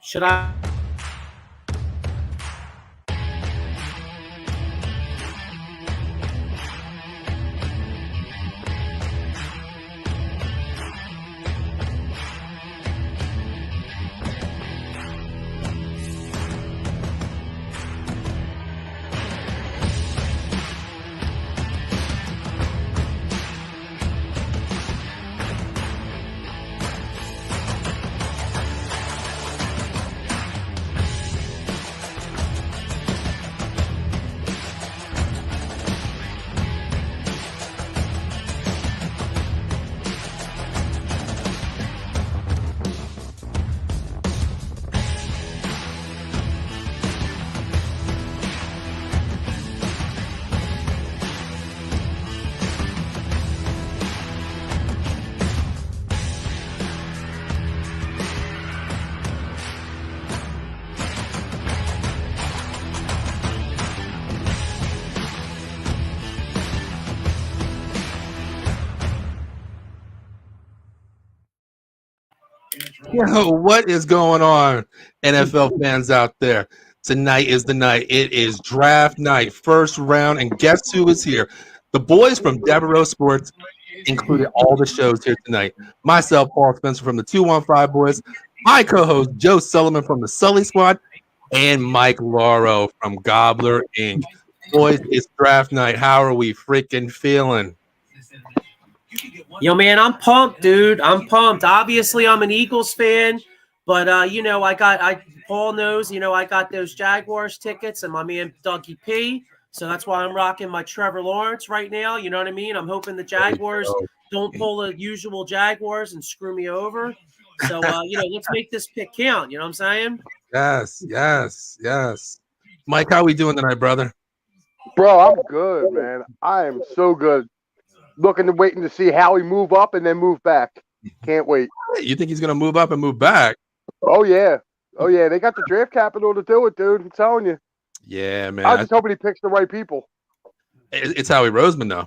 Should I? Yo, what is going on, NFL fans out there? Tonight is the night. It is draft night, first round, and guess who is here? The boys from Devereaux Sports included all the shows here tonight. Myself, Paul Spencer from the 215 Boys, my co-host Joe Sullivan from the Sully Squad, and Mike Lauro from Gobbler Inc. Boys, it's draft night. How are we freaking feeling? Yo, man, I'm pumped, dude. I'm pumped. Obviously, I'm an Eagles fan, but Paul knows, I got those Jaguars tickets and my man Dougie P. So that's why I'm rocking my Trevor Lawrence right now. You know what I mean? I'm hoping the Jaguars don't pull the usual Jaguars and screw me over. So let's make this pick count. You know what I'm saying? Yes. Mike, how we doing tonight, brother? Bro, I'm good, man. I am so good. Waiting to see how he move up and then move back. Can't wait. You think he's going to move up and move back? Oh, yeah. They got the draft capital to do it, dude. I'm telling you. Yeah, man. I'm just hoping he picks the right people. It's Howie Roseman, though,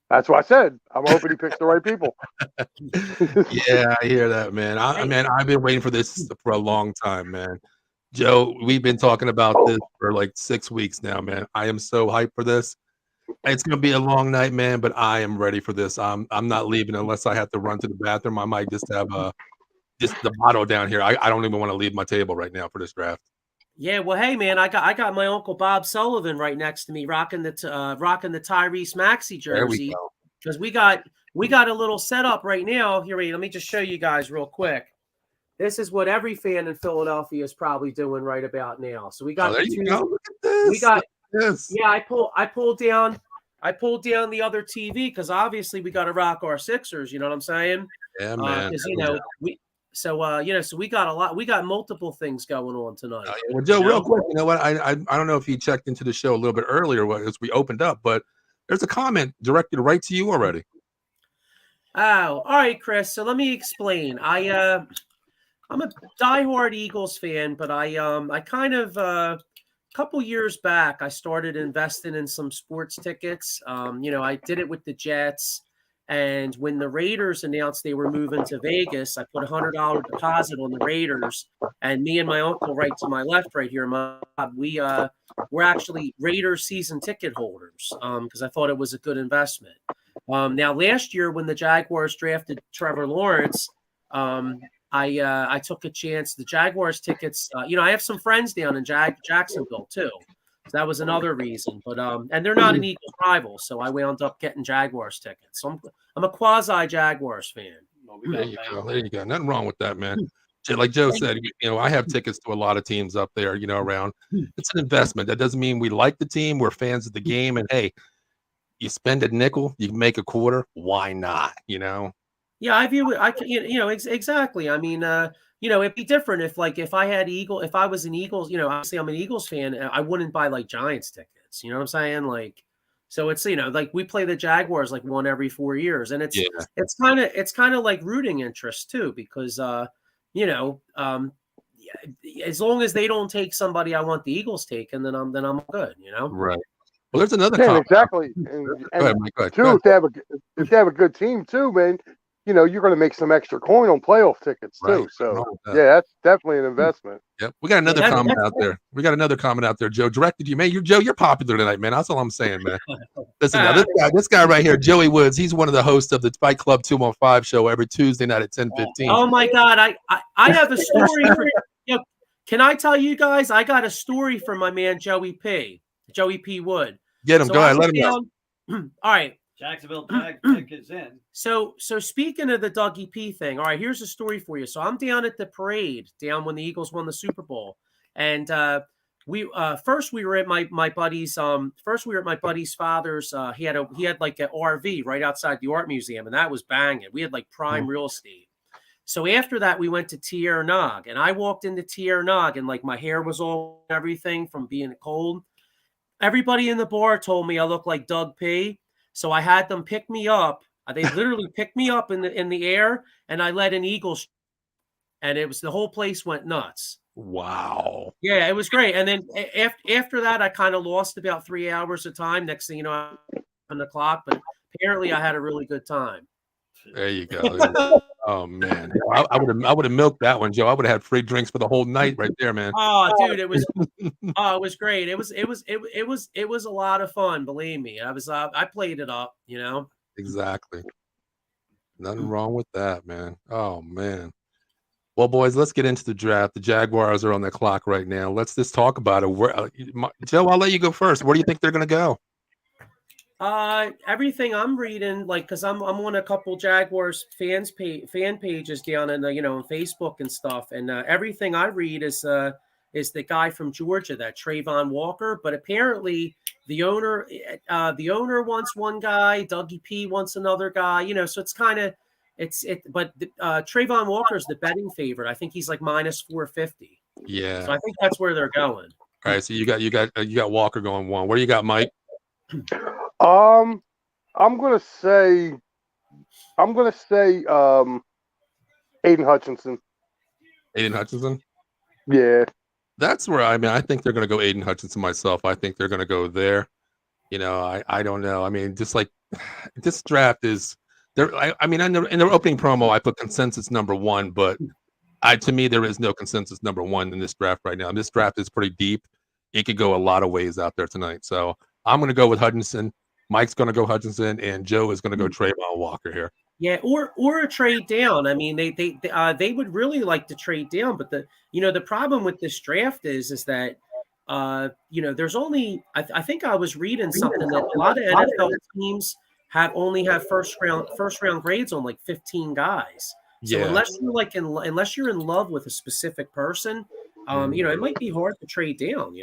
That's what I said. I'm hoping he picks the right people. Yeah, I hear that, man. I've been waiting for this for a long time, man. Joe, we've been talking about this for like 6 weeks now, man. I am so hyped for this. It's gonna be a long night, man, but I am ready for this. I'm not leaving unless I have to run to the bathroom. I might just have just the bottle down here. I don't even want to leave my table right now for this draft. Yeah, well, hey, man, I got my Uncle Bob Sullivan right next to me, rocking the Tyrese Maxey jersey, because we got a little setup right now. Here, wait, let me just show you guys real quick. This is what every fan in Philadelphia is probably doing right about now. So we got there you go. Look at this. We got this. Yeah, I pulled down the other TV because obviously we got to rock our Sixers. You know what I'm saying? Yeah, man. Because so we got a lot. We got multiple things going on tonight. Well, Joe, real quick, you know what? I don't know if you checked into the show a little bit earlier as we opened up, but there's a comment directed right to you already. Oh, all right, Chris. So let me explain. I'm a diehard Eagles fan, but I kind of couple years back, I started investing in some sports tickets. I did it with the Jets. And when the Raiders announced they were moving to Vegas, I put $100 deposit on the Raiders. And me and my uncle right to my left right here, we're actually Raiders season ticket holders because I thought it was a good investment. Now, last year when the Jaguars drafted Trevor Lawrence, I took a chance. The Jaguars tickets, I have some friends down in Jacksonville too. So that was another reason. But and they're not an Eagles rival, so I wound up getting Jaguars tickets. So I'm a quasi Jaguars fan. There you go. Nothing wrong with that, man. Like Joe said, I have tickets to a lot of teams up there, around. It's an investment. That doesn't mean we like the team. We're fans of the game. And hey, you spend a nickel, you can make a quarter. Why not? Yeah, I view it. Exactly. I mean, it'd be different if I was an Eagles, obviously I'm an Eagles fan. I wouldn't buy like Giants tickets. You know what I'm saying? Like, so it's, like we play the Jaguars like one every 4 years. And it's kind of like rooting interest too, because, as long as they don't take somebody I want the Eagles taken, then I'm good, Right. Well, there's another exactly. And go ahead, Mike. Go ahead. Too, if they have a good team too, man, you're going to make some extra coin on playoff tickets too. Right. So yeah, that's definitely an investment. Yep. We got another comment out there. Joe. Directed you, man. You're popular tonight, man. That's all I'm saying, man. Listen, now this guy right here, Joey Woods. He's one of the hosts of the Fight Club 215 show every Tuesday night at 10:15. Oh my God, I have a story for you. Can I tell you guys? I got a story from my man Joey P. Wood. Get him. Go ahead. Let him know. All right. Jacksonville tag pick is in. So speaking of the Dougie P thing, all right, here's a story for you. So I'm down at the parade, down when the Eagles won the Super Bowl, and we were at my buddy's father's. He had like an RV right outside the art museum, and that was banging. We had like prime real estate. So after that, we went to Tierra Nog, and I walked into Tierra Nog, and like my hair was all everything from being cold. Everybody in the bar told me I looked like Doug P. So I had them pick me up. They literally picked me up in the air, and I led an Eagles, and the whole place went nuts. Wow. Yeah, it was great. And then after that, I kind of lost about 3 hours of time. Next thing you know, I'm on the clock. But apparently, I had a really good time. There you go. Oh man, I would have milked that one, Joe. I would have had free drinks for the whole night right there, man. Oh, dude, it was great. It was a lot of fun. Believe me, I played it up. Exactly. Nothing wrong with that, man. Oh man. Well, boys, let's get into the draft. The Jaguars are on the clock right now. Let's just talk about it. Joe, I'll let you go first. Where do you think they're going to go? Everything I'm reading, like, because I'm on a couple Jaguars fan pages down in on Facebook and stuff, and everything I read is the guy from Georgia, that Trayvon Walker. But apparently the owner wants one guy, Dougie P wants another guy. So it's kind of But Trayvon Walker is the betting favorite. I think he's like minus 450. Yeah. So I think that's where they're going. All right. So you got Walker going one. Where do you got Mike? I'm gonna say Aiden Hutchinson. Aiden Hutchinson? Yeah. That's where I think they're gonna go Aiden Hutchinson myself. I think they're gonna go there. I don't know. I mean, just like this draft is there. In their opening promo, I put consensus number one, but to me there is no consensus number one in this draft right now. And this draft is pretty deep. It could go a lot of ways out there tonight. So I'm going to go with Hutchinson. Mike's going to go Hutchinson, and Joe is going to go Trayvon Walker here. Yeah, or a trade down. I mean, they would really like to trade down, but the problem with this draft is that there's only I think I was reading something that a lot of NFL teams only have first round grades on like 15 guys. So unless you're in love with a specific person, it might be hard to trade down.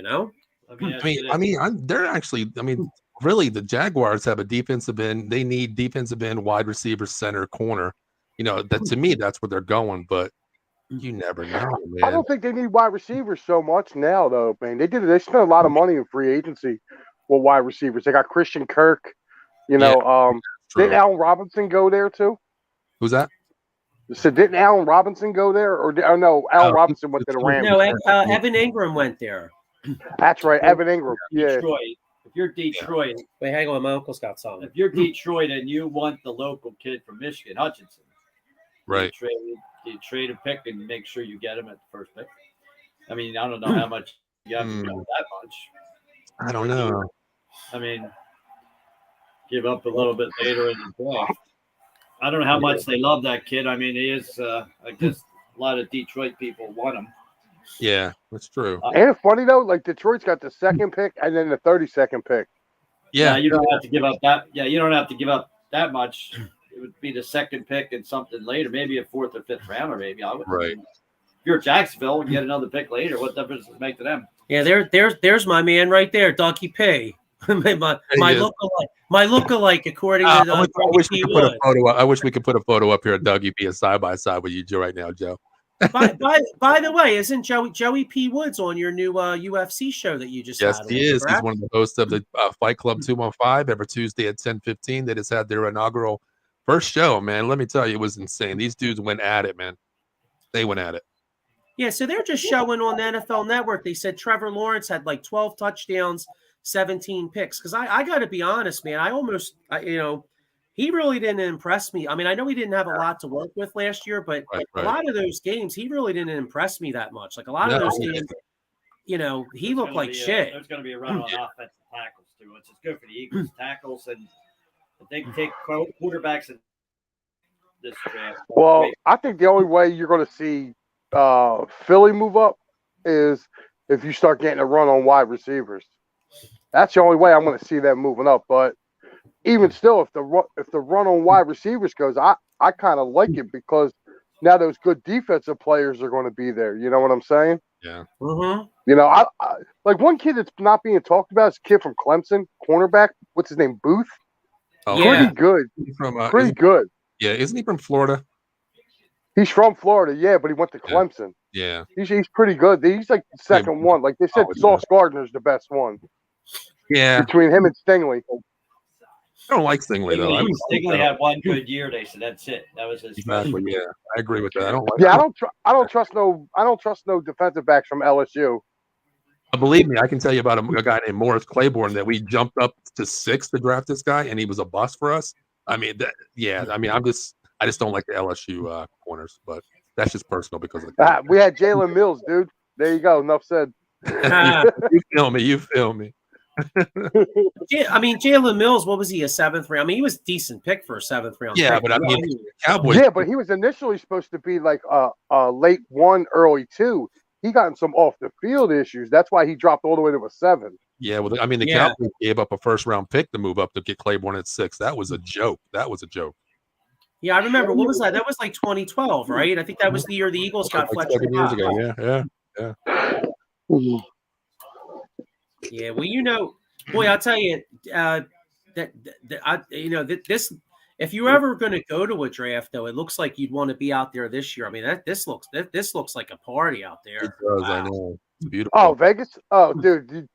Really, the Jaguars have a defensive end. They need defensive end, wide receiver, center, corner. That to me, that's where they're going. But you never know, man. I don't think they need wide receivers so much now, though, man. They spent a lot of money in free agency with wide receivers. They got Christian Kirk. Didn't Allen Robinson go there too? Who's that? So didn't Allen Robinson go there, or no? Allen Robinson went to the Rams. No, Evan Ingram went there. That's right, Evan Ingram. Yeah. Detroit. If you're Detroit, wait, hang on, my uncle's got something. If you're Detroit and you want the local kid from Michigan, Hutchinson, right? You trade a pick and make sure you get him at the first pick. I mean, I don't know how much you have to give that much. I don't know. I mean, give up a little bit later in the draft. I don't know how much they love that kid. I mean, he is. I guess a lot of Detroit people want him. Yeah, that's true. And it's funny though, like Detroit's got the second pick and then the 32nd pick. Yeah, you don't have to give up that. Yeah, you don't have to give up that much. It would be the second pick and something later, maybe a fourth or fifth rounder. Maybe I would. Right. If you're Jacksonville and get another pick later, what difference does it make to them? Yeah, there's my man right there, Dougie P. my lookalike, according to I wish we could put a photo up. I wish we could put a photo up here of Dougie P side by side with you, Joe, right now, Joe. by the way, isn't Joey P. Woods on your new UFC show that you just had? Yes, he is. He's one of the hosts of the Fight Club 215 every Tuesday at 10:15. They just had their inaugural first show, man. Let me tell you, it was insane. These dudes went at it, man. They went at it. Yeah, so they're just showing on the NFL Network. They said Trevor Lawrence had like 12 touchdowns, 17 picks. Because I got to be honest, man. he really didn't impress me. I mean, I know he didn't have a lot to work with last year, but Right. a lot of those games, he really didn't impress me that much. Like a lot of No. those games, he There's looked gonna like be shit. There's going to be a run on offensive tackles too, which is good for the Eagles tackles, and if they can take quarterbacks in this draft. Well, Wait, I think the only way you're going to see Philly move up is if you start getting a run on wide receivers. That's the only way I'm going to see them moving up. But even still, if the run on wide receivers goes, I kind of like it because now those good defensive players are going to be there. You know what I'm saying? Yeah. Mm-hmm. You know, I like one kid that's not being talked about is a kid from Clemson, cornerback. What's his name? Booth. Oh, Yeah. Pretty good. From Pretty good. isn't he from Florida? He's from Florida, yeah, but he went to Clemson. Yeah. He's pretty good. He's like the second one. Like they said, Oh, yeah. Sauce Gardner's the best one Yeah. between him and Stingley. I don't like Stingley though. Stingley had one good year. They said that's it. That was his Exactly. Yeah, I agree with that. I don't like. Yeah, I don't trust no defensive backs from LSU. Believe me, I can tell you about a guy named Morris Claiborne that we jumped up to 6 to draft this guy, and he was a bust for us. I mean, I just don't like the LSU corners, but that's just personal because of the We had Jalen Mills, dude. There you go. Enough said. You feel me. Yeah, I mean, Jalen Mills, what was he, a 7th round? I mean, he was a decent pick for a 7th round. Yeah, pick. but I mean, Cowboys. Yeah, but he was initially supposed to be like a late 1, early 2. He got in some off the field issues. That's why he dropped all the way to a 7. Yeah, well, I mean, the Yeah. Cowboys gave up a 1st-round pick to move up to get Claiborne at 6. That was a joke. Yeah, I remember. What was that? That was like 2012, right? I think that was the year the Eagles got Like Fletcher 7 years Cox. ago. Yeah. Yeah, well, boy, I'll tell you, this. If you're ever going to go to a draft, though, it looks like you'd want to be out there this year. I mean, this looks like a party out there. It does. Wow. I know. It's beautiful. Oh, Vegas? Oh, dude.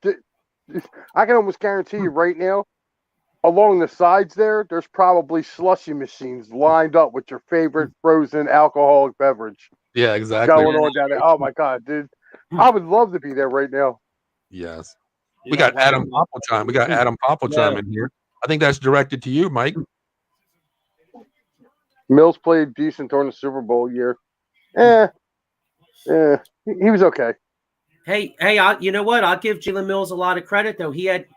I can almost guarantee you right now, along the sides there's probably slushy machines lined up with your favorite frozen alcoholic beverage Yeah, exactly. going on down there. Oh, my God, dude. I would love to be there right now. Yes. We got Adam Poppelchime. We got Adam Poppelchime in here. I think that's directed to you, Mike. Mills played decent during the Super Bowl year. He was okay. Hey, you know what? I'll give Jalen Mills a lot of credit, though. He had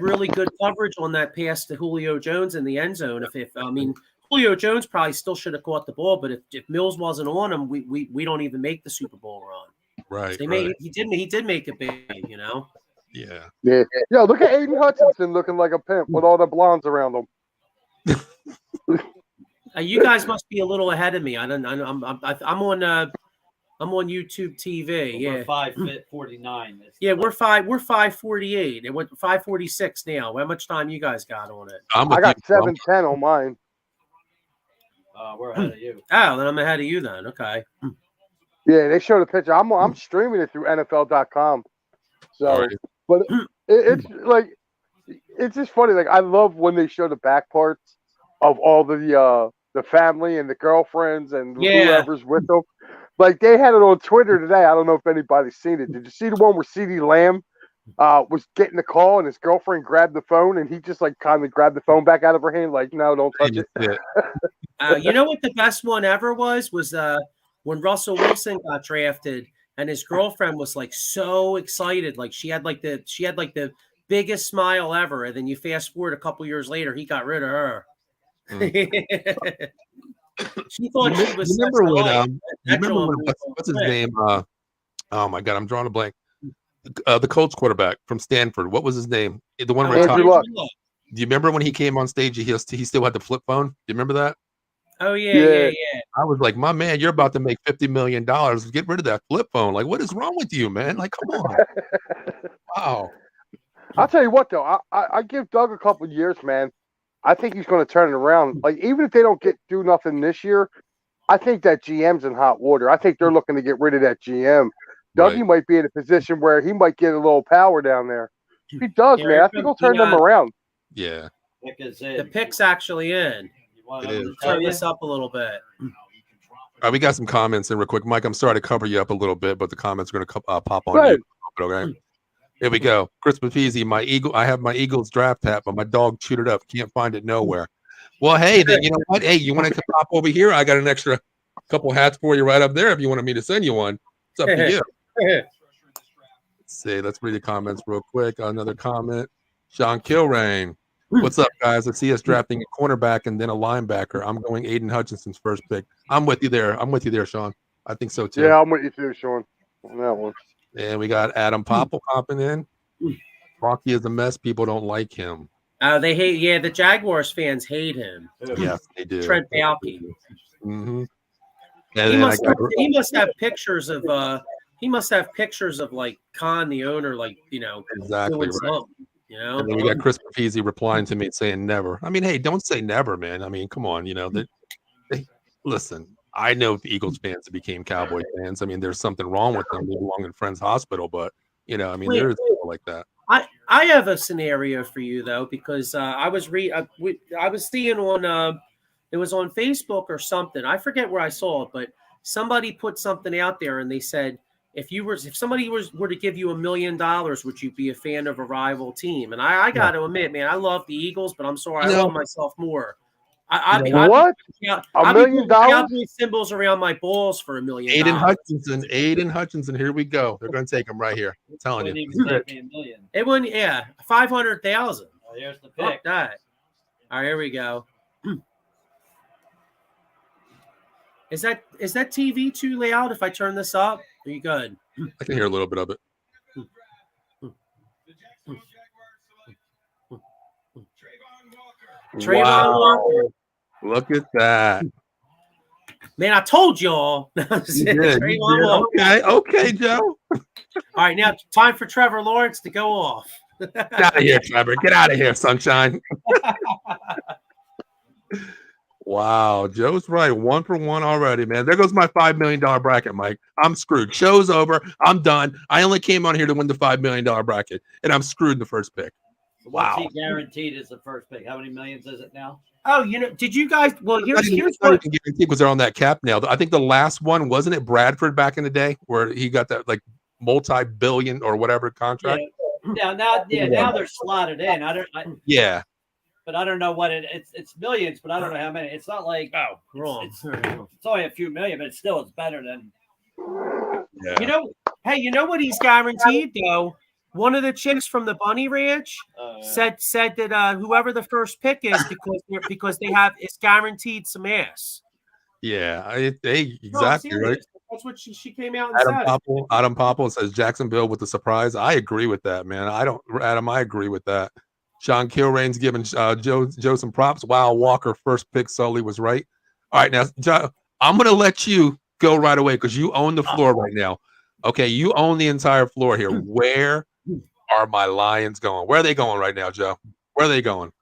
really good coverage on that pass to Julio Jones in the end zone. I mean, Julio Jones probably still should have caught the ball, but if Mills wasn't on him, we don't even make the Super Bowl run. Right. He did make it big, you know. Yeah. Yeah. Yo, look at Aiden Hutchinson looking like a pimp with all the blondes around him. You guys must be a little ahead of me. I'm on YouTube TV. Yeah, We're 5:49. yeah, we're 5:48. It went 5:46 now. How much time you guys got on it? I'm I with got you. 7:10 on mine. We're ahead of you. Oh, then I'm ahead of you then. Okay. Yeah, they showed a picture. I'm streaming it through NFL.com. So, Alright. but it's like it's just funny. Like I love when they show the back parts of all the family and the girlfriends and whoever's with them. Like they had it on Twitter today. I don't know if anybody's seen it. Did you see the one where CeeDee Lamb was getting the call and his girlfriend grabbed the phone and he just like kind of grabbed the phone back out of her hand like, no, don't touch it. You know what the best one ever was when Russell Wilson got drafted and his girlfriend was like so excited, like she had like the biggest smile ever, and then you fast forward a couple years later, he got rid of her. She thought she was. Remember when what's his name? Oh my God, I'm drawing a blank. The Colts quarterback from Stanford. What was his name? The one where Andrew Luck. do you remember when he came on stage? He still had the flip phone. Do you remember that? Oh yeah. I was like, my man, you're about to make $50 million. Get rid of that flip phone. Like, what is wrong with you, man? Like, come on. Wow. I'll tell you what though, I give Doug a couple of years, man. I think he's going to turn it around. Like even if they don't do nothing this year, I think that GM's in hot water. I think they're looking to get rid of that GM. Dougie might be in a position where he might get a little power down there. If he does, man, I think he'll turn them around. Yeah. The pick's actually in. Turn this up a little bit. All right, we got some comments in real quick. Mike, I'm sorry to cover you up a little bit, but the comments are going to pop on you. Okay. Here we go. Chris Mafeezy, I have my Eagles draft hat, but my dog chewed it up. Can't find it nowhere. Well, hey, then you know what? Hey, you want to pop over here? I got an extra couple hats for you right up there if you wanted me to send you one. It's up to you. Let's see. Let's read the comments real quick. Another comment. Sean Kilrain. What's up, guys? I see us drafting a cornerback and then a linebacker. I'm going Aiden Hutchinson's first pick. I'm with you there. Sean. I think so too. Yeah, I'm with you too, Sean, on that one. And we got Adam Popple popping in. Rocky is a mess. People don't like him. They hate. Yeah, the Jaguars fans hate him. Yes, they do. Trent Baalke. Mm-hmm. He must have pictures of. He must have pictures of like Khan, the owner, like exactly doing right. something. And then we got Chris Papizzi replying to me saying never. I mean, hey, don't say never, man. I mean, come on, listen. I know Eagles fans that became Cowboy fans. I mean, there's something wrong with them. They belong in Friends Hospital, but I mean, there's people like that. I have a scenario for you though, because I was seeing on it was on Facebook or something. I forget where I saw it, but somebody put something out there and they said if somebody were to give you $1 million, would you be a fan of a rival team? And I got to admit, man, I love the Eagles, but I'm sorry, I love myself more. What? $1 million? Cowboy symbols around my balls for $1 million. Aiden Hutchinson. Here we go. They're going to take him right here. I'm telling you. It wouldn't. Yeah, 500,000. Oh, here's the pick. Fuck that. All right, here we go. Is that TV too loud? If I turn this up, are you good? I can hear a little bit of it. Trayvon Walker. Look at that. Man, I told y'all. Okay, Joe. All right, now time for Trevor Lawrence to go off. Get out of here, Trevor. Get out of here, sunshine. Wow, Joe's right. 1 for 1 already, man. There goes my $5 million bracket, Mike. I'm screwed. Show's over. I'm done. I only came on here to win the $5 million bracket, and I'm screwed in the first pick. Wow. What's he guaranteed as the first pick? How many millions is it now? Oh, did you guys? Well, here's what guaranteed because they're on that cap now. I think the last one wasn't it Bradford back in the day where he got that like multi-billion or whatever contract. Yeah. Now they're slotted in. But I don't know what it's millions, but I don't know how many. It's not like it's only a few million, but it's better than. Yeah. Hey, you know what he's guaranteed though? One of the chicks from the Bunny Ranch said that whoever the first pick is because it's guaranteed some ass. Yeah, exactly right. That's what she came out and said. Adam Popple says Jacksonville with the surprise. I agree with that, man. I agree with that. Sean Kilrain's giving Joe some props. Wow, Walker first pick solely was right. All right, now Joe, I'm gonna let you go right away because you own the floor right now. Okay, you own the entire floor here. Where are my Lions going? Where are they going right now, Joe? Where are they going?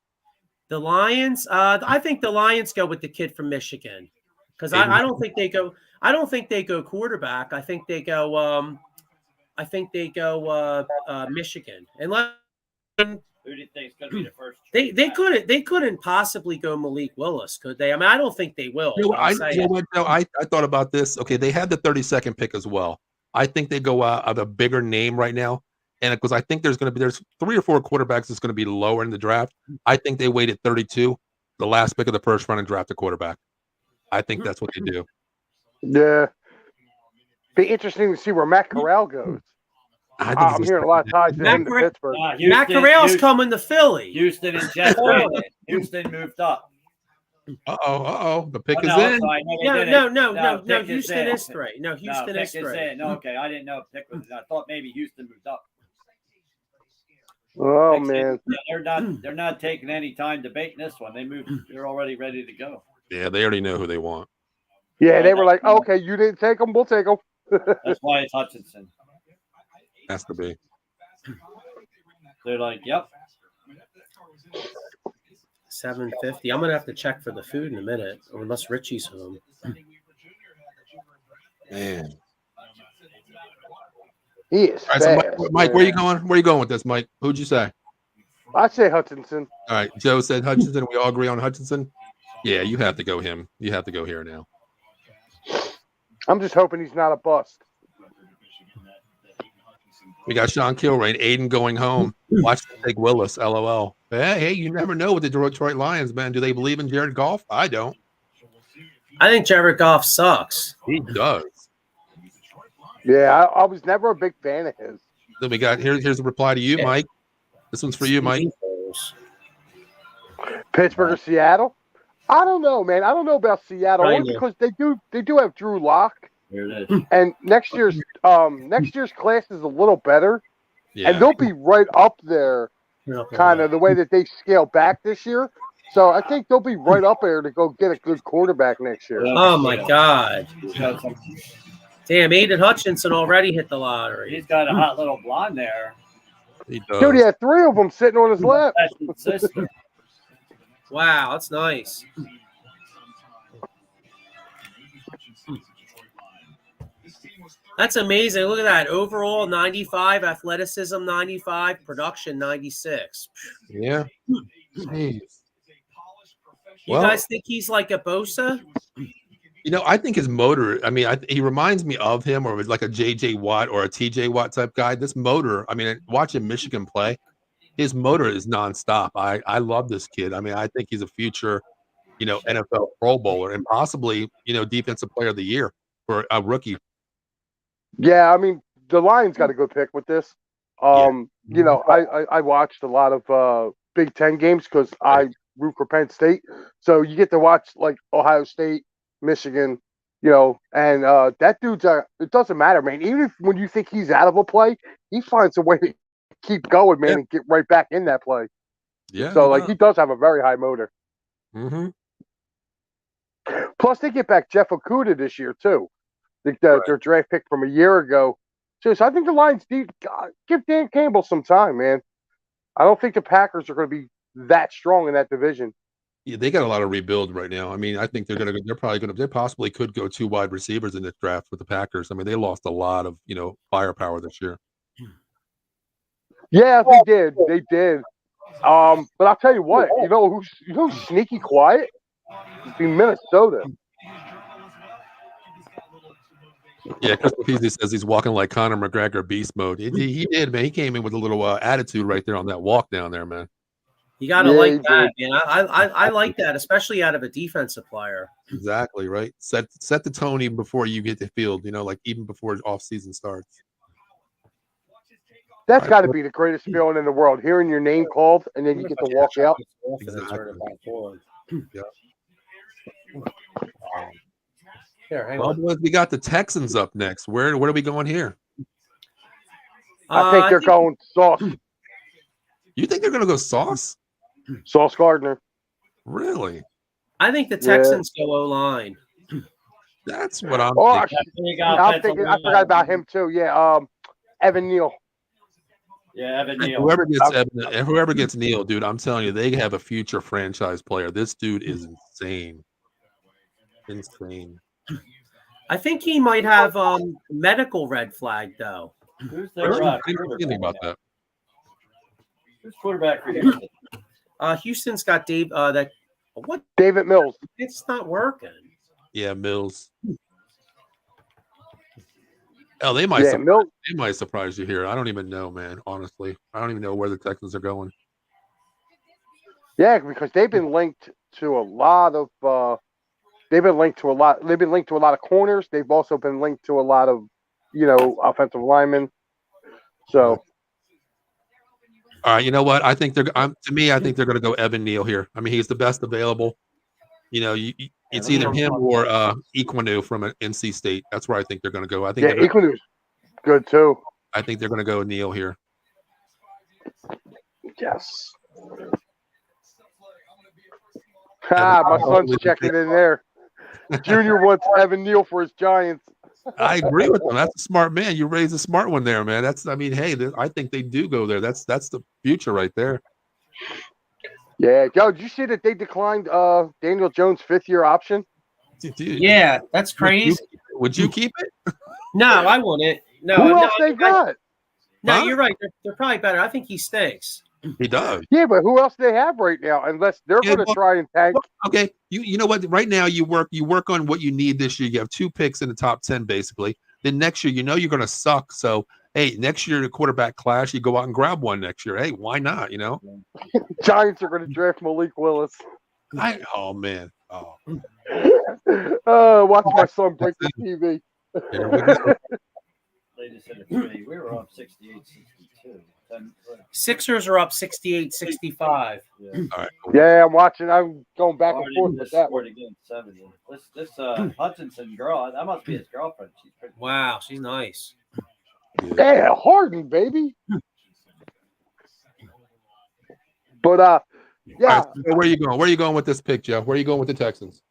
The Lions. I think the Lions go with the kid from Michigan because I don't think they go. I don't think they go quarterback. I think they go. Michigan. Unless who do you think is going to be the first? They couldn't possibly go Malik Willis, could they? I mean, I don't think they will. I thought about this. Okay, they had the 32nd pick as well. I think they go out of a bigger name right now. And because I think there's 3 or 4 quarterbacks that's going to be lower in the draft. I think they waited 32, the last pick of the first round, and draft a quarterback. I think that's what they do. Yeah. Be interesting to see where Matt Corral goes. I'm hearing a lot of ties to Pittsburgh. Matt Corral's coming to Philly. Houston and Jets. Houston moved up. Uh-oh. The pick is in. No. Houston is 3. No, Houston is 3. No, okay. I didn't know pick was. I thought maybe Houston moved up. Oh man, they're not taking any time debating this one. They're already ready to go. Yeah, they already know who they want. Yeah, they were like, okay, you didn't take them, we'll take them. That's why it's Hutchinson. Has to be. They're like, yep. 750. I'm gonna have to check for the food in a minute, unless Richie's home. Man. He is fast, so Mike, where are you going? Where are you going with this, Mike? Who'd you say? I'd say Hutchinson. All right. Joe said Hutchinson. We all agree on Hutchinson? Yeah, you have to go him. You have to go here now. I'm just hoping he's not a bust. We got Sean Kilrain. Aiden going home. Watch them take Willis. LOL. Hey, you never know with the Detroit Lions, man. Do they believe in Jared Goff? I don't. I think Jared Goff sucks. He does. Yeah, I was never a big fan of his. Then we got here's a reply to you, Yeah. Mike. This one's for you, Mike. Pittsburgh or Seattle? I don't know, man. I don't know about Seattle Right, only because they do have Drew Lock, Here it is. and next year's class is a little better, Yeah. and they'll be right up there, kind of the way that they scale back this year. So I think they'll be right up there to go get a good quarterback next year. Oh my God! He's got some- Damn, Aiden Hutchinson already hit the lottery. he's got a hot little blonde there. He does. Dude, he had 3 of them sitting on his lap. That's his sister. Wow, that's nice. That's amazing. Look at that. Overall, 95, athleticism, 95, production, 96. Yeah. Jeez. You Well- guys think he's like a Bosa? You know, I think his motor, I mean, he reminds me of him, or like a JJ Watt or a TJ Watt type guy. This motor, I mean, watching Michigan play, his motor is nonstop. I love this kid. I mean, I think he's a future, NFL Pro Bowler and possibly, Defensive Player of the Year for a rookie. Yeah, I mean, the Lions got a good pick with this. I watched a lot of Big Ten games because I root for Penn State. So you get to watch like Ohio State, Michigan, and that dude's it doesn't matter, man. Even if when you think he's out of a play, he finds a way to keep going, man, and get right back in that play. Yeah. So he does have a very high motor. Mm-hmm. Plus, they get back Jeff Okuda this year too. Their draft pick from a year ago. So I think the Lions give Dan Campbell some time, man. I don't think the Packers are going to be that strong in that division. Yeah, they got a lot of rebuild right now. I mean, I think they possibly could go 2 wide receivers in this draft with the Packers. I mean, they lost a lot of, firepower this year. Yeah, they did. They did. But I'll tell you what, who's sneaky quiet? It's in Minnesota. Yeah, Chris Peasy says he's walking like Conor McGregor beast mode. He did, man. He came in with a little attitude right there on that walk down there, man. You got to like that, man. I like that, especially out of a defensive player. Exactly, right? Set the tone even before you get the field, like even before off season starts. That's got to be the greatest feeling in the world, hearing your name called, and then you get to walk out. Exactly. Yeah. Here, hang Well, on. boys, we got the Texans up next. Where are we going here? I think they're going Sauce You think they're going to go Sauce? Gardner. Really? I think the Texans go O-line. That's what I'm Oh, thinking. I forgot about him too. Yeah, Evan Neal. Yeah, Evan Neal. Whoever gets Neal, dude, I'm telling you, they have a future franchise player. This dude is insane. Insane. I think he might have medical red flag though. Who's I their didn't think about that. Who's quarterback for you? Houston's got Dave. What? David Mills. It's not working. Yeah, Mills. Oh, they might surprise you here. I don't even know, man. Honestly, I don't even know where the Texans are going. Yeah, because they've been linked to a lot of. They've been linked to a lot of corners. They've also been linked to a lot of, offensive linemen. So. All right, you know what? I think I think they're going to go Evan Neal here. I mean, he's the best available. It's either him or Equinu from NC State. That's where I think they're going to go. I think Equinu's good too. I think they're going to go Neal here. Yes. My son's checking in there. Junior wants Evan Neal for his Giants. I agree with him. That's a smart man. You raised a smart one there, man. I think they do go there. That's the future right there. Yeah, Joe, did you see that they declined Daniel Jones' 5th-year option? Dude, Yeah, that's crazy. Would you keep it? No, I wouldn't. No, Who else they got? No, Huh? you're right. They're probably better. I think he stinks. He does. Yeah, but who else do they have right now? Unless they're going to try and tank. Okay, you know what? Right now, you work on what you need this year. You have 2 picks in the top 10, basically. Then next year, you're going to suck. So, hey, next year the quarterback clash, you go out and grab one next year. Hey, why not? You know, Giants are going to draft Malik Willis. oh man, oh, Watch my son break the TV. here we go. They just hit a 3. We were up 68-62. Sixers are up 68-65. Yeah. All right, cool. Yeah, I'm watching. I'm going back and Already forth with just that scored one. again 70. This Hutchinson girl, that must be his girlfriend. She's pretty. Wow, she's nice. Yeah, Harden, baby. But All yeah, right, so where are you going? Where are you going with this pick, Joe? Where are you going with the Texans?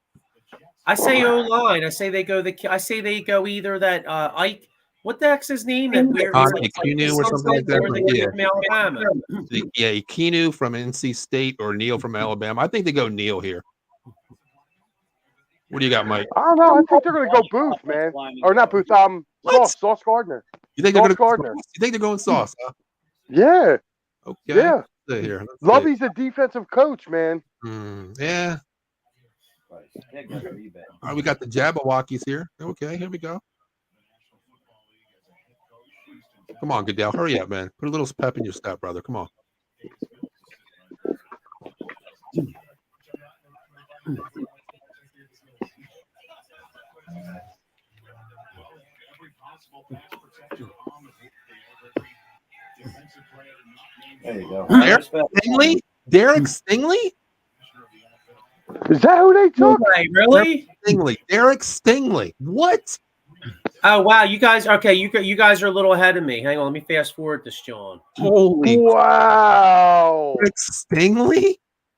I say O line. I say they go either that Ike. What the heck's his name? That weird Ikenu or something like that. or the kid from Alabama. Yeah, Ikenu from NC State or Neal from Alabama. I think they go Neal here. What do you got, Mike? I don't know. I think they're going to go Booth, man. Or not Booth. Sauce Gardner. You think they're Sauce going Gardner. You think they're going Sauce? Huh? Yeah, Okay. yeah. Let's see here. Let's see. Lovey's a defensive coach, man. Yeah. Right. Can't get a rebound. All right, we got the Jabberwockies here. Okay, here we go. Come on, Goodell. Hurry up, man. Put a little pep in your step, brother. Come on. There you go. Derek Stingley? Derek Stingley? Is that who they took? Okay, really? Derek Stingley. What? Oh wow, you guys. Okay, you guys are a little ahead of me. Hang on, let me fast forward this, John. Holy Wow. Derek Stingley?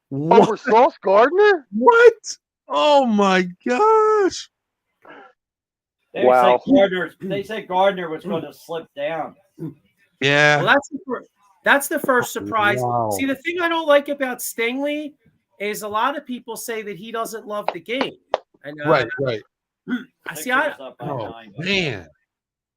What? Over Sauce Gardner? What? Oh my gosh. Wow. They said Gardner was going to slip down. Yeah. Well, that's the first surprise. Wow. See, the thing I don't like about Stingley is a lot of people say that he doesn't love the game. And Right. I see. I Sixers up by Oh 9. man.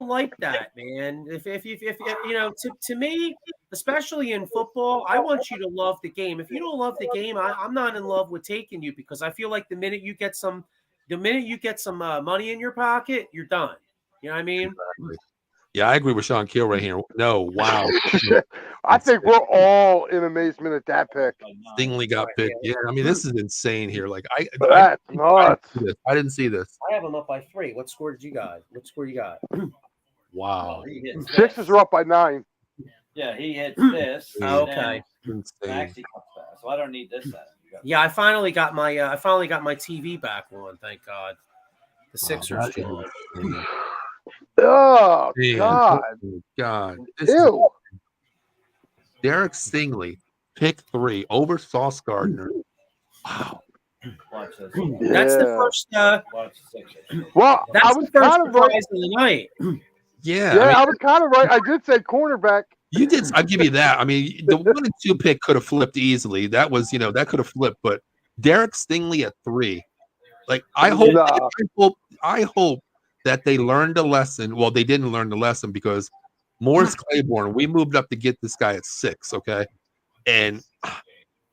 don't like that, man. If you know, to me, especially in football, I want you to love the game. If you don't love the game, I'm not in love with taking you, because I feel like the minute you get some money in your pocket, you're done. You know what I mean? Exactly. Yeah, I agree with Sean Keel right here. No, wow. I think we're all in amazement at that pick. Stingley got picked. Yeah, I mean, this is insane here. Like, That's nuts. I didn't see this. I have them up by 3. What score did you guys? What score you got? Wow. He hit Sixers are up by 9. Yeah, he hit this. Oh, and okay. then Insane. Maxey comes back, so I don't need this set. Yeah, I finally got my TV back on. Thank God. The Sixers. Wow, Oh, man. God. Oh, God. This is- Ew. Derek Stingley, pick 3 over Sauce Gardner. Wow. Watch this. That's the Yeah. first. Watch the Sixers. Well, That's I the was first kind of right. surprise of the night. Yeah. Yeah, I mean, I was kind of right. I did say cornerback. you did. I'll give you that. I mean, the 1 and 2 pick could have flipped easily. That was, that could have flipped. But Derek Stingley at 3. Like, I hope, Nah. I hope that they learned a lesson. Well, they didn't learn the lesson because Morris Claiborne, we moved up to get this guy at 6. Okay. And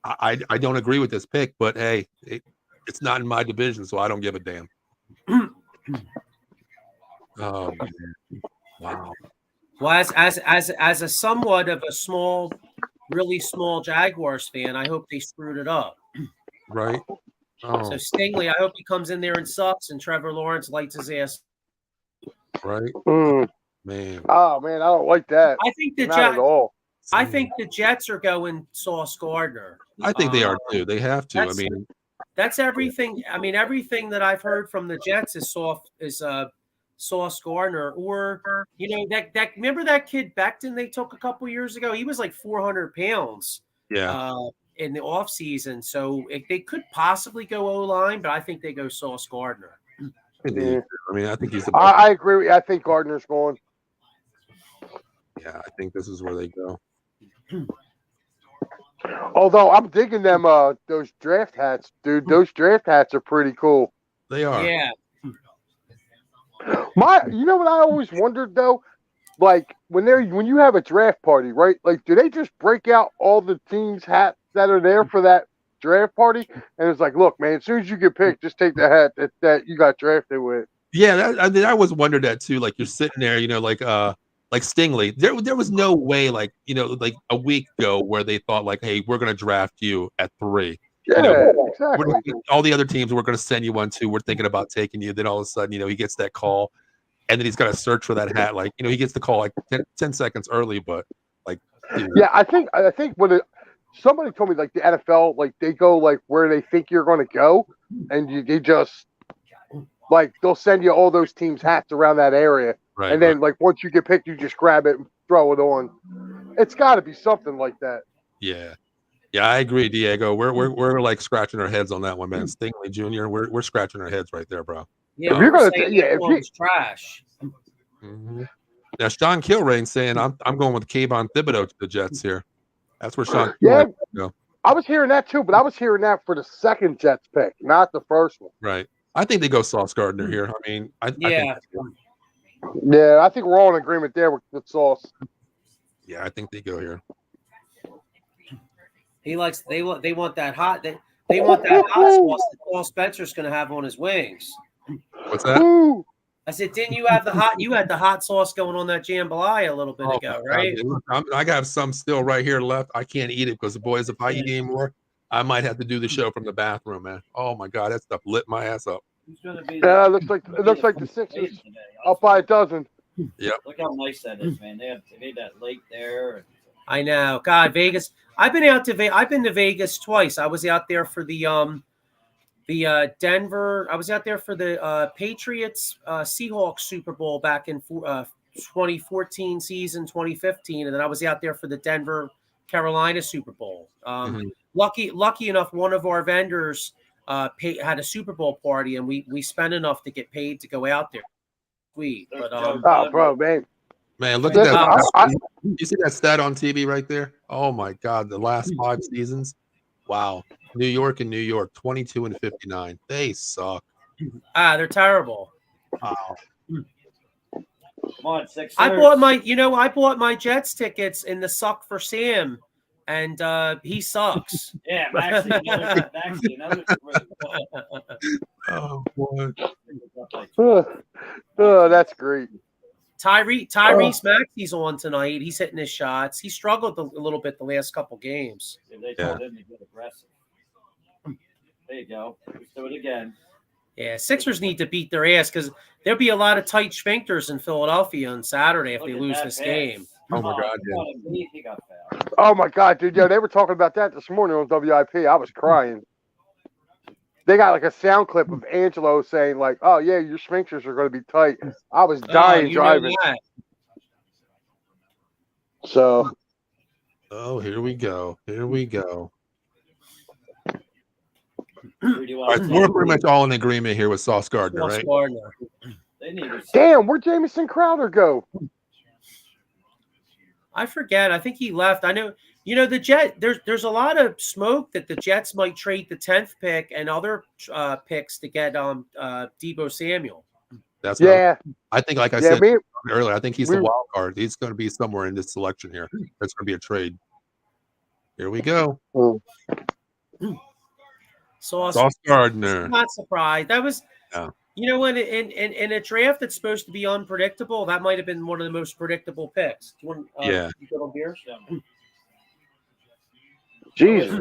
I don't agree with this pick, but hey, it's not in my division, so I don't give a damn. Oh man. Wow. Well, as a somewhat of a really small Jaguars fan, I hope they screwed it up. Right. Oh, So Stingley, I hope he comes in there and sucks, and Trevor Lawrence lights his ass. right. Mm. Man. Oh, man, I don't like that. I think Not at all. I think the Jets are going Sauce Gardner. I think they are too. They have to. I that's- mean, That's everything. I mean, everything that I've heard from the Jets is Sauce Gardner, or that remember that kid Becton they took a couple years ago? He was like 400 pounds. yeah. In the offseason. So they could possibly go O-line, but I think they go Sauce Gardner. I think he's the I agree with you. I think Gardner's going. Yeah, I think this is where they go. Although I'm digging them those draft hats, dude. Those draft hats are pretty cool. They are. Yeah. You know what I always wondered though? Like when you have a draft party, right? Like, do they just break out all the teams' hats that are there for that draft party? And it's like, look, man, as soon as you get picked, just take the hat that you got drafted with. Yeah, I always wondered that too. Like you're sitting there, like like Stingley, there was no way, like, you know, like a week ago where they thought like, hey, we're going to draft you at 3. Yeah, You know, exactly. all the other teams we're going to send you one too. We're thinking about taking you. Then all of a sudden, you know, he gets that call, and then he's got to search for that hat. Like, you know, he gets the call like 10 seconds early, but like, dude. Yeah, I think when somebody told me like the NFL, like they go like where they think you're going to go, and they just like they'll send you all those teams' hats around that area, Right, and then like once you get picked, you just grab it and throw it on. It's got to be something like that. Yeah. Yeah, I agree, Diego. We're like scratching our heads on that one, man. Stingley Jr. We're scratching our heads right there, bro. Yeah, If you're we're gonna saying yeah, that if one's trash. Mm-hmm. Now Sean Kilrain's saying I'm going with Kayvon Thibodeau to the Jets here. That's where Sean. Yeah, go. I was hearing that too, but I was hearing that for the second Jets pick, not the first one. Right. I think they go Sauce Gardner here. I mean, I think, Yeah, I think we're all in agreement there with Sauce. yeah, I think they go here. He likes they want that hot they want that hot sauce that Paul Spencer's going to have on his wings. What's that? Ooh. I said, didn't you have you had the hot sauce going on that jambalaya a little bit ago, right? God, I got some still right here left. I can't eat it because the boys, if I eat any more, I might have to do the show from the bathroom, man. Oh my God, that stuff lit my ass up. Yeah, it looks like the Sixers up by a dozen. Yep. Look how nice that is, man. They made that lake there. I know. God, Vegas. I've been to Vegas twice. I was out there for the Denver. I was out there for the Patriots Seahawks Super Bowl back in 2014 season, 2015, and then I was out there for the Denver Carolina Super Bowl. Lucky enough, one of our vendors had a Super Bowl party, and we spent enough to get paid to go out there. But Oh, bro, man. Man, look at that. You see that stat on TV right there? Oh my God, the last 5 seasons. Wow. New York and New York, 22-59. They suck. They're terrible. Wow. Come on, Sixers. I bought my Jets tickets in the Suck for Sam, and he sucks. Yeah, Maxie, another Oh boy. Oh, that's great. Tyrese Maxey's on tonight. He's hitting his shots. He struggled a little bit the last couple games. They told him to get aggressive. There you go. Let's do it again. Yeah, Sixers need to beat their ass because there'll be a lot of tight sphincters in Philadelphia on Saturday if they lose this game. Oh my God. He got fouled. Oh my God, dude. Yo, they were talking about that this morning on WIP. I was crying. They got like a sound clip of Angelo saying like, "Oh yeah, your sphincters are going to be tight." I was dying driving. So. Oh, here we go. Here we go. All right, we're pretty much all in agreement here with Sauce Gardner, right? Damn, where'd Jamison Crowder go? I forget. I think he left. I know. You know, the Jet. There's a lot of smoke that the Jets might trade the 10th pick and other picks to get Deebo Samuel. That's I think, like I said earlier, I think he's the wild card. He's going to be somewhere in this selection here. That's going to be a trade. Here we go. Sauce Gardner. I'm not surprised. That was, you know, in a draft that's supposed to be unpredictable, that might have been one of the most predictable picks. Do you want, you go on beer? Jesus.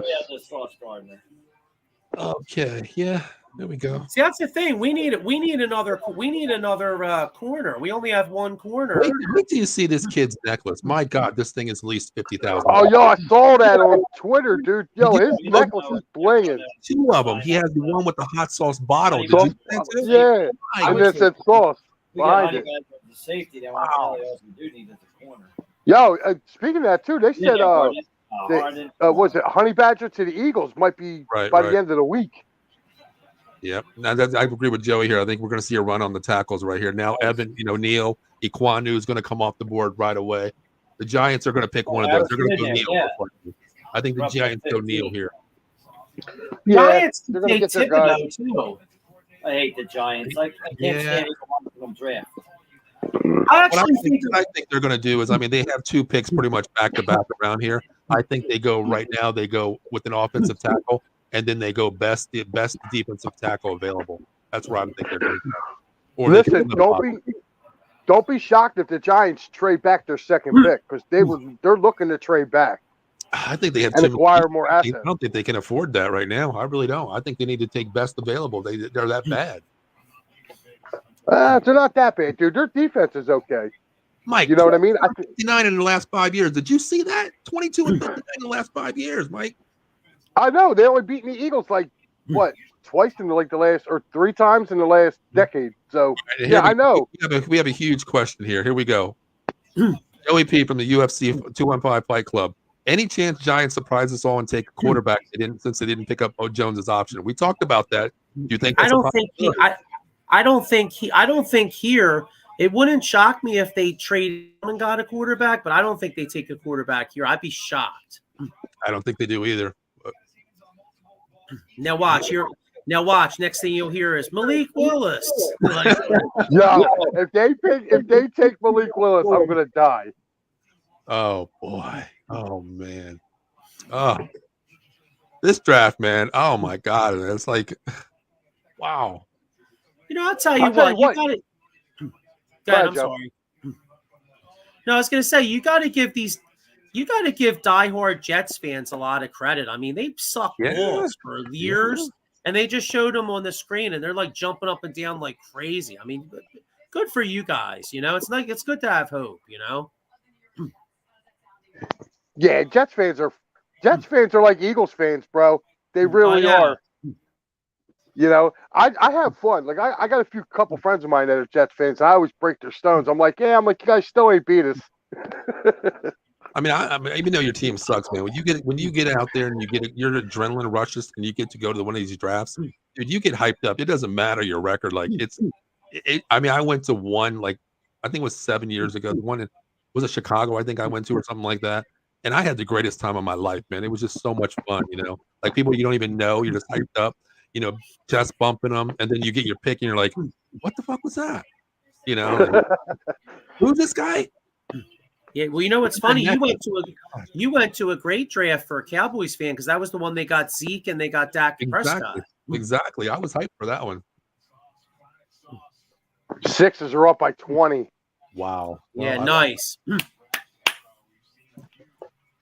Okay. Yeah. There we go. See, that's the thing. We need another corner. We only have one corner. Wait till you see this kid's necklace. My God, this thing is at least $50,000. Oh, yo, I saw that on Twitter, dude. Yo, his necklace is blinging. 2 of them. He has the one with the hot sauce bottle. Did you see yeah, and it said sauce behind it. The safety that do need at the corner. Yo, speaking of that too, they said was it Honey Badger to the Eagles might be by the end of the week. Yep. Now I agree with Joey here. I think we're going to see a run on the tackles right here. Now, Evan, Neal, Iquanu is going to come off the board right away. The Giants are going to pick one of those. They're going to go Neal. Yeah. I think the Giants go Neal here. Yeah, Giants they're going to get their guys. Too. I hate the Giants. I can't stand them draft. What I think they're going to do is, they have 2 picks pretty much back to back around here. I think they go right now. They go with an offensive tackle. And then they go best defensive tackle available. That's where I'm thinking they're going to go. Listen, don't be shocked if the Giants trade back their second pick because they're looking to trade back I think they have and too acquire more I assets. don't think they can afford that right now. I really don't. I think they need to take best available. They're that bad. They're not that bad, dude. Their defense is okay. Mike, You know what I mean? 59 in the last 5 years. Did you see that? 22 and 59 in the last 5 years, Mike. I know they only beaten the Eagles like what twice in the last or 3 times in the last decade. So Here I know. We have a huge question here. Here we go. Joey P from the UFC 215 Fight Club. Any chance Giants surprise us all and take a quarterback since they didn't pick up Mo Jones' option? We talked about that. Do you think? I don't think here. It wouldn't shock me if they traded and got a quarterback, but I don't think they take a quarterback here. I'd be shocked. I don't think they do either. Now watch here. Now watch. Next thing you'll hear is Malik Willis. Yo, if they take Malik Willis, I'm gonna die. Oh boy. Oh man. Oh, this draft, man. Oh my God. It's like, wow. I'll tell you what. You got it. I'm sorry. No, I was gonna say you got to give diehard Jets fans a lot of credit. I mean, they sucked balls for years, and they just showed them on the screen, and they're like jumping up and down like crazy. I mean, good for you guys. It's good to have hope. Yeah, Jets fans are like Eagles fans, bro. They really are. I have fun. Like I got a couple friends of mine that are Jets fans. I always break their stones. I'm like, you guys still ain't beat us. I mean, even though your team sucks, man, when you get out there and your adrenaline rushes and you get to go to one of these drafts, dude, you get hyped up. It doesn't matter your record. Like I mean, I went to one, like I think it was 7 years ago. The one was it Chicago? I think I went to or something like that. And I had the greatest time of my life, man. It was just so much fun, like people you don't even know. You're just hyped up, chest bumping them, and then you get your pick, and you're like, "What the fuck was that?" Who's this guy? Yeah, well, it's funny. You went to a great draft for a Cowboys fan because that was the one they got Zeke and they got Dak Prescott. Exactly. I was hyped for that one. Sixers are up by 20. Wow. Yeah, nice.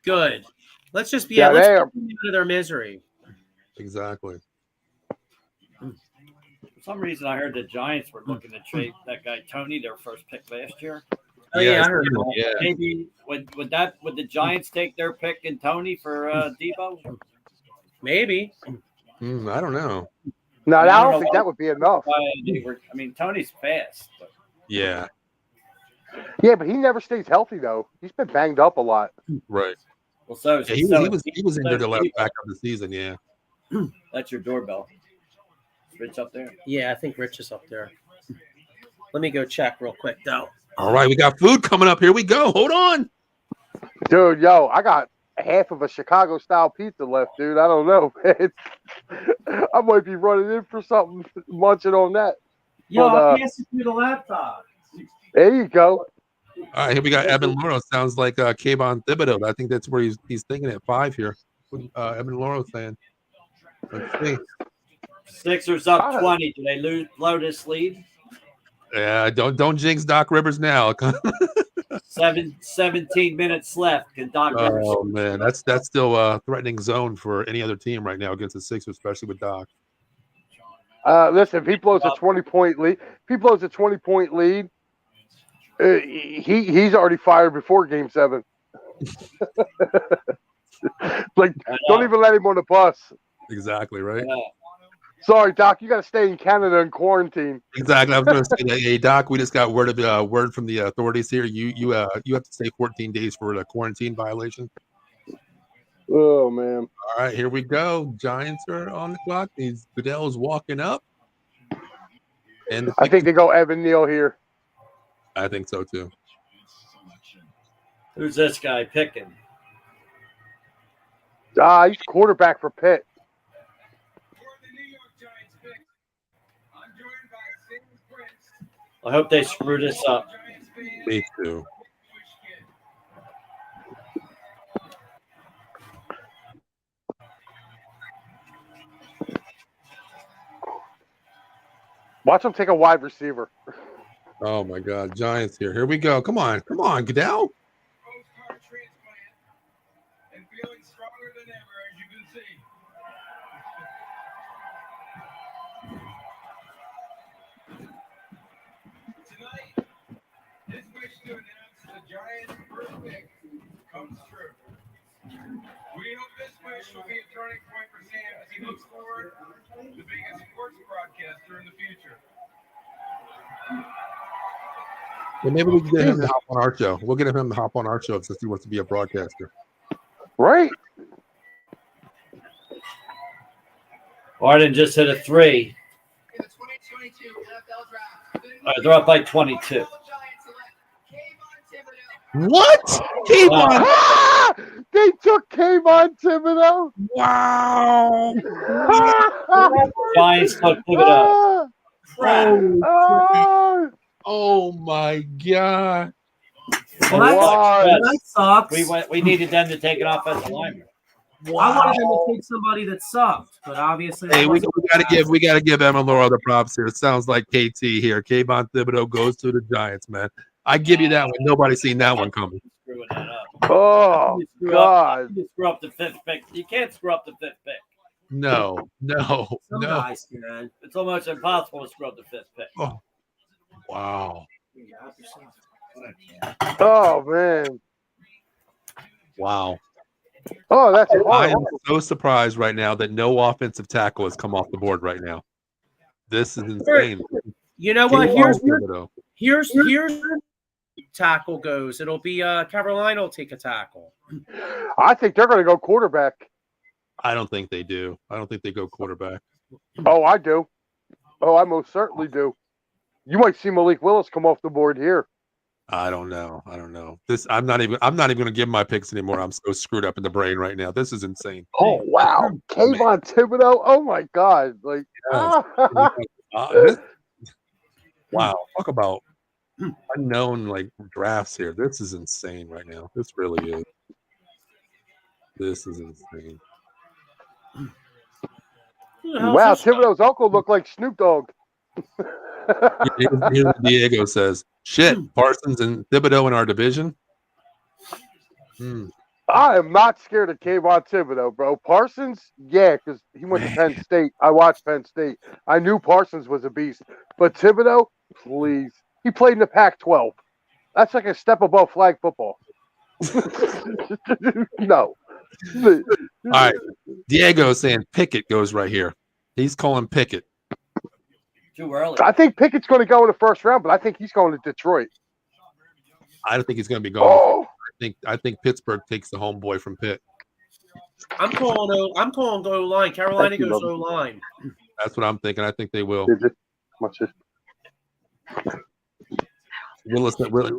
Good. Let's just let's get them out of their misery. Exactly. For some reason, I heard the Giants were looking to trade that guy Tony, their first pick last year. Oh yeah, I heard that. Yeah. Maybe would the Giants take their pick in Tony for Debo? Maybe. I don't know. No, I don't think that would be enough. Tony's fast. But. Yeah. Yeah, but he never stays healthy though. He's been banged up a lot. Right. Well, he was injured the last back of the season. Yeah. That's your doorbell. Is Rich up there? Yeah, I think Rich is up there. Let me go check real quick though. All right, we got food coming up. Here we go. Hold on. Dude, I got half of a Chicago style pizza left, dude. I don't know. I might be running in for something, munching on that. Yo, I'll pass it through the laptop. There you go. All right, here we got Evan Lauro. Sounds like Kayvon Thibodeau. I think that's where he's thinking at 5 here. Evan Lauro saying. Let's see. Sixers up 20. Do they blow this lead? Yeah, don't jinx Doc Rivers now. 17 minutes left. Can Doc Rivers? Oh man, that's still a threatening zone for any other team right now against the Sixers, especially with Doc. Listen, if he blows a 20-point lead, he's already fired before Game 7. Like, don't even let him on the bus. Exactly right. Yeah. Sorry, Doc, you got to stay in Canada in quarantine. Exactly. I was going to say that. Hey, Doc, we just got word from the authorities here. You have to stay 14 days for a quarantine violation. Oh man! All right, here we go. Giants are on the clock. Goodell's walking up, and I think they go Evan Neal here. I think so too. Who's this guy picking? He's quarterback for Pitt. I hope they screw this up. Me too. Watch him take a wide receiver. Oh my God, Giants here. Here we go. Come on, Goodell. Postcard transplant and feeling stronger than ever, as you can see. Tonight, his wish to announce the Giants' first pick comes true. We hope this wish will be a turning point for Sam as he looks forward to being a sports broadcaster in the future. Well, maybe we can get him to hop on our show. We'll get him to hop on our show since he wants to be a broadcaster. Right? Arden just hit a 3. In the 2022 NFL Draft, All right, they're up by 22. What? Kayvon? Ah! They took Kayvon Thibodeau. Wow. Giants took Thibodeau. Ah! Oh my God. Well, that sucks. We needed them to take an offensive lineman. I wanted them to take somebody that sucked, but obviously, Hey, we gotta give Emma Laura the props here. It sounds like KT here. Kayvon Thibodeau goes to the Giants, man. I give you that one. Nobody's seen that one coming. Screwing that up. Oh, God. You screw up the 5th pick. You can't screw up the 5th pick. No. Some guys can. It's almost impossible to screw up the 5th pick. Oh, wow. Oh, man. Wow. Oh, that's I horrible. am so surprised right now that no offensive tackle has come off the board right now. This is insane. You know what? Kayvon Thibodeau. Here's tackle goes. It'll be Carolina will take a tackle. I think they're going to go quarterback. I don't think they do. I don't think they go quarterback. Oh, I do. Oh, I most certainly do. You might see Malik Willis come off the board here. I don't know. This I'm not even going to give my picks anymore. I'm so screwed up in the brain right now. This is insane. Oh, wow. Kayvon Thibodeau. Oh, my God. Like, Wow. Talk about unknown like drafts here. This is insane right now. This really is. This is insane. wow, Thibodeau's uncle looked like Snoop Dogg. Here's Diego says, shit, Parsons and Thibodeau in our division. I am not scared of Kayvon Thibodeau, bro. Parsons, yeah, because he went to Penn State. I watched Penn State. I knew Parsons was a beast. But Thibodeau, please. He played in the Pac-12. That's like a step above flag football. No. All right. Diego saying Pickett goes right here. He's calling Pickett. Too early. I think Pickett's going to go in the first round, but I think he's going to Detroit. I don't think he's going to be going. Oh. I think Pittsburgh takes the homeboy from Pitt. I'm calling O line. Carolina goes O line. That's what I'm thinking. I think they will. Is it? What's it?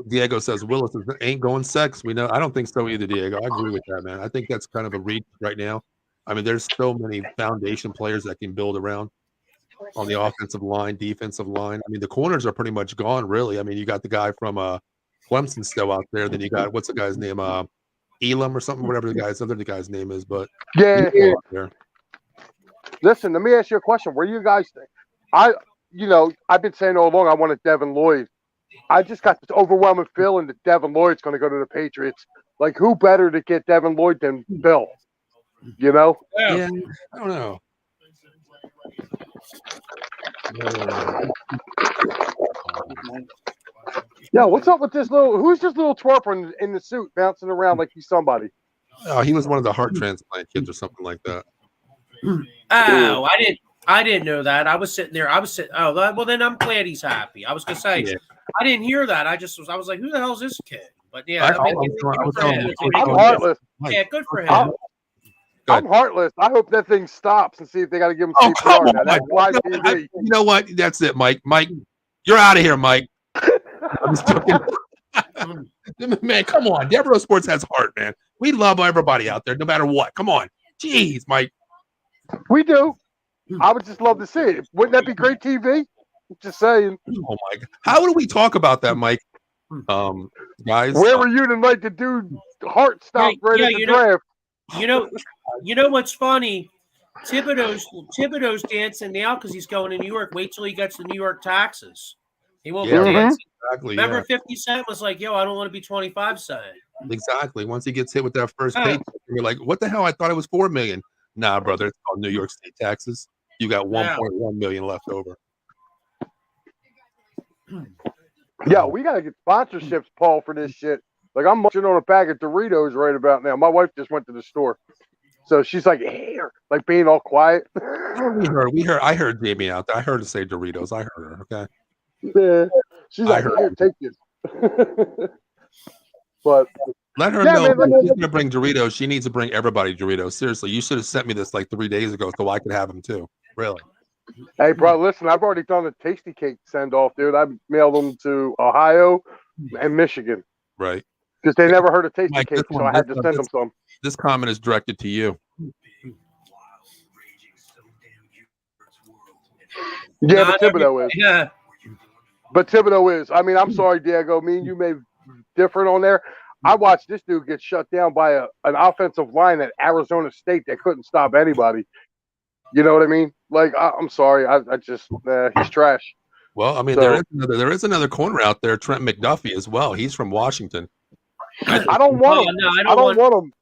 Diego says Willis ain't going sex. We know. I don't think so either, Diego. I agree with that, man. I think that's kind of a reach right now. I mean, there's so many foundation players that can build around on the offensive line, defensive line. I mean, the corners are pretty much gone, really. I mean, you got the guy from Clemson still out there. Then you got what's the guy's name? Elam or something, whatever the guy's name is. But yeah. Listen, let me ask you a question. Where do you guys think? I've been saying all along I wanted Devin Lloyd. I just got this overwhelming feeling that Devin Lloyd's going to go to the Patriots. Like, who better to get Devin Lloyd than Bill? You know? Yeah, I don't know. Yeah, what's up with this who's this little twerper in the suit bouncing around like he's somebody? Oh, he was one of the heart transplant kids or something like that. Oh, I didn't know that. I was sitting there. Oh, well, then I'm glad he's happy. I was gonna say, Yeah. I didn't hear that. I was like, who the hell is this kid? But yeah, I'm heartless. Yeah, good for him. I'm heartless. I hope that thing stops and see if they got to give him Oh, come CPR. Now, on, that's live You TV. know what? That's it, Mike. Mike, you're out of here, Mike. I'm just joking. Man, come on. Devereaux Sports has heart, man. We love everybody out there, no matter what. Come on. Jeez, Mike. We do. I would just love to see it. Wouldn't that be great TV? Just saying. Oh my God. How do we talk about that, Mike? Guys. Where were you the night the dude heart stopped right at the draft? You know what's funny? Thibodeau's dancing now because he's going to New York. Wait till he gets the New York taxes. He won't Yeah, be dancing. exactly. Remember, Yeah, 50 Cent was like, "Yo, I don't want to be 25 Cent." exactly. Once he gets hit with that first Yeah. paycheck, you're like, "What the hell? I thought it was $4 million." Nah, brother, it's called New York State taxes. You got 1.1 million left over. Yeah, we gotta get sponsorships, Paul, for this shit. Like I'm munching on a bag of Doritos right about now. My wife just went to the store, so she's like, "Here," like being all quiet. We heard. I heard Jamie out there. I heard her say Doritos. I heard her. Okay. Yeah. She's I like, heard "Here, take this." But let her Yeah, know man, if she's gonna bring Doritos. She needs to bring everybody Doritos. Seriously, you should have sent me this like 3 days ago so I could have them too. Really. hey, bro, listen, I've already done a Tasty Cake send off, dude. I mailed them to Ohio and Michigan Right. because they never heard of Tasty Mike, Cake, so I had to send them some. This comment is directed to you. Yeah, Not but Thibodeau is. Yeah. But Thibodeau is. I mean, I'm sorry, Diego. Me and you may be different on there. I watched this dude get shut down by an offensive line at Arizona State that couldn't stop anybody. You know what I mean? Like, I'm sorry. I just he's trash. Well, I mean, So- there is another corner out there, Trent McDuffie as well. He's from Washington. I don't want him. No, I don't want him.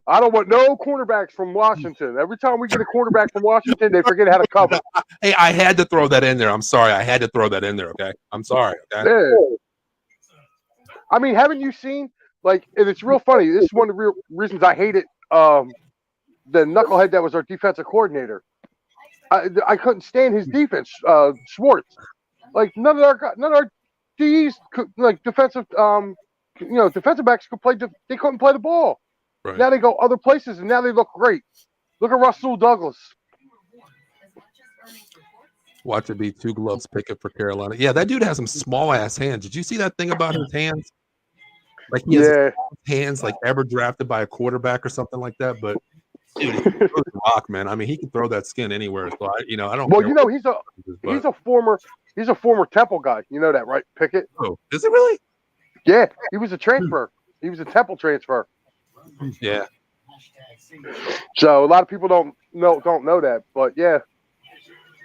I don't want no cornerbacks from Washington. Every time we get a cornerback from Washington, they forget how to cover. Hey, I had to throw that in there. I'm sorry. I had to throw that in there. Okay. I'm sorry. Okay. Yeah. I mean, haven't you seen, like, and it's real funny. This is one of the real reasons I hated the knucklehead that was our defensive coordinator. I couldn't stand his defense, Schwartz. Like, none of our Ds could, like, defensive backs could play. They couldn't play the ball. Right. Now they go other places, and now they look great. Look at Russell Douglas. Watch it be 2 gloves picket for Carolina. Yeah, that dude has some small ass hands. Did you see that thing about his hands? Like he has Yeah. hands like ever drafted by a quarterback or something like that. But dude, he can throw the rock, man. I mean, he can throw that skin anywhere. So I don't. Well, care you know, what he's but- a former Temple guy. You know that, right, Pickett? Oh, is it really? Yeah, he was a transfer. He was a Temple transfer. Yeah. So a lot of people don't know that, but yeah.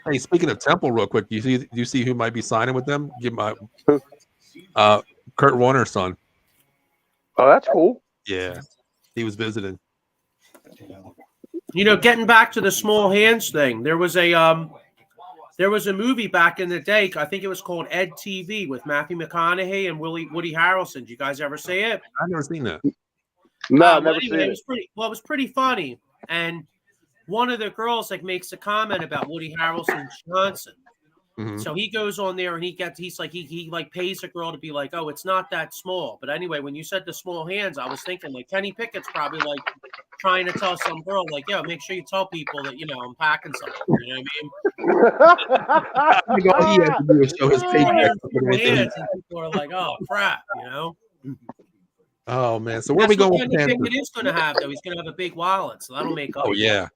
Hey, speaking of Temple, real quick, do you see who might be signing with them? Give my Kurt Warner's son. Oh, that's cool. Yeah, he was visiting. You know, getting back to the small hands thing, there was a movie back in the day. I think it was called Ed TV with Matthew McConaughey and Woody Harrelson. Did you guys ever see it? I've never seen that. No, Well, never seen anyway, it. it was pretty funny. And one of the girls like makes a comment about Woody Harrelson Johnson. Mhm. So he goes on there and he pays a girl to be like, oh, it's not that small. But anyway, when you said the small hands, I was thinking like Kenny Pickett's probably like trying to tell some girl like, yo, make sure you tell people that, you know, I'm packing something. You know what I mean? I think all he has to do is show his paycheck. Small hands, and people are like, oh crap, you know. Oh man, so where are we That's going what with the Kenny Panthers? Pickett is going to have though. He's going to have a big wallet, so that'll make up. Oh yeah.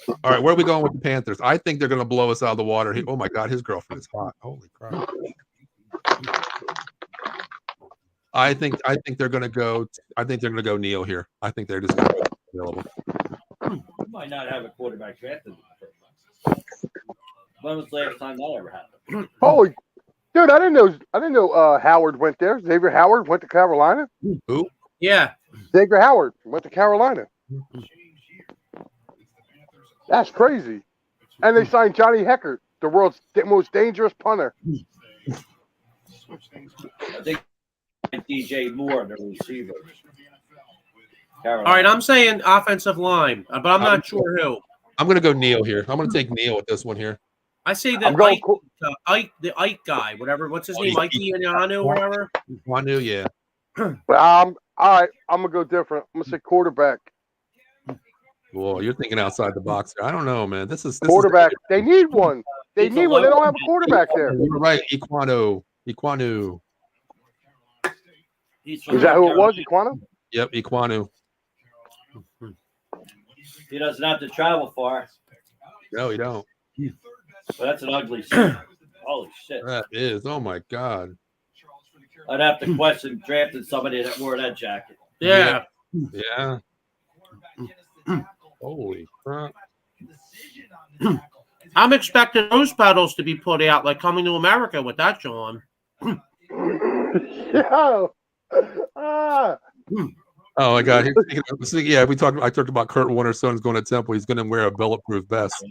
All right, where are we going with the Panthers? I think they're going to blow us out of the water. Oh my God, his girlfriend is hot. Holy crap! I think they're going to go. I think they're going to go Neil here. I think they're just going to go available. You might not have a quarterback drafted in the first place. When was the last time that ever happened? Holy, dude! I didn't know Howard went there. Xavier Howard went to Carolina. Who? Yeah. Xavier Howard went to Carolina. That's crazy. And they signed Johnny Heckert, the world's most dangerous punter. I think DJ Moore, the receiver. All right, I'm saying offensive line, but I'm not sure who. I'm going to go Neil here. I'm going to take Neil with this one here. I say I'm that going. the Ike guy, whatever. What's his Oh, name? yeah. Ike Iananu or whatever. Wanu, yeah. All right, I'm gonna go different. I'm gonna say quarterback. Whoa, you're thinking outside the box. I don't know, man. This is Quarterback. They need one. They He's a need one. They low- don't have a quarterback there. You're right, Iquanu. He's from Is that who it was? Carolina. Equano? Yep, Iquanu. He doesn't have to travel far, No, you don't. but that's an ugly scene. Holy shit. That is. Oh my God. I'd have to question drafting somebody that wore that jacket. Yeah. Yeah. Holy crap. I'm expecting those pedals to be put out like Coming to America with that, John. Yo. Ah. Oh my God! Yeah, I talked about Kurt Warner's son's going to Temple. He's going to wear a bulletproof vest.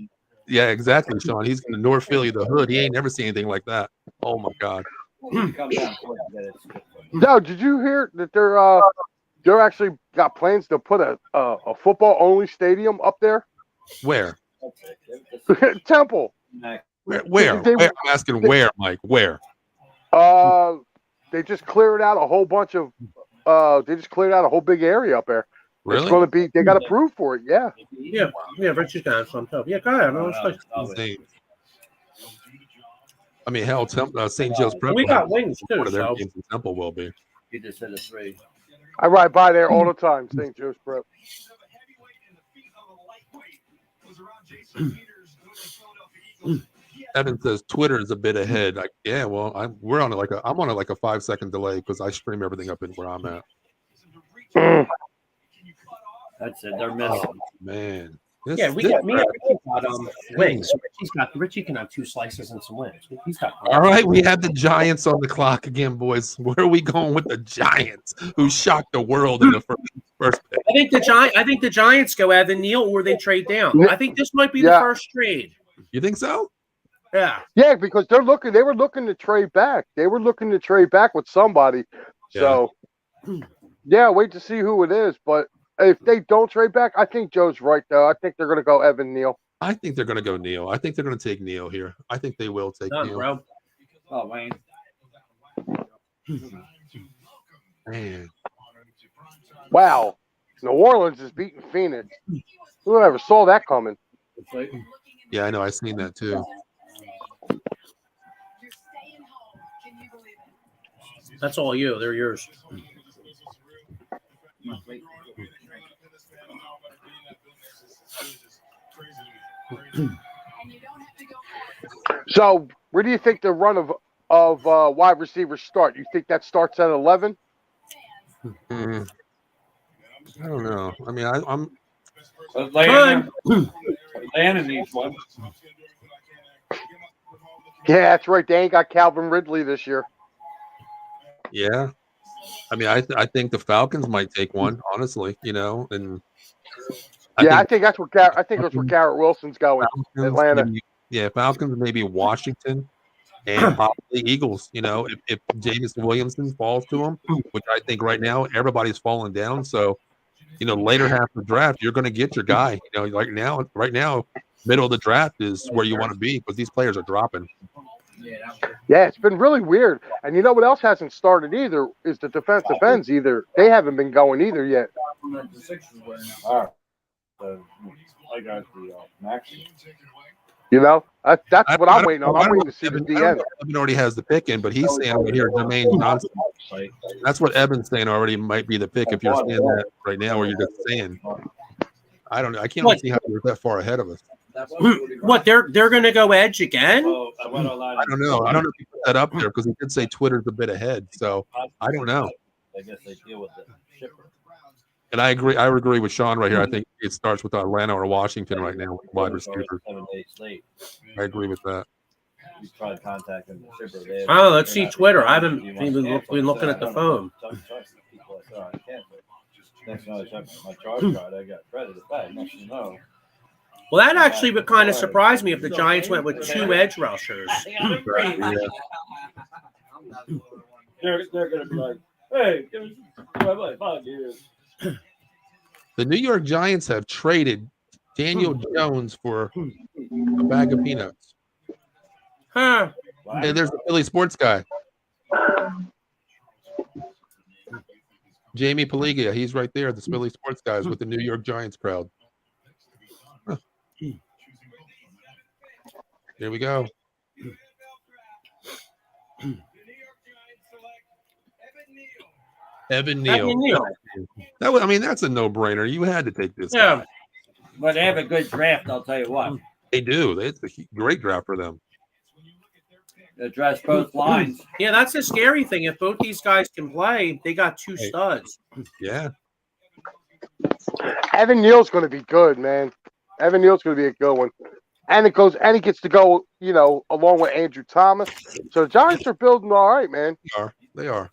Yeah, exactly, Sean. He's in North Philly, the hood. He ain't never seen anything like that. Oh my God! No, did you hear that they're actually got plans to put a football only stadium up there? Where? Temple. Where? I'm asking where, Mike. Where? They just cleared out a whole bunch of. They just cleared out a whole big area up there. Really? It's going to be. They got approved for it. Yeah. Yeah. Richie's got some stuff. Yeah, go ahead. I mean, hell, St. Joe's Prep. We got wings too. One of their games in Temple will be. He just hit a 3. I ride by there all the time. St. Joe's Prep. Evan says Twitter is a bit ahead. Yeah, well, I'm on it like a 5-second delay because I stream everything up in where I'm at. That's it. They're missing. Oh, man. We got me and Richie got wings. Richie can have 2 slices and some wings. He's got. All right, we have the Giants on the clock again, boys. Where are we going with the Giants, who shocked the world in the first pick? I think the Giants go Evan Neal or they trade down. I think this might be the first trade. You think so? Yeah, because they were looking to trade back. They were looking to trade back with somebody. So, wait to see who it is. But if they don't trade back, I think Joe's right, though. I think they're going to go Evan Neal. I think they're going to go Neal. I think they're going to take Neal here. I think they will take Neal. Bro. Oh, Wayne. Man. Wow. New Orleans is beating Phoenix. Who ever saw that coming? Yeah, I know. I seen that, too. That's all you. They're yours. So, where do you think the run of wide receivers start? You think that starts at 11? I don't know. I mean, I'm. Atlanta needs one. Yeah, that's right. They ain't got Calvin Ridley this year. Yeah. I mean, I think the Falcons might take one, honestly, and I think that's where Garrett Wilson's going. Atlanta. Falcons, maybe Washington, and possibly Eagles. If Jameson Williamson falls to them, which I think right now everybody's falling down. So, later half of the draft, you're going to get your guy. Right now, middle of the draft is where you want to be because these players are dropping. Yeah, it's been really weird. And you know what else hasn't started either is the defensive ends either. They haven't been going either yet. All right. I got the Maxi. That's what I'm waiting on. I'm waiting to see the DN. Evan already has the pick in, but he's saying right here, Jermaine Johnson. That's what Evan's saying already might be the pick if you're saying that right now, or you're just saying. I don't know. I can't see how you're that far ahead of us. What they're going to go edge again? I don't know. I don't know if you put that up there because he did say Twitter's a bit ahead. So I don't know. I guess they deal with the shipper. And I agree. I agree with Sean right here. I think it starts with Atlanta or Washington right now with wide receivers. 7 days late. I agree with that. We tried contacting the shipper. Oh, let's see Twitter. I haven't been looking at the phone. Next time I checked my charge card, I got credited back. Next you know. Well, that actually would kind of surprise me if the Giants went with 2 edge rushers. They're going to be like, hey, give me 5 years. The New York Giants have traded Daniel Jones for a bag of peanuts. Huh. Hey, there's the Philly sports guy. Jamie Paligia, he's right there. The Philly sports guys with the New York Giants crowd. Huh. Here we go. Evan Neal. That's a no-brainer. You had to take this guy. But they have a good draft, I'll tell you what. They do. It's a great draft for them. They address both lines. Yeah, that's the scary thing. If both these guys can play, they got 2 studs. Yeah. Evan Neal's going to be good, man. Evan Neal's going to be a good one. and he gets to go, along with Andrew Thomas. So the Giants are building all right, man. They are.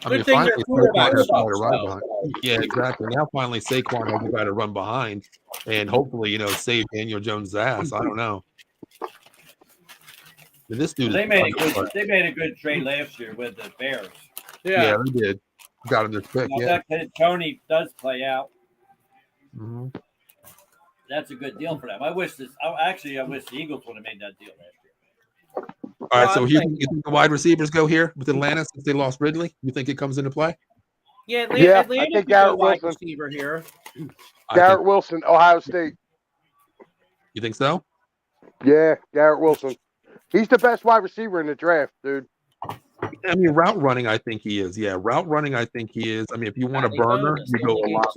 Good thing their quarterback sucks, though. Yeah, exactly. Now finally Saquon has a guy to run behind and hopefully, save Daniel Jones' ass. I don't know. This dude They made a good trade last year with the Bears. Yeah, they did. Got him their pick. Now, Yeah. that kid Tony does play out. Mm-hmm. That's a good deal for them. I wish the Eagles would have made that deal last year. All right, so you think the wide receivers go here with Atlanta since they lost Ridley? You think it comes into play? Yeah, Atlanta I think could Garrett go wide Wilson. receiver here. Garrett Wilson, Ohio State. You think so? Yeah, Garrett Wilson. He's the best wide receiver in the draft, dude. I mean, route running, I think he is. Yeah, route running, I think he is. I mean, if you want a burner, you go a lot.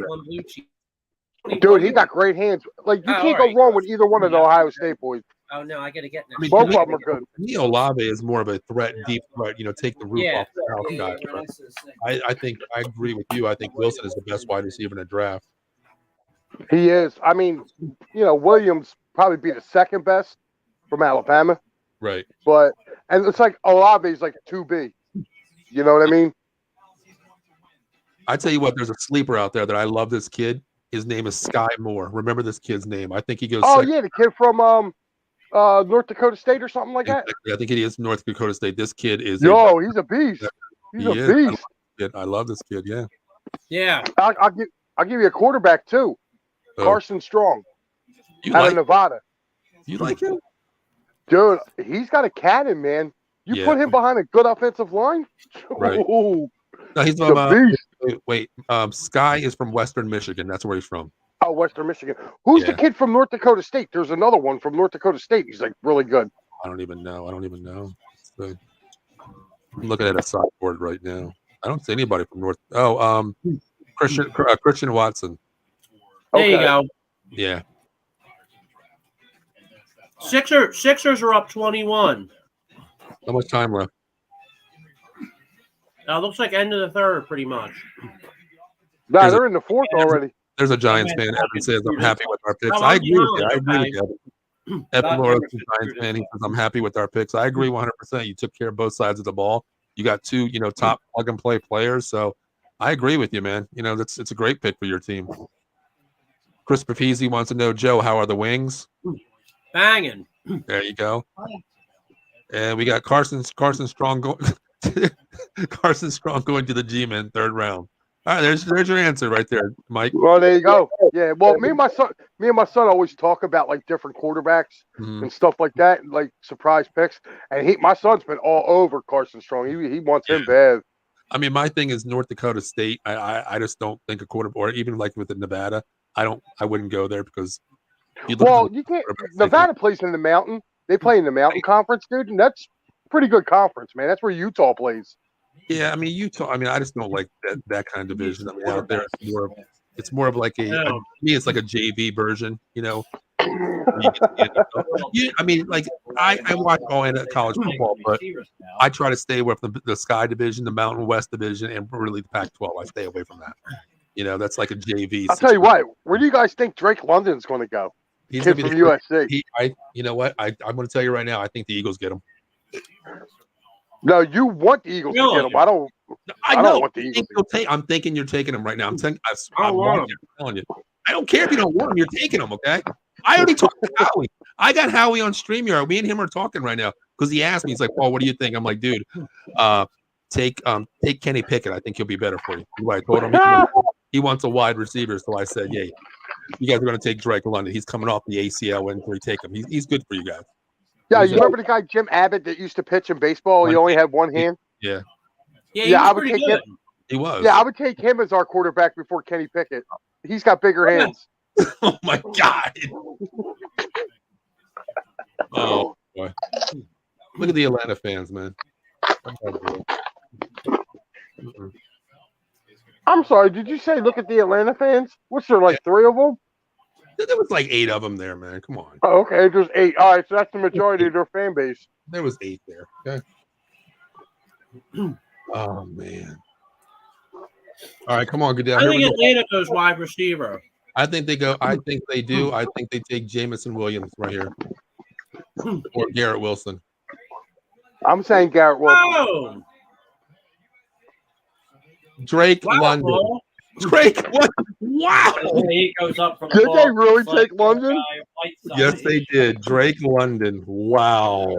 Dude, he got great hands. Like, you can't go wrong with either one of the Ohio State boys. Oh, no, I got to get now. I mean, Both of them are good. Neo Olave is more of a threat, deep threat, take the roof off the house guy. I think I agree with you. I think Wilson is the best wide receiver in the draft. He is. I mean, Williams probably be the second best from Alabama. Right. And it's like Olave's like 2B. You know what I mean? I tell you what, there's a sleeper out there that I love this kid. His name is Sky Moore. Remember this kid's name. I think he goes second. Yeah, the kid from North Dakota State or something like that. I think it is North Dakota State. This kid is he's a beast. He's a beast. I love this kid, yeah. Yeah. I'll give you a quarterback too. Carson Strong. Out of Nevada. You like him? Dude, he's got a cannon, man. You put him behind a good offensive line? Right. Ooh, no, he's from Sky is from Western Michigan. That's where he's from. Oh, Western Michigan. Who's the kid from North Dakota State? There's another one from North Dakota State. He's like really good. I don't even know. So, I'm looking at a sideboard right now. I don't see anybody from North. Christian Watson. There you go. Yeah. Sixers are up 21. How much time left? Looks like end of the third, pretty much. Nah, they're in the fourth already. There's a Giants fan that says, I'm happy with our picks. I agree with you. Evan Laura's a Giants fan. He says, I'm happy with our picks. I agree 100%. You took care of both sides of the ball. You got two, top plug-and-play players. So I agree with you, man. It's a great pick for your team. Chris Papizzi wants to know, Joe, how are the Wings? Banging. There you go. And we got Carson Strong going. Carson Strong going to the G-Men third round. All right, there's your answer right there, Mike. Well, there you go. Yeah. Well, me and my son always talk about like different quarterbacks and stuff like that, like surprise picks. And my son's been all over Carson Strong. He wants him bad. I mean, my thing is North Dakota State. I just don't think a quarterback, or even like with the Nevada, I wouldn't go there because. You can't. Nevada plays in the Mountain. They play in the Mountain Conference, dude, and that's a pretty good conference, man. That's where Utah plays. Yeah, I mean Utah. I mean, I just don't like that kind of division. I mean, out there, it's more of like to me, it's like a JV version. I mean, like I watch all in college football, but I try to stay away from the Sky Division, the Mountain West Division, and really the Pac-12. I stay away from that. That's like a JV. I'll tell you what. Where do you guys think Drake London's going to go? He's going to be from USC. You know what? I'm going to tell you right now. I think the Eagles get him. No, you want the Eagles to get him. I don't want the Eagles. I'm thinking you're taking him right now. I'm telling you. I don't care if you don't want him. You're taking him, okay? I already talked to Howie. I got Howie on StreamYard. Me and him are talking right now because he asked me. He's like, "Paul, what do you think?" I'm like, "Dude, take Kenny Pickett. I think he'll be better for you." I told him he wants a wide receiver, so I said, "Yeah, you guys are going to take Drake London. He's coming off the ACL injury. Take him. He's good for you guys." Yeah, you remember the guy Jim Abbott that used to pitch in baseball? He only had one hand. Yeah. I would take him. He was. Yeah, I would take him as our quarterback before Kenny Pickett. He's got bigger hands. Oh my God. Oh boy. Look at the Atlanta fans, man. I'm sorry, did you say look at the Atlanta fans? What's there, like 3 of them? There was like 8 of them there, man. Come on. Oh, okay, there's 8. All right, so that's the majority of their fan base. There was 8 there. Okay. Oh man. All right, come on, Goodell. I think Atlanta goes wide receiver. I think they go. I think they do. I think they take Jamison Williams right here, or Garrett Wilson. I'm saying Garrett Wilson. Oh, Drake wow, London. Paul. Drake. What? Wow. He goes up from the Did ball. they really It's like take London? Whiteside. Yes, they did. Drake London. Wow.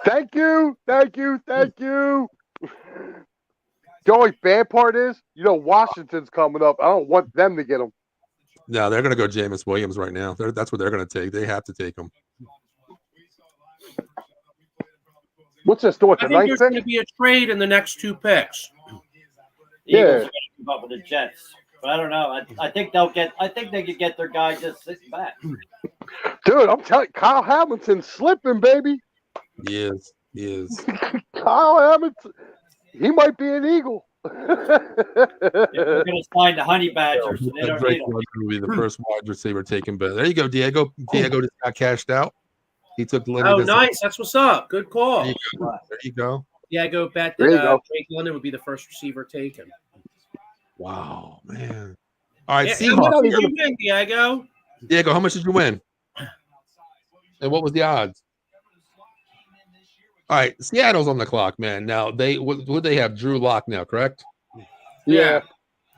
Thank you. The only bad part is, Washington's coming up. I don't want them to get him. No, they're going to go Jameis Williams right now. That's what they're going to take. They have to take him. What's this? What, I the think ninth there's going pick? to be a trade in the next 2 picks. The Eagles Yeah. are going to keep up with the Jets, but I don't know. I think they'll get. I think they could get their guy just sitting back. Dude, I'm telling you, Kyle Hamilton's slipping, baby. He is. Kyle Hamilton, he might be an Eagle. They're going to sign the Honey Badgers, so they don't Drake need them. London will be the first wide receiver taken. But there you go, Diego. Diego just got cashed out. He took Lenny. Oh, nice. That's what's up. Good call. There you go. Diego bet There you that go. Drake London would be the first receiver taken. Wow, man. All right, Yeah, how much Seahawks. did you win, Diego? Diego, how much did you win? And what was the odds? All right, Seattle's on the clock, man. Now would they have Drew Lock now, correct? Yeah.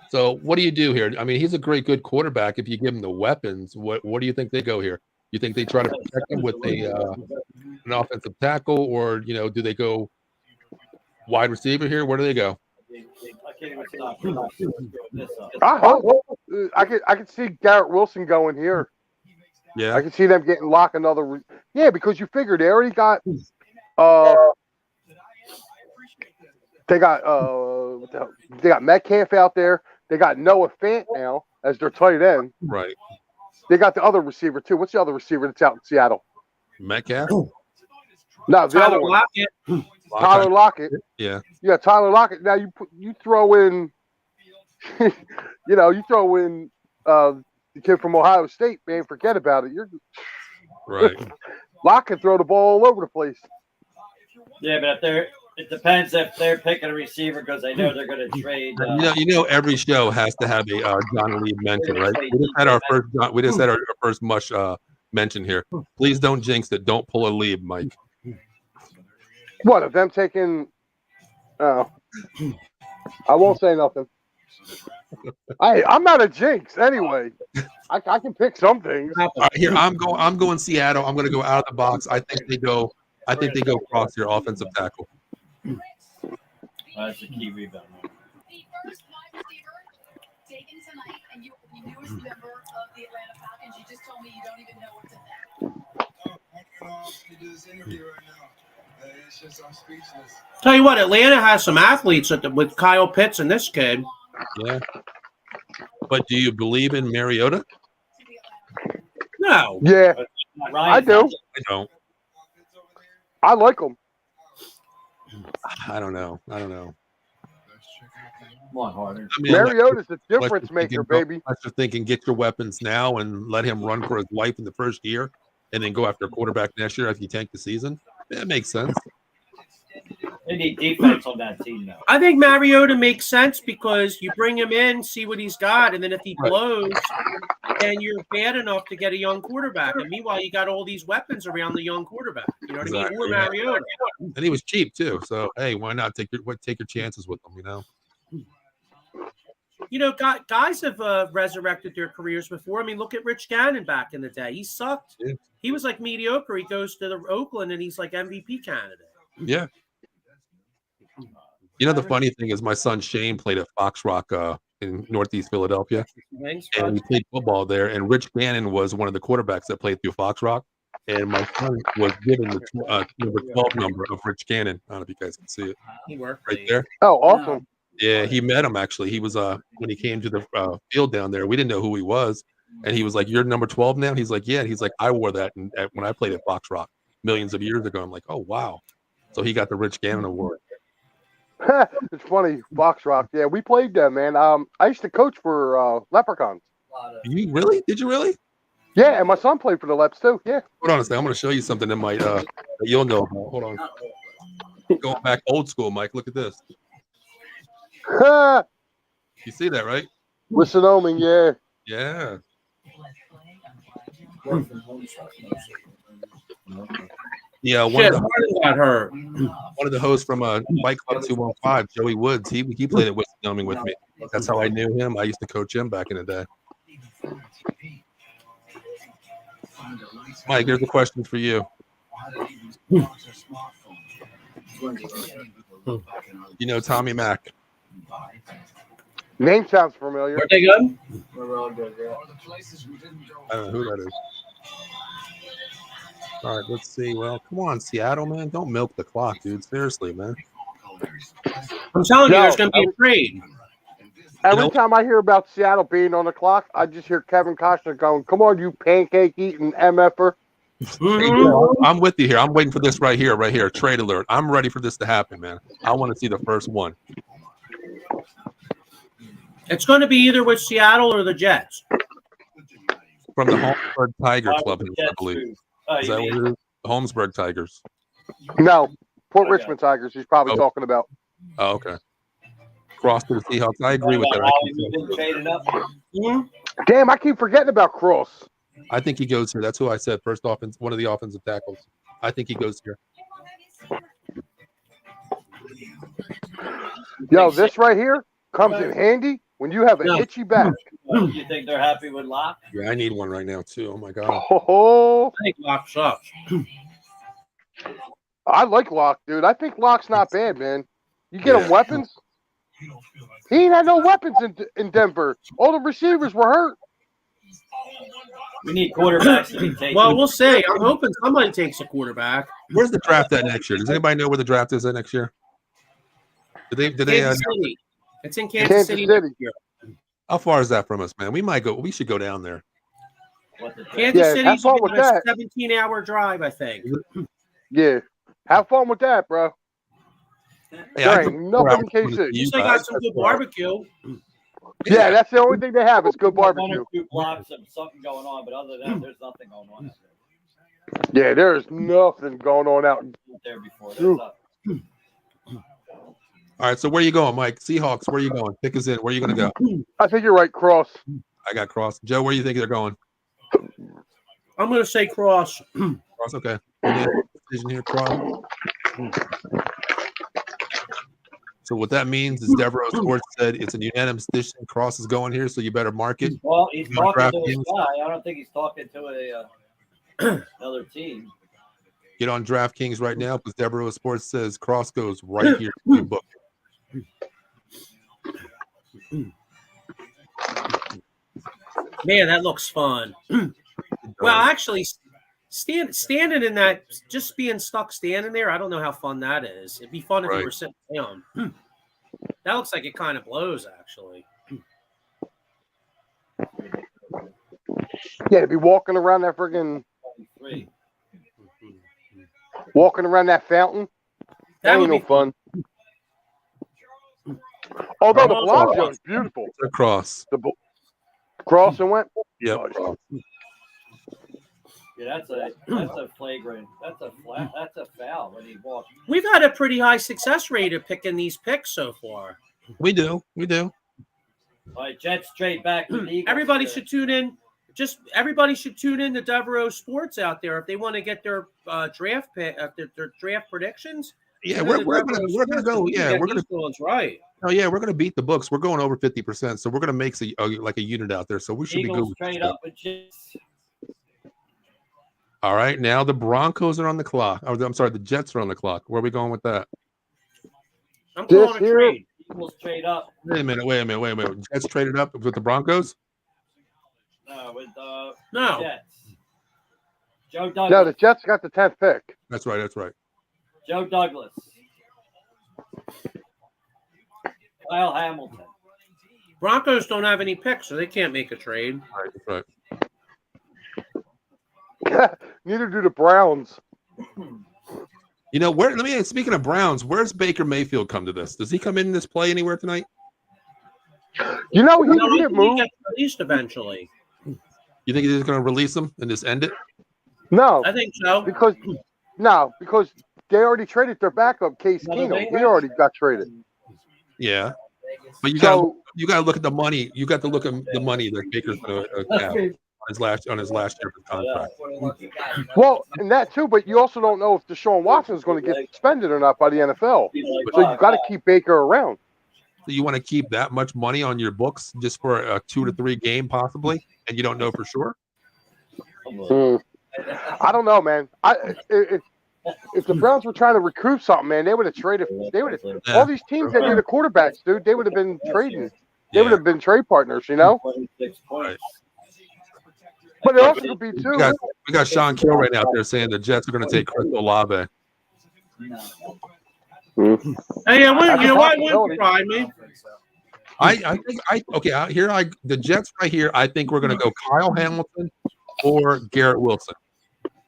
So what do you do here? I mean, he's a good quarterback if you give him the weapons. What do you think they go here? You think they try to protect him with an offensive tackle, or do they go wide receiver here? Where do they go? I can't even stop doing this up. I hope. I could see Garrett Wilson going here. Yeah, I can see them getting Lock another. Yeah, because you figure they already got. They got what the hell? They got Metcalf out there. They got Noah Fant now as their tight end. right. They got the other receiver too. What's the other receiver that's out in Seattle? Metcalf. No, the other Tyler one. Lockett. Tyler Lockett. Yeah. Yeah, Tyler Lockett. Now you throw in, you throw in the kid from Ohio State, man. Forget about it. You're Right. Lockett throw the ball all over the place. Yeah, but it depends if they're picking a receiver because they know they're going to trade. Every show has to have a John Lee mention, right? We just had our first mush mention here. Please don't jinx it. Don't pull a lead, Mike. What, of them taking I won't say nothing. I'm not a jinx anyway. I can pick some things. All right, here I'm going Seattle. I'm going to go out of the box. I think they go across your offensive tackle. That's a key rebound. The first wide receiver taken tonight, and you're the newest member of the Atlanta Falcons. You just told me you don't even know what to think. It's just I'm speechless. Tell you what, Atlanta has some athletes with Kyle Pitts and this kid. Yeah. But do you believe in Mariota? No. Yeah, Ryan, I do. I don't. I like them. I don't know. Come on, Harder. I mean, Mariota's the let's difference just maker, thinking- baby. Let's just thinking, get your weapons now and let him run for his life in the first year, and then go after a quarterback next year if you tank the season. That makes sense. They need defense on that team now. I think Mariota makes sense because you bring him in, see what he's got, and then if he blows, then you're bad enough to get a young quarterback. And meanwhile, you got all these weapons around the young quarterback. You know what I Exactly, mean? Or yeah. Mariota. And he was cheap too, so hey, why not take your chances with him? Guys have resurrected their careers before. I mean, look at Rich Gannon back in the day. He sucked. Yeah. He was like mediocre. He goes to the Oakland and he's like MVP candidate. Yeah. The funny thing is, my son Shane played at Fox Rock in Northeast Philadelphia, Thanks, and he played football there. And Rich Gannon was one of the quarterbacks that played through Fox Rock. And my son was given the number 12 number of Rich Gannon. I don't know if you guys can see it He worked right there. Oh, awesome. Yeah, he met him actually. He was when he came to the field down there. We didn't know who he was, and he was like, "You're number 12 now." He's like, "Yeah." And he's like, "I wore that when I played at Fox Rock millions of years ago." I'm like, "Oh wow!" So he got the Rich Gannon award. It's funny, Fox Rock. Yeah, we played them, man. I used to coach for Leprechauns. You really? Did you really? Yeah, and my son played for the Leps too. Yeah. Hold on a second. I'm going to show you something that might that you'll know about. Hold on. Going back old school, Mike. Look at this. You see that, right? With Sonoma, yeah. Yeah. Yeah, Shit, Harden got hurt. one of the hosts from Fight Club 215, Joey Woods, he played at West Wyoming with me. That's how I knew him. I used to coach him back in the day. Mike, here's a question for you. You know Tommy Mack? Name sounds familiar. Were they good? I don't know who that is. All right, let's see. Well, come on, Seattle, man. Don't milk the clock, dude. Seriously, man. I'm telling you, Yo, there's going to be a trade. Every time I hear about Seattle being on the clock, I just hear Kevin Costner going, "Come on, you pancake eating MFer." I'm with you here. I'm waiting for this right here. Trade alert. I'm ready for this to happen, man. I want to see the first one. It's going to be either with Seattle or the Jets. From the Holmesburg Tiger Club, I believe. Is that what it is? The Holmesburg Tigers. No, Port Richmond Tigers. He's probably talking about. Oh, okay. Cross to the Seahawks. I agree with that. Damn, I keep forgetting about Cross. I think he goes here. That's who I said. First offense, one of the offensive tackles. I think he goes here. Yo, this right here comes in handy when you have an itchy back. You think they're happy with Locke? Yeah, I need one right now too. Oh my god. Oh, I think Locke sucks. I like Locke, dude. I think Locke's not bad, man. You get him weapons. He ain't had no weapons in Denver. All the receivers were hurt. We need quarterbacks to be taken. Well, we'll see. I'm hoping somebody takes a quarterback. Where's the draft at next year? Does anybody know where the draft is at next year? Did they Kansas City. It's in Kansas City. Next year. How far is that from us, man? We should go down there. Kansas City's about a 17-hour drive, I think. Yeah. Have fun with that, bro. Hey, there ain't nothing in KC. They got some good barbecue. Yeah, that's the only thing they have is good barbecue. 1 or 2 blocks of something going on, but other than that, there's nothing going on. Yeah, there's nothing going on out there before. All right, so where you going, Mike? Seahawks, where you going? Pick us in. Where you going to go? I think you're right, Cross. I got Cross. Joe, where do you think they're going? I'm going to say Cross. Cross, okay. Decision here, Cross. So what that means is Devereaux Sports said it's a unanimous decision. Cross is going here, so you better mark it. Well, he's talking to a guy. I don't think he's talking to another team. Get on DraftKings right now because Devereaux Sports says Cross goes right here to your book. Man, that looks fun. Well, actually, standing in that, just being stuck standing there, I don't know how fun that is. It'd be fun if you were sitting down. That looks like it kind of blows, actually. Yeah, to be walking around that friggin' walking around that fountain. That ain't no fun. Although the Bellagio is beautiful. The Cross. The Cross and went. Yep. Yeah, that's a flagrant. That's a foul when he walks. We've had a pretty high success rate of picking these picks so far. We do. All right, Jets straight back to the Eagles. Everybody should tune in. Everybody should tune in to Devereaux Sports out there if they want to get their draft pick, their draft predictions. Yeah, we're gonna go. Yeah, we're gonna. Right. Oh yeah, we're gonna beat the books. We're going over 50%, so we're gonna make like a unit out there. So we should Eagles be good. Trade up with Jets. All right, now the Broncos are on the clock. Oh, I'm sorry, the Jets are on the clock. Where are we going with that? I'm calling a trade. Eagles trade up. Wait a minute. Jets traded up with the Broncos? No, with no. Jets. Joe Douglas. No, the Jets got the 10th pick. That's right. Joe Douglas. Kyle Hamilton. Broncos don't have any picks, so they can't make a trade. That's right. Neither do the Browns. You know, speaking of Browns, where's Baker Mayfield come to this? Does he come in this play anywhere tonight? You know, he can get He moved. gets released eventually. You think he's going to release him and just end it? No, I think so. because they already traded their backup, Case Keenum. He already got traded. Yeah. But you got to look at the money. You got to look at the money that Baker's going to have on his last year of contract. Well, and that too, but you also don't know if Deshaun Watson is going to get suspended or not by the NFL. So you got to keep Baker around. So you want to keep that much money on your books just for a 2 to 3 game possibly, and you don't know for sure? I don't know, man. If the Browns were trying to recruit something, man, they would have traded. They would have all these teams that do the quarterbacks, dude. They would have been trading. They would have been trade partners, you know. Right. But it also could be too. We got Sean Kilrain out there saying the Jets are going to take Chris Olave. Hey, I wouldn't try me. I think the Jets right here. I think we're going to go Kyle Hamilton or Garrett Wilson.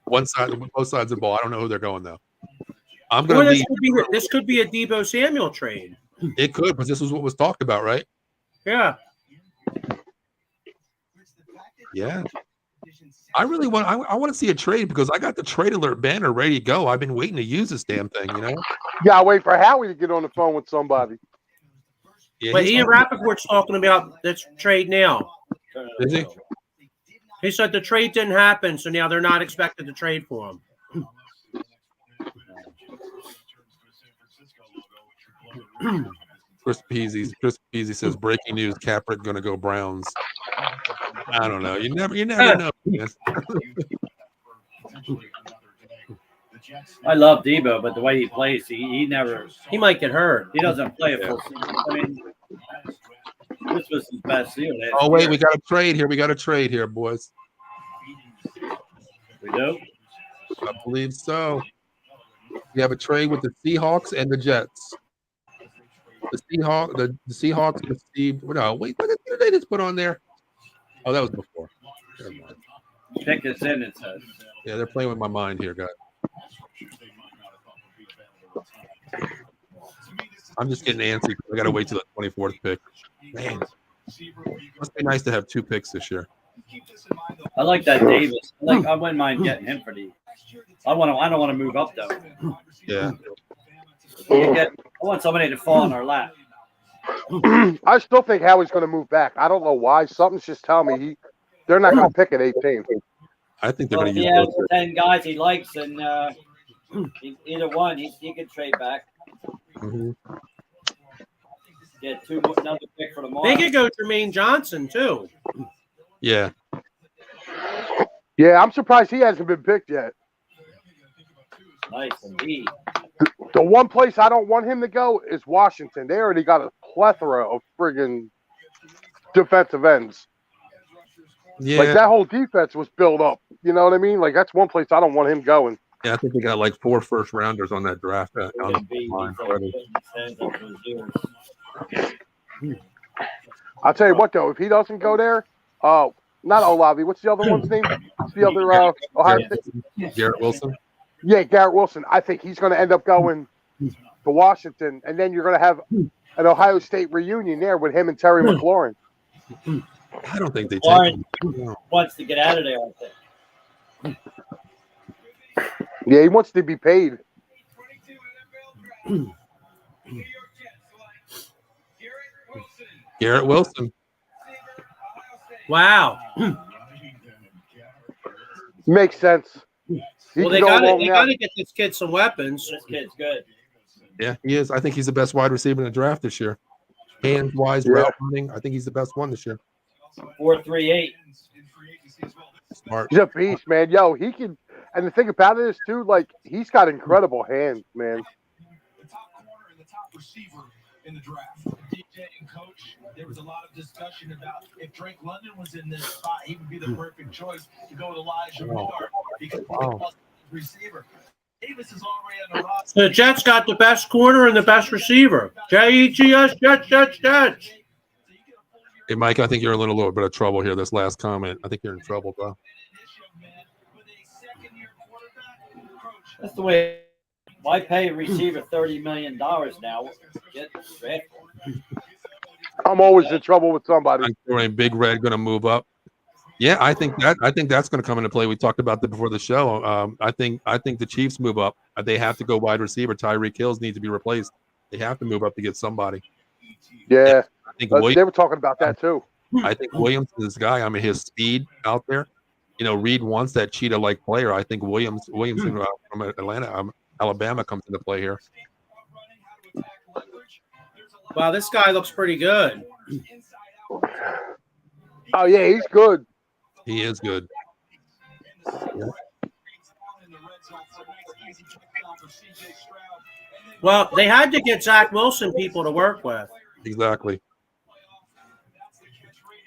Both sides of the ball. I don't know who they're going though. I'm going to this could be a Deebo Samuel trade. It could, but this was what was talked about, right? Yeah. Yeah. I really want. I want to see a trade because I got the trade alert banner ready to go. I've been waiting to use this damn thing. You know. Yeah, wait for Howie to get on the phone with somebody. Yeah, but Ian Rappaport's talking about this trade now. Is he? He said the trade didn't happen, so now they're not expected to trade for him. Chris Peasy says breaking news: Kaepernick going to go Browns. I don't know. You never know. I love Debo, but the way he plays, he might get hurt. He doesn't play a full season. I mean, this was his best year. Oh wait, we got a trade here. We got a trade here, boys. We do. I believe so. We have a trade with the Seahawks and the Jets. The Seahawks received. No, wait. What did they just put on there? Oh, that was before. Pick us in, it says. Yeah, they're playing with my mind here, guys. I'm just getting antsy. I got to wait till the 24th pick. Man, must be nice to have 2 picks this year. I like that Davis. I wouldn't mind getting him for the. I don't want to move up though. Yeah. I want somebody to fall in our lap. I still think Howie's going to move back. I don't know why. Something's just telling me they're not going to pick at 18. I think they're going to use has those. 10 guys he likes, and either one, he could trade back. Mm-hmm. Get another pick for tomorrow. They could go Jermaine Johnson too. Yeah. Yeah, I'm surprised he hasn't been picked yet. Nice indeed. The one place I don't want him to go is Washington. They already got a plethora of friggin' defensive ends. Yeah. Like that whole defense was built up. You know what I mean? Like that's one place I don't want him going. Yeah, I think they got like 4 first-rounders on that draft. On the line already. I'll tell you what, though, if he doesn't go there, not Olave. What's the other one's name? What's the other Ohio State? Garrett Wilson. Yeah, Garrett Wilson. I think he's going to end up going to Washington, and then you're going to have an Ohio State reunion there with him and Terry McLaurin. I don't think they take Warren him. wants to get out of there, I think. Yeah, he wants to be paid. Garrett Wilson. Wow. Makes sense. Well, they got to get this kid some weapons. This kid's good. Yeah, he is. I think he's the best wide receiver in the draft this year. Hands-wise, route running. I think he's the best one this year. 4.38. Smart. He's a beast, man. Yo, he can. And the thing about it is, too, like, he's got incredible hands, man. The top corner and the top receiver in the draft. DJ and Coach, there was a lot of discussion about if Drake London was in this spot, he would be the perfect choice to go with Elijah Moore because he was receiver. Davis is already on the roster. The Jets got the best corner and the best receiver. Jets. Hey, Mike, I think you're in a little bit of trouble here. This last comment. I think you're in trouble, bro. That's the way. Why pay a receiver $30 million now? Get drafted. I'm always in trouble with somebody. I'm Big Red going to move up. Yeah, I think that's going to come into play. We talked about that before the show. I think the Chiefs move up. They have to go wide receiver. Tyreek Hill needs to be replaced. They have to move up to get somebody. Yeah. think They were talking about that too. Williams is this guy. I mean, his speed out there. Reed wants that cheetah-like player. I think Williams from Atlanta, Alabama comes into play here. Wow, this guy looks pretty good. Oh yeah, he's good. He is good. Yeah. Well, they had to get Zach Wilson people to work with. Exactly.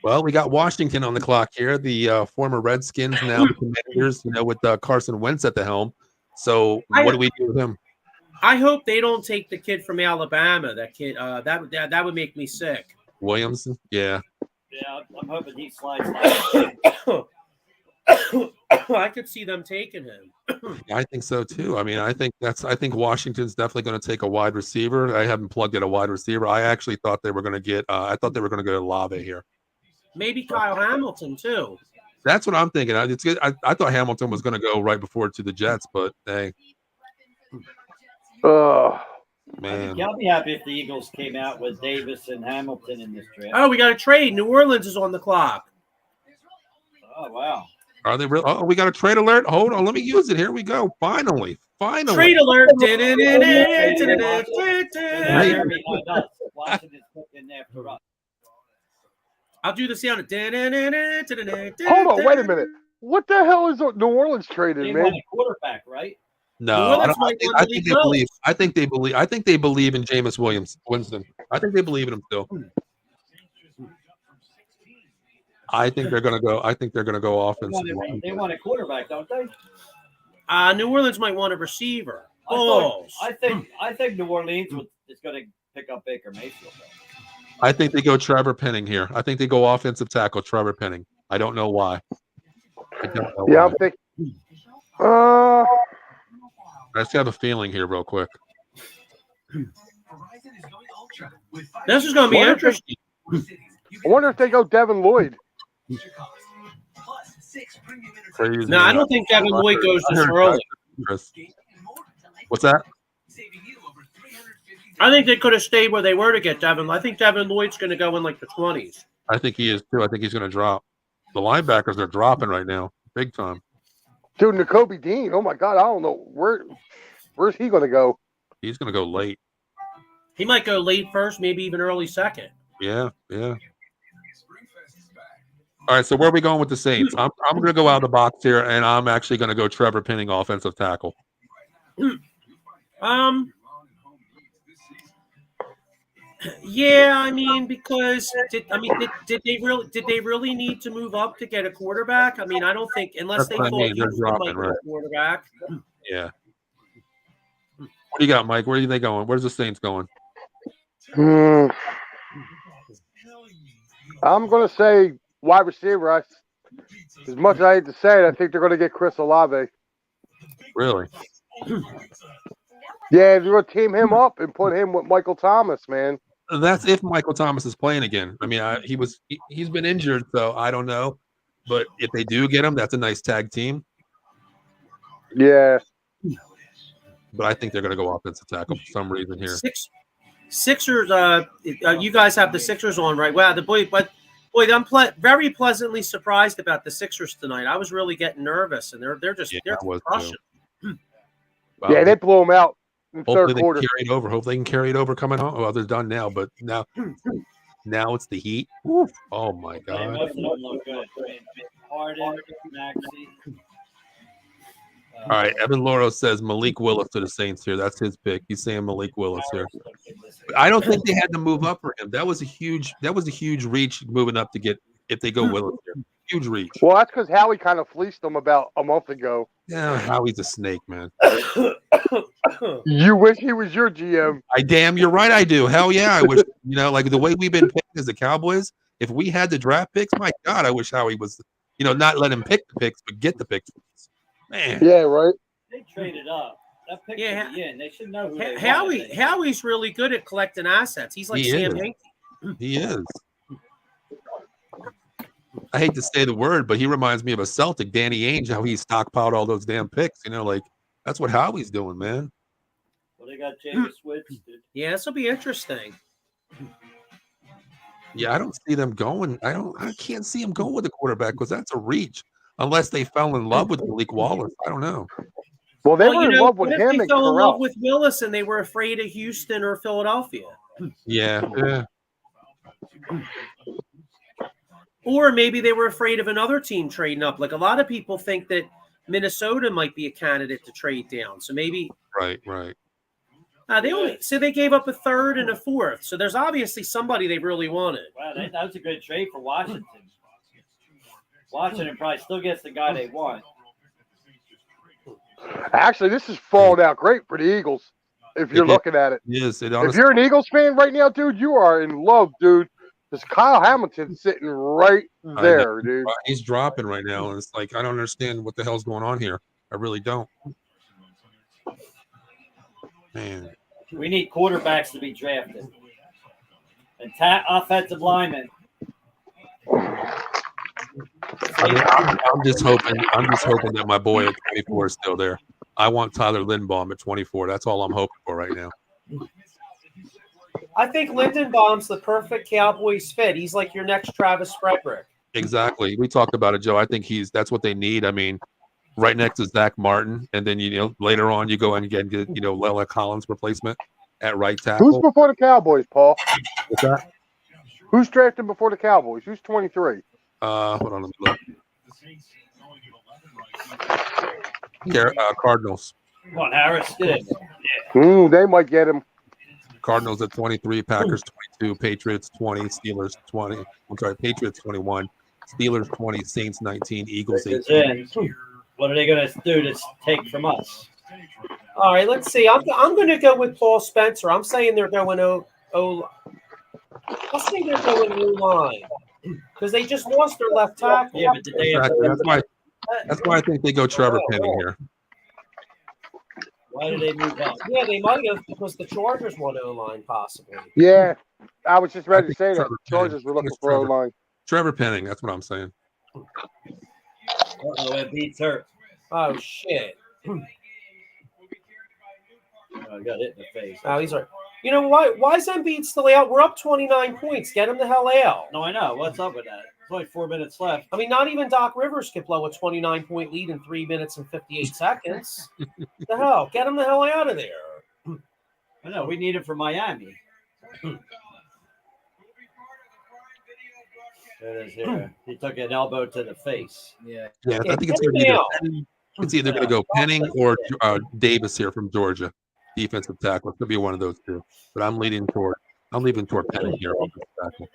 Well, we got Washington on the clock here. The former Redskins, now the Commanders. With Carson Wentz at the helm. So what do we do with him? I hope they don't take the kid from Alabama. That kid, that would make me sick. Williamson, yeah. Yeah, I'm hoping he slides. I could see them taking him. I think so too. I mean, I think Washington's definitely going to take a wide receiver. I haven't plugged in a wide receiver. I actually thought they were going to get. I thought they were going to go to Olave here. Maybe Kyle Hamilton too. That's what I'm thinking. It's good. I thought Hamilton was going to go right before to the Jets, but hey. Man, I'll be happy if the Eagles came out with Davis and Hamilton in this draft. Oh, we got a trade. New Orleans is on the clock. Oh wow. Are they real? Oh, we got a trade alert. Hold on, let me use it. Here we go. Finally. Trade alert. I'll do the sound. Hold on, wait a minute. What the hell is New Orleans trading, They man? want a quarterback, right? No, I think they believe. I think they believe in Jameis Winston. I think they believe in him still. I think they're gonna go. Offensive. They want a quarterback, don't they? New Orleans might want a receiver. I think New Orleans is going to pick up Baker Mayfield. I think they go Trevor Penning here. I think they go offensive tackle Trevor Penning. I don't know why. I'm thinking. I just have a feeling here, real quick. This is going to be interesting. I wonder if they go Devin Lloyd. Crazy. No, I don't think Devin Lloyd goes this early. What's that? I think they could have stayed where they were to get Devin. I think Devin Lloyd's going to go in like the 20s. I think he is too. I think he's going to drop. The linebackers are dropping right now, big time. Dude, Nakobe Dean. Oh my God, I don't know where's he going to go. He's going to go late. He might go late first, maybe even early second. Yeah. All right, so where are we going with the Saints? I'm going to go out of the box here, and I'm actually going to go Trevor Penning, offensive tackle. Yeah, I mean, because did they really need to move up to get a quarterback? I mean, I don't think unless they thought Houston might get a quarterback. Yeah. What do you got, Mike? Where are they going? Where's the Saints going? I'm going to say wide receiver. As much as I hate to say it, I think they're going to get Chris Olave. Really? Yeah, they're going to team him up and put him with Michael Thomas, man. That's if Michael Thomas is playing again. I mean, he's been injured, so I don't know. But if they do get him, that's a nice tag team. Yeah. But I think they're going to go offensive tackle for some reason here. Sixers. You guys have the Sixers on, right? Wow, I'm very pleasantly surprised about the Sixers tonight. I was really getting nervous, and they're crushing. Wow. Yeah, they blew them out in the third quarter. Hopefully they can carry it over coming home. Well, they're done now, but now it's the Heat. Oof. Oh my God. Most of them look good. Harden, Maxey. All right, Evan Loro says Malik Willis to the Saints here. That's his pick. He's saying Malik Willis here. I don't think they had to move up for him. That was a huge reach moving up to get if they go Willis here. Huge reach. Well, that's because Howie kind of fleeced them about a month ago. Yeah, Howie's a snake, man. You wish he was your GM. You're right, I do. Hell yeah, I wish, like the way we've been picking as the Cowboys, if we had the draft picks, my God, I wish Howie was, not let him pick the picks, but get the picks. Man. Yeah, right. They traded up. That pick yeah, they should know who they Howie's really good at collecting assets. He's like Sam Hinkie. He is. I hate to say the word, but he reminds me of a Celtic, Danny Ainge, how he stockpiled all those damn picks. That's what Howie's doing, man. Well, they got James Switch. Yeah, this will be interesting. Yeah, I don't see them going. I can't see them going with a quarterback because that's a reach. Unless they fell in love with Malik Wallace. I don't know. Well, they Well, were in love with what if him they and fell in love Corral. with Willis and they were afraid of Houston or Philadelphia? Yeah. Or maybe they were afraid of another team trading up. Like a lot of people think that Minnesota might be a candidate to trade down. So maybe Right. they gave up a third and a fourth. So there's obviously somebody they really wanted. Wow, that was a good trade for Washington. Washington probably still gets the guy they want. Actually, this is falling out great for the Eagles. If you're It is. looking at it, Yes, it if honestly. you're an Eagles fan right now, dude, you are in love, dude. Because Kyle Hamilton's sitting right there, dude. He's dropping right now, and it's like I don't understand what the hell's going on here. I really don't. Man, We need quarterbacks to be drafted. And offensive linemen. I'm just hoping that my boy at 24 is still there. I want Tyler Linbaum at 24. That's all I'm hoping for right now. I think Lindenbaum's the perfect Cowboys fit. He's like your next Travis Frederick. Exactly. We talked about it, Joe. I think that's what they need. I mean, right next to Zach Martin, and then later on you go and get Lela Collins replacement at right tackle. Who's before the Cowboys, Paul? What's that? Who's drafted before the Cowboys? Who's 23? Hold on, let me look. Cardinals. Come on, Harris. Good. They might get him. Cardinals at 23, Packers 22, Patriots 20, Steelers 20. I'm sorry, Patriots 21, Steelers 20, Saints 19, Eagles 18. What are they going to do to take from us? All right, let's see. I'm going to go with Paul Spencer. I'm saying they're going I'll say they're going O-line because they just lost their left tackle. Yeah, but did they have Exactly. That's why I think they go Trevor Penning here. Why did they move up? Yeah, they might have because the Chargers won O-line possibly. Yeah, I was just ready to say that. Trevor The Chargers were looking Penning. for O-line. Trevor Penning, that's what I'm saying. It beats hurt. Oh shit! Oh, I got hit in the face. Oh, he's right. You know why? Why is Embiid still out? We're up 29 points. Get him the hell out. No, I know. What's up with that? There's only 4 minutes left. I mean, not even Doc Rivers could blow a 29-point lead in 3 minutes and 58 seconds. The hell? Get him the hell out of there. I know. We need him for Miami. There it is here. He took an elbow to the face. Yeah, I think it's either going to go Penning or Davis here from Georgia, defensive tackle. It could be one of those two. But I'm leaving toward Penning here. Tackle.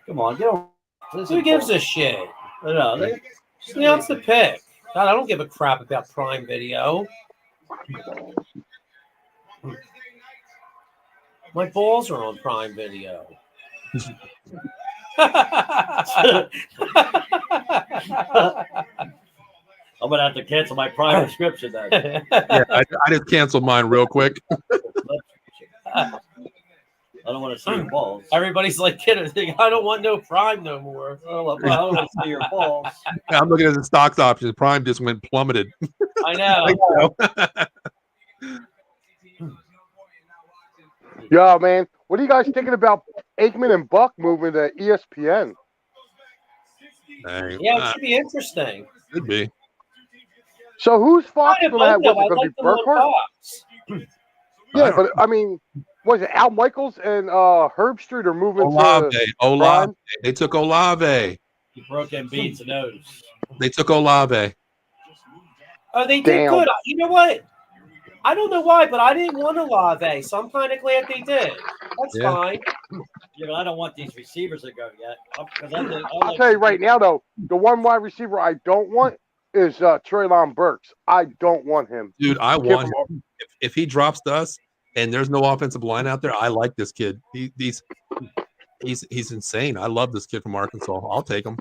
Come on, get on. Who gives a shit? I know. Just announce the pick. God, I don't give a crap about Prime Video. My balls are on Prime Video. I'm gonna have to cancel my Prime subscription then. Yeah, I just canceled mine real quick. I don't want to see your balls. Everybody's like, I don't want no Prime no more. Well, I don't want to see your balls. I'm looking at the stocks options. Prime just went plummeted. I know. Yo, man, what are you guys thinking about Aikman and Buck moving to ESPN? Dang. Yeah, it should be interesting. Could be. So who's Fox I going to have? like What's going to be them on Burkhardt? Fox. Yeah, but I mean, was it Al Michaels and Herb Street are moving Olave. to Olave. They took Olave. He broke Embiid's nose. They took Olave. Oh, they did Damn. good. You know what? I don't know why, but I didn't want Olave, so I'm kind of glad they did. That's Yeah. fine. Yeah, but I don't want these receivers to go yet. I'll tell you right now, though, the one wide receiver I don't want is Treylon Burks. I don't want him. Dude, I Kid want from- him. If he drops to us and there's no offensive line out there, I like this kid. He's insane. I love this kid from Arkansas. I'll take him.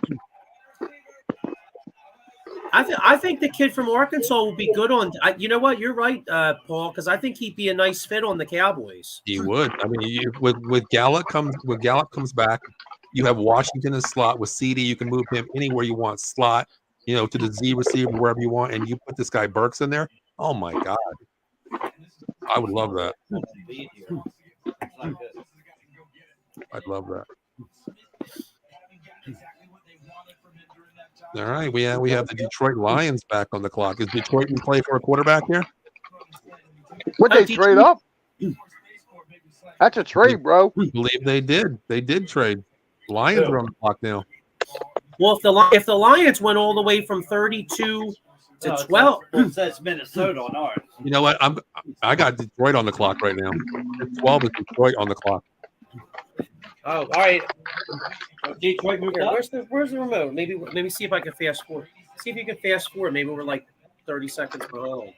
I think the kid from Arkansas will be good on. You know what? You're right, Paul, because I think he'd be a nice fit on the Cowboys. He would. I mean, when Gallup comes back, You have Washington in slot with CD. You can move him anywhere you want, slot, to the Z receiver, wherever you want, and you put this guy Burks in there. Oh my God, I would love that. I'd love that. All right, we have the Detroit Lions back on the clock. Is Detroit in play for a quarterback here? Would they trade up? That's a trade, bro. I believe they did. They did trade. Lions are on the clock now. Well, if the Lions went all the way from 32 to 12, It says Minnesota on ours. You know what? I got Detroit on the clock right now. 12 is Detroit on the clock. oh, all right. Detroit moved Here, up. where's the remote? Maybe see if I can fast forward. See if you can fast forward. Maybe we're like 30 seconds behind.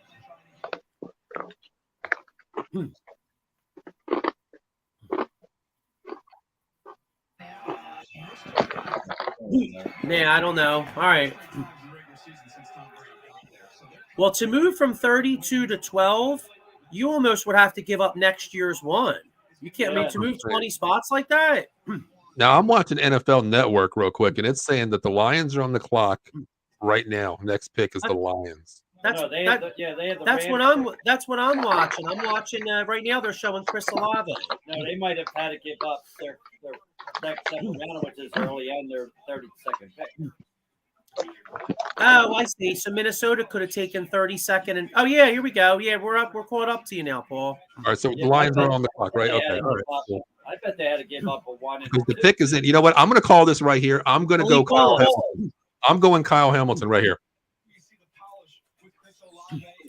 Nah, I don't know. All right. Well, to move from 32 to 12, you almost would have to give up next year's one. You can't. I mean, to move 20 spots like that. Now I'm watching NFL Network real quick, and it's saying that the Lions are on the clock right now. Next pick is the Lions. That's No, they had the that's Rams what I'm. That's what I'm watching. I'm watching right now. They're showing Chris Olave. No, they might have had to give up their second round, which is early on their 32nd pick. Oh, I see. So Minnesota could have taken 32nd, and oh yeah, here we go. Yeah, we're up. We're caught up to you now, Paul. All right, so Yeah, the Lions I are bet- on the clock, right? They had Okay. to All right. give up- Cool. I bet they had to give up a 1 and Because the 2. pick is in. You know what? I'm going to call this right here. I'm going to Well, go you Kyle call it. Hamilton. I'm going Kyle Hamilton right here.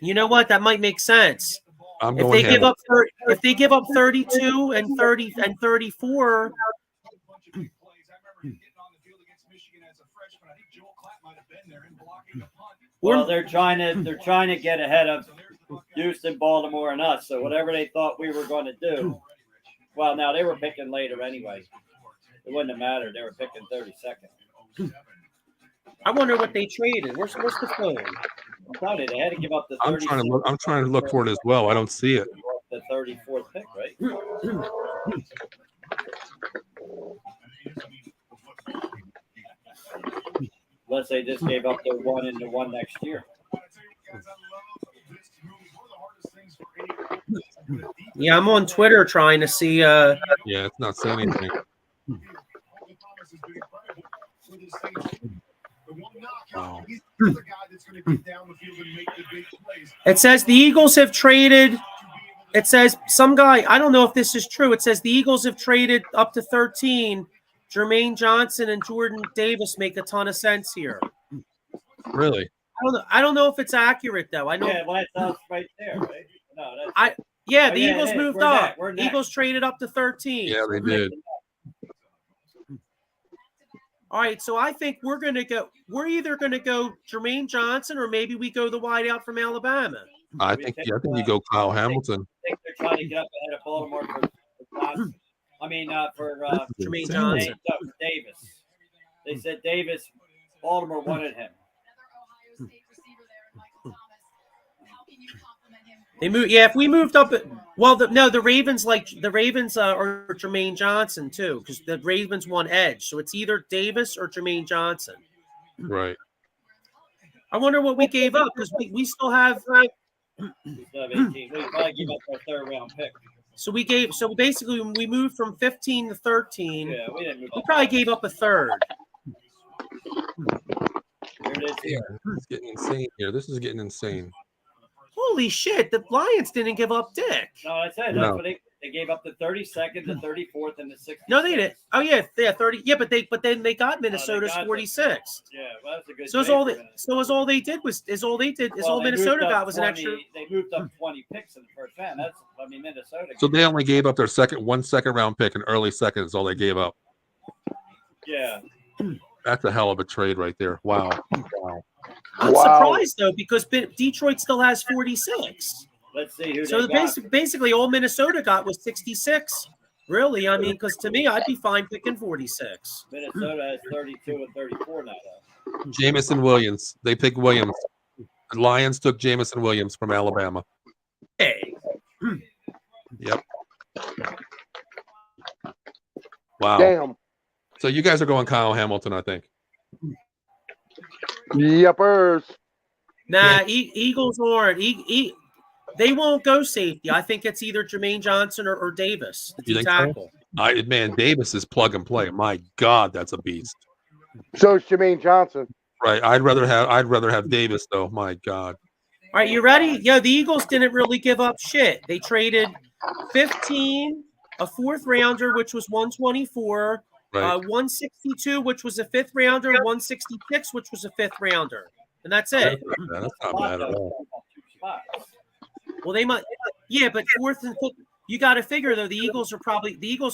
You know what? That might make sense. I'm If going they give Hamilton. up if they give up 32 and 30 and 34, Well, they're trying to get ahead of Houston, Baltimore, and us. So whatever they thought we were going to do. Well, now they were picking later anyway. It wouldn't have mattered. They were picking 32nd. I wonder what they traded. Where's the phone? Probably they had to give up the I'm 36th. trying to look for it as well. I don't see it. The 34th pick, right? Unless they just gave up the 1 and the 1 next year. Yeah, I'm on Twitter trying to see. Yeah, it's not saying anything. Wow. It says the Eagles have traded. It says some guy. I don't know if this is true. It says the Eagles have traded up to 13. Jermaine Johnson and Jordan Davis make a ton of sense here. Really? I don't know if it's accurate though. I know. Yeah, well, that's us right there, right? No, that's Yeah, the yeah, Eagles it is. moved We're up. next. We're next. Eagles traded up to 13. Yeah, they did. All right, so I think we're either gonna go Jermaine Johnson or maybe we go the wideout from Alabama. I think you go Kyle Hamilton. I think they're trying to get up ahead of Baltimore for Johnson. I mean, for Jermaine Insane. Johnson. for Davis. They said Davis, Baltimore wanted him. Another Ohio State receiver there, and Michael Thomas. How can you compliment him? They moved. Yeah, if we moved up, the Ravens or Jermaine Johnson too, because the Ravens won edge, so it's either Davis or Jermaine Johnson. Right. I wonder what we gave up because we still have. Instead of 18. We probably gave up our 3rd round pick. So basically we moved from 15 to 13. Yeah, we didn't move We up. probably gave up a third. Here it is here. This is getting insane here. This is getting insane. Holy shit! The Lions didn't give up dick. No, I said No. that's what they gave up the 32nd, the 34th, and the 60th. No, they didn't. Oh yeah, 30. Yeah, but then they got Minnesota's got 46. Yeah, well, that's a good. So is trade all for they Minnesota. so is all they did was all Well, they Minnesota moved got up was an extra. They moved up 20 picks in the first round. Minnesota. So they only gave up their one second round pick, and early second is all they gave up. Yeah. That's a hell of a trade right there. Wow. Wow. I'm Wow. surprised though because Detroit still has 46. Let's see who So they got. basically all Minnesota got was 66. Really, I mean, because to me, I'd be fine picking 46. Minnesota has 32 and 34 now. Though. Jamison Williams. They picked Williams. The Lions took Jamison Williams from Alabama. Hey, Yep. Wow. Damn. So you guys are going Kyle Hamilton, I think. Yepers. Nah, Eagles aren't. They won't go safety. I think it's either Jermaine Johnson or Davis, the You D think so? tackle. Man, Davis is plug and play. My God, that's a beast. So is Jermaine Johnson. Right. I'd rather have Davis though. My God. All right, you ready? Yeah, the Eagles didn't really give up shit. They traded 15, a fourth rounder, which was 124, Right. 162, which was a fifth rounder, 166, which was a fifth rounder, and that's it. That's not bad at all. Well, they might, yeah, but fourth and fifth, you got to figure though. The Eagles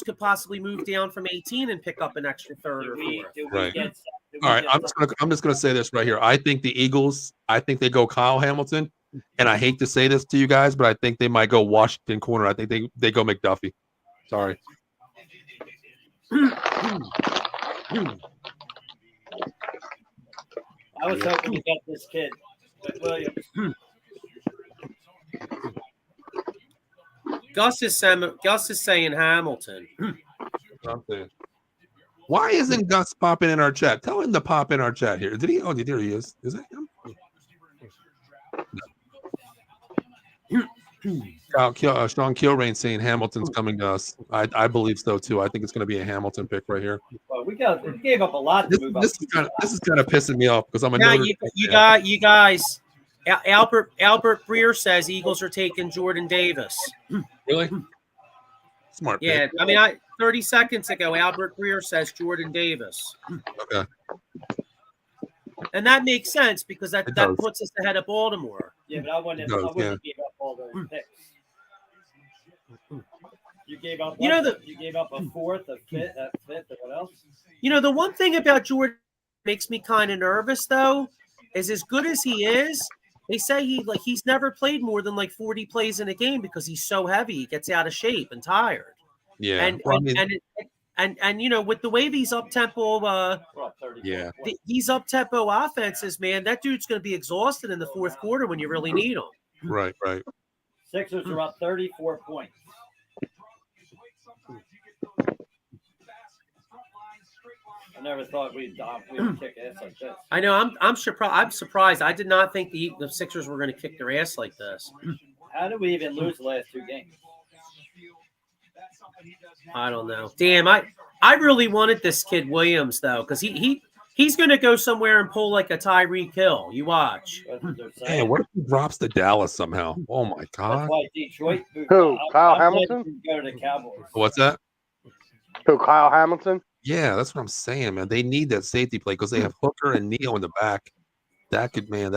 could possibly move down from 18 and pick up an extra third or fourth. Right. All right, I'm just gonna say this right here. I think the Eagles, they go Kyle Hamilton, and I hate to say this to you guys, but I think they might go Washington corner. I think they go McDuffie. Sorry. I was hoping to get this kid, Williams. Gus is saying Hamilton. Why isn't Gus popping in our chat? Tell him to pop in our chat here. Did he? Oh, there he is. Is it him? Sean Kilrain saying Hamilton's coming to us. I believe so too. I think it's going to be a Hamilton pick right here. Well, we gave up a lot to move up. This is kind of pissing me off because I'm a Yeah, Notre you guys. Albert Breer says Eagles are taking Jordan Davis. Really? Smart. Yeah, pick. I mean, 30 seconds ago, Albert Breer says Jordan Davis. Okay. And that makes sense because that does. puts us ahead of Baltimore. Yeah, but I wouldn't give up all those picks. You gave up. You gave up a fourth, a fifth, and what else? You know, the one thing about Jordan makes me kind of nervous though is as good as he is. They say he's never played more than 40 plays in a game because he's so heavy, he gets out of shape and tired. Yeah. And you know, with the way these up tempo these up tempo offenses, man, that dude's going to be exhausted in the fourth quarter when you really need him. Right. Sixers are up 34 points. I never thought we'd kick ass like this. I know. I'm surprised. I did not think the Sixers were going to kick their ass like this. How did we even lose the last two games? I don't know. Damn, I really wanted this kid Williams though, because he's going to go somewhere and pull like a Tyreek Hill. You watch. Hey, what if he drops to Dallas somehow? Oh my God. That's why Detroit. Who? Kyle Hamilton? Go to the Cowboys. What's that? Who? Kyle Hamilton? Yeah, that's what I'm saying, man. They need that safety play because they have Hooker and Neal in the back. That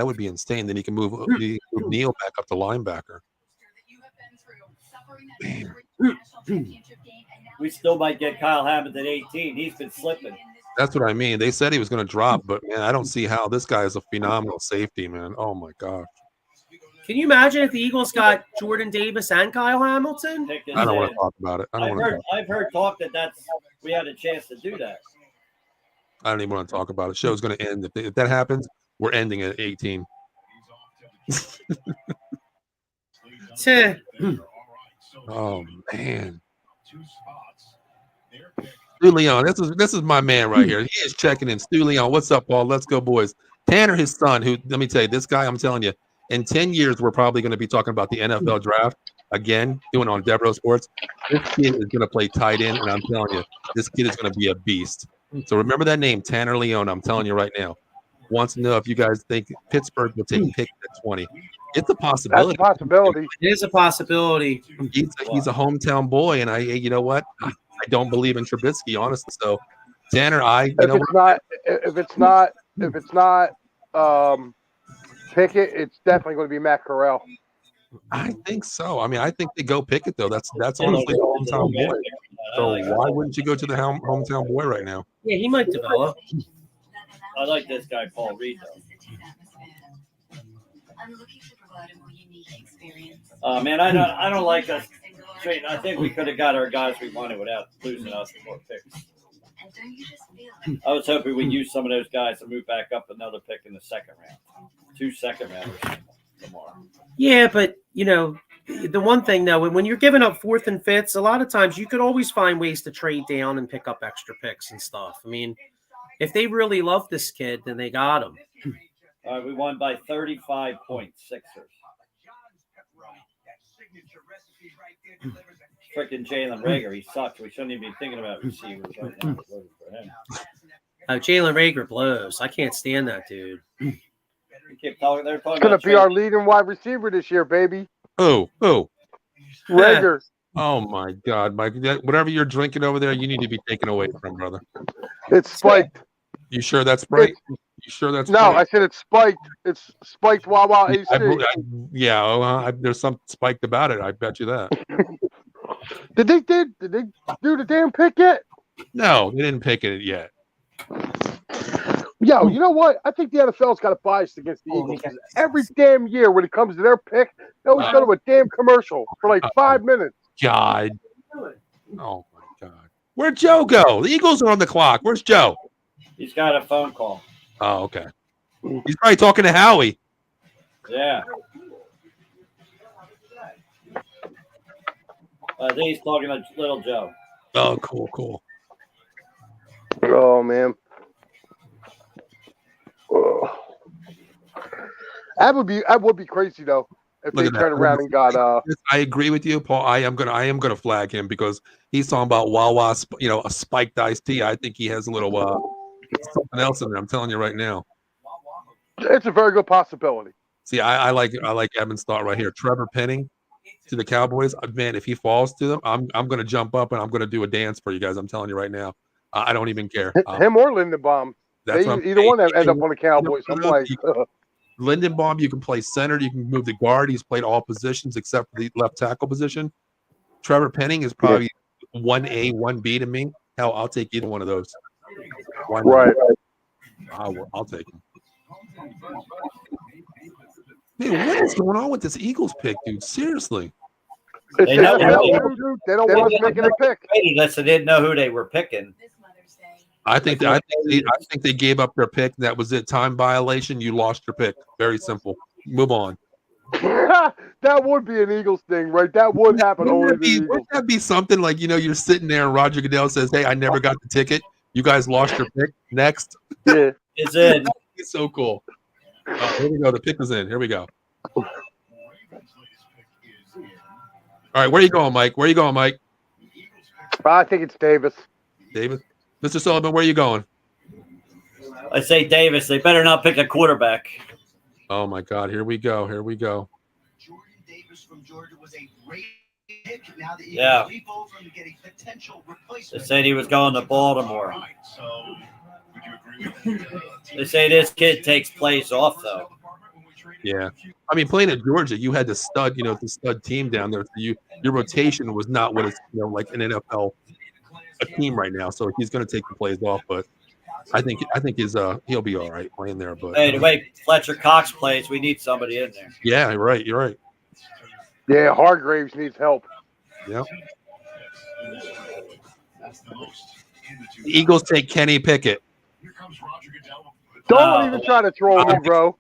would be insane. Then he can move Neal back up to linebacker. Man. We still might get Kyle Hamilton at 18. He's been slipping. That's what I mean. They said he was going to drop, but man, I don't see how. This guy is a phenomenal safety, man. Oh my gosh. Can you imagine if the Eagles got Jordan Davis and Kyle Hamilton? I don't want to talk about it. I've heard talk that we had a chance to do that. I don't even want to talk about it. Show's going to end. If that happens, we're ending at 18. Oh man. Stu Leon, this is my man right here. He is checking in. Stu Leon, what's up, Paul? Let's go, boys. Tanner, his son, who, let me tell you, this guy, I'm telling you, in 10 years, we're probably going to be talking about the NFL draft again, doing on Devereaux Sports. This kid is going to play tight end, and I'm telling you, this kid is going to be a beast. So remember that name, Tanner Leon. I'm telling you right now. Wants to know if you guys think Pittsburgh will take pick at 20. It's a possibility. That's a possibility. It is a possibility. He's a hometown boy, and you know what? I don't believe in Trubisky, honestly. So, Tanner, if it's not Pickett, it's definitely going to be Matt Corral. I think so. I mean, I think they go Pickett though. That's honestly the hometown boy. So why wouldn't you go to the hometown boy right now? Yeah, he might develop. I like this guy, Paul Reed, though. Man, I don't like us trading. I think we could have got our guys we wanted without losing us more picks. I was hoping we'd use some of those guys to move back up another pick in the second round. 2 second rounders tomorrow. Yeah, but you know, the one thing though, when you're giving up fourth and fifths, a lot of times you could always find ways to trade down and pick up extra picks and stuff. I mean, if they really love this kid, then they got him. All right, we won by 35 points, Sixers. Freaking Jalen Reagor, he sucks. We shouldn't even be thinking about receivers right now. For him. Jalen Reagor blows. I can't stand that dude. We keep talking. They're talking It's gonna about be our leading wide receiver this year, baby. Who? Rager. Oh my God, Mike! Whatever you're drinking over there, you need to be taken away from, brother. It's spiked. You sure that's right? You sure that's No, right? I said it's spiked. It's spiked Wawa AC. There's something spiked about it. I bet you that. Did they do the damn pick yet? No, they didn't pick it yet. Yo, you know what? I think the NFL's got a bias against the Eagles. Every damn year when it comes to their pick, they always go to a damn commercial for like 5 minutes. God. Oh my God. Where'd Joe go? The Eagles are on the clock. Where's Joe? He's got a phone call. Oh, okay. He's probably talking to Howie. Yeah. I think he's talking to little Joe. Oh, cool. Oh man. Oh. That would be crazy though if Look they at that. turned around and got I agree with you, Paul. I am gonna flag him because he's talking about Wawa, a spiked iced tea. I think he has a little something else in there. I'm telling you right now. it's a very good possibility. See, I like Evan's thought right here. Trevor Penning to the Cowboys. Man, if he falls to them, I'm gonna jump up and I'm gonna do a dance for you guys. I'm telling you right now. I don't even care. Him or Lindenbaum. That's what I'm Either one saying. end up on the Cowboys. I'm like, Lindenbaum, you can play center, you can move the guard. He's played all positions except for the left tackle position. Trevor Penning is probably 1A, 1B to me. Hell, I'll take either one of those. Why not? right. I'll take him. Man, what is going on with this Eagles pick, dude? Seriously. It's They know NFL, dude. They don't want us making a pick. Unless they didn't know who they were picking. This Mother's Day. I think they gave up their pick. That was it. Time violation. You lost your pick. Very simple. Move on. That would be an Eagles thing, right? That would happen only to the Eagles. Wouldn't that be something like, you're sitting there and Roger Goodell says, "Hey, I never got the ticket. You guys lost your pick. Next." Yeah. It's in. It's so cool. Here we go. The pick is in. Here we go. All right, where you going, Mike? I think it's Davis. David? Mr. Sullivan, where are you going? I say Davis. They better not pick a quarterback. Oh, my God. Here we go. Jordan Davis from Georgia was a great pick. Now the Eagles Yeah. leap over him to get a potential They replacement. said he was going to Baltimore. Right, so would you agree with They say this kid takes plays off, though. Yeah. I mean, playing at Georgia, you had the stud team down there. So your rotation was not what it's, like an NFL team right now. So he's going to take the plays off, but I think he'll be all right playing there. But Hey, the way Fletcher Cox plays, we need somebody in there. yeah, you're right. Yeah, Hargraves needs help. Yep. The Eagles take Kenny Pickett. Don't even try to troll me, bro.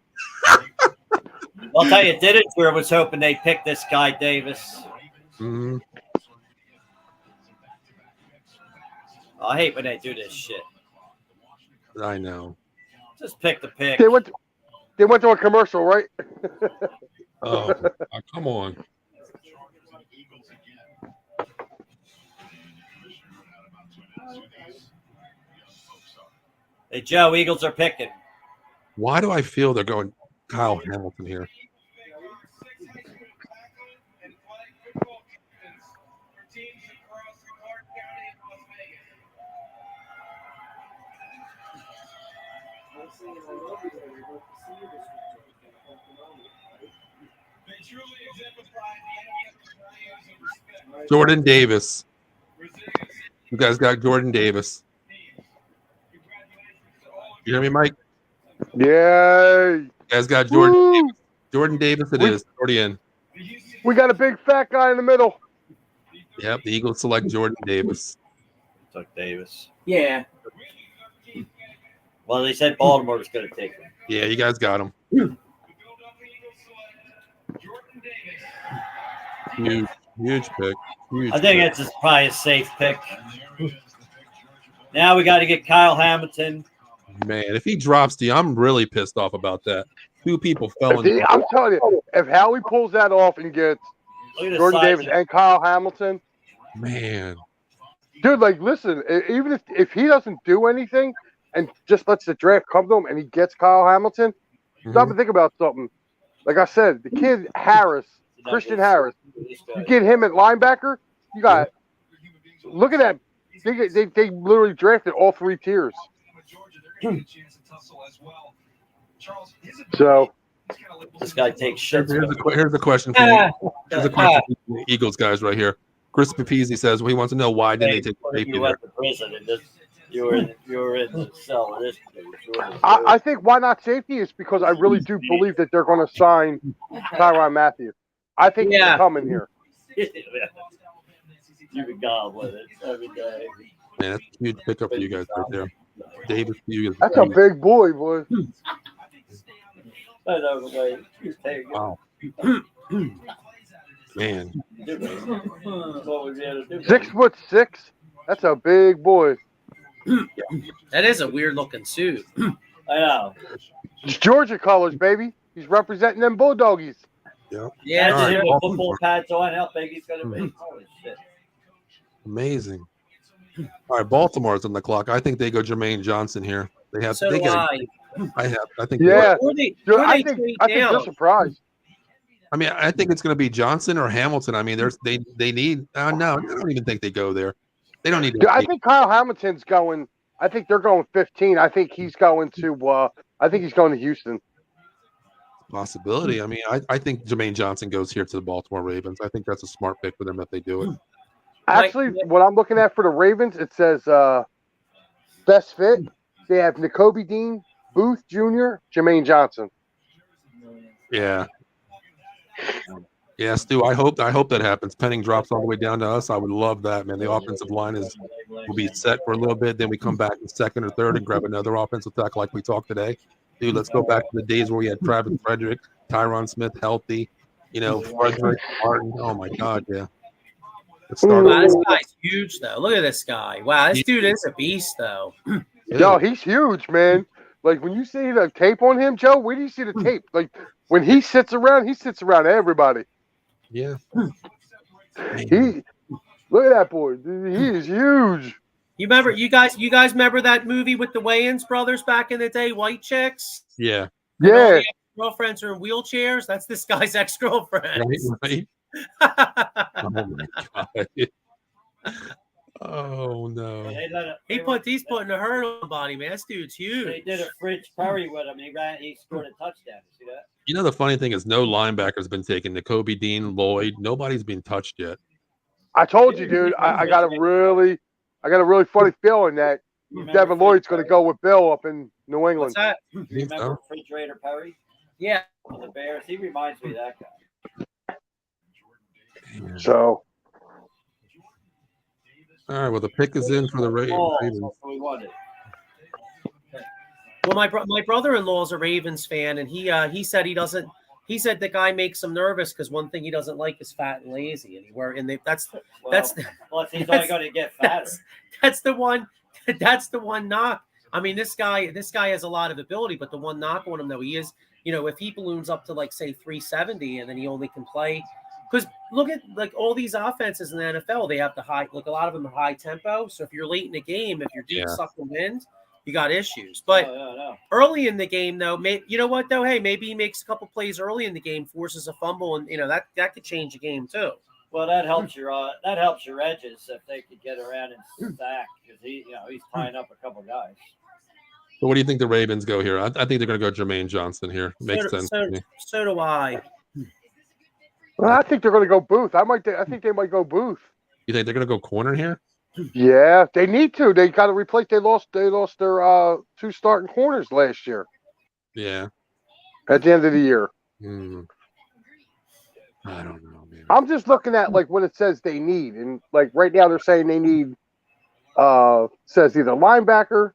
I'll tell you, Didinger was hoping they picked this guy, Davis. Mm-hmm. I hate when they do this shit. I know. Just pick the pick. They went to a commercial, right? Oh, come on. Hey, Joe, Eagles are picking. Why do I feel they're going Kyle Hamilton here? Jordan Davis. You guys got Jordan Davis. You hear me, Mike? Yay! You guys got Jordan Woo! Davis. Jordan Davis it is. Already in. We got a big fat guy in the middle. Yep, the Eagles select Jordan Davis. Took Davis. Yeah. Well, they said Baltimore was going to take him. Yeah, you guys got him. Huge pick. Huge I think pick. it's just probably a safe pick. Now we got to get Kyle Hamilton. Man, if he drops D, I'm really pissed off about that. Two people fell in. I'm telling you, if Howie pulls that off and gets Look at the Jordan size Davis of- and Kyle Hamilton, Man, dude, like, listen, even if he doesn't do anything and just lets the draft come to him and he gets Kyle Hamilton, stop and think about something. Like I said, the kid Harris, Christian Harris, you get him at linebacker, you got, look at that. They literally drafted all three tiers. So This guy takes shit. here's the question for you. Here's a question for the Eagles guys right here. Chris Papizzi says, well, he wants to know why didn't they take safety You there? went to prison and this, you were in the cell with this dude. I think why not safety is because I really do believe that they're going to sign Tyrann Matthew. I think he's coming here. You can go with it every day. Man, that's a huge pickup for you guys right there. Davis, you guys. That's a big boy. I know, but he's taking Wow. Man. what we able to do. 6'6". That's a big boy. That is a weird looking suit. I know. It's Georgia colors, baby. He's representing them Bulldoggies. Yeah, Imagine All right. him with football pads on. How big he's going to be. Holy shit. Amazing. All right, Baltimore's on the clock. I think they go Jermaine Johnson here. They have. so they do get. I. I think. Yeah. Or they, Dude, or I they think trade they're down. surprised. I mean, I think it's going to be Johnson or Hamilton. I mean, they need. No, I don't even think they go there. They don't need to. Dude, I think Kyle Hamilton's going. I think they're going 15. I think he's going to. I think he's going to Houston. Possibility. I mean, I think Jermaine Johnson goes here to the Baltimore Ravens. I think that's a smart pick for them if they do it. Actually, what I'm looking at for the Ravens, it says best fit. They have N'Kobe Dean, Booth Jr., Jermaine Johnson. Yeah. Yeah, Stu. I hope that happens. Penning drops all the way down to us. I would love that, man. The offensive line will be set for a little bit. Then we come back in second or third and grab another offensive tackle like we talked today. Dude, let's go back to the days where we had Travis Frederick, Tyron Smith healthy, Frederick Martin. Oh my God, yeah. Let's start Wow, this off. guy's huge though. Look at this guy. Wow, this dude is a beast though. Yo, he's huge, man. Like when you see the tape on him, Joe, where do you see the tape? Like when he sits around everybody. Yeah. He look at that boy. Dude, he is huge. You guys remember that movie with the Wayans brothers back in the day, White Chicks? Yeah. And all Yeah. the girlfriends are in wheelchairs. That's this guy's ex-girlfriend. Right. Oh my God. Oh no. He's putting a hurt on the body, man. This dude's They huge. did a Fridge Perry with him. He scored a touchdown. You see that? You know the funny thing is no linebacker's been taken. N'Kobe Dean, Lloyd, nobody's been touched yet. I told you, dude. I got a really funny feeling that Devin Lloyd's going to go with Bill up in New England. What's that? You remember Refrigerator Perry Yeah. on the Bears? He reminds me of that guy. So All right, well the pick is in for the Ravens. Oh, that's what we wanted. Well, my brother-in-law is a Ravens fan, and he said he doesn't. He said the guy makes him nervous because one thing he doesn't like is fat and lazy, that's Well, he's only going to get fatter. that's the one knock. I mean, this guy has a lot of ability, but the one knock on him though, he is, if he balloons up to like say 370 and then he only can play, because look at like all these offenses in the NFL, they have the high, like a lot of them are high tempo. So if you're late in the game, if you're deep sucking wind, you got issues. But early in the game though, you know what though? Hey, maybe he makes a couple plays early in the game, forces a fumble, and that could change the game too. Well, that helps your edges if they could get around and stack because he's tying up a couple guys. So what do you think the Ravens go here? I think they're going to go Jermaine Johnson here. Makes sense to me. So do I. well, I think they're going to go Booth. I think they might go Booth. You think they're going to go corner here? Yeah, they need to. They got to replace. They lost their two starting corners last year. Yeah. At the end of the year. I don't know, man. I'm just looking at like what it says they need, and like right now they're saying they need says either linebacker,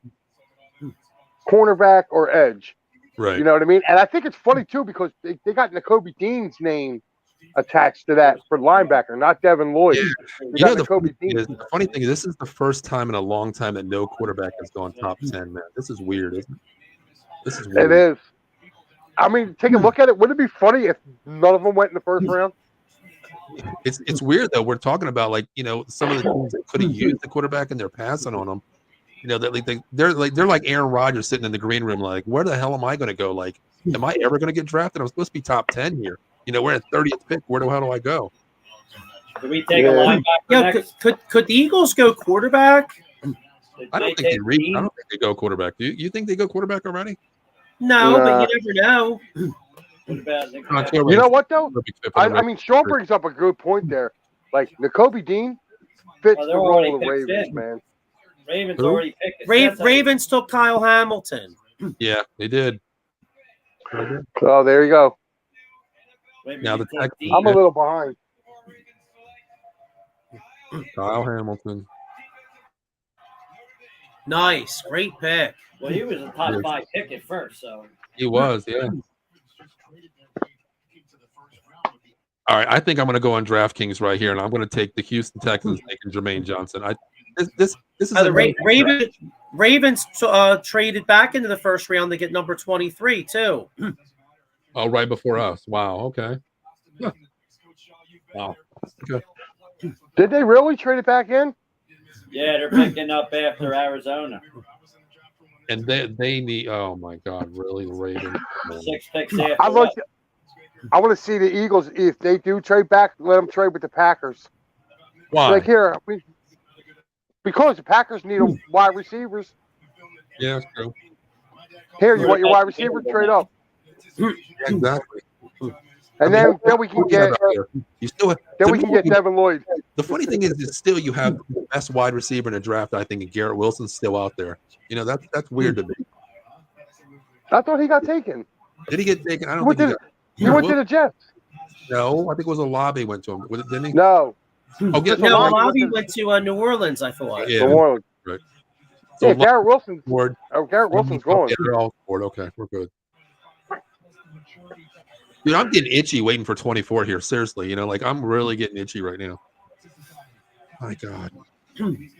cornerback, or edge. Right. You know what I mean? And I think it's funny too because they got N'Kobe Dean's name attached to that for linebacker, not Devin Lloyd. Yeah. We You know, got Nakobe Dean. the funny thing is, this is the first time in a long time that no quarterback has gone top 10, man. This is weird, isn't it? This is weird. It is. I mean, take a look at it. Wouldn't it be funny if none of them went in the first round? It's weird, though. We're talking about, like, you know, some of the teams that could have used the quarterback and they're passing on them. You know, that they're like Aaron Rodgers sitting in the green room, like, where the hell am I going to go? Like, am I ever going to get drafted? I'm supposed to be top 10 here. You know, we're at 30th pick. Where the hell do I go? Do we take a linebacker Yeah, next? could the Eagles go quarterback? I don't think they go quarterback. Do you think they go quarterback already? No, Nah. but you never know. What about Nick Not Chubb? sure. You know what, though? Perfect fit for the I mean, Sean brings up a good point there. Like, Nakobe Dean fits Well, the they're role already of the picked Ravens, in. man. Ravens Who? already picked it. That's how- Ravens took Kyle Hamilton. Yeah, they did. So there you go. Maybe Now you the take Texans- Dean. I'm a little behind. Kyle Hamilton. Nice, great pick. Well, he was a top 5 pick at first, so He was, yeah. All right, I think I'm going to go on DraftKings right here, and I'm going to take the Houston Texans taking Jermaine Johnson. This is The a Ravens traded back into the first round to get number 23 too. oh, right before us. Wow. Okay. Huh. Wow. Okay. Did they really trade it back in? yeah, they're picking up after Arizona. And they need. Oh my God! Really, the Ravens. 6 picks after. I like. that. I want to see the Eagles if they do trade back. Let them trade with the Packers. Why? Like here, because the Packers need a wide receivers. Yeah, that's true. Here, you want your wide receiver? Trade up, Exactly. and then we can get You still have, then to we me, can get Devin Lloyd. The funny thing is still you have the best wide receiver in the draft. I think, and Garrett Wilson's still out there. You know, that's weird to me. I thought he got taken. Did he get taken? I don't What think did- he got. He went to the Jets. No, I think it was a lobby went to him. Didn't he? No, Oh, get No, No, Lobby Lobby went went to New Orleans, I thought. Yeah. New Orleans. So Yeah, Garrett Wilson's. Ward. Oh, Garrett Wilson's going. Yeah, they're all board. Okay, we're good. Dude, I'm getting itchy waiting for 24 here. Seriously, you know, like I'm really getting itchy right now. My God. I'm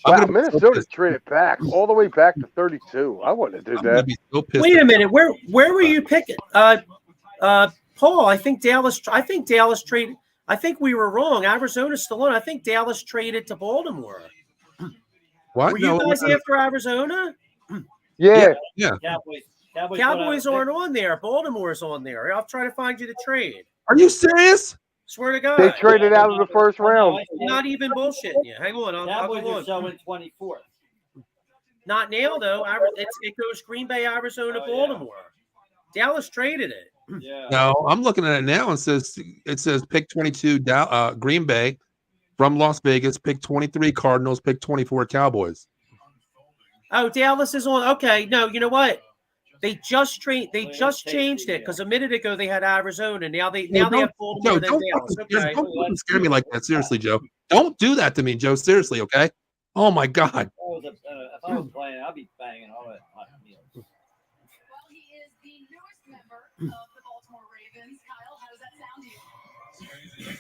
Wow, gonna be so Minnesota pissed. traded back all the way back to 32. I wouldn't have I'm did gonna that. be so pissed. Wait a minute, where were you picking? Paul, I think Dallas traded. I think we were wrong. Arizona's still on. I think Dallas traded to Baltimore. What? Were you guys after Arizona? Yeah, Yeah. Cowboys aren't on there. Baltimore's on there. I'll try to find you the trade. Are you serious? Swear to God. they traded out of the first round. I'm not even bullshitting you. Hang on. I'll Cowboys go are on. showing 24th. Not now, though. It goes Green Bay, Arizona, Oh, yeah. Baltimore. Dallas traded it. Yeah. No, I'm looking at it now and it says pick 22 Green Bay from Las Vegas, pick 23 Cardinals, pick 24 Cowboys. Oh, Dallas is on. Okay, no, you know what? They just changed it because a minute ago they had Arizona. Now they have Baltimore Joe, and don't Dallas. Okay. fucking scare me like that. Seriously, Joe. Don't do that to me, Joe. Seriously, okay? Oh my God. If I was playing, I'd be banging all that. Well, he is the newest member of the Baltimore Ravens. Kyle, how does that sound to you?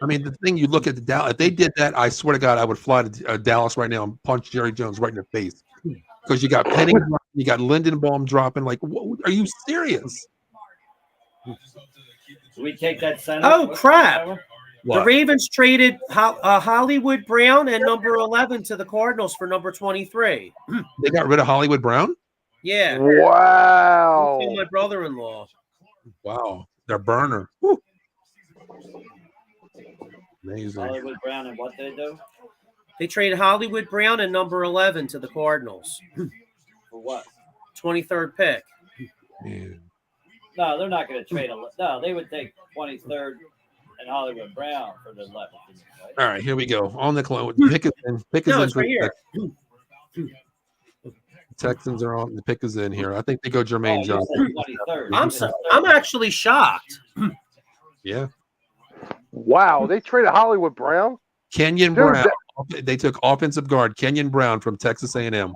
I mean, the thing you look at the Dallas, if they did that, I swear to God, I would fly to Dallas right now and punch Jerry Jones right in the face. Because you got Penny, you got Lindenbaum dropping. Like, what, are you serious? Do we take that center? Oh, crap. The What? Ravens traded Hollywood Brown and number 11 to the Cardinals for number 23. They got rid of Hollywood Brown? Yeah. Wow. To my brother-in-law. Wow. They're burner. Woo. Amazing. Hollywood Brown and what they do? They traded Hollywood Brown and number 11 to the Cardinals. For what? 23rd pick. Man. No, they're not going to trade. No, they would take 23rd and Hollywood Brown for the 11th. Right? All right, here we go. On the clone. Pick is in. Pick is No, in. it's for right here. Texans are on. The pick is in here. I think they go Jermaine Oh, Johnson. you said 23rd. I'm actually shocked. Yeah. Wow, they traded Hollywood Brown. Kenyon Dude, Brown. They took offensive guard Kenyon Brown from Texas A&M.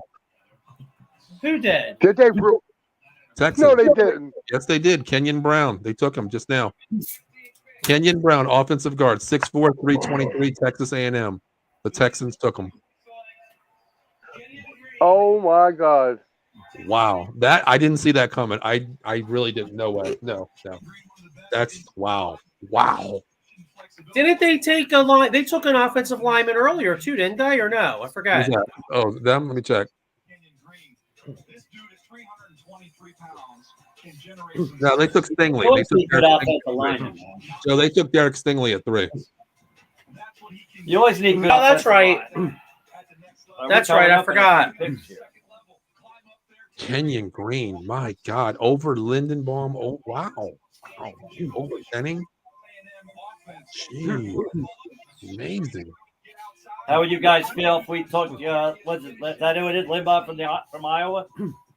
Who did? Did they? Texas. No, they didn't. Yes, they did. Kenyon Brown. They took him just now. Kenyon Brown, offensive guard, 6'4", 323, Texas A&M. The Texans took him. Oh my God. Wow, that I didn't see that coming. I really didn't. No way. No. That's wow. Didn't they take a line? They took an offensive lineman earlier too, didn't they? Or no? I forgot. Who's that? Oh, them. Let me check. This dude is 323 pounds. In generations. No, they took Stingley. They Always took need good Derek offensive Stingley. linemen, man. So they took Derek Stingley at 3. You always need good. Oh, that's offensive right. linemen. That's We're right, I coming up forgot. in a few picks here. Kenyon Green. My God. Over Lindenbaum. Oh, wow. Oh, over Denning. Jeez. Amazing. How would you guys feel if we took? What's it? Is that who it is? Limbaugh from Iowa.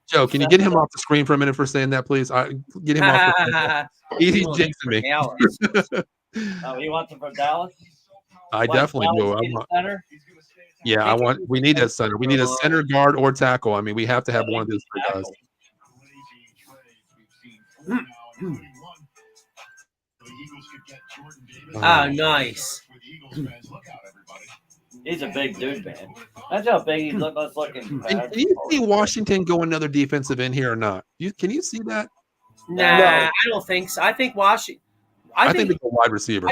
Joe, can you get him off the screen for a minute for saying that, please? Get him off the screen. He's jinxing me. Oh, he wants him from Dallas. I definitely do. I want, Center? yeah, we need that center. We need a center, guard, or tackle. I mean, we have to have one of those 3 guys. Nice. He's a big dude, man. That's how big he's looking. And can you see Washington go another defensive end here or not? Can you see that? Nah, No. I don't think so. I think Washington. I think they go wide receiver.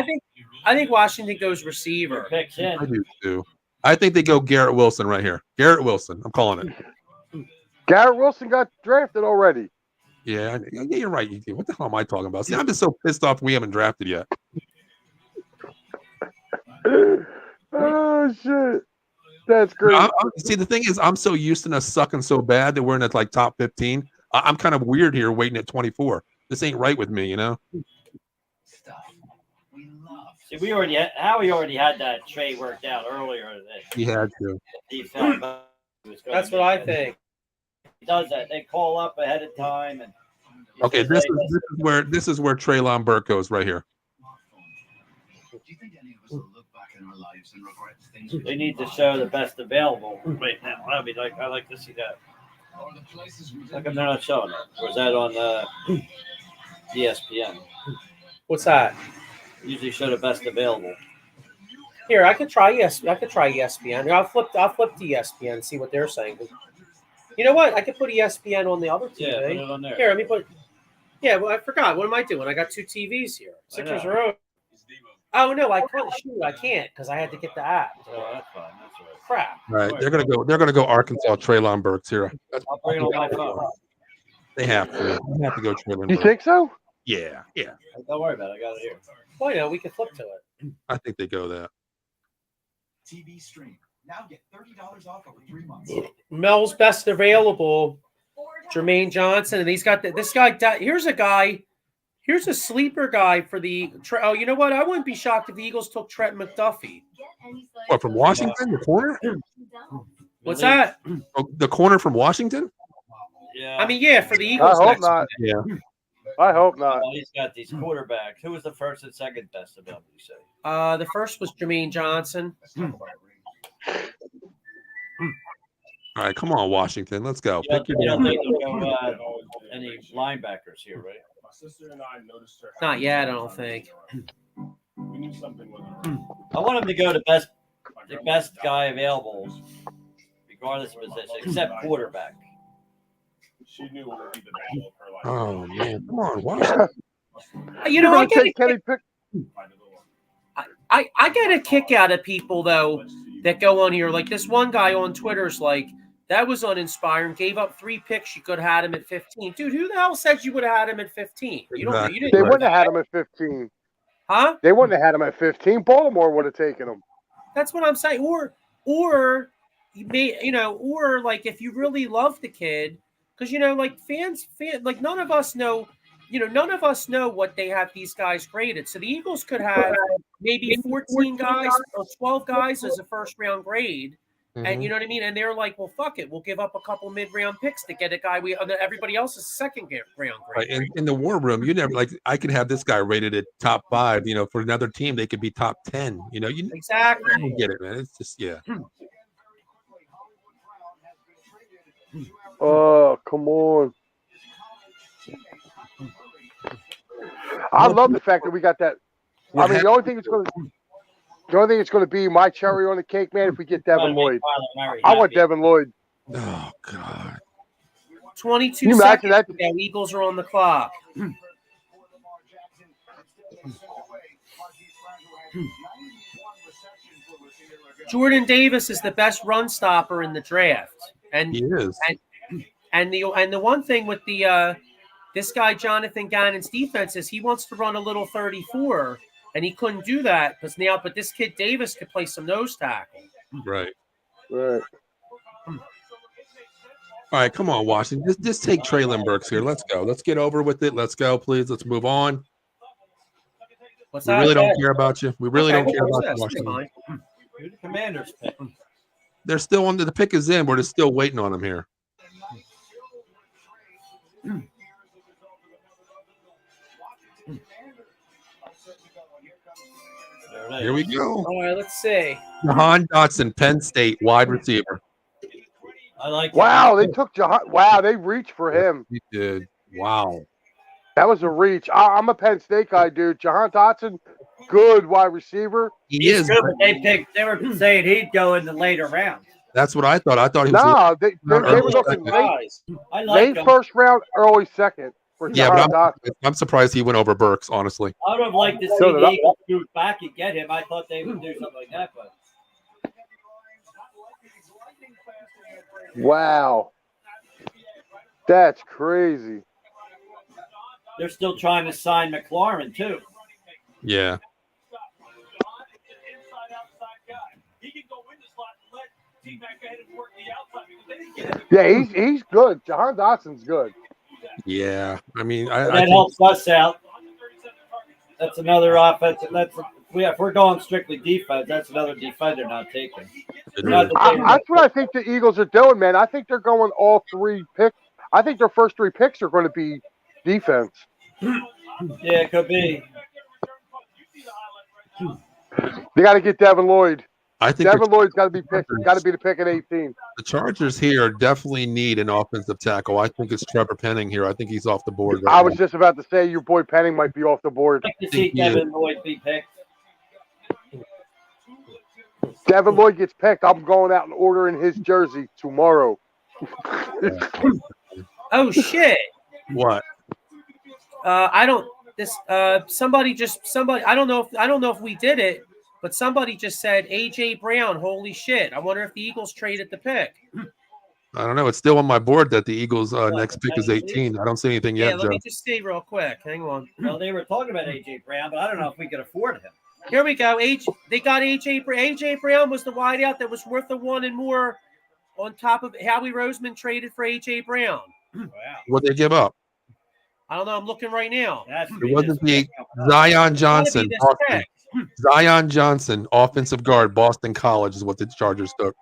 I think Washington goes receiver. Picks in. I do too. I think they go Garrett Wilson right here. Garrett Wilson. I'm calling it. Garrett Wilson got drafted already. Yeah, you're right. What the hell am I talking about? See, I'm just so pissed off we haven't drafted yet. Oh shit, that's great. See, the thing is, I'm so used to us sucking so bad that we're in the like top 15. I'm kind of weird here, waiting at 24. This ain't right with me, you know. See, Howie already had that trade worked out earlier. He had to. He felt he was gonna That's what make I it. think. He does that. They call up ahead of time and. Okay, this is where Treylon Burke goes right here. Do you think any of us will look back in our lives and regret the things They need to show the best available right now. I mean, I like to see that. or the places we How come they're not showing it? Or is that on ESPN? What's that? Usually show the best available. Here, I could try ESPN. I'll flip to ESPN and see what they're saying. You know what? I could put ESPN on the other TV. Yeah, put it on there. Here, let me put. Yeah, well, I forgot. What am I doing? I got 2 TVs here. Sixers know. are over. Oh no, I can't. Shoot, I can't because I had to get the app. Oh, that's fine. That's all right. Crap. All right, they're gonna go Arkansas Treylon Burks here. I'll bring it on my phone. They have to. They have to go Treylon You Burks. think so? Yeah. Don't worry about it. I got it here. Well, yeah, we can flip to it. I think they go that. TV stream. Now get $30 off over 3 months. Mel's best available, Jermaine Johnson, and he's got this guy. Here's a guy. Here's a sleeper guy for the. Oh, you know what? I wouldn't be shocked if the Eagles took Trent McDuffie. What, from Washington, the corner? What's that? Oh, the corner from Washington? Yeah. I mean, yeah, for the I Eagles. hope next not. Yeah. I hope not. Well, he's got these quarterbacks. Who was the first and second best available? You say? The first was Jermaine Johnson. All right, come on, Washington. Let's go. You Pick your don't damn- think they'll go any linebackers here, right? My sister and I noticed her. Not yet, I don't think. We knew something with her. I want him to go the best guy available, regardless of position, except quarterback. She knew it would be the battle of her life. Oh man, come on, Washington. You know, You're I gonna get take Kenny Pick. I get a kick out of people though that go on here. Like this one guy on Twitter's like, that was uninspiring. Gave up 3 picks. You could have had him at 15. Dude, who the hell said you would have had him at 15? You don't. Exactly. You They didn't. wouldn't have had him at 15. Huh? They wouldn't have had him at 15. Baltimore would have taken him. That's what I'm saying. Or you may, or like if you really love the kid, because like fans, like none of us know. None of us know what they have these guys graded. So the Eagles could have maybe 14 guys or 12 guys as a first-round grade. And you know what I mean? And they're like, well, fuck it. We'll give up a couple mid-round picks to get a guy everybody else is second-round grade. Right. In the war room, you never I could have this guy rated at top 5. For another team, they could be top 10. You Exactly. don't get it, man. It's just Oh, come on. I love the fact that we got that. I mean, the only thing it's going to be my cherry on the cake, man. If we get Devin Lloyd, I want Devin Lloyd. Oh God. 22 Can you imagine seconds that? ago, Eagles are on the clock. Jordan Davis is the best run stopper in the draft, and He is. and the one thing with the this guy Jonathan Gannon's defense is he wants to run a little 34, and he couldn't do that but this kid Davis could play some nose tackle. Right. Right. All right, come on, Washington. Just take Traylon Burks here. Let's go. Let's get over with it. Let's go, please. Let's move on. What's We that? really don't care about you. We really Okay, don't care what's about you, this? Washington. Fine. Who the Commanders pick? They're still under the pick is in. We're just still waiting on them here. Here we go. All right, let's see. Jahan Dotson, Penn State, wide receiver. I like. Wow, they took Jahan. Wow, they reached for him. He did. Wow. That was a reach. I'm a Penn State guy, dude. Jahan Dotson, good wide receiver. He is. Good, but they were saying he'd go in the later rounds. That's what I thought. I thought he was. No, they were early looking second. late, I like late him. first round, early second for Yeah, Jahan but Dotson. I'm surprised he went over Burks, honestly. I would have liked to see So did the I. Eagles move back and get him. I thought they would do something like that, but Wow, that's crazy. they're still trying to sign McLaurin too. Yeah. Yeah, he's good. Jahan Dotson's good. Yeah. I mean, I That think helps us out. That's another offense. If we're going strictly defense, that's another defender not taken. it Not is. that they- That's what I think the Eagles are doing, man. I think they're going all three picks. I think their first three picks are going to be defense. Yeah, it could be. They got to get Devin Lloyd. I think Devin Lloyd's got to be picked. Got to be the pick at 18. the Chargers here definitely need an offensive tackle. I think it's Trevor Penning here. I think he's off the board. Right I was now. just about to say your boy Penning might be off the board. I'd like to see Yeah. Devin Lloyd be picked. Devin Lloyd gets picked. I'm going out and ordering his jersey tomorrow. Oh shit! What? I don't. This somebody. I don't know if we did it, but somebody just said AJ Brown. Holy shit! I wonder if the Eagles traded the pick. I don't know. It's still on my board that the Eagles' next pick is 18. I don't see anything Yeah, yet, let Joe. me just see real quick. Hang on. Well, they were talking about AJ Brown, but I don't know if we could afford him. Here we go. They got AJ. AJ Brown was the wideout that was worth the one and more. On top of Howie Roseman traded for AJ Brown. Wow, What they give up? I don't know. I'm looking right now. that's It wasn't the It's Zion gotta be Johnson. this Boston. pick. Zion Johnson, offensive guard, Boston College is what the Chargers took.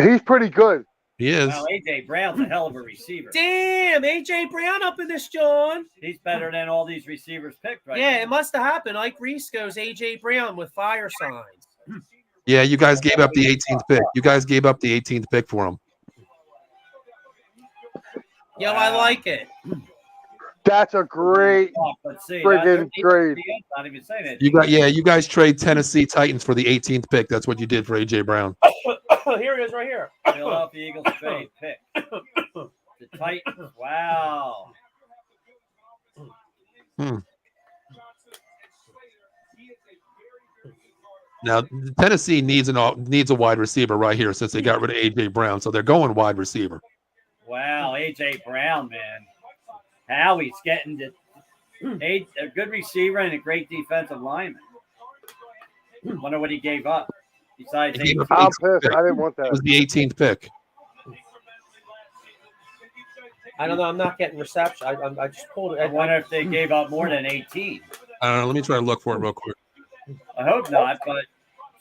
He's pretty good. He is. Wow, AJ Brown's a hell of a receiver. Damn, AJ Brown up in this, John. He's better than all these receivers picked right Yeah, now. it must have happened. Ike Reese goes AJ Brown with fire signs. Yeah, you guys gave up the 18th pick. You guys gave up the 18th pick for him. Yo, I like it. That's a great Oh, let's see. friggin' trade. Not even saying it. You guys trade Tennessee Titans for the 18th pick. That's what you did for AJ Brown. Here it is right here. Philadelphia Eagles trade pick. The Titans. Wow. Now Tennessee needs a wide receiver right here since they got rid of AJ Brown, so they're going wide receiver. Wow, AJ Brown, man. Howie's getting a good receiver and a great defensive lineman. Wonder what he gave up. Besides, He gave up I'm 18th pissed. pick. I didn't want It that. was the 18th pick. I don't know. I'm not getting reception. I just pulled I it. wonder if they gave up more than 18. I don't know. Let me try to look for it real quick. I hope not, but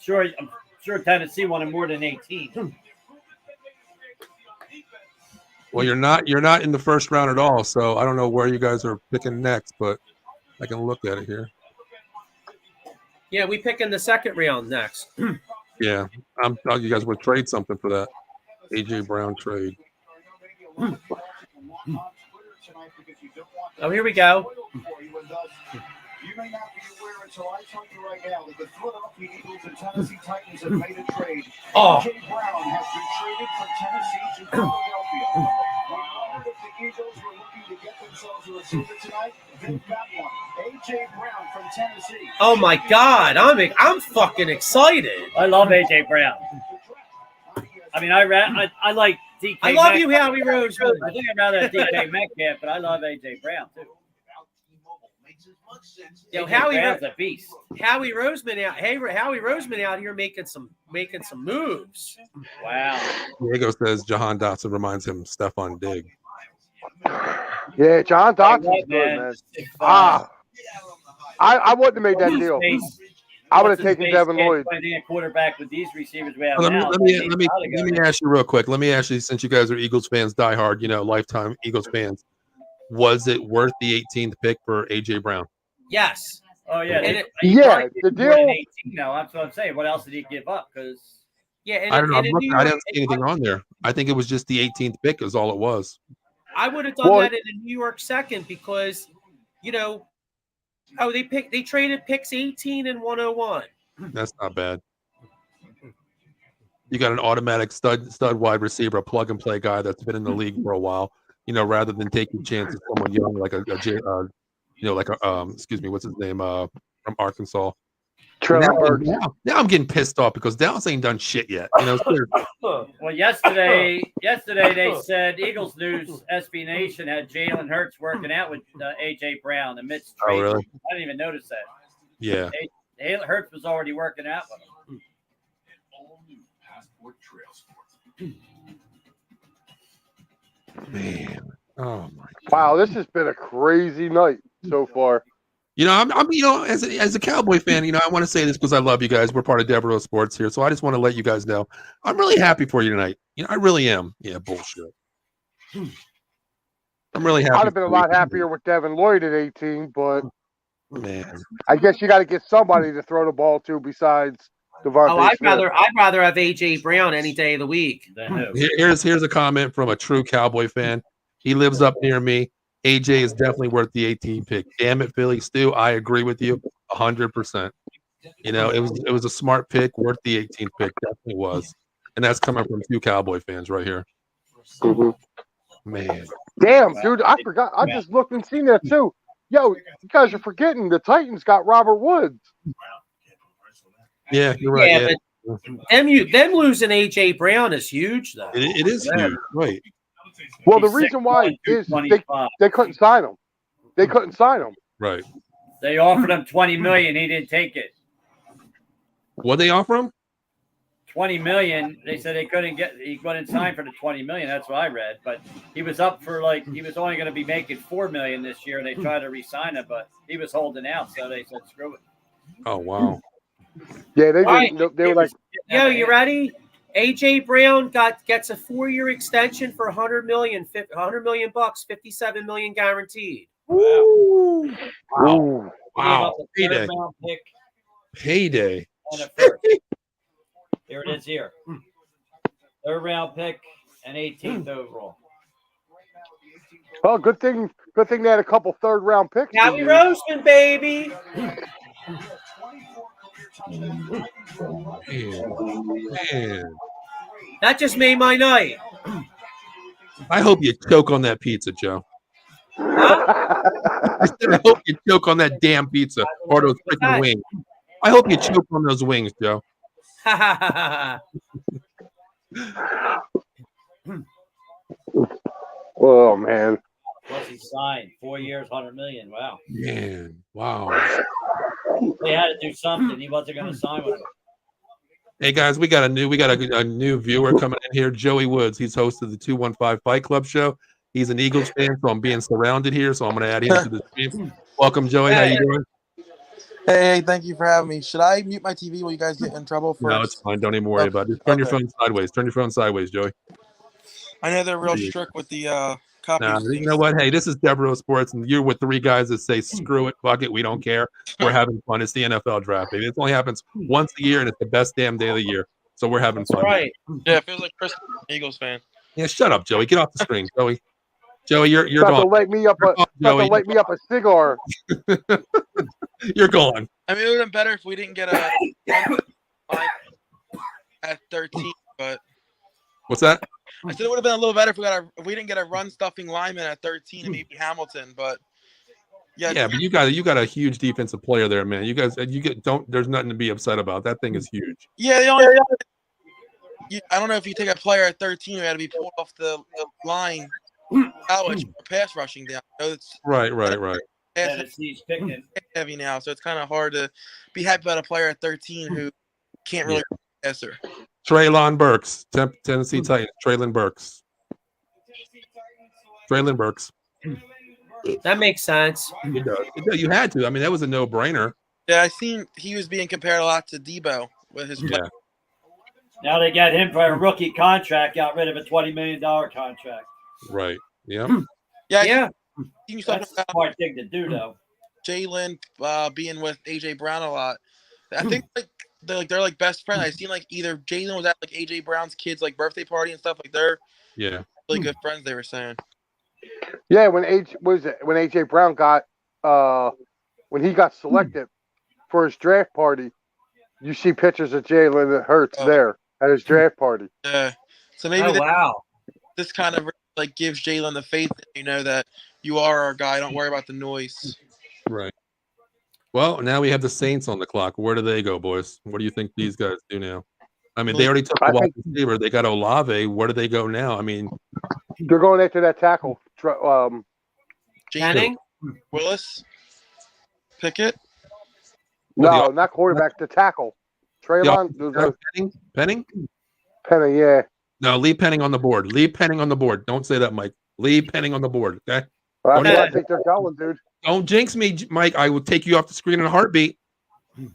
I'm sure Tennessee wanted more than 18. Well, you're not in the first round at all, so I don't know where you guys are picking next, but I can look at it here. Yeah, we pick in the second round next. Yeah, I'm thought you guys would trade something for that AJ Brown trade. tonight because you don't want Oh, here we go. for you, and thus you may not be aware until I tell you right now that the Philadelphia Eagles and Tennessee Titans have made a trade. Oh. A.J. Brown has been traded from Tennessee to Philadelphia. We wondered if the Eagles were looking to get themselves a receiver tonight. They've got one. A.J. Brown from Tennessee. Oh my God, I'm fucking excited. I love AJ Brown. I mean, I like DK. I love Metcalf. you, Howie Roseman. I think I'd rather have DK Metcalf, but I love AJ Brown too. Yo, AJ Howie, Brown's a beast. Howie Roseman out. Hey, Howie Roseman out here making some moves. Wow. Diego says Jahan Dotson reminds him of Stephon Diggs. Yeah, John Dotson's Right, good, man. If, I wouldn't have made that deal. I would have taken Devin Lloyd. Playing a quarterback with these receivers we have Let now. me ask you real quick. Let me ask you, since you guys are Eagles fans, diehard, lifetime Eagles fans, was it worth the 18th pick for AJ Brown? Yes. Oh yeah, And Yeah, the deal. 18 now. That's what I'm saying. What else did he give up? Because Yeah, and I don't know. and in New I York- didn't see anything on there. I think it was just the 18th pick is all it was. I would have done Well- that in a New York second because, they traded picks 18 and 101. That's not bad. You got an automatic stud wide receiver, a plug and play guy that's been in the league for a while. Rather than taking chances someone young like excuse me, what's his name from Arkansas. Treylon Burks. Now I'm getting pissed off because Dallas ain't done shit yet. Seriously. well, yesterday they said Eagles News SB Nation had Jalen Hurts working out with AJ Brown amidst Oh, trade. really? I didn't even notice that. Yeah. Hurts was already working out with him. Man. Oh my. Wow, this has been a crazy night so far. I'm as a Cowboy fan, I want to say this because I love you guys. We're part of Devereaux Sports here, so I just want to let you guys know I'm really happy for you tonight. I really am. Yeah, bullshit. I'm really happy. I'd have been a lot happier with Devin Lloyd at 18, but man, I guess you got to get somebody to throw the ball to besides Devontae Oh, I'd Smith. rather have AJ Brown any day of the week. Here's a comment from a true Cowboy fan. He lives up near me. AJ is definitely worth the 18 pick. Damn it, Philly Stu. I agree with you 100%. It was a smart pick, worth the 18th pick. Definitely was. And that's coming from two Cowboy fans right here. Mhm. Man. Damn, dude, I forgot. I just looked and seen that too. Yo, you guys are forgetting the Titans got Robert Woods. Yeah, you're right. Yeah, Yeah. but them losing AJ Brown is huge, though. It is huge. Right. Well, the He's reason why 6'1", is 225. they couldn't sign him. They couldn't sign him. Right. They offered him $20 million. He didn't take it. What they offer him? $20 million. They said he couldn't sign for the $20 million. That's what I read. But he was up for he was only going to be making $4 million this year. And they tried to re-sign him, but he was holding out. So they said, screw it. Oh wow. Yeah, they Right. didn't. They were like, Yo, you ready? AJ Brown gets a 4-year extension for $100 million bucks, $57 million guaranteed. Wow. ooh. Wow. Wow. Payday. Round pick Payday. and a first. Here it is here. Third round pick and 18th overall. Oh, good thing they had a couple third round picks. Howie Roseman, baby. Man. That just made my night. I hope you choke on that pizza, Joe. I said I hope you choke on that damn pizza or those freaking wings. I hope you choke on those wings, Joe. Oh man. Plus he signed 4 years, $100 million. Wow. Man, wow. They had to do something. He wasn't going to sign with him. Hey guys, we got a new viewer coming in here, Joey Woods. He's hosted the 215 Fight Club show. He's an Eagles fan, so I'm being surrounded here. So I'm going to add him to the stream. Welcome, Joey. How you doing? Hey, thank you for having me. Should I mute my TV while you guys get in trouble first? No, it's fine. Don't even worry about it. Just turn your phone sideways. Turn your phone sideways, Joey. I know they're real strict with the copy. Nah, you know what? Hey, this is Devereaux Sports, and you're with 3 guys that say, screw it, fuck it, we don't care. We're having fun. It's the NFL draft, baby. It only happens once a year, and it's the best damn day of the year. So we're having fun. Right. Yeah, it feels like Chris, Eagles fan. Yeah, shut up, Joey. Get off the screen, Joey. Joey, you're About to gone. light me up a Joey, cigar. you're gone. I mean, it would have been better if we didn't get a at 13, but What's that? I said it would have been a little better if we didn't get a run stuffing lineman at 13 and maybe Hamilton, but Yeah, but you got a huge defensive player there, man. You guys, there's nothing to be upset about. That thing is huge. Yeah, I don't know if you take a player at 13 who had to be pulled off the line college for pass rushing down. It's Right. Tennessee's picking. heavy now, so it's kind of hard to be happy about a player at 13 who can't really passer. Traylon Burks, Tennessee Titans. Traylon Burks. That makes sense. It does. You had to. I mean, that was a no-brainer. Yeah, I seen he was being compared a lot to Debo with his play. Yeah. Now they got him for a rookie contract, got rid of a $20 million contract. Right. Yeah. Yeah. You talking That's a about smart thing to do, though. Jalen being with AJ Brown a lot. I think they're like best friends. I seen like either Jalen was at like AJ Brown's kids like birthday party and stuff. Like they're really good friends. They were saying. Yeah, when AJ Brown got when he got selected for his draft party, you see pictures of Jalen Hurts there at his draft party. Yeah. So maybe this kind of like gives Jalen the faith that you know that you are our guy. Don't worry about the noise. Right. Well, now we have the Saints on the clock. Where do they go, boys? What do you think these guys do now? I mean, they already took the wide receiver. They got Olave. Where do they go now? I mean, they're going after that tackle. Channing? Willis? Pickett? No, not quarterback. The tackle. Traylon. Penning? Penning, yeah. No, Lee Penning on the board. Don't say that, Mike. Lee Penning on the board, okay? Well, that's where I think they're going, dude. Don't jinx me, Mike. I will take you off the screen in a heartbeat.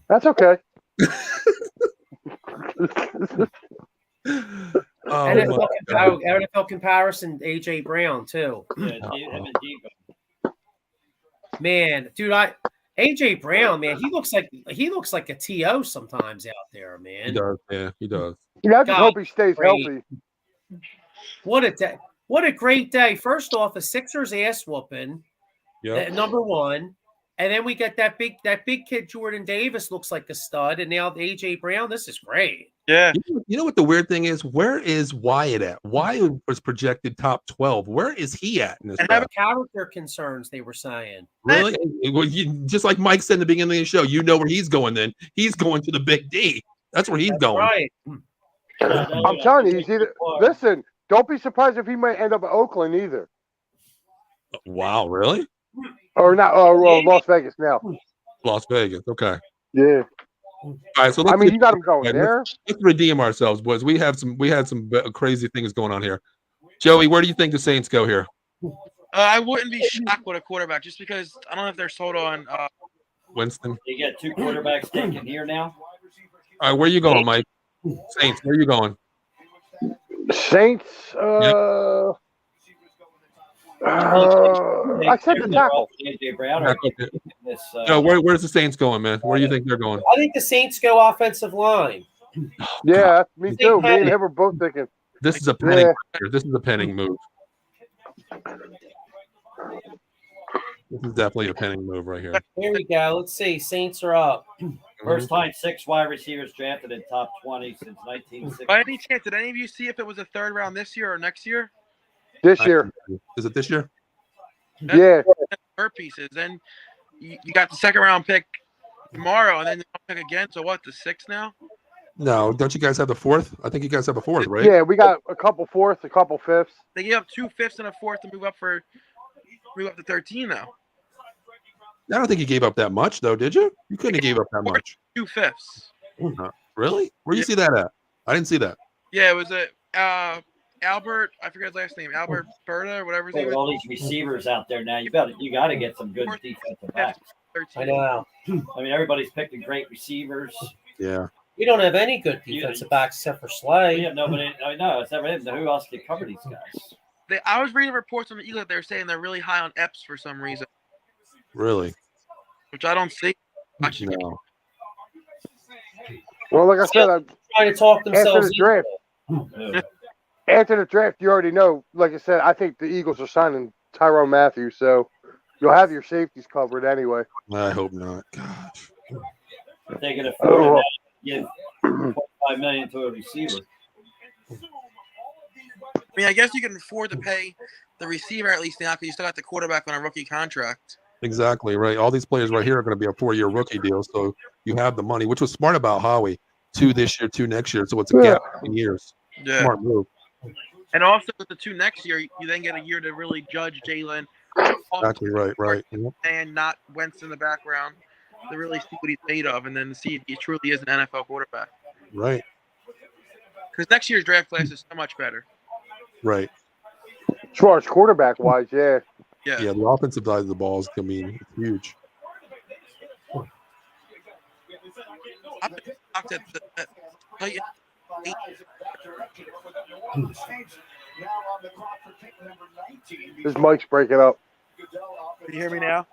That's okay. NFL comparison, AJ Brown too. Yeah, him and Debo. Man, dude, AJ Brown, man, he looks like a TO sometimes out there, man. He does, yeah, he does. Yeah, I just hope he stays healthy. What a day! What a great day! First off, the Sixers ass whooping, number one, and then we got that big kid Jordan Davis looks like a stud, and now AJ Brown. This is great. Yeah. You know what the weird thing is? Where is Wyatt at? Wyatt was projected top 12. Where is he at in this draft? Character concerns, they were saying. Really? Well, just like Mike said in the beginning of the show, you know where he's going then. He's going to the Big D. That's where he's going. Right. I'm telling you, he's either. Listen, don't be surprised if he might end up in Oakland either. Wow, really? Or not? Las Vegas now. Las Vegas. Okay. Yeah. All right, so you got him going there. Let's had ourselves, boys. We had some crazy things going on here. Joey, where do you think the Saints go here? I wouldn't be shocked with a quarterback just because I don't know if they're sold on Winston. You get two quarterbacks taken here now. All right, where are you going, Mike? Saints, where are you going? Saints. I said the tackle. AJ Brown. No, where's the Saints going, man? Where do you think they're going? I think the Saints go offensive line. Yeah, me too. Me and him are both thinking. This is a Penning. Yeah. This is a Penning move. This is definitely a Penning move right here. Here we go. Let's see. Saints are up. First time 6 wide receivers drafted in top 20 since 1960. By any chance, did any of you see if it was a third round this year or next year? This year. Is it this year? Yeah. Third pieces. Then you got the second round pick tomorrow, and then the pick again. So what? The 6th now? No, don't you guys have the 4th? I think you guys have a 4th, right? Yeah, we got a couple 4ths, a couple 5ths. They gave up 2 5ths and a 4th to move up to 13 now. I don't think you gave up that much, though, did you? You couldn't have gave up that much. 2 5ths. Really? Where do you see that at? I didn't see that. Yeah, it was Albert. I forget his last name. Albert Berta or whatever his name is. All these receivers out there now. You got to get some good defensive backs. 13. I know. I mean, everybody's picking great receivers. Yeah. We don't have any good defensive backs except for Slay. We have nobody. I know it's never him. Who else can cover these guys? I was reading reports on the Eagles. They were saying they're really high on Epps for some reason. Really? Which I don't see. No. Well, like I said, I'm trying to talk themselves after the draft. After the draft, you already know. Like I said, I think the Eagles are signing Tyrann Mathieu, so you'll have your safeties covered anyway. I hope not. Gosh. They can afford it. Give $25 million to a receiver. I mean, I guess you can afford to pay the receiver at least now because you still got the quarterback on a rookie contract. Exactly right. All these players right here are going to be a 4-year rookie deal, so you have the money, which was smart about Howie. 2 this year, 2 next year, so it's a gap in years. Yeah. Smart move. And also with the 2 next year, you then get a year to really judge Jalen. Exactly right. Yep. And not Wentz in the background to really see what he's made of and then see if he truly is an NFL quarterback. Right. Because next year's draft class is so much better. Right. As far as quarterback wise, yeah. Yeah, the offensive side of the ball is, I mean, huge. I'm shocked at the Titans. His mic's breaking up. Can you hear me now?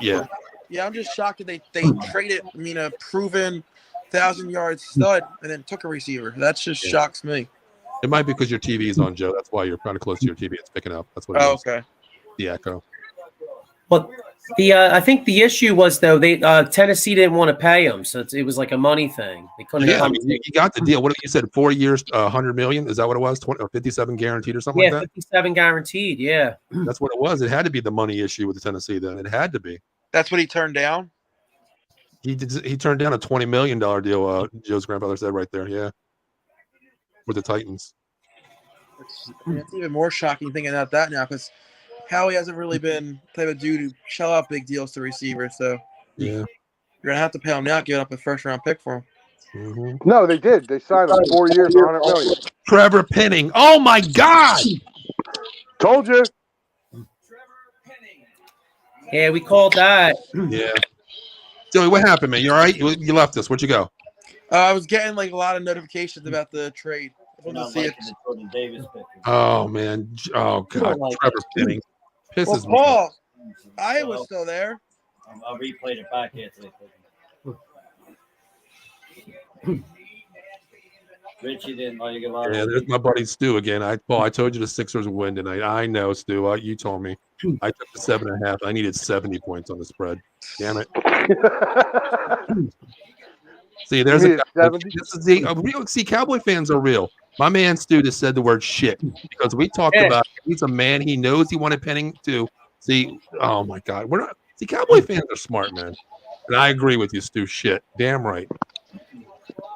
Yeah. Yeah, I'm just shocked that they traded, a proven 1,000-yard stud and then took a receiver. That just shocks me. It might be because your TV is on, Joe. That's why you're kind of close to your TV. It's picking up. That's what it is. Okay. The echo. Well, I think the issue was though they Tennessee didn't want to pay him, so it was like a money thing. They couldn't. Yeah, I mean, you got the deal. What you said? 4 years, $100 million. Is that what it was? 20 or 57 guaranteed or something like that? 57 guaranteed. Yeah, that's what it was. It had to be the money issue with the Tennessee. Then it had to be. That's what he turned down. He turned down a $20 million deal. Joe's grandfather said right there. Yeah, with the Titans. It's even more shocking thinking about that now because Howie hasn't really been the type of dude to shell out big deals to receivers. So yeah, you're gonna have to pay him now, give up a first-round pick for him. Mm-hmm. No, they did. They signed him 4 years, $100 million. Trevor Penning. Oh my God! Told you. Yeah, we called that. Yeah. Joey, what happened, man? You all right? You left us. Where'd you go? I was getting like a lot of notifications about the trade. I wanted to see it. Oh man! Oh God! Trevor Penning pisses me. Paul, Iowa's still there. I'll replay it back here. Richie didn't like it. Yeah, there's my buddy Stu again. Paul, I told you the Sixers would win tonight. I know, Stu. You told me. I took the 7.5. I needed 70 points on the spread. Damn it. See, there's a guy. This is the real. See, Cowboy fans are real. My man Stu just said the word shit because we talked about he's a man. He knows he wanted Penning too. See, oh my God, we're not. See, Cowboy fans are smart, man, and I agree with you, Stu. Shit, damn right.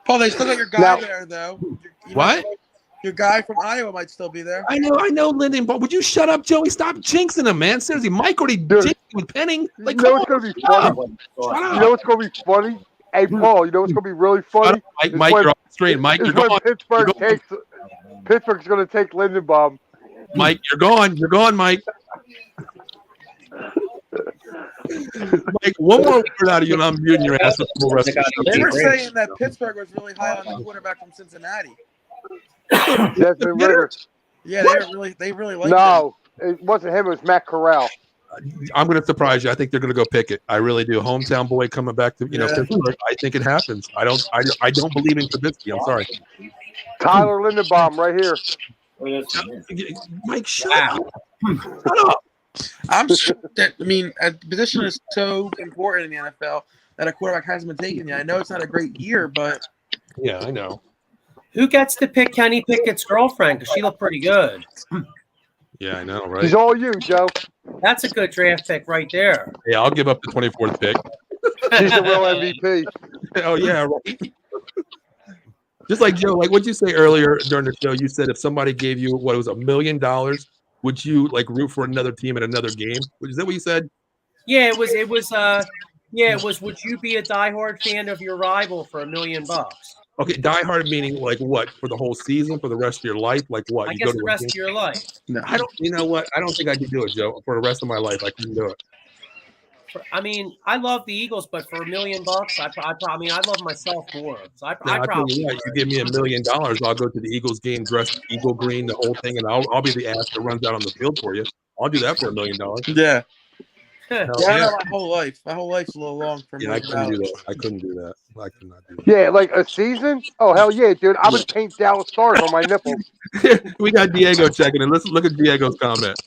Paul, they still got your guy there though. What? Your guy from Iowa might still be there. I know, Lyndon. But would you shut up, Joey? Stop jinxing him, man. Seriously, Mike already jinxed with Penning. Like, you know what's gonna be funny? You know what's gonna be funny? Hey, Paul, you know what's gonna be really funny? Mike, you're off the screen. Mike, you're gone. Pittsburgh's gonna take Lindenbaum. Mike, you're gone. You're gone, Mike. Mike, one more word out of you, and I'm muting your ass. They were saying that Pittsburgh was really high on the quarterback from Cincinnati. Desmond Ritter. Yeah, they really liked No, it wasn't him. It was Matt Corral. I'm going to surprise you. I think they're going to go pick it. I really do. Hometown boy coming back to Pittsburgh. I think it happens. I don't believe in Trubisky. I'm sorry. Tyler Lindenbaum right here. Mike, shut up. Shut up. I'm sure that a position is so important in the NFL that a quarterback hasn't been taken yet. I know it's not a great year, but yeah, I know. Who gets to pick Kenny Pickett's girlfriend? Because she looked pretty good. Yeah, I know, right? She's all you, Joe. That's a good draft pick right there. Yeah, I'll give up the 24th pick. She's the real MVP. Oh yeah, right. Just like Joe, like what'd you say earlier during the show? You said if somebody gave you what it was $1 million, would you like root for another team in another game? Is that what you said? Yeah, it was. Would you be a diehard fan of your rival for $1 million? Okay, diehard meaning like what? For the whole season, for the rest of your life? Like what? I guess the rest of your life. No, I don't. You know what? I don't think I could do it, Joe. For the rest of my life, I couldn't do it. I love the Eagles, but for $1 million, I love myself more. So I probably. You give me $1 million, I'll go to the Eagles game dressed Eagle green, the whole thing, and I'll be the ass that runs out on the field for you. I'll do that for $1 million. Yeah. Yeah. My whole life. My whole life's a little long for me. I couldn't do that. I couldn't do that. I could not do that. Yeah, like a season? Oh, hell yeah, dude. I would paint Dallas Stars on my nipples. We got Diego checking in. Let's look at Diego's comment.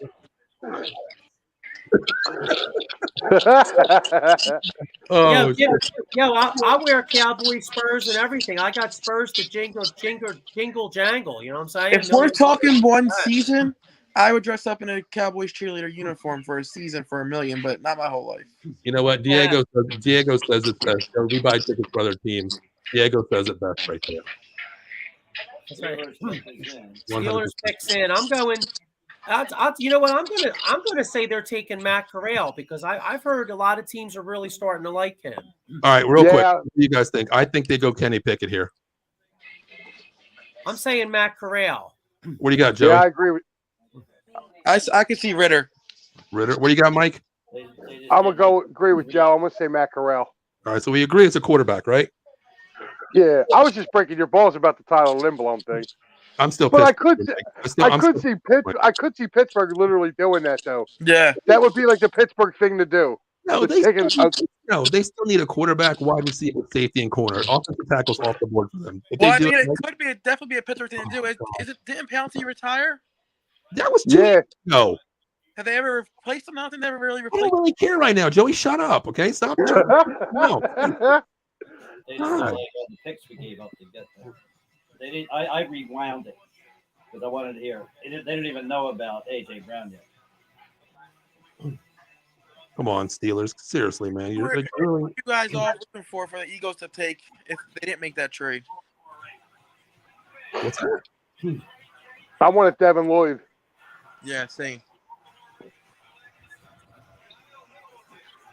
Oh, I wear Cowboy Spurs and everything. I got Spurs to jingle, jangle. You know what I'm saying? If we're talking one season, I would dress up in a Cowboys cheerleader uniform for a season for $1 million, but not my whole life. you know what? Diego says it best. So we buy tickets for other teams. Diego says it best right there. That's right. Steelers 100%. Picks in. I'm going. You know what? I'm gonna say they're taking Matt Corral because I've heard a lot of teams are really starting to like him. All right, real quick. What do you guys think? I think they go Kenny Pickett here. I'm saying Matt Corral. What do you got, Joe? Yeah, I agree with. I could see Ritter. What do you got, Mike? I'm gonna agree with Joe. I'm gonna say Matt Corral. All right, so we agree it's a quarterback, right? Yeah, I was just breaking your balls about the Tyler Lindblom thing. I'm still. But pissed. I could see Pittsburgh literally doing that though. Yeah, that would be like the Pittsburgh thing to do. No, they still need a quarterback, wide receiver, safety, and corner. Offensive tackles off the board for them. If well, I they do mean, it definitely be a Pittsburgh thing to do. Didn't Pouncey retire? That was 2 years ago. Have they ever replaced him? I don't think they ever really I replaced don't really care right now, Joey. Shut up, okay? Stop. No. They just don't like all the picks we gave up to get there. They didn't. I rewound it because I wanted to hear. They didn't even know about AJ Brown yet. Come on, Steelers. Seriously, man. What are you guys all looking for the Eagles to take if they didn't make that trade? What's that? I wanted Devin Lloyd. Yeah, same.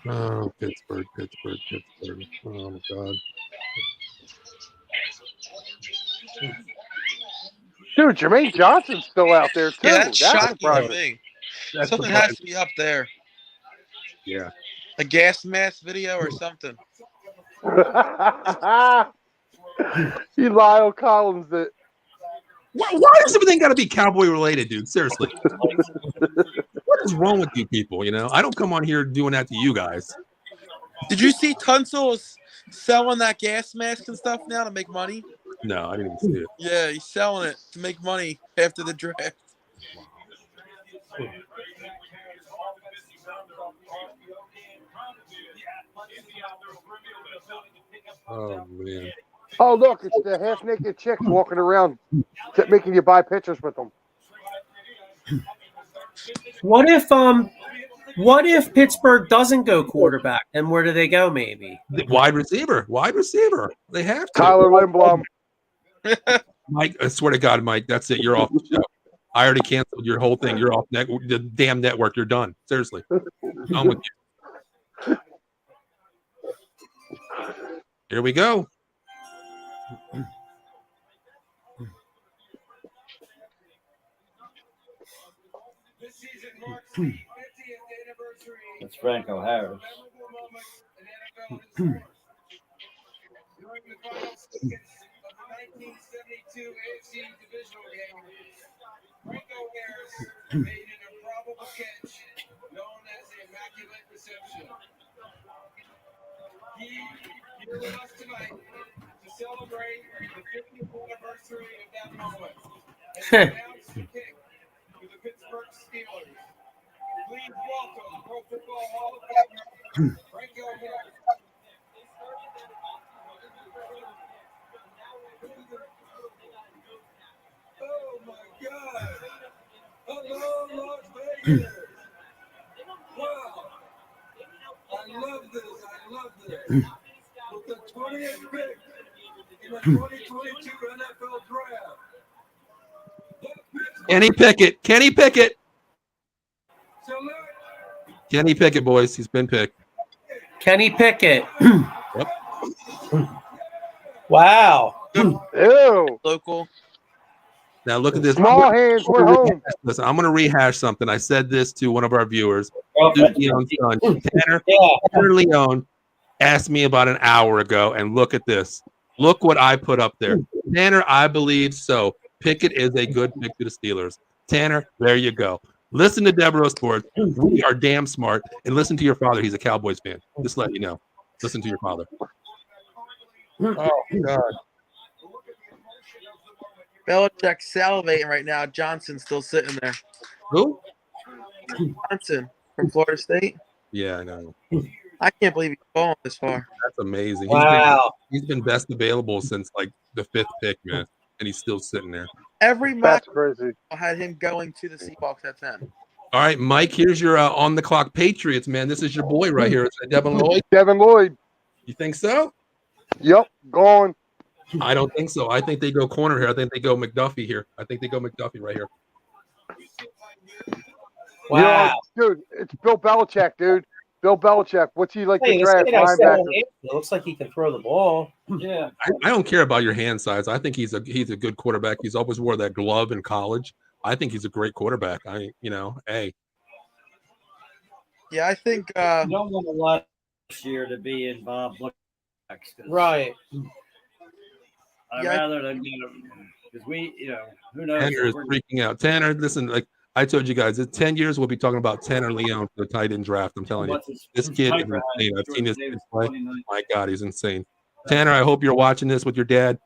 Oh, Pittsburgh. Oh, my God. Dude, Jermaine Johnson's still out there, too. Yeah, that's shocking surprising. thing. That's Something surprising. has to be up there. Yeah. A gas mask video or something. Lyle Collins. Why does everything got to be Cowboy related, dude? Seriously. What is wrong with you people? You know, I don't come on here doing that to you guys. Did you see Tunsil is selling that gas mask and stuff now to make money? No, I didn't even see it. Yeah, he's selling it to make money after the draft. Oh, man. Oh, look, it's the half-naked chicks walking around making you buy pictures with them. What if Pittsburgh doesn't go quarterback? Then where do they go? Maybe Wide receiver. They have to. Tyler Lindblom. Mike, I swear to God, Mike, that's it. You're off the show. I already canceled your whole thing. You're off the damn network. You're done. Seriously. I'm with you. Here we go. It's Franco Harris. During the final seconds of the 1972 AFC divisional game, Franco Harris made an improbable catch known as the Immaculate Reception. He here with us tonight to celebrate the 50th anniversary of that moment and announce the kick to the Pittsburgh Steelers. Please welcome Pro Football Hall of Famer Franco Harris. Oh my God! Hello, Las Vegas! Wow! I love this. With the 20th pick in the 2022 NFL Draft. Kenny Pickett. Salute. Kenny Pickett, boys. He's been picked. Kenny Pickett. Yep. Wow. Ew. Local. Now look at this. Small hands, we're home. Listen, I'm going to rehash something. I said this to one of our viewers, Leon's son, Tanner Leon, asked me about an hour ago, and look at this. Look what I put up there. Tanner, I believe so. Pickett is a good pick to the Steelers. Tanner, there you go. Listen to Devereaux Sports. We are damn smart. And listen to your father. He's a Cowboys fan. Just let you know. Listen to your father. Oh, God. Belichick salivating right now. Johnson's still sitting there. Who? Johnson from Florida State. Yeah, I know. I can't believe he's fallen this far. That's amazing. Wow. He's been best available since like the 5th pick, man, and he's still sitting there. Every mock That's crazy. had him going to the Seahawks at 10. All right, Mike, here's your on the clock Patriots, man. This is your boy right here. It's Devin Lloyd. Devin Lloyd. You think so? Yep, gone. I don't think so. I think they go corner here. I think they go McDuffie here. I think they go McDuffie right here. Wow. You know, dude, it's Bill Belichick, dude. Bill Belichick. What's he like Hey, to this draft? kid I said Linebacker. on It looks like he can throw the ball. Yeah. I don't care about your hand size. I think he's a good quarterback. He's always wore that glove in college. I think he's a great quarterback. Hey. Yeah, I think You don't want a lot this year to be in Bob Lookbacks. Right. I'd Yeah, rather than because we, who knows? Tanner is freaking out. Tanner, listen, like I told you guys, in 10 years we'll be talking about Tanner Leon for the tight end draft. I'm telling you, this kid is insane. I've seen this kid play. My God, he's insane. Tanner, I hope you're watching this with your dad.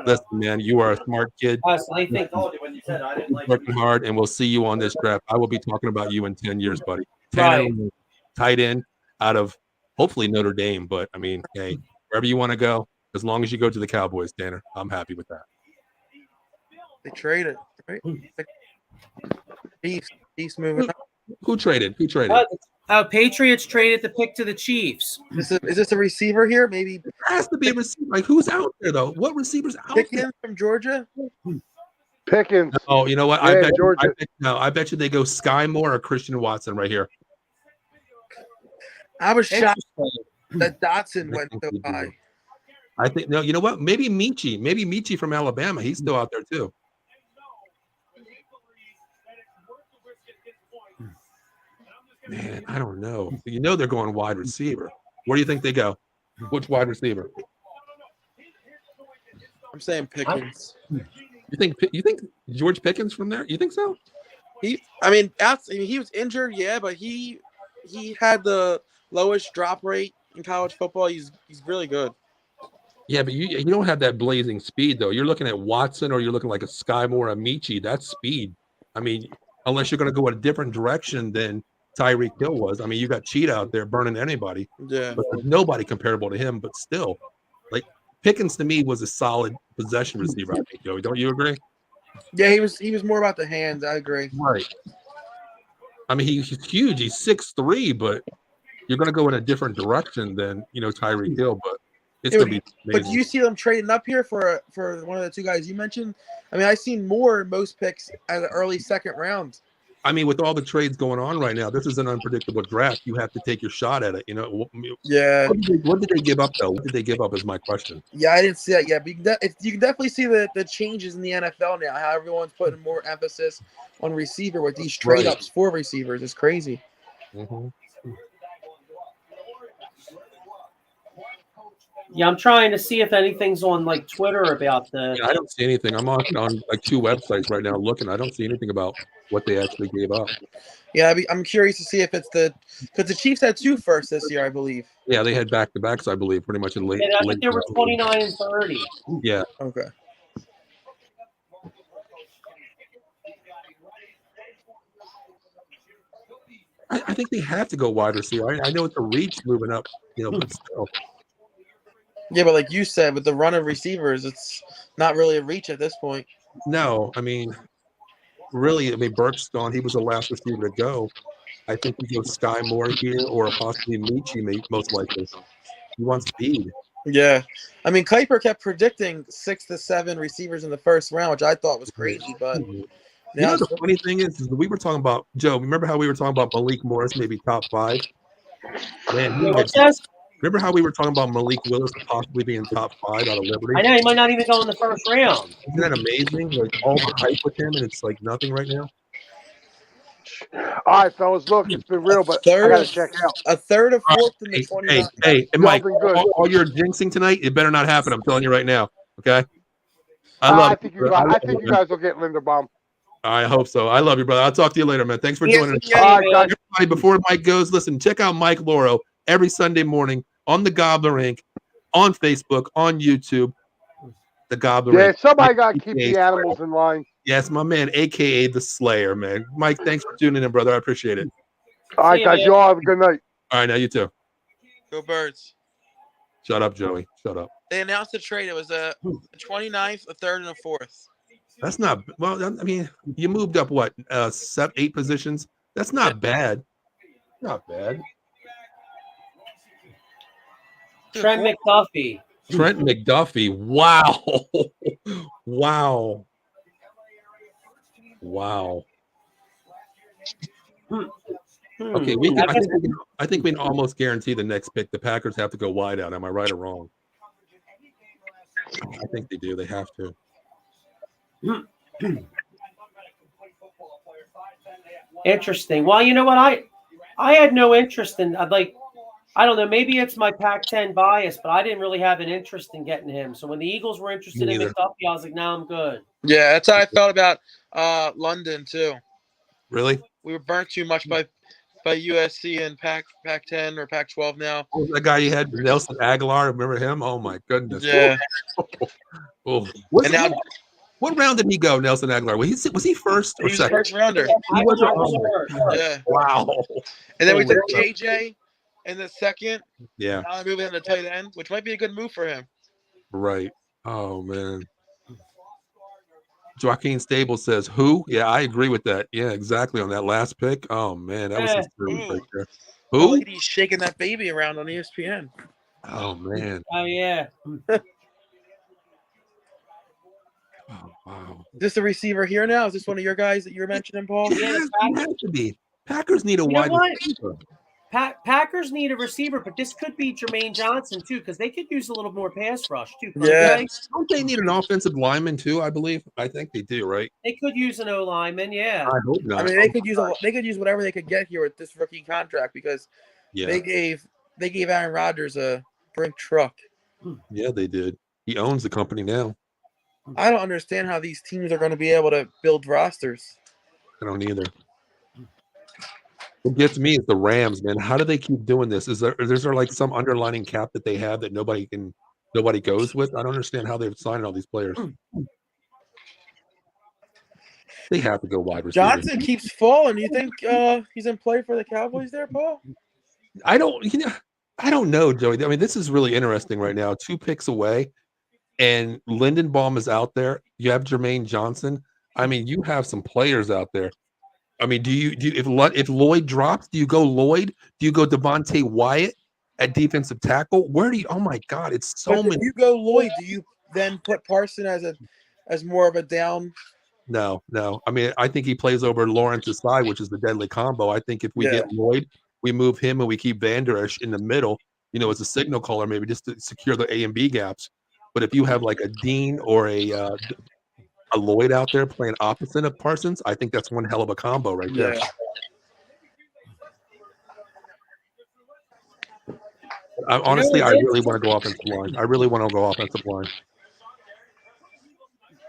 Listen, man, you are a smart kid. I think told you when you said I didn't like Working hard, and we'll see you on this draft. I will be talking about you in 10 years, buddy. Tanner, tight end out of hopefully Notre Dame, but I mean, hey, wherever you want to go, as long as you go to the Cowboys, Tanner, I'm happy with that. they traded, right? Chiefs moving up. Who traded? Patriots traded the pick to the Chiefs. Is this a receiver here? Maybe There has to be a receiver. Like, who's out there, though? What receivers out there? Pickens from Georgia? Pickens. Oh, you know what? Yeah, Georgia. I bet you they go Sky Moore or Christian Watson right here. I was shocked Interesting. that Dotson went so high. I think no. You know what? Maybe Michi from Alabama. He's still out there too. Man, I don't know. You know they're going wide receiver. Where do you think they go? Which wide receiver? I'm saying Pickens. You think George Pickens from there? You think so? He was injured, yeah, but he had the lowest drop rate in college football. He's really good. Yeah, but you don't have that blazing speed though. You're looking at Watson or you're looking like a Sky Moore, a Michi. That's speed. I mean, unless you're going to go in a different direction than Tyreek Hill was. I mean, you got Cheetah out there burning anybody. Yeah. But there's nobody comparable to him. But still, like Pickens to me was a solid possession receiver. I think, Joey. Don't you agree? Yeah, he was more about the hands. I agree. Right. I mean, he's huge. He's 6'3", but you're going to go in a different direction than Tyreek Hill. But it's going to be amazing. But do you see them trading up here for one of the two guys you mentioned? I mean, I've seen more in most picks at the early second round. I mean, with all the trades going on right now, this is an unpredictable draft. You have to take your shot at it. Yeah. What did they give up, though? What did they give up is my question. Yeah, I didn't see that yet. But you can definitely see the changes in the NFL now, how everyone's putting more emphasis on receiver with these trade-ups for receivers. It's crazy. Mm-hmm. Yeah, I'm trying to see if anything's on like Twitter about the. Yeah, I don't see anything. I'm on like 2 websites right now looking. I don't see anything about what they actually gave up. Yeah, I'm curious to see if it's because the Chiefs had 2 firsts this year, I believe. Yeah, they had back-to-backs, I believe, pretty much in late. I think there were 29 and 30. Yeah. Okay. I think they have to go wide receiver. I know it's a reach moving up, but still. Yeah, but like you said, with the run of receivers, it's not really a reach at this point. No, I mean, really, Burke's gone. He was the last receiver to go. I think we go Sky Moore here or possibly Michi, most likely. He wants speed. Yeah. I mean, Kuiper kept predicting 6 to 7 receivers in the first round, which I thought was crazy. But now the funny thing is we were talking about, Joe, remember how we were talking about Malik Morris, maybe top 5? Man, remember how we were talking about Malik Willis possibly being top 5 out of Liberty? I know he might not even go in the first round. Isn't that amazing? Like all the hype with him, and it's like nothing right now. All right, fellas, look, it's been real, but I gotta check out. A third of fourth in the 29. Hey, and Mike, all your jinxing tonight, it better not happen. I'm telling you right now. Okay. I think you guys will get Linderbaum. I hope so. I love you, brother. I'll talk to you later, man. Thanks for joining us. All right, guys. Everybody, before Mike goes, listen, check out Mike Loro every Sunday morning on the Gobbler Inc., on Facebook, on YouTube. The Gobbler Inc. Yeah, somebody got to keep the animals in line. Yes, my man, aka the Slayer, man. Mike, thanks for tuning in, brother. I appreciate it. All right, See you, guys. man. You all have a good night. All right, now you too. Go Birds. Shut up, Joey. Shut up. They announced the trade. It was a 29th, a 3rd, and a 4th. That's not well. I mean, you moved up what 8 positions. That's not bad. Not bad. Trent McDuffie. Trent McDuffie. Wow. Wow. Wow. Okay, I think we can almost guarantee the next pick. The Packers have to go wide out. Am I right or wrong? I think they do. They have to. Interesting. Well, you know what? I had no interest in. I don't know. Maybe it's my Pac-10 bias, but I didn't really have an interest in getting him. So when the Eagles were interested in McDuffie, I was like, "No, I'm good." Yeah, that's how I felt about London too. Really? We were burnt too much by USC and Pac-10 or Pac-12 now. What was that guy you had, Nelson Aguilar? Remember him? Oh my goodness. Yeah. Oh. What round did he go, Nelson Aguilar? Was he first or He was second? first rounder. I was first. Yeah. Wow. And then we took Holy JJ in the second. Yeah. Now I'm moving on to tight end, which might be a good move for him. Right. Oh man. Joaquin Stable says, "Who?" Yeah, I agree with that. Yeah, exactly on that last pick. Oh man, that was his move right there. The Who? lady's shaking that baby around on ESPN. Oh man. Oh yeah. Oh, wow. Is this the receiver here now? Is this one of your guys that you were mentioning, Paul? Yeah, It has to be. Packers need a You know wide what? receiver. Packers need a receiver, but this could be Jermaine Johnson too, because they could use a little more pass rush too. couldn't Yeah. they? Don't they need an offensive lineman too? I believe. I think they do. Right? They could use an O lineman. Yeah. I hope not. I mean, they could use whatever they could get here with this rookie contract because yeah, they gave Aaron Rodgers a brink truck. yeah, they did. He owns the company now. I don't understand how these teams are going to be able to build rosters. I don't either. What gets me is the Rams, man. How do they keep doing this? Is there like some underlining cap that they have that nobody goes with? I don't understand how they've signed all these players. They have to go wide receiver. Johnson keeps falling. You think he's in play for the Cowboys there, Paul? I don't know, Joey. I mean, this is really interesting right now. 2 picks away, and Lindenbaum is out there. You have Jermaine Johnson. I mean, you have some players out there. I mean, if Lloyd drops, do you go Lloyd? Do you go Devontae Wyatt at defensive tackle? Where do you? Oh my God, it's so But many. if you go Lloyd, do you then put Parson as more of a down? No. I mean, I think he plays over Lawrence's side, which is the deadly combo. I think if we get Lloyd, we move him and we keep Vander Esch in the middle, as a signal caller, maybe just to secure the A and B gaps. But if you have like a Dean or a Lloyd out there playing opposite of Parsons, I think that's one hell of a combo right there. Honestly, I really want to go offensive line. I really want to go offensive line.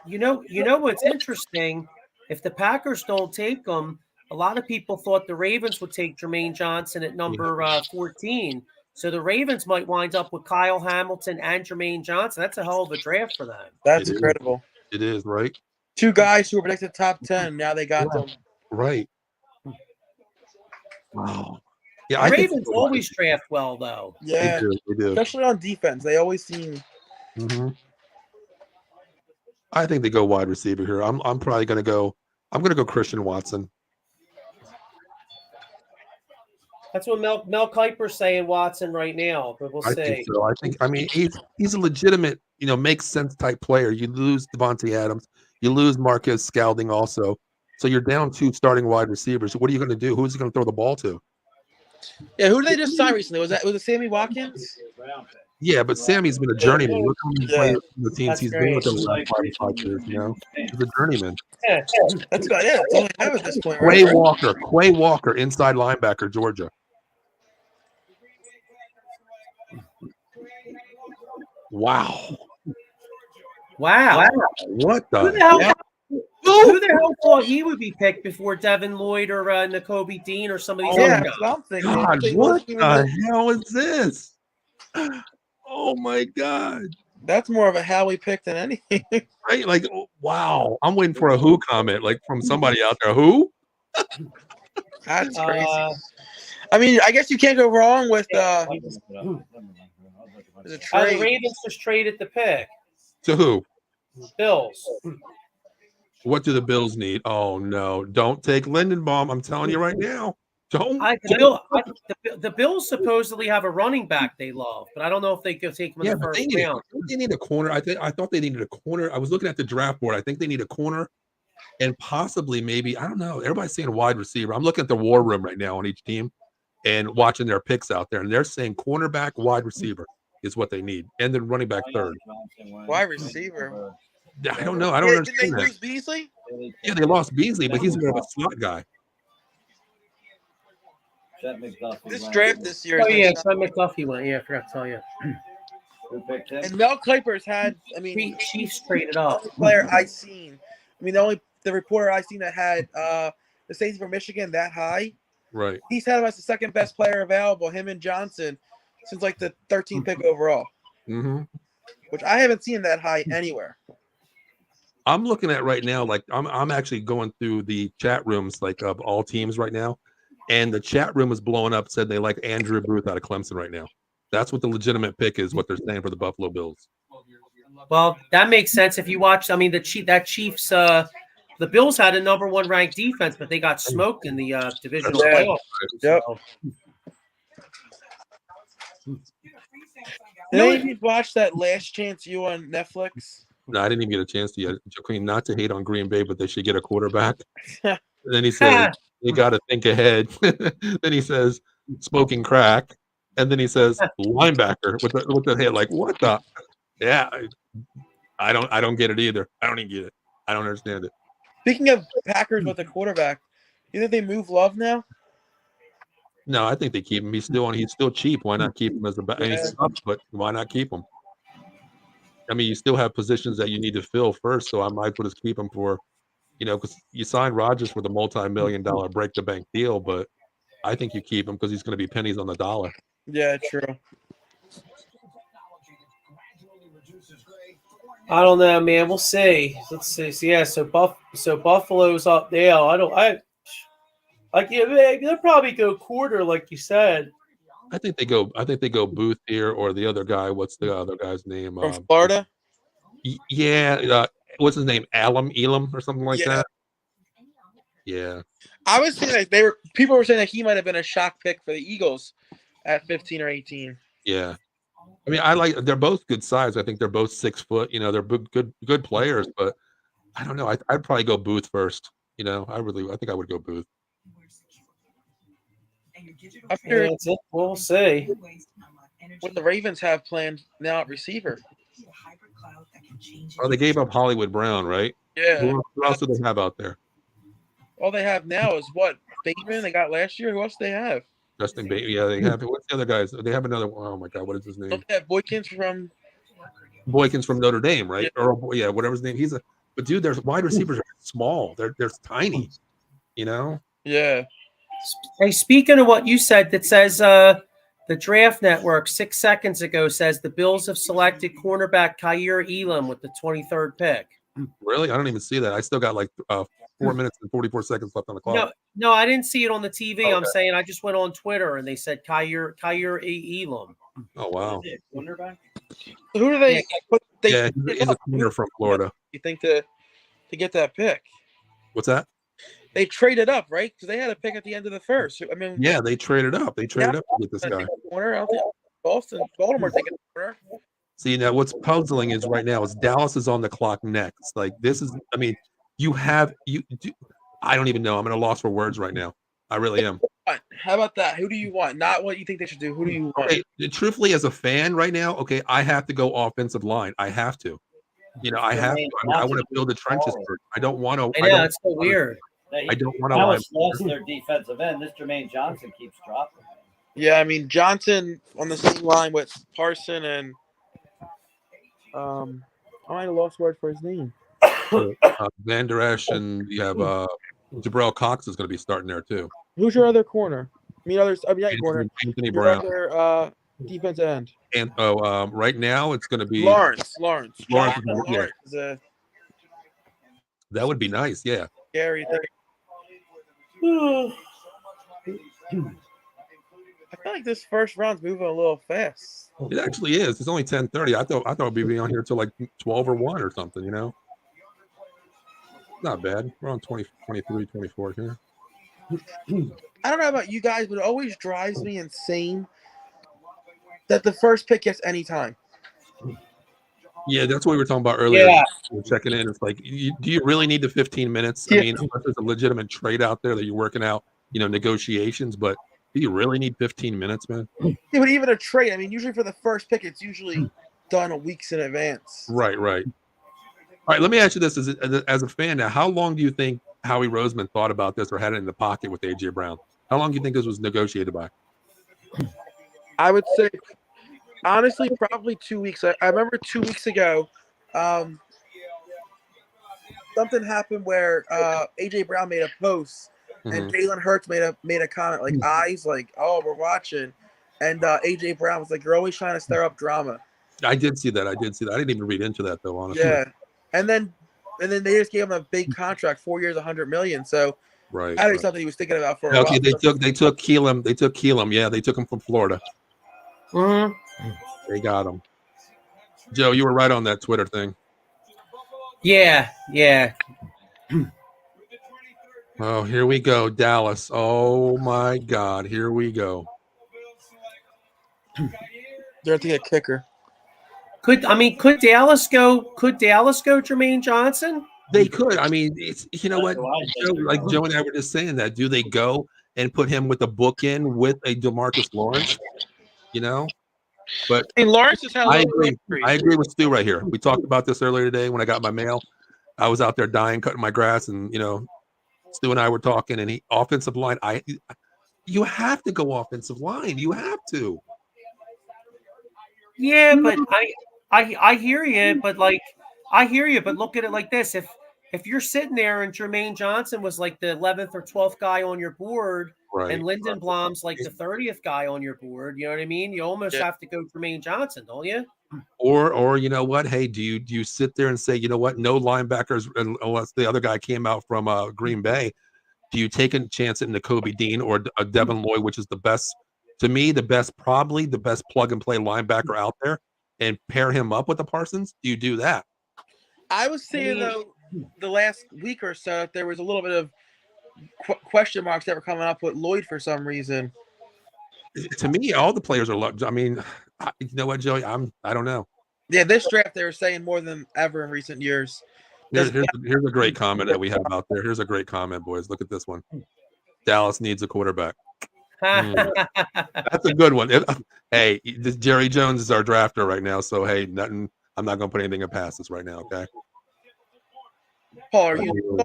You know what's interesting? If the Packers don't take him, a lot of people thought the Ravens would take Jermaine Johnson at number 14. So the Ravens might wind up with Kyle Hamilton and Jermaine Johnson. That's a hell of a draft for them. That's incredible. It is, right? 2 guys who were predicted top 10. Now they got them. Right. Wow. Yeah, The Ravens always draft well, though. Yeah, they do. Especially on defense. They always seem. Mm-hmm. I think they go wide receiver here. I'm probably going to go. I'm going to go Christian Watson. That's what Mel Kiper's saying Watson right now, but we'll see. I think so. I mean, he's a legitimate, makes sense type player. You lose Devontae Adams, you lose Marquez Scalding also, so you're down 2 starting wide receivers. What are you going to do? Who's he going to throw the ball to? Yeah, who did they just sign recently? Was it Sammy Watkins? Yeah, but Sammy's been a journeyman. Look how many players from the teams he's been with over the last 5 years. He's a journeyman. That's good. Yeah, that's all I have at this point. Right? Quay Walker, inside linebacker, Georgia. Wow. What the hell? Who the hell thought he would be picked before Devin Lloyd or Nakobe Dean or some of these other guys? I'm thinking. God, what the hell is this? Oh my God. That's more of a Howie pick than anything. Right? Like, wow. I'm waiting for a who comment, like from somebody out there. Who? That's crazy. I mean, I guess you can't go wrong with the The trade. Ravens just traded the pick. To who? Bills. What do the Bills need? Oh no! Don't take Lindenbaum. I'm telling you right now. Don't. The Bills supposedly have a running back they love, but I don't know if they could take him in the but first they round. need a corner. I thought they needed a corner. I was looking at the draft board. I think they need a corner, and possibly maybe I don't know. Everybody's saying wide receiver. I'm looking at the war room right now on each team, and watching their picks out there, and they're saying cornerback, wide receiver is what they need, and then running back third. Wide receiver. I don't know. I don't Did understand they that. lose Beasley? Yeah, they lost Beasley, but he's more of a slot guy. This draft this year. Oh yeah, Trent McDuffie went. Yeah, I forgot to tell you. And Mel Kiper's had. I mean, Chiefs traded up. Player I seen. I mean, the reporter I seen that had the safety from Michigan that high. Right. He's had him as the second best player available. Him and Johnson since like the 13th pick overall. Mm-hmm. Which I haven't seen that high anywhere. I'm looking at right now, like I'm actually going through the chat rooms like of all teams right now, and the chat room is blowing up. Said they like Andrew Booth out of Clemson right now. That's what the legitimate pick is. What they're saying for the Buffalo Bills. Well, that makes sense if you watch. I mean, the Chiefs. The Bills had a number 1 ranked defense, but they got smoked in the divisional playoff. Yep. So. Did you watch that Last Chance U on Netflix? No, I didn't even get a chance to yet. Joaquin, not to hate on Green Bay, but they should get a quarterback. And then he says, you got to think ahead. Then he says, smoking crack. And then he says, linebacker with the head. Like, what the? Yeah, I don't get it either. I don't even get it. I don't understand it. Speaking of Packers with a quarterback, you think they move Love now? No, I think they keep him. He's still cheap. Why not keep him as a back? And he sucks, but why not keep him? I mean, you still have positions that you need to fill first, so I might as well just keep him for, because you signed Rodgers for the multi-million-dollar break-the-bank deal, but I think you keep him because he's going to be pennies on the dollar. Yeah, true. I don't know, man. We'll see. Let's see. So, yeah, so Buffalo's up there. They'll probably go quarter, like you said. I think they go Booth here or the other guy. What's the other guy's name? From Florida? Yeah. What's his name? Elam or something like that. Yeah. I was saying people were saying that he might have been a shock pick for the Eagles at 15 or 18. Yeah. I mean, they're both good size. I think they're both 6 foot. They're good players, but I don't know. I'd probably go Booth first. I think I would go Booth. We'll see. What the Ravens have planned now at receiver. Oh, they gave up Hollywood Brown, right? Yeah. Who else do they have out there? All they have now is what? Bateman they got last year? Who else do they have? Justin Bateman. Yeah, they have. What's the other guys? They have another one. Oh, my God. What is his name? Don't they have Boykins from Notre Dame, right? Yeah. Or, whatever his name. But, dude, there's wide receivers are small. They're tiny, Yeah. Hey, speaking of what you said, that says the Draft Network 6 seconds ago says the Bills have selected cornerback Kaiir Elam with the 23rd pick. Really? I don't even see that. I still got like 4 minutes and 44 seconds left on the clock. No, I didn't see it on the TV. Okay. I'm saying I just went on Twitter and they said Kaiir Elam. Oh, wow. Cornerback? Who do they put? He's a corner from Florida. You think to get that pick? What's that? They traded up, right? Because they had a pick at the end of the first. I mean, yeah, they traded up. They traded up to get this guy. Corner. I don't think Baltimore taking a corner. See, now what's puzzling is right now is Dallas is on the clock next. Like this is, I mean, I don't even know. I'm at a loss for words right now. I really am. How about that? Who do you want? Not what you think they should do. Who do you want? Okay, truthfully, as a fan right now, okay, I have to go offensive line. I have to. I have to. I want to build the trenches first. I don't want to. I know, it's so weird. I don't want to. Dallas lost their defensive end. This Jermaine Johnson keeps dropping. Yeah, I mean Johnson on the same line with Parson and I might have lost word for his name. Van Der Esch, and you have Jabril Cox is going to be starting there too. Who's your other corner? Corner. Anthony Brown. Other, defensive end. And right now it's going to be Lawrence. Lawrence, Jonathan yeah. Lawrence is a That would be nice. Yeah. scary thing. I feel like this first round's moving a little fast. It actually is. It's only 10:30. I thought we'd be on here till like 12 or 1 or something, you know. Not bad. We're on 20, 23, 24 here. I don't know about you guys, but it always drives me insane that the first pick gets any time. Yeah, that's what we were talking about earlier. Yeah. We're checking in. It's like, do you really need the 15 minutes? Yeah. I mean, unless there's a legitimate trade out there that you're working out, you know, negotiations, but do you really need 15 minutes, man? Yeah, but even a trade, I mean, usually for the first pick, it's usually done weeks in advance. Right. All right, let me ask you this as a fan now. How long do you think Howie Roseman thought about this or had it in the pocket with A.J. Brown? How long do you think this was negotiated by? I would say, honestly, probably 2 weeks. I remember 2 weeks ago, something happened where A.J. Brown made a post and Jalen Hurts made a comment like eyes, like, oh, we're watching. And A.J. Brown was like, you're always trying to stir up drama. I did see that. I didn't even read into that, though, honestly. Yeah. And then they just gave him a big contract, 4 years, $100 million. So right. that was something he was thinking about for a while. Okay, they took Keelam. They took Keelam. Yeah, they took him from Florida. They got him. Joe, you were right on that Twitter thing. Yeah. Oh, here we go, Dallas. Oh my God, here we go. They're taking a kicker. Could Dallas go Jermaine Johnson? They could. I mean, it's, you know what? Like Joe and I were just saying that. Do they go and put him with a bookend with a DeMarcus Lawrence? You know? But hey, Lawrence has had I agree with Stu right here. We talked about this earlier today when I got my mail. I was out there dying, cutting my grass, and you know, Stu and I were talking, and offensive line. You have to go offensive line. You have to. Yeah, but I hear you, but look at it like this: if you're sitting there and Jermaine Johnson was like the 11th or 12th guy on your board, right, and Lyndon Blom's like the 30th guy on your board, you know what I mean? You almost have to go Jermaine Johnson, don't you? Or you know what? Hey, do you sit there and say, you know what? No linebackers unless the other guy came out from Green Bay. Do you take a chance at Nakobe Dean or Devin Lloyd, which is the best, to me, probably the best plug and play linebacker out there, and pair him up with the Parsons? Do you do that? I was saying though, the last week or so, there was a little bit of question marks that were coming up with Lloyd for some reason. To me, all the players are. I mean, you know what, Joey? I don't know. Yeah, this draft they were saying more than ever in recent years. Here's a great comment that we have out there. Here's a great comment, boys. Look at this one. Dallas needs a quarterback. That's a good one. Hey, Jerry Jones is our drafter right now, so hey, nothing. I'm not going to put anything in passes right now. Okay. Paul, are you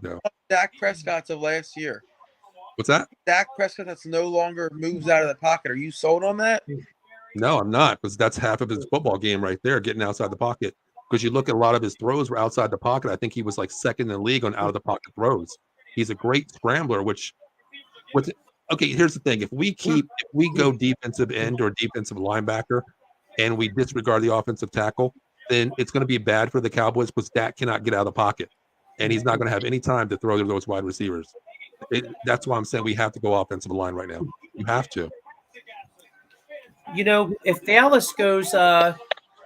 Dak Prescott's of last year? What's that? Dak Prescott that's no longer moves out of the pocket. Are you sold on that? No, I'm not, because that's half of his football game right there, getting outside the pocket. Because you look at a lot of his throws were outside the pocket. I think he was like second in the league on out of the pocket throws. He's a great scrambler, okay, here's the thing. If we go defensive end or defensive linebacker and we disregard the offensive tackle, then it's going to be bad for the Cowboys because Dak cannot get out of the pocket. And he's not going to have any time to throw to those wide receivers. That's why I'm saying we have to go offensive line right now. You have to. You know, if Dallas goes,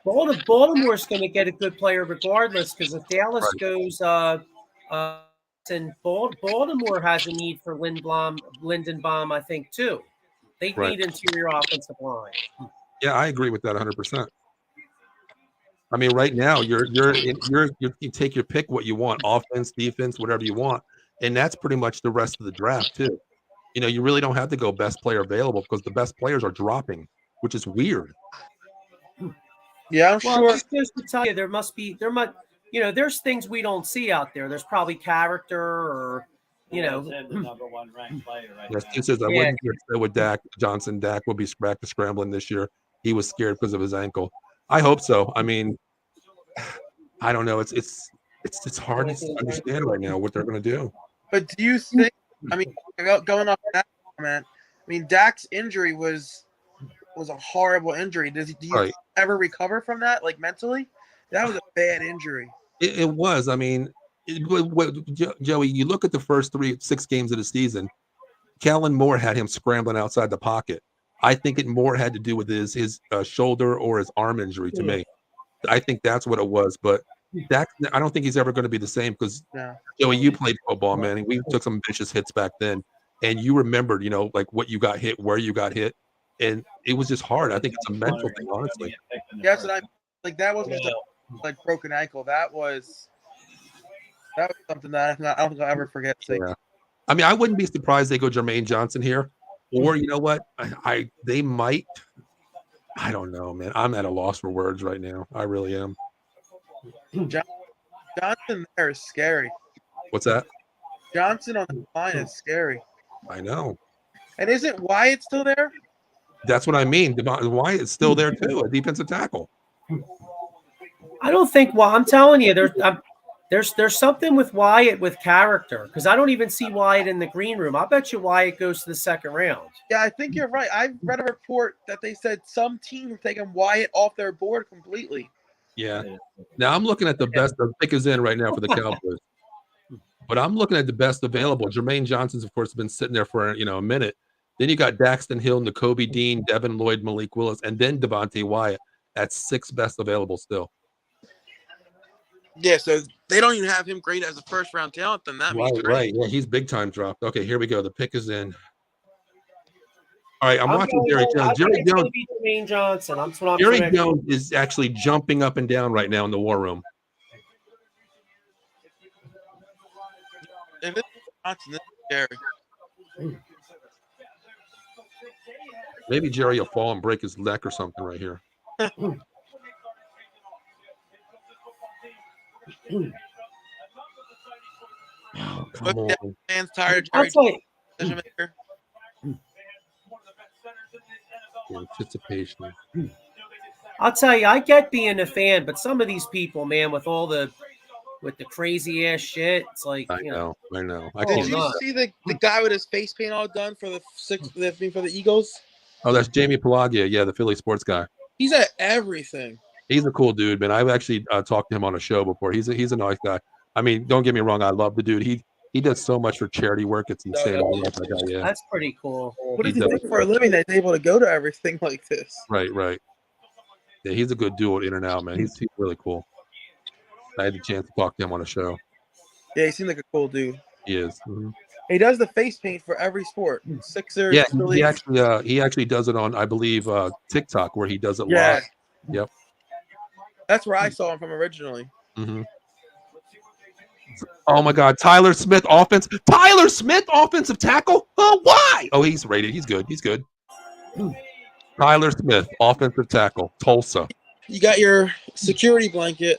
Baltimore's going to get a good player regardless, because if Dallas goes, and Baltimore has a need for Lindenbaum, I think, too. They need interior offensive line. Yeah, I agree with that 100%. I mean, right now you take your pick what you want, offense, defense, whatever you want, and that's pretty much the rest of the draft too. You know, you really don't have to go best player available because the best players are dropping, which is weird. Yeah, I'm sure. Just to tell you, there's things we don't see out there. There's probably character or, you know. The number one ranked player right Yes, now. he says I wouldn't get upset with Dak Johnson. Dak will be back to scrambling this year. He was scared because of his ankle. I hope so. I mean, I don't know. It's hard to understand right now what they're going to do. But do you think? I mean, going off that comment, I mean, Dak's injury was was a horrible injury. Do you Right. ever recover from that, like mentally? That was a bad injury. It was. I mean, Joey, you look at the first 6 games of the season. Kellen Moore had him scrambling outside the pocket. I think it more had to do with his shoulder or his arm injury to me. I think that's what it was. But I don't think he's ever going to be the same because, Joey, you played football, man, and we took some vicious hits back then. And you remembered, like what you got hit, where you got hit. And it was just hard. I think it's a mental thing, honestly. That's what that wasn't just a broken ankle. That was something that I don't think I'll ever forget. Yeah. I mean, I wouldn't be surprised they go Jermaine Johnson here. Or you know what? They might. I don't know, man. I'm at a loss for words right now. I really am. Johnson there is scary. What's that? Johnson on the line is scary. I know. And isn't Wyatt still there? That's what I mean. Wyatt's still there too, a defensive tackle. I don't think. Well, I'm telling you, there's something with Wyatt with character because I don't even see Wyatt in the green room. I bet you Wyatt goes to the second round. Yeah, I think you're right. I read a report that they said some teams have taken Wyatt off their board completely. Yeah. Now I'm looking at the best. The pick is in right now for the Cowboys. But I'm looking at the best available. Jermaine Johnson's, of course, been sitting there for a minute. Then you got Daxton Hill, Nakobe Dean, Devin Lloyd, Malik Willis, and then Devontae Wyatt. That's 6 best available still. Yeah, so they don't even have him graded as a first-round talent. Then that means right. Yeah, he's big time dropped. Okay, here we go. The pick is in. All right, I'm watching Jerry Jones. Jerry Jones. Jermaine Johnson. That's what I'm Jerry predicting. Jones is actually jumping up and down right now in the war room. If it's Johnson, this is Jerry. Maybe Jerry will fall and break his neck or something right here. Oh, come on. Fans tired I'll of tell Jerry you, decision maker. Anticipation. I get being a fan, but some of these people, man, with the crazy ass shit, it's like I know. Did you see the guy with his face paint all done for the Eagles? Oh, that's Jamie Pelagia. Yeah, the Philly sports guy. He's at everything. He's a cool dude, man. I've actually talked to him on a show before. He's a nice guy. I mean, don't get me wrong. I love the dude. He does so much for charity work. It's insane. I love that guy. Yeah, that's pretty cool. What does he do for a living that's able to go to everything like this? Right. Yeah, he's a good dude in and out, man. He's really cool. I had the chance to talk to him on a show. Yeah, he seems like a cool dude. He is. Mm-hmm. He does the face paint for every sport. Sixers. Yeah, Phillies. he actually does it on, I believe, TikTok, where he does it live. Yep. That's where I saw him from originally. Mm-hmm. Oh my God, Tyler Smith, offensive tackle. Oh, why? Oh, he's rated. He's good. Tyler Smith, offensive tackle, Tulsa. You got your security blanket.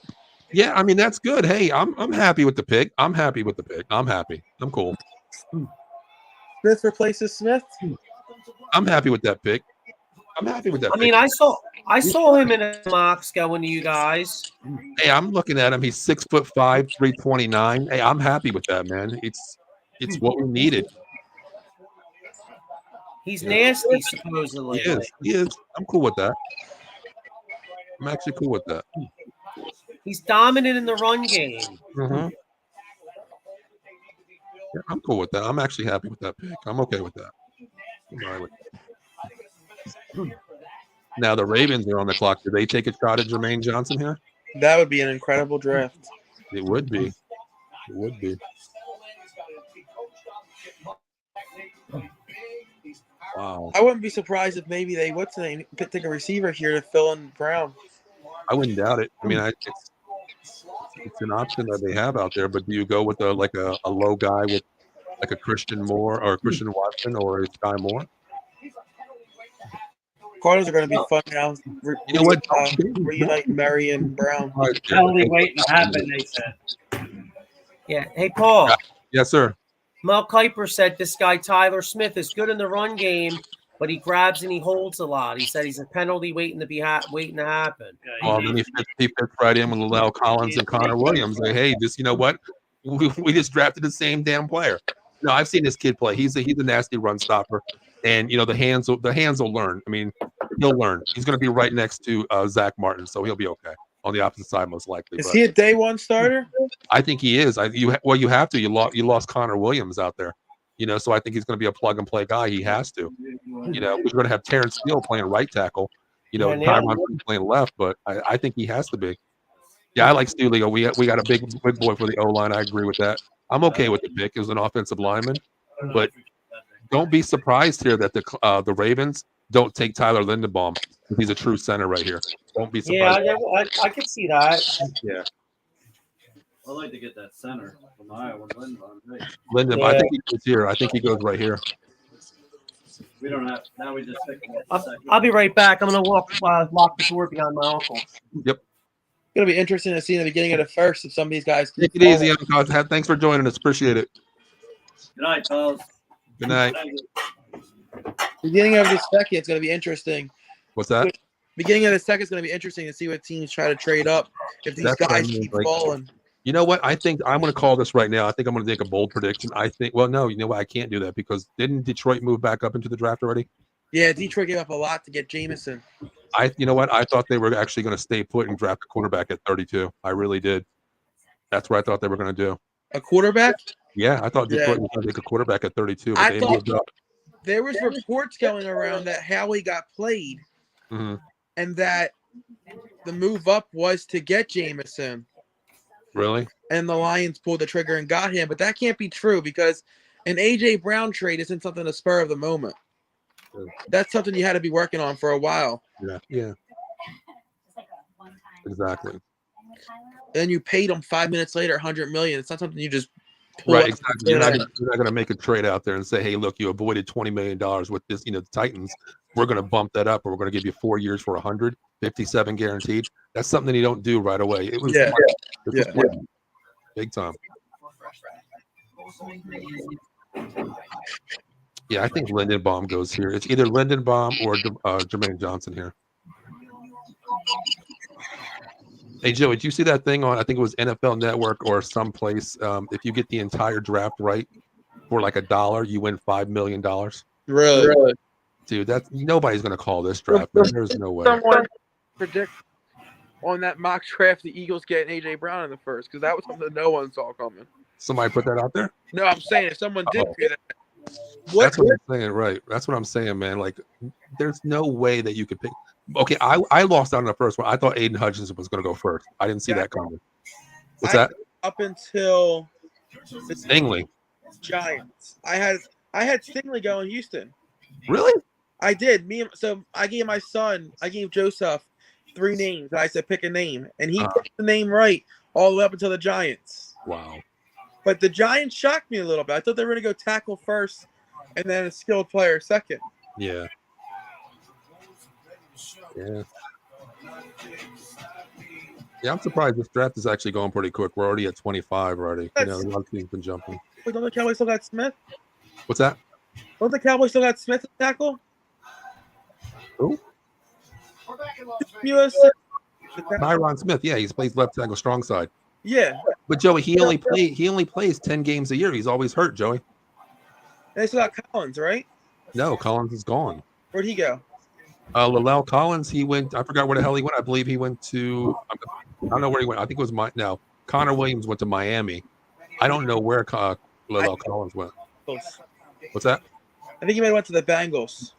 Yeah, I mean that's good. Hey, I'm happy with the pick. I'm happy. I'm cool. Smith replaces Smith. I'm happy with that pick. I mean, I saw him in a mocks going to you guys. Hey, I'm looking at him. He's 6'5", 329. Hey, I'm happy with that, man. It's what we needed. He's nasty, supposedly. He is. I'm cool with that. I'm actually cool with that. He's dominant in the run game. Mm-hmm. Yeah, I'm cool with that. I'm actually happy with that pick. I'm okay with that. I'm all right with that. Now the Ravens are on the clock. Do they take a shot at Jermaine Johnson here? That would be an incredible draft. It would be. Wow. I wouldn't be surprised if maybe they take a receiver here to fill in Brown. I wouldn't doubt it. I mean, it's an option that they have out there. But do you go with a low guy with like a Christian Moore or a Christian Watson or a Sky Moore? Cardinals are going to be fun now. You know what? Reunite Murray and Brown. Only waiting to happen, they said. Yeah. Hey, Paul. Yes, sir. Mel Kiper said this guy Tyler Smith is good in the run game, but he grabs and he holds a lot. He said he's a penalty waiting to happen. Well, then he fits right in with La'el Collins and Connor Williams. Like, hey, you know what? We just drafted the same damn player. No, I've seen this kid play. He's a nasty run stopper, and the hands will learn. I mean, he'll learn. He's going to be right next to Zach Martin, so he'll be okay on the opposite side most likely. Is But he a day one starter? I think he is. You have to. You lost Connor Williams out there, so I think he's going to be a plug and play guy. He has to. We're going to have Terrence Steele playing right tackle. Tyron playing left, but I think he has to be. Yeah, I like Steele. We got a big boy for the O line. I agree with that. I'm okay with the pick as an offensive lineman, but don't be surprised here that the Ravens don't take Tyler Linderbaum. He's a true center right here. Don't be surprised. Yeah, I can see that. Yeah. I'd like to get that center from Iowa. Linderbaum, Yeah. I think he goes here. I think he goes right here. We don't have. Now we just pick him up the second. I'll be right back. I'm gonna lock the door behind my uncle. Yep. It's gonna be interesting to see in the beginning of the first if some of these guys Take it easy, Uncle. Thanks for joining us. Appreciate it. Good night, fellas. Good night. Beginning of the second, it's gonna be interesting. What's that? Beginning of the second is gonna be interesting to see what teams try to trade up if these That's what I guys mean, keep like- falling. You know what? I think I'm going to call this right now. I think I'm going to make a bold prediction. No, you know what? I can't do that because didn't Detroit move back up into the draft already? Yeah, Detroit gave up a lot to get Jameson. You know what? I thought they were actually going to stay put and draft a quarterback at 32. I really did. That's what I thought they were going to do. A quarterback? Yeah, I thought Detroit Yeah. was going to take a quarterback at 32, but I they thought- moved up. There was reports going around that Howie got played Mhm. and that the move up was to get Jameson. Really? And the Lions pulled the trigger and got him, but that can't be true because an AJ Brown trade isn't something to spur of the moment. That's something you had to be working on for a while. Yeah. Exactly. Then you paid him 5 minutes later, $100 million. It's not something you just pull Right, up. exactly. You're not going to make a trade out there and say, "Hey, look, you avoided $20 million with this, the Titans. We're going to bump that up, or we're going to give you 4 years for 157 guaranteed." That's something you don't do right away. It was big time. Yeah, I think Lindenbaum goes here. It's either Lindenbaum or Jermaine Johnson here. Hey, Joey, did you see that thing on, I think it was NFL Network or someplace? If you get the entire draft right for like $1, you win $5 million. Really? Dude, nobody's going to call this draft. Man. There's no way. Someone predict on that mock draft the Eagles getting AJ Brown in the first because that was something no one saw coming. Somebody put that out there? No, I'm saying if someone did do that, That's what I'm saying, right? That's what I'm saying, man. Like, there's no way that you could pick. Okay, I lost out on the first one. I thought Aiden Hutchinson was going to go first. I didn't see that coming. What's that? Up until the Stingley. Giants, I had Stingley going Houston. Really? I did. I gave Joseph 3 names. And I said pick a name, and he picked the name right all the way up until the Giants. Wow. But the Giants shocked me a little bit. I thought they were going to go tackle first, and then a skilled player second. Yeah. Yeah. Yeah, I'm surprised this draft is actually going pretty quick. We're already at 25 already. A lot of teams been jumping. Wait, don't the Cowboys still got Smith? What's that? Don't the Cowboys still got Smith at tackle? Who? USC. Tyron Smith. Yeah, he plays left tackle, strong side. Yeah. But Joey, he only plays 10 games a year. He's always hurt, Joey. They still got Collins, right? No, Collins is gone. Where'd he go? Lalelle Collins, he went. I forgot where the hell he went. I believe he went to. I don't know where he went. I think it was Connor Williams went to Miami. I don't know where Lalelle Collins went. Close. What's that? I think he might have went to the Bengals.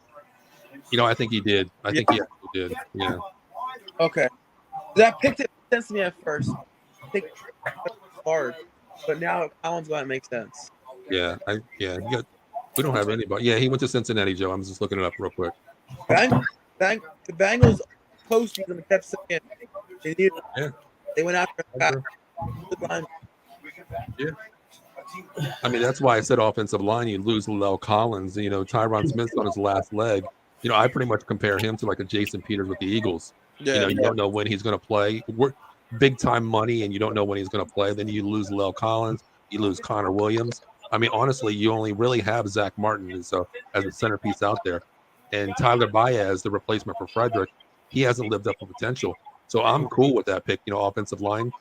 I think he did. I think he actually did. Yeah. Okay. That pick didn't make sense to me at first. I think hard, but now Collins going to make sense. Yeah. We don't have anybody. Yeah, he went to Cincinnati, Joe. I'm just looking it up real quick. The Bengals posted and kept saying they went after that. Yeah. I mean, that's why I said offensive line. You lose Lalelle Collins. Tyron Smith's on his last leg. I pretty much compare him to like a Jason Peters with the Eagles. Yeah. You don't know when he's going to play. Big time money, and you don't know when he's going to play. Then you lose Lalelle Collins. You lose Connor Williams. I mean, honestly, you only really have Zach Martin as a centerpiece out there. And Tyler Baez, the replacement for Frederick, he hasn't lived up to potential. So I'm cool with that pick, offensive line.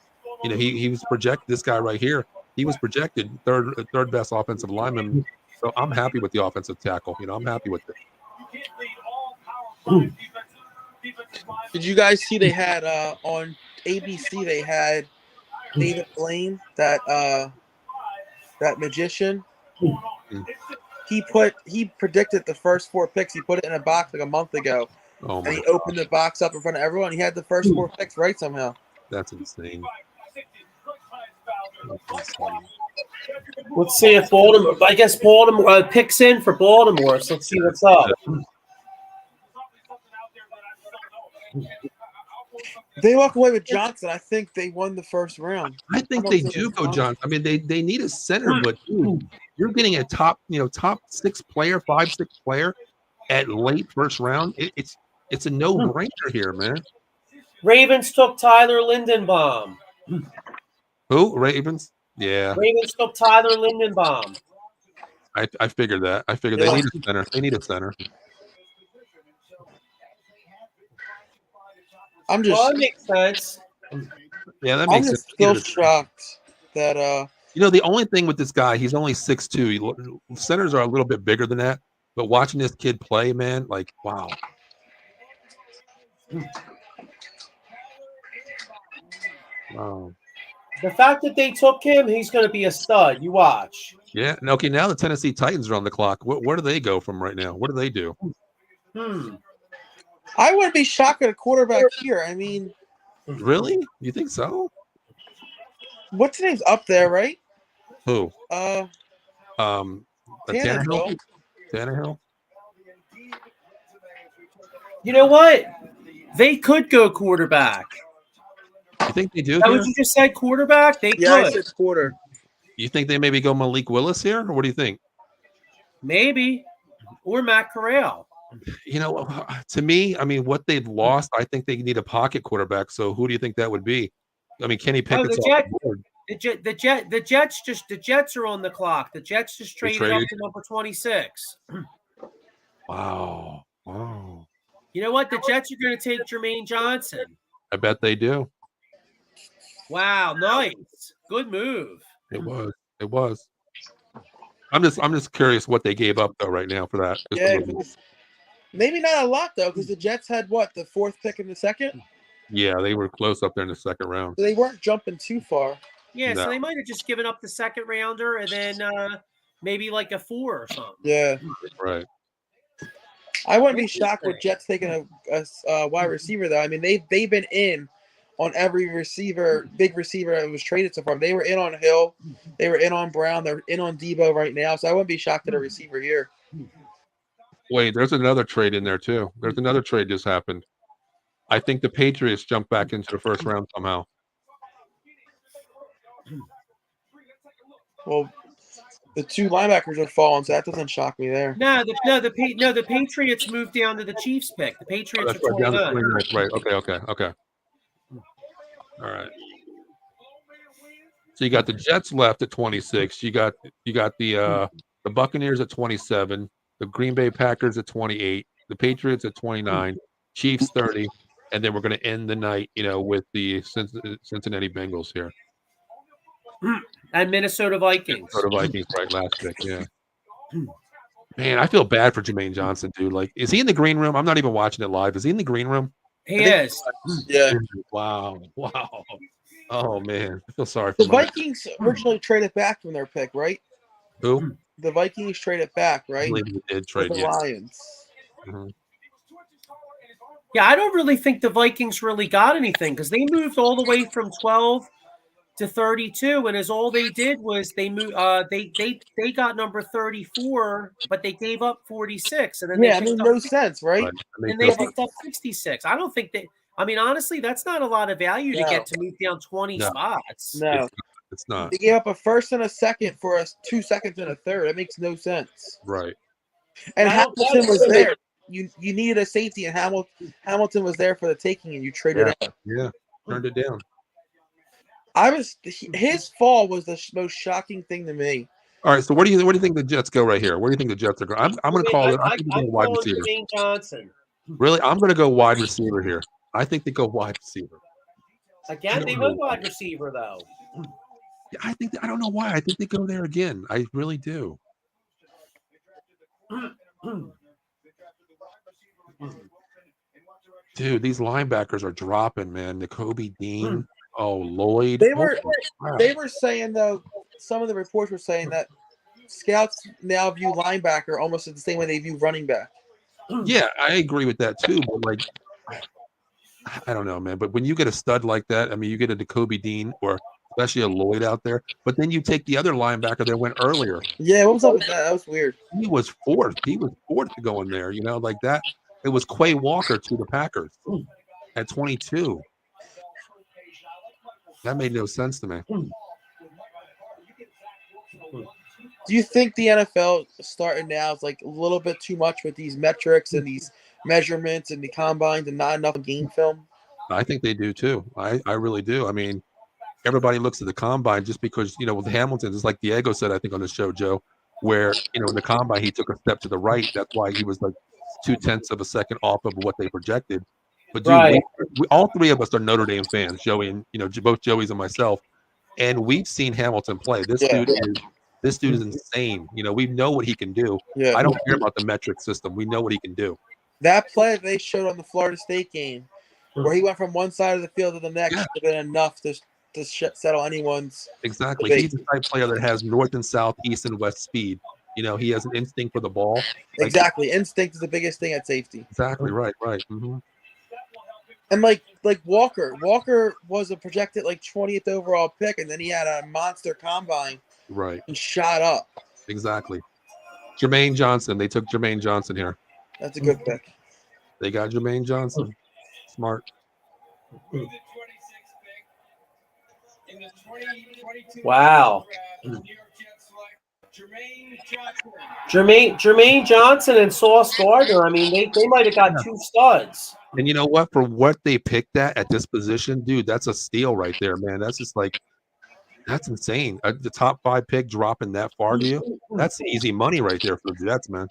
He was projected, this guy right here, he was projected third best offensive lineman. So I'm happy with the offensive tackle. I'm happy with it. Did you guys see they had on ABC they had David Blaine, that magician? He predicted the first 4 picks. He put it in a box like a month ago. Oh And my he God. opened the box up in front of everyone. He had the first 4 picks right somehow. That's insane. Let's see if Baltimore. I guess Baltimore picks in for Baltimore. So let's see what's up. They walk away with Johnson. I think they won the first round. I think they do go Johnson. I mean, they need a center, but dude, you're getting a top 6 player, 5-6 player at late first round. It's a no-brainer here, man. Ravens took Tyler Lindenbaum. Who? Ravens? Yeah. Ravens took Tyler Lindenbaum. I figured that. I figured they need a center. They need a center. I'm just. Well, that makes sense. Yeah, that I'm makes just sense. still shocked that the only thing with this guy, he's only 6'2". Centers are a little bit bigger than that. But watching this kid play, man, like, wow. Wow. The fact that they took him, he's going to be a stud. You watch. Yeah. And okay, now the Tennessee Titans are on the clock. Where do they go from right now? What do they do? I wouldn't be shocked at a quarterback here. I mean, really? You think so? What's his name's up there, right? Who? Tannehill. Tannehill. You know what? They could go quarterback. You think they do? Is that what you just said, quarterback? They Yeah, I could. said quarter. You think they maybe go Malik Willis here, or what do you think? Maybe. Or Matt Corral. To me, I mean, what they've lost, I think they need a pocket quarterback. So who do you think that would be? I mean, Kenny Pickett's off the board. The Jets are on the clock. The Jets just traded up to number 26. Wow. You know what? The Jets are going to take Jermaine Johnson. I bet they do. Wow, nice. Good move. It was. I'm just curious what they gave up though right now for that. Yeah, maybe not a lot though, because the Jets had the 4th pick in the second. Yeah, they were close up there in the second round. So they weren't jumping too far. Yeah, No. so they might have just given up the second rounder and then maybe like a 4 or something. Yeah, right. I wouldn't be shocked with Jets taking a wide receiver though. I mean, they've been in on every big receiver that was traded so far. They were in on Hill, they were in on Brown, they're in on Debo right now. So I wouldn't be shocked at a receiver here. Wait, there's another trade in there too. There's another trade just happened. I think the Patriots jumped back into the first round somehow. Well, the 2 linebackers have fallen, so that doesn't shock me there. The Patriots moved down to the Chiefs pick. The Patriots are 29. Right. Okay. All right. So you got the Jets left at 26. You got the Buccaneers at 27. The Green Bay Packers at 28. The Patriots at 29. Chiefs 30. And then we're going to end the night, with the Cincinnati Bengals here. And Minnesota Vikings. Right, last pick, yeah. Man, I feel bad for Jermaine Johnson, dude. Like, is he in the green room? I'm not even watching it live. Is he in the green room? He is. Yeah. Wow. Oh, man. I feel sorry for The Vikings originally traded back from their pick, right? Who? The Vikings traded back, right? I believe they did trade, With the Lions. Mm-hmm. Yeah, I don't really think the Vikings really got anything because they moved all the way from 12 to 32, and all they did was they moved. They got number 34, but they gave up 46, and then no sense, right? And they picked up 66. I don't think that. I mean, honestly, that's not a lot of value to get to move down 20 spots. No, it's not. They gave up a first and a second for 2 seconds and a third. That makes no sense. Right. And Hamilton was there. You needed a safety, and Hamilton was there for the taking, and you traded out. Yeah, turned it down. His fall was the most shocking thing to me. All right, so what do you think the Jets go right here? Where do you think the Jets are going? I'm going to call it. I'm wide receiver. Jermaine Johnson. Really, I'm going to go wide receiver here. I think they go wide receiver. Again, they went wide receiver though. Yeah, I don't know why. I think they go there again. I really do. Dude, these linebackers are dropping, man. Nakobe Dean, Lloyd. They were saying though, some of the reports were saying that scouts now view linebacker almost the same way they view running back. Yeah, I agree with that too. But like, I don't know, man. But when you get a stud like that, I mean, you get a Nakobe Dean or especially a Lloyd out there, but then you take the other linebacker that went earlier. Yeah, what was up with that? That was weird. He was fourth. He was fourth to go in there, like that. It was Quay Walker to the Packers at 22. That made no sense to me. Do you think the NFL starting now is like a little bit too much with these metrics and these measurements and the combines and not enough game film? I think they do too. I really do. I mean, everybody looks at the combine just because, with Hamilton, it's like Diego said, I think on the show, Joe, where, in the combine, he took a step to the right. That's why he was like 0.2 of a second off of what they projected. But dude, we all three of us are Notre Dame fans, Joey and, both Joey's and myself. And we've seen Hamilton play. This dude is insane. We know what he can do. Yeah. I don't care about the metric system. We know what he can do. That play they showed on the Florida State game, where he went from one side of the field to the next, would have been enough to settle anyone's exactly debate. He's the type player that has north and south, east and west speed. He has an instinct for the ball. Exactly. Instinct is the biggest thing at safety. Exactly right. Mm-hmm. And like Walker was a projected 20th overall pick, and then he had a monster combine. Right. And shot up. Exactly. Jermaine Johnson. They took Jermaine Johnson here. That's a good pick. They got Jermaine Johnson. Smart. Wow. Jermaine Johnson and Sauce Gardner. I mean, they might have got two studs. And you know what? For what they picked at this position, dude, that's a steal right there, man. That's just that's insane. The top 5 pick dropping that far to you, that's easy money right there for the Jets, man.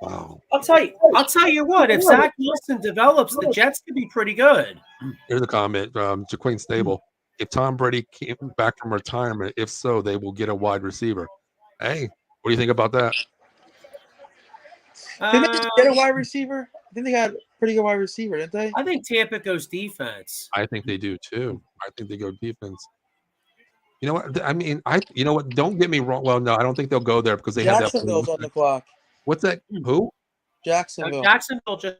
Wow. I'll tell you what. If Zach Wilson develops, the Jets could be pretty good. Here's a comment, Jaquan Stable. If Tom Brady came back from retirement, if so, they will get a wide receiver. Hey, what do you think about that? Didn't they get a wide receiver? I think they got a pretty good wide receiver, didn't they? I think Tampa goes defense. I think they do too. I think they go defense. You know what? I mean, you know what? Don't get me wrong. Well, no, I don't think they'll go there because they have that. Jacksonville's on the clock. What's that? Who? Jacksonville. Jacksonville just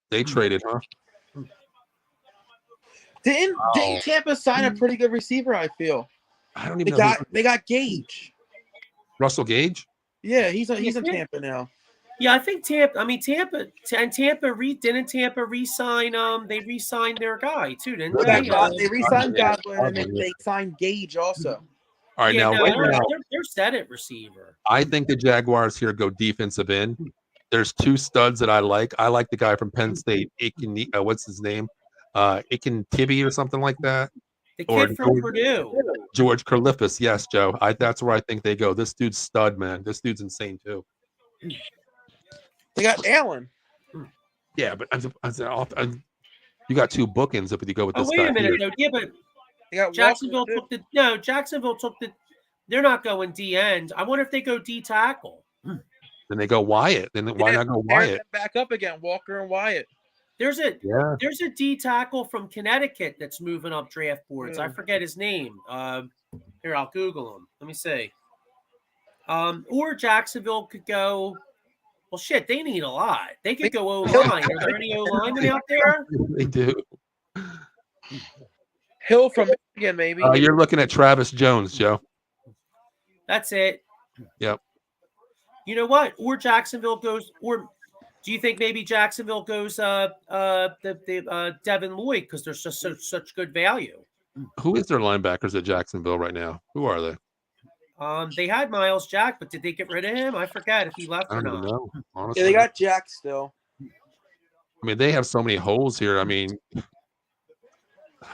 they traded, huh? Didn't Tampa sign a pretty good receiver? I feel. I don't even know. They got Gage. Russell Gage. Yeah, he's in Tampa now. Yeah, I think Tampa. I mean, Tampa didn't Tampa re-sign? They re-signed their guy too, didn't they? They re-signed Godwin and then they signed Gage also. All right, now they're set at receiver. I think the Jaguars here go defensive end. There's 2 studs that I like. I like the guy from Penn State. What's his name? Ikin Tibby or something like that. The kid from Purdue. George Karlaftis. Yes, Joe. That's where I think they go. This dude's stud, man. This dude's insane too. They got Allen. Yeah, but you got 2 bookends if you go with this guy. Wait a minute, though. Yeah, but Jacksonville took the. They're not going D end. I wonder if they go D tackle. Then they go Wyatt. Then why not go Wyatt? Back up again, Walker and Wyatt. There's a D tackle from Connecticut that's moving up draft boards. I forget his name. Here, I'll Google him. Let me see. Or Jacksonville could go. Well, shit, they need a lot. They could go O-line. Are there any O-linemen out there? They do. Hill from Michigan, maybe. You're looking at Travis Jones, Joe. That's it. Yep. You know what? Or Jacksonville goes. Or do you think maybe Jacksonville goes Devin Lloyd because they're just such good value? Who is their linebackers at Jacksonville right now? Who are they? They had Miles Jack, but did they get rid of him? I forgot if he left or not. I don't know. Honestly. Yeah, they got Jack still. I mean, they have so many holes here. I mean,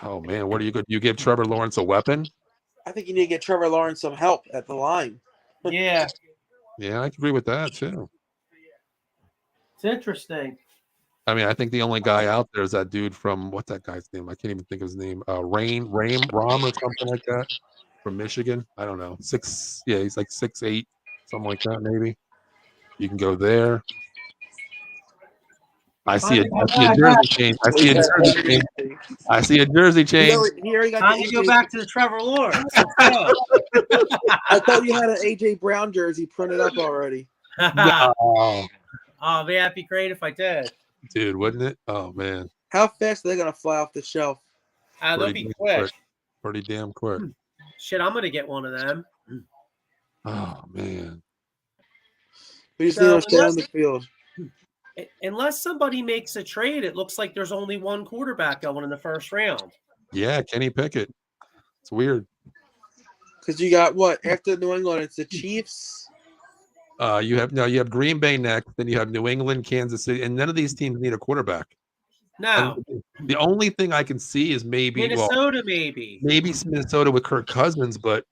oh man, what are you good? You give Trevor Lawrence a weapon? I think you need to get Trevor Lawrence some help at the line. Yeah. Yeah, I agree with that too. It's interesting. I mean, I think the only guy out there is that dude from what's that guy's name? I can't even think of his name. Ram or something like that from Michigan. I don't know. He's like 6'8", something like that, maybe. You can go there. I see a jersey change. I see a jersey change. I see a jersey change. He already got Time the to go AJ back to the Trevor Lawrence. Let's go. I thought you had an AJ Brown jersey printed up already. No. Oh, man, that'd be great if I did. Dude, wouldn't it? Oh man. How fast are they gonna fly off the shelf? They'll Pretty be damn quick. Pretty damn quick. Shit, I'm gonna get one of them. Oh man. We just So, need to stay on unless- the field. Unless somebody makes a trade, it looks like there's only one quarterback going in the first round. Yeah, Kenny Pickett. It's weird. Because you got what after New England? It's the Chiefs. You have Green Bay next, then you have New England, Kansas City, and none of these teams need a quarterback. No, The only thing I can see is maybe Minnesota, maybe. maybe Minnesota with Kirk Cousins, but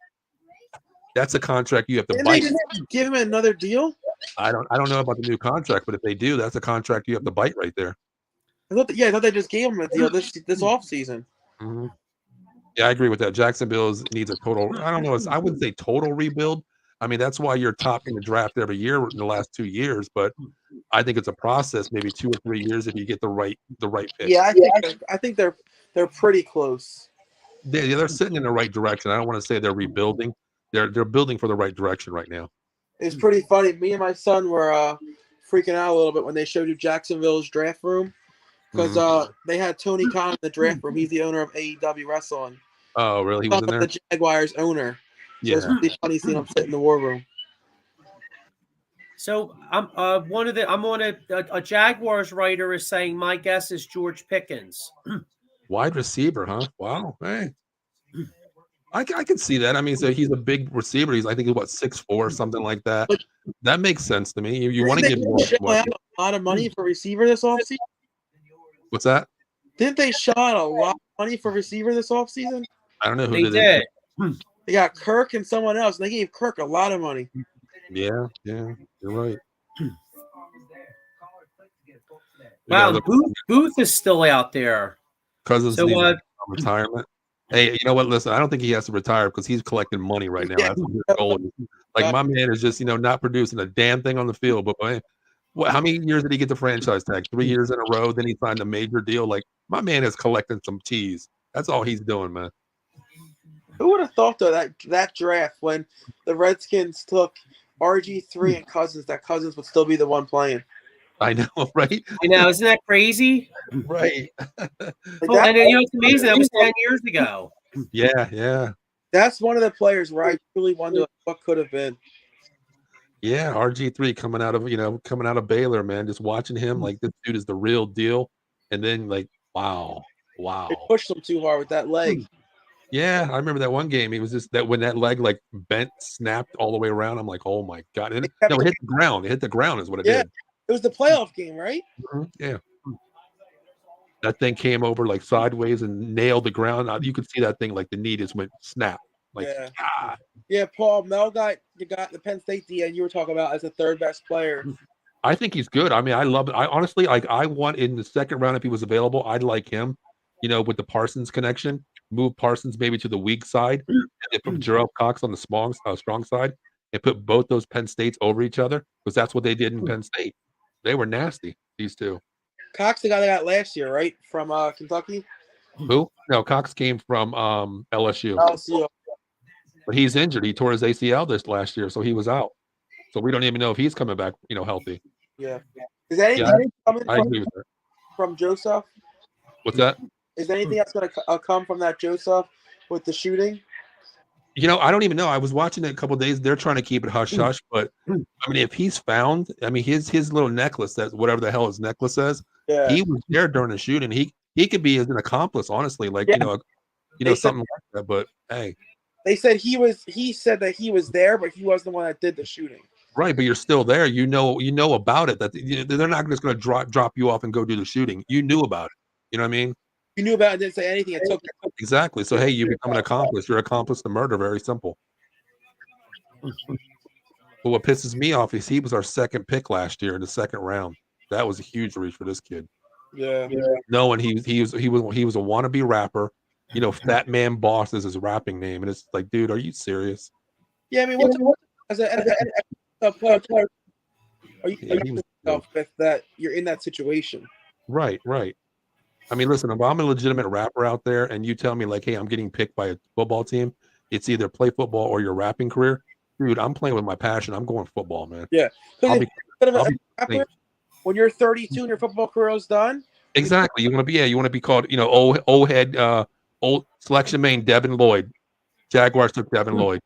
that's a contract you have to Didn't they bite. just give him another deal? I don't know about the new contract, but if they do, that's a contract you have to bite right there. I thought they just gave him a deal this offseason. Mm-hmm. Yeah, I agree with that. Jacksonville needs a total. I don't know. I wouldn't say total rebuild. I mean, that's why you're topping the draft every year in the last 2 years. But I think it's a process, maybe 2 or 3 years if you get the right pick. Yeah, I think they're pretty close. They're sitting in the right direction. I don't want to say they're rebuilding. They're building for the right direction right now. It's pretty funny. Me and my son were freaking out a little bit when they showed you Jacksonville's draft room because they had Tony Khan in the draft room. He's the owner of AEW Wrestling. Oh, really? He was in there? The Jaguars owner. So Yeah. it's pretty funny seeing him sit in the war room. So I'm a Jaguars writer is saying my guess is George Pickens. Wide receiver, huh? Wow. Hey. I can see that. I mean, so he's a big receiver. I think he's 6'4" or something like that. That makes sense to me. You want to give more. A lot of money for receiver this offseason? What's that? Didn't they shell out a lot of money for receiver this offseason? I don't know who They did. did. They got Kirk and someone else. And they gave Kirk a lot of money. Yeah, you're right. Wow, Booth is still out there. Cousins So, needs retirement. Hey, you know what? Listen, I don't think he has to retire because he's collecting money right now. That's what his goal is. Like my man is just not producing a damn thing on the field. But man, how many years did he get the franchise tag? 3 years in a row. Then he signed a major deal. Like my man is collecting some teas. That's all he's doing, man. Who would have thought though that draft when the Redskins took RG3 and Cousins, that Cousins would still be the one playing? I know, right? I know, isn't that crazy? Right. And it's amazing. That was 10 years ago. Yeah. That's one of the players where I really wonder what could have been. Yeah, RG3 coming out of Baylor, man. Just watching him, like this dude is the real deal. And then wow. They pushed him too hard with that leg. Yeah, I remember that one game. It was just that when that leg bent, snapped all the way around. I'm like, oh my god! And it hit the ground. It hit the ground is what it did. It was the playoff game, right? Mm-hmm. Yeah. That thing came over sideways and nailed the ground. You could see that thing the knee just went snap. Yeah, Paul Mel got the Penn State DN you were talking about as the third best player. I think he's good. I mean, I love it. I honestly I want in the second round if he was available, I'd like him. With the Parsons connection, move Parsons maybe to the weak side, and put Gerald Cox on the strong side, and put both those Penn States over each other because that's what they did in Penn State. They were nasty. These two. Cox, the guy they got last year, right, from Kentucky. Who? No, Cox came from LSU. LSU. But he's injured. He tore his ACL this last year, so he was out. So we don't even know if he's coming back, healthy. Yeah. Is there anything coming I agree with that. From Joseph? What's that? Is there anything that's going to come from that Joseph with the shooting? I don't even know. I was watching it a couple of days. They're trying to keep it hush hush, but I mean, if he's found, I mean, his little necklace, that whatever the hell his necklace says, he was there during the shooting. He could be an accomplice, honestly, something like that. But hey, they said he said that he was there, but he wasn't the one that did the shooting. Right, but you're still there. You know about it. That they're not just going to drop you off and go do the shooting. You knew about it. You know what I mean? You knew about it, didn't say anything. It took exactly. So hey, you become an accomplice. You're accomplice to murder. Very simple. But what pisses me off is he was our second pick last year in the second round. That was a huge reach for this kid. Yeah. No, and he was a wannabe rapper. Fat Man Boss is his rapping name, and it's like, dude, are you serious? Yeah, I mean, as a player, are you with that you're in that situation? Right. I mean, listen, if I'm a legitimate rapper out there and you tell me like, hey, I'm getting picked by a football team, it's either play football or your rapping career. Dude, I'm playing with my passion. I'm going football, man. Yeah. I'll be, I'll be Rapper, when you're 32 and your football career is done, exactly. You want to be called, old head, old selection main Devin Lloyd. Jaguars took Devin Lloyd.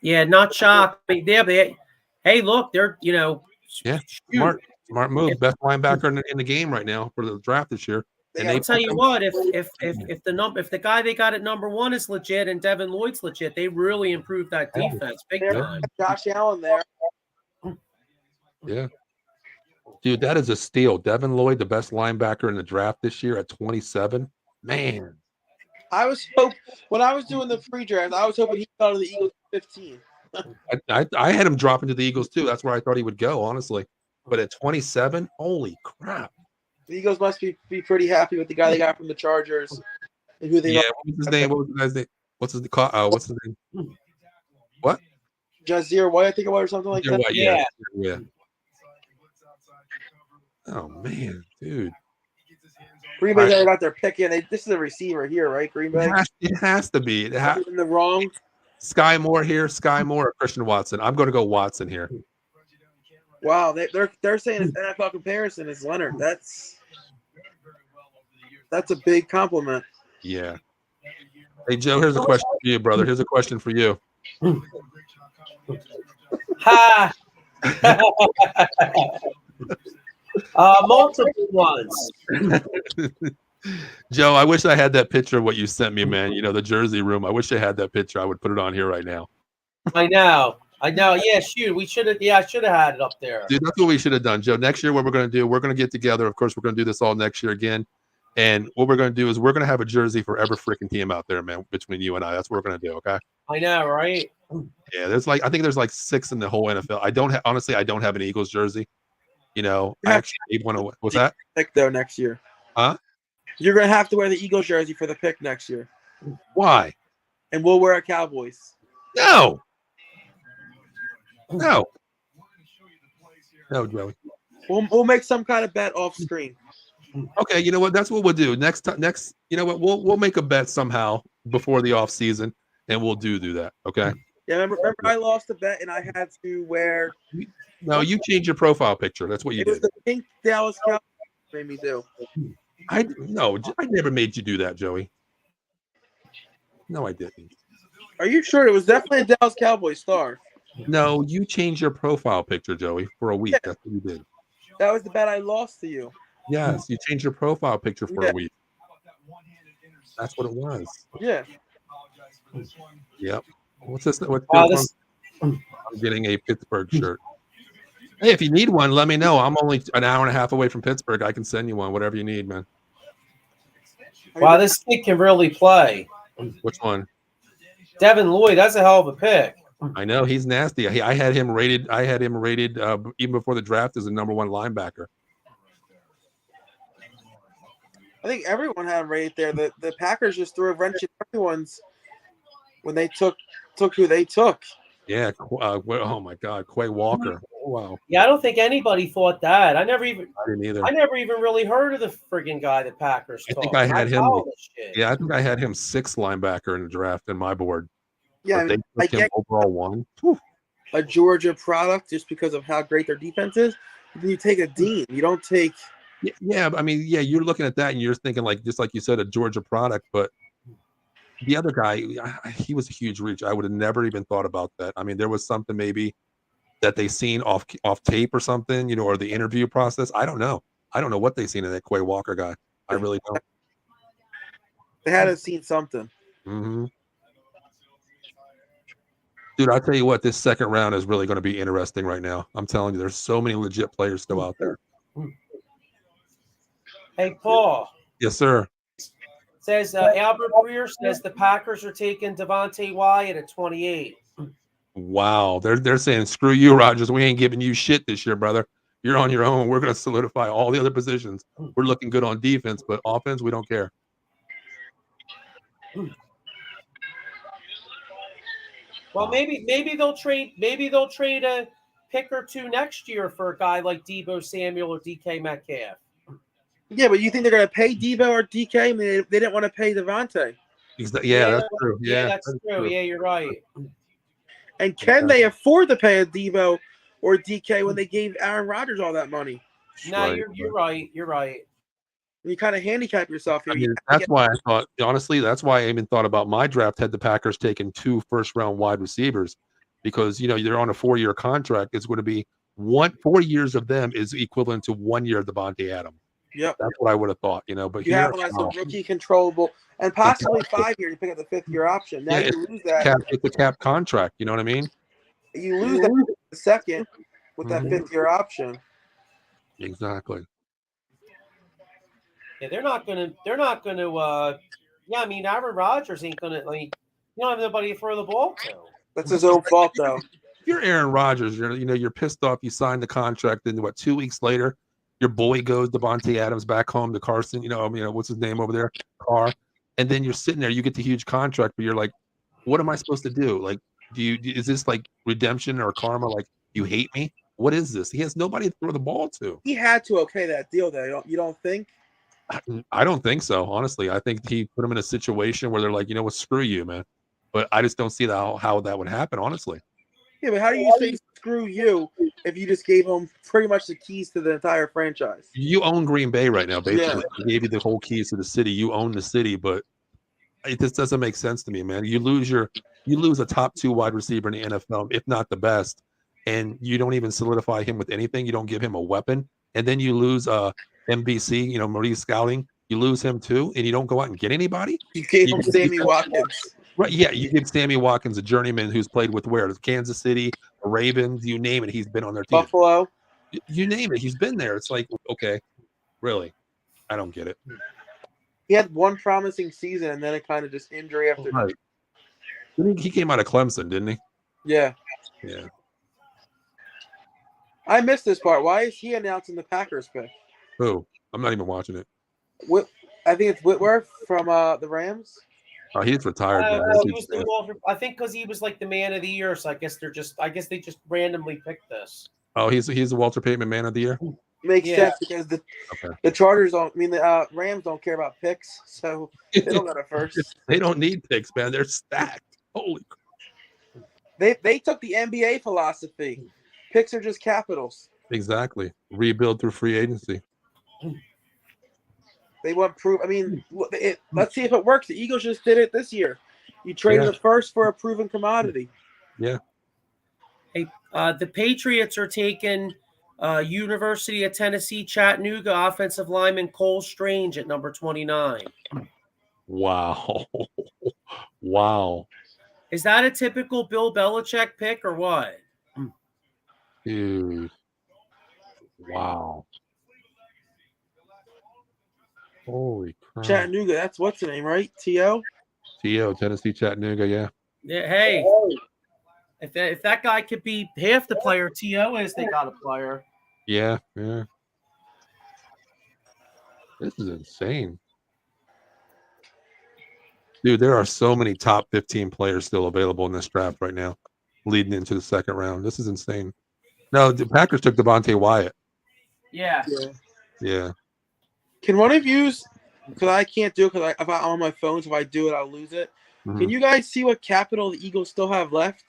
Yeah, not shocked. I mean, hey, look, they're Yeah, shoot. smart move. Best linebacker in the game right now for the draft this year. And I'll tell you what, if the guy they got at number 1 is legit and Devin Lloyd's legit, they really improved that defense big time. Josh Allen there. Yeah. Dude, that is a steal. Devin Lloyd, the best linebacker in the draft this year at 27. Man. I was when I was doing the free draft, I was hoping he fell to the Eagles at 15. I had him dropping to the Eagles too. That's where I thought he would go, honestly. But at 27, holy crap. The Eagles must be pretty happy with the guy they got from the Chargers. And who they What was his name? What was the guy's name? What's his name? What? Jazir White, I think it was, or something like that. White, yeah. Oh man, dude. Green Bay's already got their pick in. This is a receiver here, right? Green Bay. It has to be. In the wrong. Sky Moore here, Sky Moore or Christian Watson. I'm going to go Watson here. Wow, they're saying it's NFL comparison is Leonard. That's a big compliment. Yeah. Hey Joe, here's a question for you, brother. Here's a question for you. Ha! Multiple ones. Joe, I wish I had that picture of what you sent me, man. The jersey room. I wish I had that picture. I would put it on here right now. I know. Yeah, shoot. We should have. Yeah, I should have had it up there. Dude, that's what we should have done, Joe. Next year, what we're going to do, we're going to get together. Of course, we're going to do this all next year again. And what we're going to do is we're going to have a jersey for every freaking team out there, man, between you and I. That's what we're going to do, okay? I know, right? Yeah, I think there's like 6 in the whole NFL. Honestly, I don't have an Eagles jersey. I actually need one. What's that? Pick though next year. Huh? You're going to have to wear the Eagles jersey for the pick next year. Why? And we'll wear a Cowboys. No, Joey. We'll make some kind of bet off screen. Okay, you know what? That's what we'll do next. You know what? We'll make a bet somehow before the off season, and we'll do that. Okay. Yeah, remember I lost a bet and I had to wear. No, you changed your profile picture. That's what you did. It was the pink Dallas Cowboys made me do. I never made you do that, Joey. No, I didn't. Are you sure? It was definitely a Dallas Cowboys star. No, you changed your profile picture, Joey, for a week. Yeah. That's what you did. That was the bet I lost to you. Yes, you changed your profile picture for a week. That's what it was. Yeah. Yep. What's this? I'm getting a Pittsburgh shirt. Hey, if you need one, let me know. I'm only an hour and a half away from Pittsburgh. I can send you one, whatever you need, man. Wow, this kid can really play. Which one? Devin Lloyd. That's a hell of a pick. I know he's nasty. I had him rated. Even before the draft as a number 1 linebacker. I think everyone had him rated there. The Packers just threw a wrench in everyone's when they took who they took. Yeah. Oh my God, Quay Walker. Oh, wow. Yeah, I don't think anybody thought that. I didn't either. I never even really heard of the friggin' guy that Packers took. I think I had him. Yeah, I think I had him 6th linebacker in the draft in my board. Yeah, they took him overall 1. Whew. A Georgia product just because of how great their defense is. Then you take a Dean. You don't take. Yeah. I mean, yeah, you're looking at that and you're thinking just like you said, a Georgia product, but. The other guy, he was a huge reach. I would have never even thought about that. I mean, there was something maybe that they seen off tape or something, or the interview process. I don't know. I don't know what they seen in that Quay Walker guy. I really don't. They had to seen something. Mm-hmm. Dude, I'll tell you what, this second round is really going to be interesting right now. I'm telling you, there's so many legit players still out there. Hey, Paul. Yes, sir. Says Albert Breer says the Packers are taking Devontae Wyatt at 28. Wow, they're saying screw you, Rodgers. We ain't giving you shit this year, brother. You're on your own. We're going to solidify all the other positions. We're looking good on defense, but offense, we don't care. Well, maybe they'll trade. Maybe they'll trade pick or two next year for a guy like Debo Samuel or DK Metcalf. Yeah, but you think they're going to pay Debo or DK? I mean, they didn't want to pay Devontae. Yeah, that's true. Yeah, Yeah, that's true. Yeah, you're right. And can they afford to pay a Debo or DK when they gave Aaron Rodgers all that money? No, you're right. You're right. You kind of handicap yourself here. I mean, that's why I thought, honestly, that's why I even thought about my draft had the Packers taking 2 first-round wide receivers because, you know, they're on a 4-year contract. It's going to be 4 years of them is equivalent to 1 year of Devontae Adams. Yep. That's what I would have thought, you know. But you have them as a rookie controllable and possibly 5 years. You pick up the 5th-year option. Now you lose that. It's a cap contract. You know what I mean? You lose that the second with that 5th-year option. Exactly. Yeah, they're not gonna. Yeah, I mean, Aaron Rodgers ain't gonna. Like, you don't have nobody to throw the ball to. That's his own fault, though. If you're Aaron Rodgers, you're pissed off. You signed the contract, and 2 weeks later, your boy goes Devontae Adams back home to Carson. You know, what's his name over there, Carr, and then you're sitting there. You get the huge contract, but you're like, what am I supposed to do? Like, is this like redemption or karma? Like, you hate me? What is this? He has nobody to throw the ball to. He had to okay that deal, though. You don't think? I don't think so, honestly. I think he put him in a situation where they're like, you know what, screw you, man. But I just don't see how that would happen, honestly. Yeah, but how do you say screw you if you just gave him pretty much the keys to the entire franchise? You own Green Bay right now, basically. Yeah. He gave you the whole keys to the city. You own the city, but it just doesn't make sense to me, man. You lose a top 2 wide receiver in the NFL, if not the best, and you don't even solidify him with anything. You don't give him a weapon, and then you lose MBC, Maurice Scouting, you lose him too, and you don't go out and get anybody. You gave him Sammy Watkins. Right, yeah, you give Sammy Watkins, a journeyman who's played with where? Kansas City, the Ravens, you name it, he's been on their team. Buffalo. You name it, he's been there. It's like, okay, really? I don't get it. He had one promising season, and then it kind of just injury after. Right. He came out of Clemson, didn't he? Yeah. Yeah. I missed this part. Why is he announcing the Packers pick? Who? I'm not even watching it. I think it's Whitworth from the Rams. Oh, he's retired. I think because he was like the man of the year, so I guess they just randomly picked this. Oh, he's the Walter Payton man of the year. Makes sense because the Chargers don't. I mean, the Rams don't care about picks, so they don't got a first. They don't need picks, man. They're stacked. Holy crap. They took the NBA philosophy. Picks are just capitals. Exactly. Rebuild through free agency. They want proof. I mean, let's see if it works. The Eagles just did it this year. You traded a first for a proven commodity. Yeah. Hey, the Patriots are taking University of Tennessee Chattanooga offensive lineman Cole Strange at number 29. Wow. Wow. Is that a typical Bill Belichick pick or what? Dude. Wow. Holy crap. Chattanooga, that's what's the name, right? T.O.? T.O., Tennessee Chattanooga, yeah. Yeah, hey. If that guy could be half the player T.O. is, they got a player. Yeah, yeah. This is insane. Dude, there are so many top 15 players still available in this draft right now, leading into the second round. This is insane. No, the Packers took Devontae Wyatt. Yeah. Yeah. Can one of you, because I can't do it because if I'm on my phone, so if I do it, I'll lose it. Mm-hmm. Can you guys see what capital the Eagles still have left?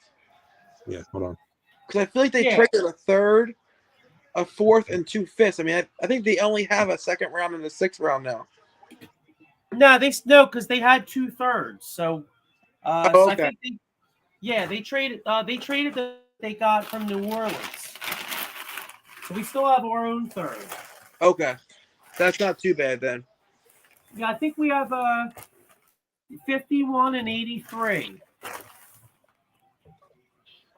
Yeah, hold on. Because I feel like they traded a third, a fourth, and 2 fifths. I mean, I think they only have a second round and a 6th round now. No, because they had 2/3. So, okay. So I think they traded. They traded that they got from New Orleans. So we still have our own third. Okay, that's not too bad then. Yeah, I think we have 51 and 83.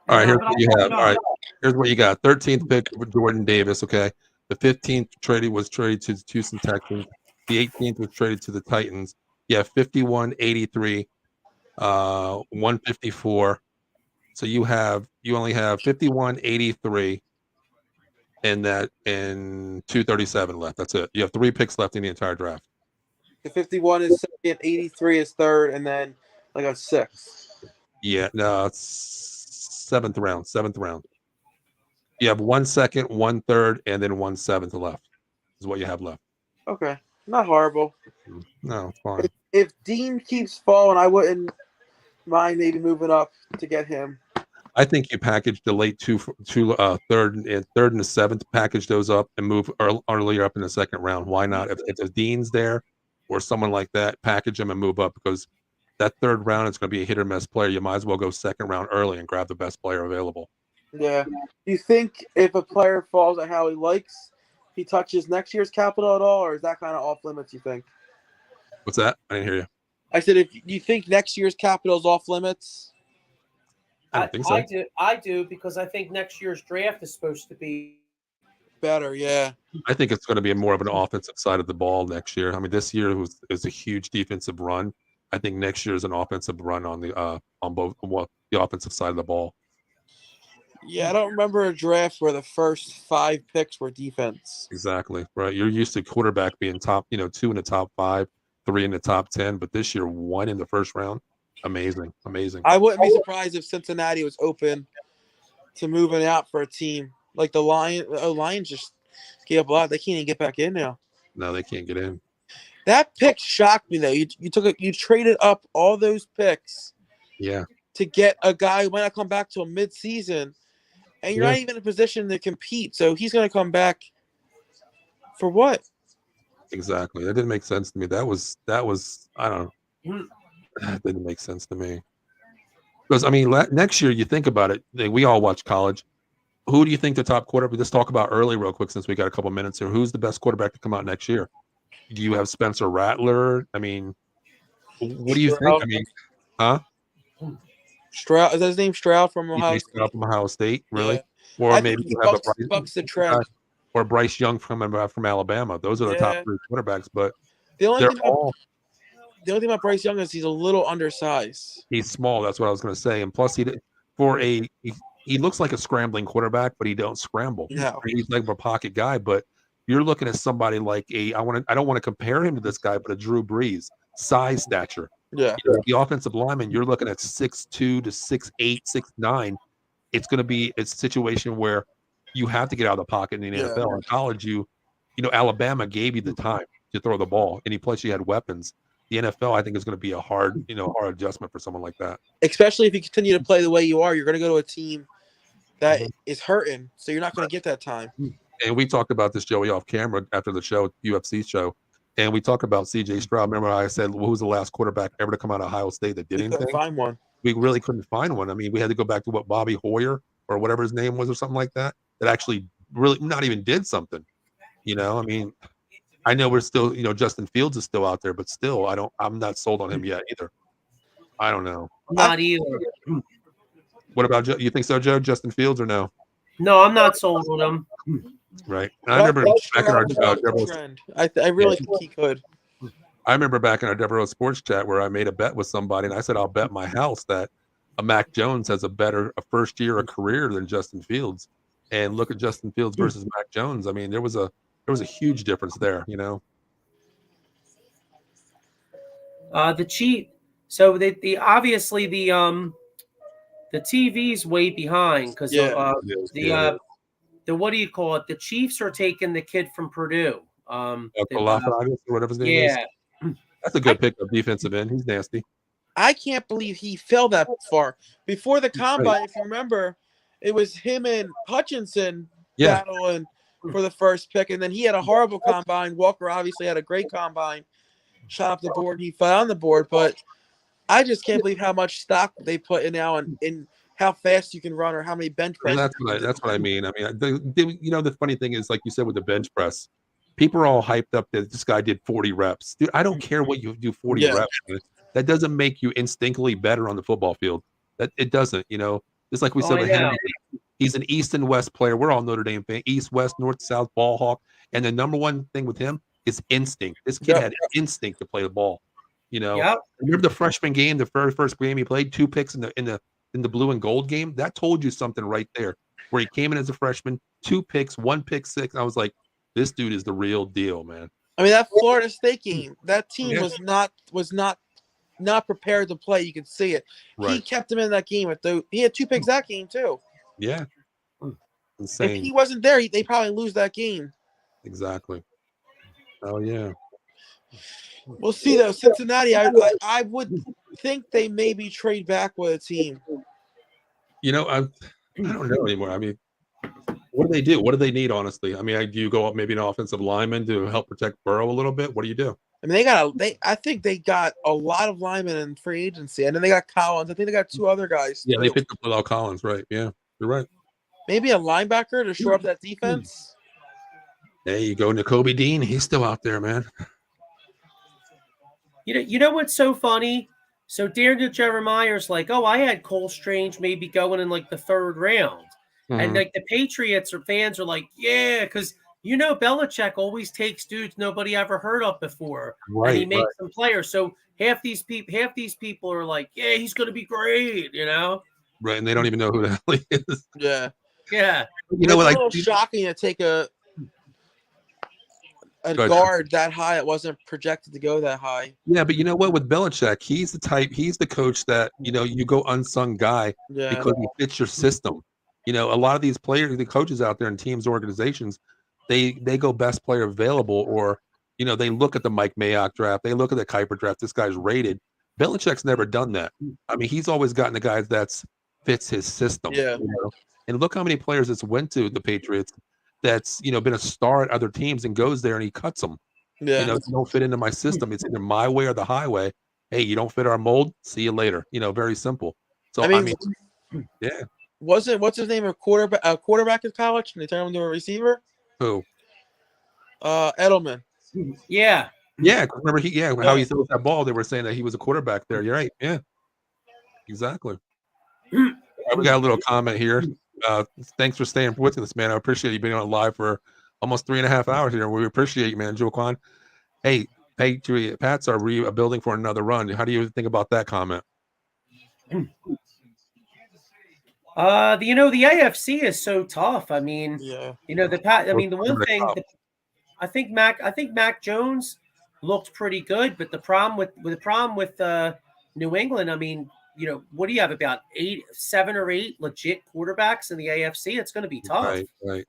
All right, here's what you have. All right, here's what you got. 13th pick with Jordan Davis. Okay, the 15th was traded to the Houston Texans. The 18th was traded to the Titans. Yeah, 51, 83, 154. So you only have 51, 83, and 237 left. That's it. You have 3 picks left in the entire draft. The 51 is second, 83 is third, and then like a 6th. Yeah, no, it's 7th round. You have 1 second, 1 third, and then 1 seventh left. Is what you have left. Okay, not horrible. No, it's fine. If Dean keeps falling, I wouldn't mind maybe moving up to get him. I think you package the late third and the seventh, package those up and move earlier up in the second round. Why not? If Dean's there or someone like that, package them and move up, because that third round is going to be a hit or miss player. You might as well go second round early and grab the best player available. Yeah. Do you think if a player falls at how he likes, he touches next year's capital at all, or is that kind of off limits, you think? What's that? I didn't hear you. I said, if you think next year's capital is off limits? I don't think so. I do, because I think next year's draft is supposed to be better. Yeah. I think it's going to be more of an offensive side of the ball next year. I mean, this year is a huge defensive run. I think next year is an offensive run on the the offensive side of the ball. Yeah, I don't remember a draft where the first 5 picks were defense. Exactly right. You're used to quarterback being top, 2 in the top 5, 3 in the top 10, but this year 1 in the first round. Amazing. I wouldn't be surprised if Cincinnati was open to moving out for a team like the Lions. Lions just gave up a lot. They can't even get back in now. No, they can't get in. That pick shocked me though. You traded up all those picks. Yeah. To get a guy who might not come back till mid-season, and you're not even in a position to compete. So he's going to come back for what? Exactly. That didn't make sense to me. That was I don't know. That didn't make sense to me. Because I mean, next year you think about it. We all watch college. Who do you think the top quarterback? Let's talk about early real quick since we got a couple minutes here. Who's the best quarterback to come out next year? Do you have Spencer Rattler? I mean, what do you think? I mean, huh? Stroud, is that his name? Stroud from Ohio State. Stroud from Ohio State, really? Yeah. Or maybe you have Bucks the trend. Or Bryce Young from Alabama. Those are the top 3 quarterbacks, but the only thing about Bryce Young is he's a little undersized. He's small. That's what I was going to say. And plus, he looks like a scrambling quarterback, but he don't scramble. No. He's like a pocket guy. But you're looking at somebody like I don't want to compare him to this guy, but a Drew Brees, size, stature. Yeah. The offensive lineman, you're looking at 6'2" to 6'8", 6'9". It's going to be a situation where you have to get out of the pocket in the NFL. In college, Alabama gave you the time to throw the ball, and plus you had weapons. The NFL, I think, is going to be a hard adjustment for someone like that. Especially if you continue to play the way you are, you're going to go to a team that is hurting, so you're not going to get that time. And we talked about this, Joey, off camera after the show, UFC show, and we talked about C.J. Stroud. Remember, I said, who was the last quarterback ever to come out of Ohio State that did anything? Couldn't find one. We really couldn't find one. I mean, we had to go back to Bobby Hoyer or whatever his name was or something like that actually really not even did something. I mean, I know we're still, Justin Fields is still out there, but still, I'm not sold on him yet either. I don't know. Not either. What about Joe? You think so, Joe? Justin Fields or no? No, I'm not sold on him. Right. And I remember back in our I really think he could. I remember back in our Devereaux Sports chat where I made a bet with somebody, and I said I'll bet my house that a Mac Jones has a first year of career than Justin Fields. And look at Justin Fields versus Mac Jones. I mean, there was a huge difference there, The cheat. So the obviously the TV's way behind because the what do you call it? The Chiefs are taking the kid from Purdue. Kalafdis or whatever his name is. That's a good pick of defensive end. He's nasty. I can't believe he fell that far. Before the combine, if you remember, it was him and Hutchinson battling for the first pick, and then he had a horrible combine. Walker obviously had a great combine, shot up the board, and he fell on the board. But I just can't believe how much stock they put in now in how fast you can run or how many bench press. That's what I mean. I mean, the funny thing is, like you said with the bench press, people are all hyped up that this guy did 40 reps. Dude, I don't care what you do 40 reps. That doesn't make you instinctively better on the football field. That it doesn't, Just like we said with Henry, he's an East and West player. We're all Notre Dame fans. East, West, North, South, ball hawk. And the number one thing with him is instinct. This kid had instinct to play the ball. Remember the freshman game, the first game he played, 2 picks in the blue and gold game? That told you something right there. Where he came in as a freshman, 2 picks, 1 pick six. I was like, this dude is the real deal, man. I mean, that Florida State game, that team was not prepared to play. You could see it. Right. He kept him in that game. He had 2 picks that game too. Yeah. Insane. If he wasn't there, they probably lose that game. Exactly. Oh yeah. We'll see though. Cincinnati, I would think they maybe trade back with a team. I don't know anymore. I mean, what do they do? What do they need, honestly? I mean, do you go up maybe an offensive lineman to help protect Burrow a little bit? What do you do? I mean, I think they got a lot of linemen in free agency, and then they got Collins. I think they got 2 other guys. Yeah, they picked up Bilal Collins, right? Yeah, you're right. Maybe a linebacker to shore up that defense. There you go, Nakobe Dean. He's still out there, man. You know what's so funny? So Daniel Jeremiah's like, oh, I had Cole Strange maybe going in like the 3rd round. And like the Patriots or fans are like, yeah, because Belichick always takes dudes nobody ever heard of before, and he makes them players. So half these people are like, yeah, he's going to be great, Right, and they don't even know who the hell he is. Yeah. You know what? It's a little shocking to take a guard that high. It wasn't projected to go that high. Yeah, but you know what? With Belichick, he's the coach that you go unsung guy because he fits your system. A lot of these players, the coaches out there in teams, organizations, they go best player available, or they look at the Mike Mayock draft, they look at the Kuiper draft. This guy's rated. Belichick's never done that. I mean, he's always gotten the guys that fits his system. Yeah. And look how many players that's went to the Patriots that's been a star at other teams and goes there and he cuts them. Yeah. You don't fit into my system. It's either my way or the highway. Hey, you don't fit our mold. See you later. Very simple. So I mean yeah. Wasn't what's his name a quarterback in college and they turned him into a receiver? Who? Edelman. Yeah. Yeah. Remember how he threw that ball. They were saying that he was a quarterback there. You're right. Yeah. Exactly. We got a little comment here. Thanks for staying with us, man. I appreciate you being on live for almost 3.5 hours here. We appreciate you, man. Joe Kwan. Hey, Pats are rebuilding for another run. How do you think about that comment? The AFC is so tough. I mean, the one thing I think Mac Jones looked pretty good, but the problem with New England, I mean, what do you have, about 7 or 8 legit quarterbacks in the AFC? It's going to be tough. Right.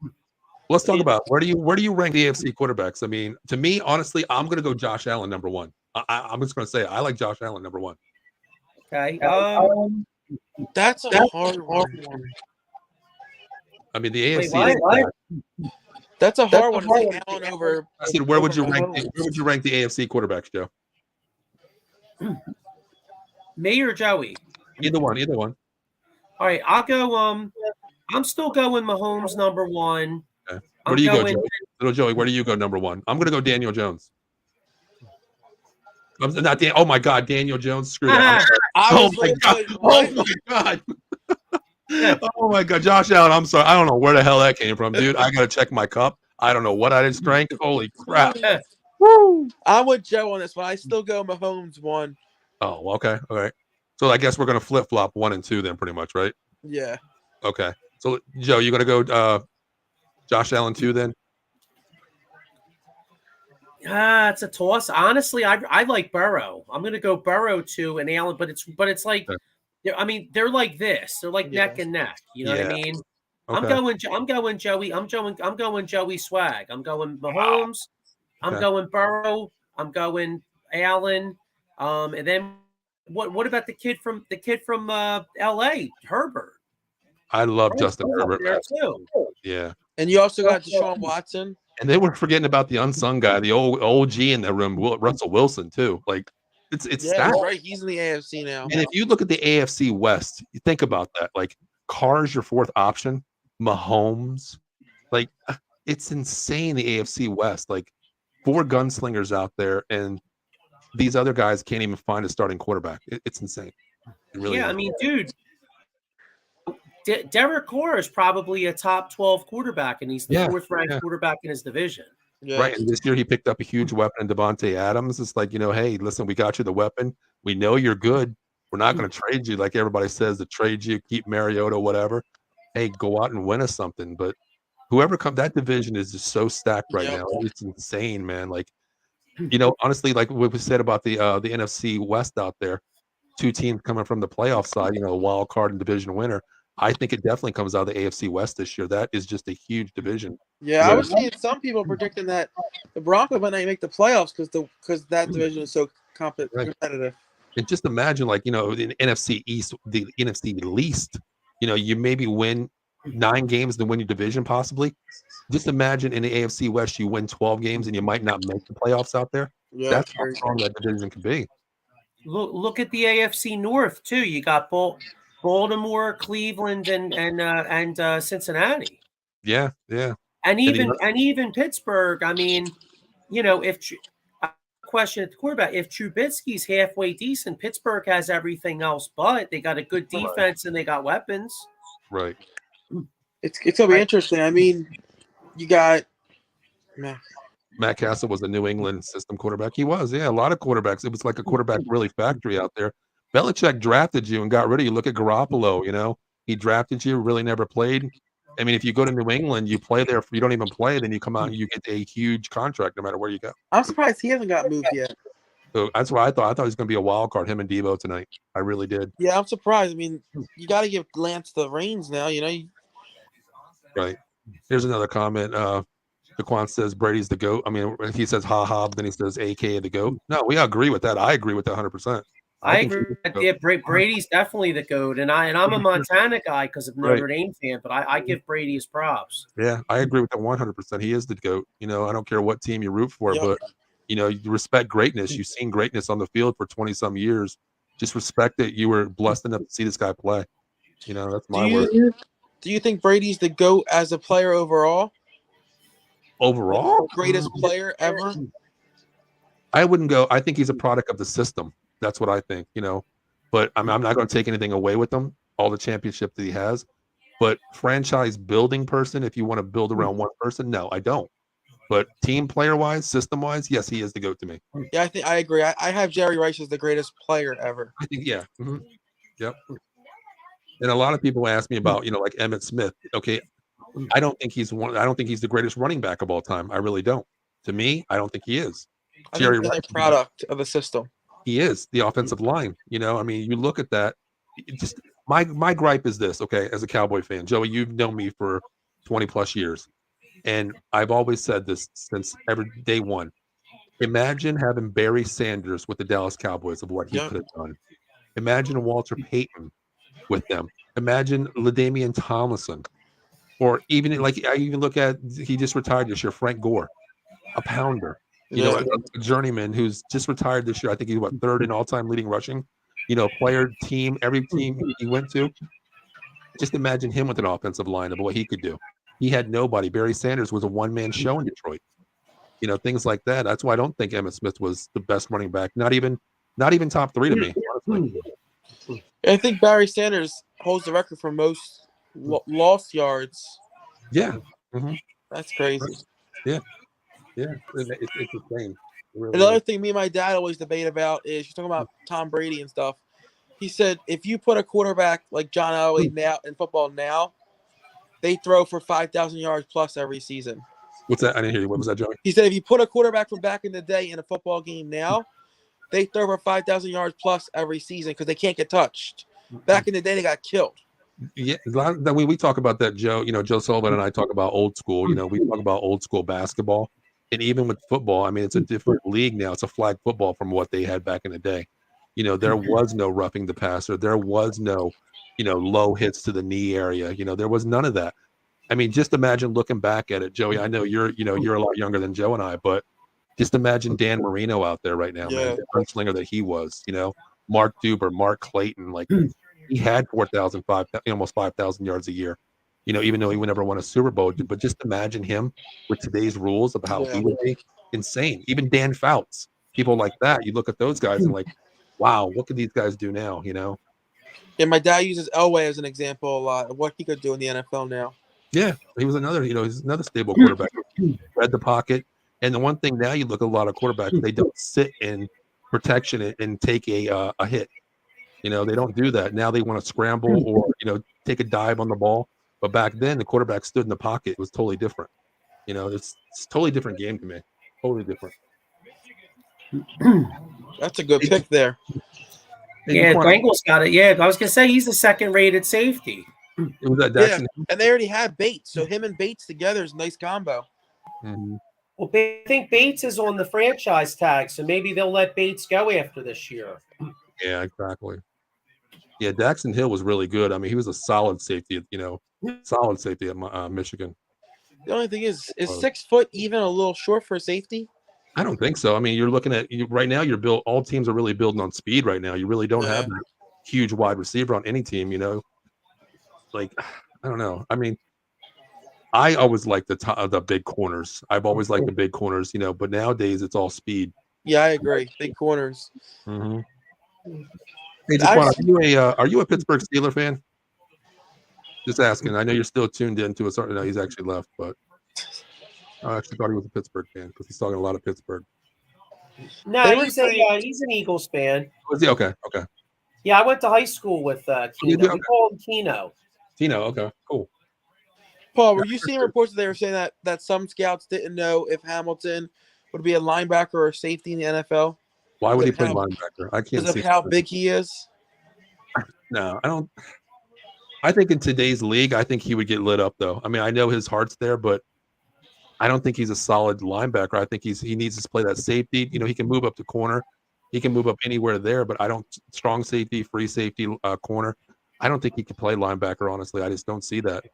Let's talk about where do you rank the AFC quarterbacks? I mean, to me, honestly, I'm going to go Josh Allen number 1. I'm just going to say I like Josh Allen number 1. Okay. That's a hard one. I mean, the AFC. That's a hard one. To take Allen over. I said, where would you rank the AFC quarterbacks, Joe? Me or Joey? Either one. All right, I'll go. I'm still going Mahomes number 1. Okay. Where do you go, Joey? Little Joey, where do you go number 1? I'm going to go Daniel Jones. Oh my God, Daniel Jones. Screw that. Oh my God. Oh my God, Josh Allen. I'm sorry. I don't know where the hell that came from, dude. I gotta check my cup. I don't know what I just drank. Holy crap. Woo. I'm with Joe on this one. I still go Mahomes 1. Oh, okay. All right. So I guess we're gonna flip flop 1 and 2 then, pretty much, right? Yeah. Okay. So Joe, you gonna go Josh Allen 2 then? It's a toss. Honestly, I like Burrow. I'm gonna go Burrow 2 and Allen, but it's like, I mean, they're like this. They're like neck and neck. You know what I mean? Okay. I'm going Joey. I'm going Joey Swag. I'm going Mahomes. I'm going Burrow. I'm going Allen. And then what about the kid from LA, Herbert? I love Justin Herbert too. Yeah. And you also got Deshaun Watson. And they were forgetting about the unsung guy, the old G in that room, Russell Wilson too. Like it's that's right. He's in the AFC now. And if you look at the AFC West, you think about that. Like Carr's your 4th option, Mahomes. Like it's insane. The AFC West, like 4 gunslingers out there, and these other guys can't even find a starting quarterback. It's insane. It really is. I mean, dude. Derek Carr is probably a top 12 quarterback, and he's the 4th ranked quarterback in his division. Yeah. Right. And this year he picked up a huge weapon in Devontae Adams. It's like, hey, listen, we got you the weapon. We know you're good. We're not going to trade you like everybody says to trade you, keep Mariota, whatever. Hey, go out and win us something. But whoever comes, that division is just so stacked right now. It's insane, man. Like, honestly, like what we said about the NFC West out there, 2 teams coming from the playoff side, wild card and division winner. I think it definitely comes out of the AFC West this year. That is just a huge division. Yeah, I was seeing some people predicting that the Broncos might not make the playoffs because that division is so competitive. And just imagine, like, in NFC East, the NFC least, you maybe win 9 games to win your division, possibly. Just imagine in the AFC West, you win 12 games and you might not make the playoffs out there. Yeah, that's how strong that division can be. Look at the AFC North too. You got Baltimore, Cleveland, and Cincinnati. Yeah. And even Pittsburgh. I mean, question at the quarterback. If Trubisky's halfway decent, Pittsburgh has everything else, but they got a good defense and they got weapons. Right. It's gonna be interesting. I mean, you got Matt Castle was a New England system quarterback. He was, a lot of quarterbacks. It was like a quarterback really factory out there. Belichick drafted you and got rid of you. Look at Garoppolo. He drafted you, really never played. I mean, if you go to New England, you play there, you don't even play, then you come out and you get a huge contract no matter where you go. I'm surprised he hasn't got moved yet. So that's why I thought he was going to be a wild card, him and Debo tonight. I really did. Yeah, I'm surprised. I mean, you got to give Lance the reins now, Right. Here's another comment. Daquan says Brady's the GOAT. I mean, he says ha, but then he says AKA the GOAT. No, we agree with that. I agree with that 100%. I agree. Yeah, Brady's definitely the GOAT, and I'm a Montana guy because of Notre Dame fan, but I give Brady his props. Yeah, I agree with that 100%. He is the GOAT. I don't care what team you root for, but you respect greatness. You've seen greatness on the field for 20-some years. Just respect that you were blessed enough to see this guy play. That's my word. Do you think Brady's the GOAT as a player overall? Overall? Greatest player ever? I wouldn't go. I think he's a product of the system. That's what I think, but I'm not going to take anything away with him, all the championship that he has. But franchise building person, if you want to build around one person, no, I don't. But team player wise, system wise, yes, he is the GOAT to me. Yeah, I agree. I have Jerry Rice as the greatest player ever. I think, yeah. Mm-hmm. Yep. And a lot of people ask me about, like Emmitt Smith. Okay, I don't think he's the greatest running back of all time. I really don't. To me, I don't think he is. Jerry Rice, a product of the system. He is the offensive line. I mean, you look at that. Just my gripe is this. Okay, as a Cowboy fan, Joey, you've known me for 20+ years, and I've always said this since day one. Imagine having Barry Sanders with the Dallas Cowboys of what he could have done. Imagine Walter Payton with them. Imagine LaDainian Tomlinson, or even I even look at he just retired this year, Frank Gore, a pounder. A journeyman who's just retired this year. I think he's third in all-time leading rushing. Player, team, every team he went to. Just imagine him with an offensive line of what he could do. He had nobody. Barry Sanders was a one-man show in Detroit. Things like that. That's why I don't think Emmitt Smith was the best running back. Not even top 3 to me, honestly. I think Barry Sanders holds the record for most lost yards. Yeah. Mm-hmm. That's crazy. Yeah. Yeah, it's insane. Really Another thing me and my dad always debate about is you're talking about Tom Brady and stuff. He said if you put a quarterback like John Elway now in football now, they throw for 5,000 yards plus every season. What's that? I didn't hear you. What was that, Joey? He said if you put a quarterback from back in the day in a football game now, they throw for 5,000 yards plus every season because they can't get touched. Back in the day, they got killed. Yeah, we talk about that, Joe. Joe Sullivan and I talk about old school. We talk about old school basketball. And even with football, I mean, it's a different league now. It's a flag football from what they had back in the day. There was no roughing the passer. There was no, low hits to the knee area. There was none of that. I mean, just imagine looking back at it, Joey. I know you're a lot younger than Joe and I, but just imagine Dan Marino out there right now, man. The gunslinger that he was. Mark Duber, Mark Clayton, he had almost 5,000 yards a year. Even though he would never won a Super Bowl, but just imagine him with today's rules of how he would be insane. Even Dan Fouts, people like that. You look at those guys and wow, what could these guys do now? Yeah, my dad uses Elway as an example a lot of what he could do in the NFL now. Yeah, he was another, he's another stable quarterback. Read the pocket, and the one thing now you look at a lot of quarterbacks, they don't sit in protection and take a hit. They don't do that. Now they want to scramble or take a dive on the ball. But back then, the quarterback stood in the pocket. It was totally different. It's a totally different game to me. Totally different. That's a good pick there. Yeah, Bengals got it. Yeah, I was going to say he's the second-rated safety. It was that Yeah, Jackson. and they already had Bates, so him and Bates together is a nice combo. Mhm. Well, I think Bates is on the franchise tag, so maybe they'll let Bates go after this year. Yeah, exactly. Yeah, Jackson Hill was really good. I mean, he was a solid safety, solid safety at Michigan. The only thing is 6 foot even a little short for a safety? I don't think so. I mean, you're looking at right now. You're built. All teams are really building on speed right now. You really don't have that huge wide receiver on any team. Like I don't know. I mean, I always like the big corners. I've always liked the big corners. But nowadays it's all speed. Yeah, I agree. Big corners. Mm-hmm. Hey, Jaquan, are you a Pittsburgh Steelers fan? Just asking. I know you're still tuned into it. No, he's actually left, but I actually thought he was a Pittsburgh fan because he's talking a lot of Pittsburgh. No, he's an Eagles fan. Was he? Okay. Yeah, I went to high school with Keno. We call him Keno. Tino, okay, cool. Paul, were you seeing reports that they were saying that some scouts didn't know if Hamilton would be a linebacker or a safety in the NFL? Why would he play linebacker? I can't see how big he is. No, I don't. I think in today's league, I think he would get lit up though. I mean, I know his heart's there, but I don't think he's a solid linebacker. I think he needs to play that safety. He can move up to corner. He can move up anywhere there, but I don't strong safety, free safety, corner. I don't think he can play linebacker, honestly. I just don't see that.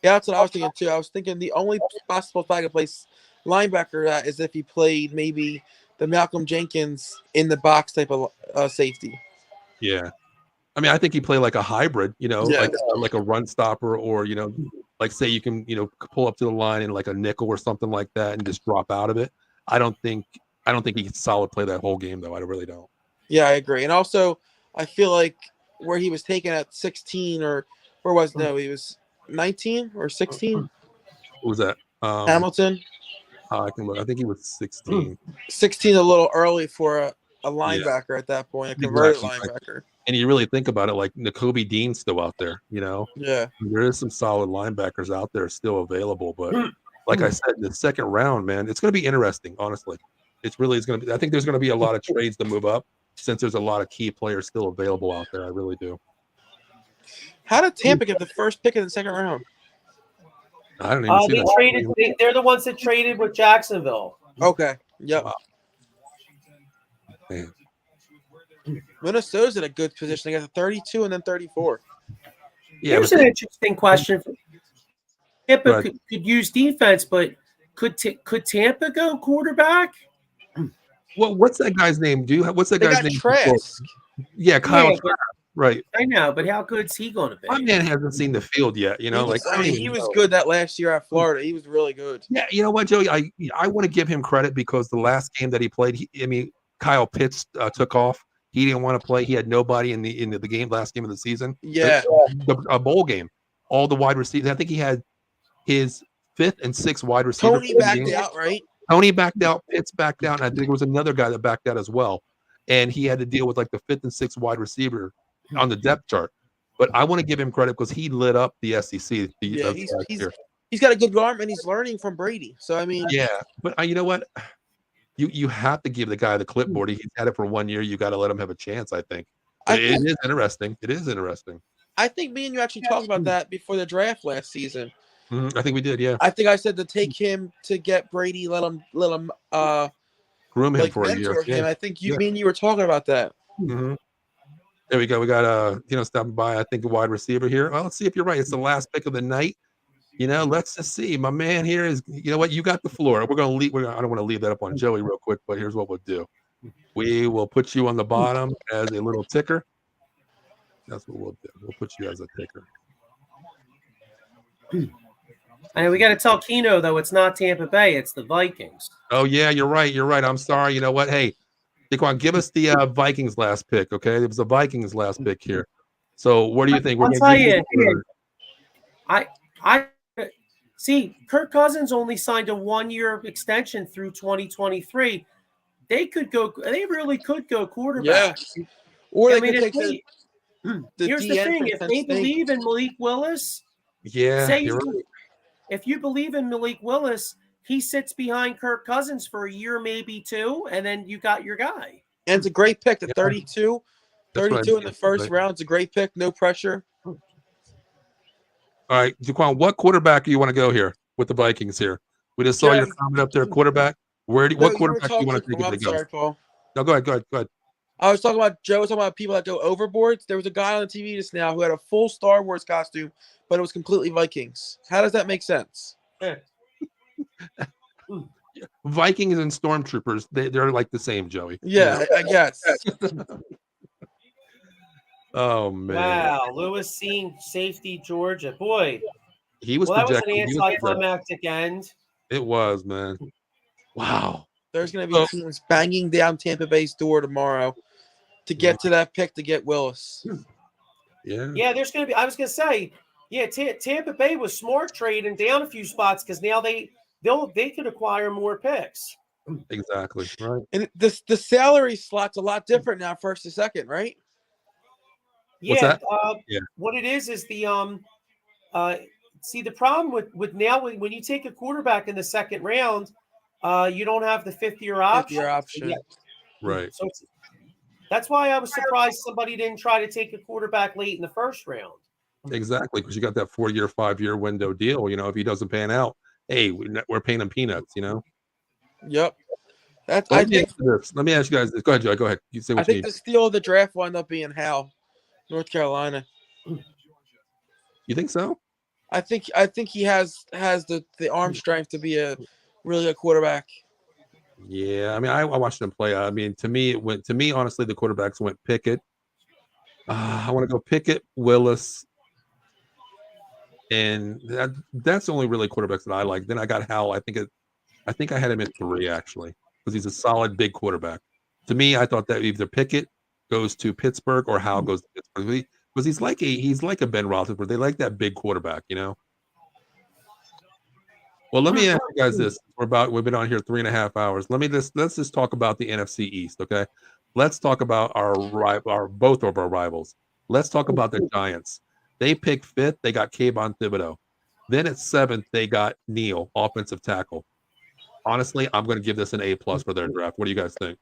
Yeah, that's what I was thinking too. I was thinking the only possible spot I could play linebacker at is if he played maybe the Malcolm Jenkins in the box type of safety. Yeah. I mean, I think he play like a hybrid, like a run stopper or, like say you can, pull up to the line in like a nickel or something like that and just drop out of it. I don't think he can solid play that whole game though. I really don't. Yeah, I agree. And also I feel like where he was taken at 16 or he was 19 or 16. What was that? Hamilton. I can look. I think he was 16. 16 a little early for a linebacker at that point, a converted linebacker. And you really think about it, like Nakobe Dean's still out there, Yeah. There is some solid linebackers out there still available. But like I said, the second round, man, it's going to be interesting, honestly. It's going to be. I think there's going to be a lot of trades to move up since there's a lot of key players still available out there. I really do. How did Tampa get the first pick in the second round? I don't even see they that. traded. They're the ones that traded with Jacksonville. Okay. Yep. Wow. Man. Minnesota's in a good position. They got the 32 and then 34. Yeah, here's an interesting question. Tampa could use defense, but could Tampa go quarterback? Well, what's that guy's name? What's that guy's name? Trask. Yeah, Kyle Trask. Right. I know, but how good's he going to be? My man hasn't seen the field yet. He was good that last year at Florida. He was really good. Yeah, you know what, Joey? I want to give him credit because the last game that he played, Kyle Pitts took off. He didn't want to play. He had nobody in the last game of the season. Yeah, a bowl game. All the wide receivers. I think he had his 5th and 6th wide receiver. Tony backed out, right? Tony backed out. Pitts backed out. And I think there was another guy that backed out as well. And he had to deal with like the 5th and 6th wide receiver on the depth chart. But I want to give him credit because he lit up the SEC. He's got a good arm and he's learning from Brady. So I mean, yeah. But you know what? You have to give the guy the clipboard. He's had it for 1 year. You got to let him have a chance. I think it is interesting. It is interesting. I think me and you actually talked about that before the draft last season. Mm-hmm. I think we did. Yeah. I think I said to take him to get Brady, let him groom him for a year. Yeah. I think me and you were talking about that. Mm-hmm. There we go. We got stopping by. I think a wide receiver here. Well, let's see if you're right. It's the last pick of the night. Let's just see. My man here is. You know what? You got the floor. We're gonna leave. I don't want to leave that up on Joey real quick, but here's what we'll do. We will put you on the bottom as a little ticker. That's what we'll do. We'll put you as a ticker. And we got to tell Keno though, it's not Tampa Bay. It's the Vikings. Oh yeah, you're right. You're right. I'm sorry. You know what? Hey, Daquan, give us the Vikings last pick. Okay, it was the Vikings last pick here. So what do you think? I'll tell you. I see. Kirk Cousins only signed a 1-year extension through 2023. They could go. They really could go quarterback. Yeah. Or here's the thing: if they believe in Malik Willis, if you believe in Malik Willis, he sits behind Kirk Cousins for a year, maybe 2, and then you got your guy. And it's a great pick. The 32 in the first round. It's a great pick. No pressure. All right, Jaquan, what quarterback do you want to go here with the Vikings here? We just saw your comment up there, quarterback. What quarterback do you want to take I'm it to go? sorry, Paul. No, go ahead. I was talking about Joe was talking about people that go overboard. There was a guy on the TV just now who had a full Star Wars costume, but it was completely Vikings. How does that make sense? Vikings and Stormtroopers, they're like the same, Joey. Yeah, I guess. Oh man! Wow, Lewis seeing safety Georgia. Boy, he was. Well, that was an projected. anticlimactic end. It was, man. Wow. There's going to be teams banging down Tampa Bay's door tomorrow to get to that pick to get Willis. Yeah, there's going to be. I was going to say, yeah, Tampa Bay was smart trading down a few spots because now they could acquire more picks. Exactly right. And the salary slot's a lot different now, first to second, right? Yeah, what it is the see the problem with now when you take a quarterback in the second round, you don't have the fifth-year option. Right. So that's why I was surprised somebody didn't try to take a quarterback late in the first round. Exactly, because you got that 4-year, 5-year window deal. You know, if he doesn't pan out, hey, we're paying him peanuts. You know. Yep. Let me ask you guys this. Go ahead, Joe. Go ahead. You say what you need. The steal of the draft wound up being Hal, North Carolina. You think so? I think he has the arm strength to be a really good quarterback. Yeah, I mean, I watched him play. I mean, to me, honestly, the quarterbacks went Pickett. I want to go Pickett, Willis, and that's the only really quarterbacks that I like. Then I got Howell. I think I had him at 3 actually, because he's a solid big quarterback. To me, I thought that either Pickett goes to Pittsburgh or Howell goes to Pittsburgh, because he's like a Ben Roethlisberger. They like that big quarterback, you know. Well, let me ask you guys this. We've been on here 3.5 hours. Let's just talk about the NFC East, okay? Let's talk about both of our rivals. Let's talk about the Giants. They picked 5th. They got Kayvon Thibodeau. Then at 7th, they got Neal, offensive tackle. Honestly, I'm going to give this an A+ for their draft. What do you guys think?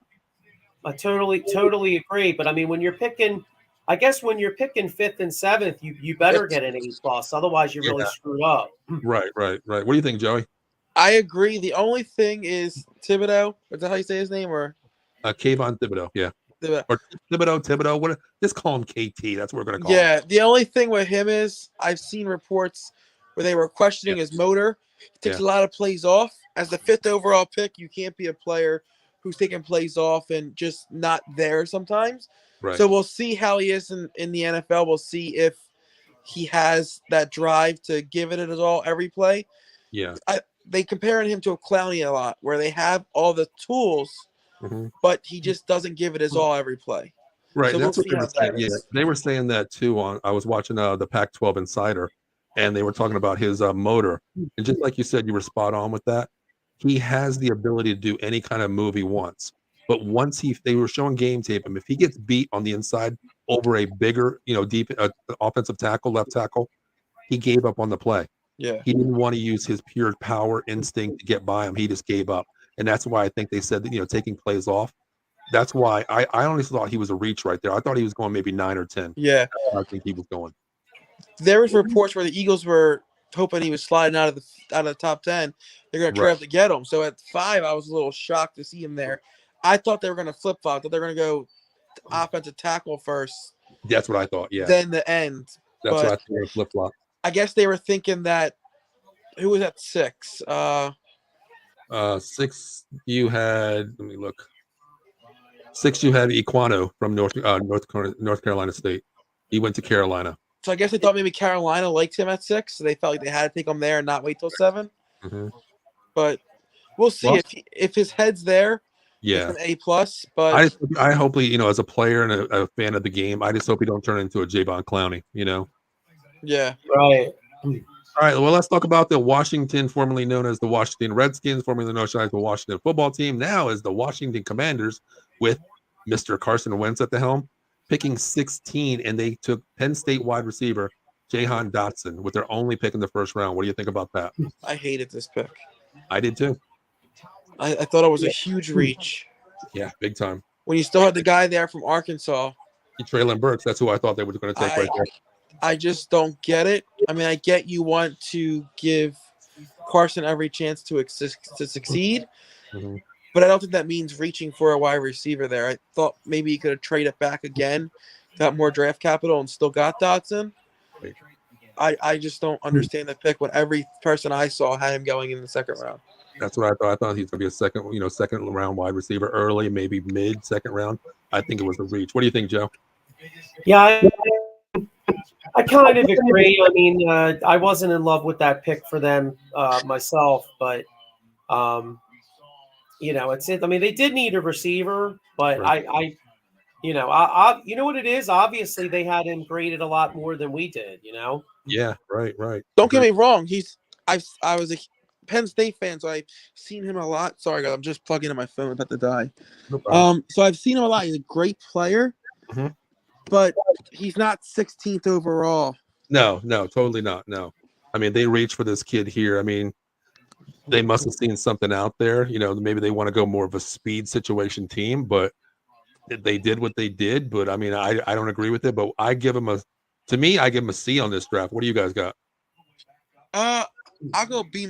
I totally agree. But I mean, when you're picking 5th and 7th, you better get an A+. Otherwise, you're really screwed up. Right. What do you think, Joey? I agree. The only thing is Thibodeau. Is that how you say his name? Or Kayvon Thibodeau, yeah. Or Thibodeau. What? Just call him KT. That's what we're gonna call him. Yeah. The only thing with him is I've seen reports where they were questioning his motor. He takes a lot of plays off. As the 5th overall pick, you can't be a player who's taking plays off and just not there sometimes. Right. So we'll see how he is in the NFL. We'll see if he has that drive to give it his all every play. Yeah. They comparing him to a Clowney a lot, where they have all the tools, but he just doesn't give it his all every play. Right. So That's we'll what they were saying. Yeah. They were saying that too. I was watching the Pac-12 Insider, and they were talking about his motor. And just like you said, you were spot on with that. He has the ability to do any kind of move he wants. But once they were showing game tape, if he gets beat on the inside over a bigger, deep offensive tackle, left tackle, he gave up on the play. Yeah. He didn't want to use his pure power instinct to get by him. He just gave up. And that's why I think they said that, taking plays off. That's why I honestly thought he was a reach right there. I thought he was going maybe 9 or 10. Yeah. I think he was going. There was reports where the Eagles were hoping he was sliding out of the top 10. They're going to try to get him. So at 5, I was a little shocked to see him there. I thought they were going to flip-flop. I thought they were going to go offensive tackle first. That's what I thought, yeah. Then the end. That's what I thought, they were flip-flop. I guess they were thinking that – who was at 6? 6, you had – let me look. 6, you had Equano from North Carolina State. He went to Carolina. So I guess they thought maybe Carolina liked him at 6, so they felt like they had to take him there and not wait till 7. Mm-hmm. But we'll see if his head's there. Yeah, it's an A+. But I hopefully, as a player and a fan of the game, I just hope he don't turn into a Javon Clowney. Yeah. Right. All right. Well, let's talk about the Washington, formerly known as the Washington Redskins, formerly known as the Washington Football Team, now as the Washington Commanders, with Mr. Carson Wentz at the helm, picking 16, and they took Penn State wide receiver Jahan Dotson with their only pick in the first round. What do you think about that? I hated this pick. I did too. I thought it was a huge reach. Yeah, big time. When you still had the guy there from Arkansas. Treylon Burks, that's who I thought they were going to take right there. I just don't get it. I mean, I get you want to give Carson every chance to succeed, Mhm. but I don't think that means reaching for a wide receiver there. I thought maybe he could have traded it back again, got more draft capital, and still got Dotson. Right. I just don't understand the pick when every person I saw had him going in the second round. That's what I thought. I thought he was going to be a second round wide receiver early, maybe mid second round. I think it was a reach. What do you think, Joe? Yeah, I kind of agree. I mean, I wasn't in love with that pick for them myself, but it's it. I mean, they did need a receiver, but Right. I you know what it is. Obviously, they had him graded a lot more than we did. Yeah, right. Don't get me wrong. I was a Penn State fan, so I've seen him a lot. Sorry, guys, I'm just plugging in my phone. I'm about to die. No problem. So I've seen him a lot. He's a great player, Mhm. but he's not 16th overall. No, totally not. No. I mean, they reached for this kid here. I mean, they must have seen something out there. Maybe they want to go more of a speed situation team, but they did what they did. But I mean, I don't agree with it. But I give him a C on this draft. What do you guys got? I'll go B-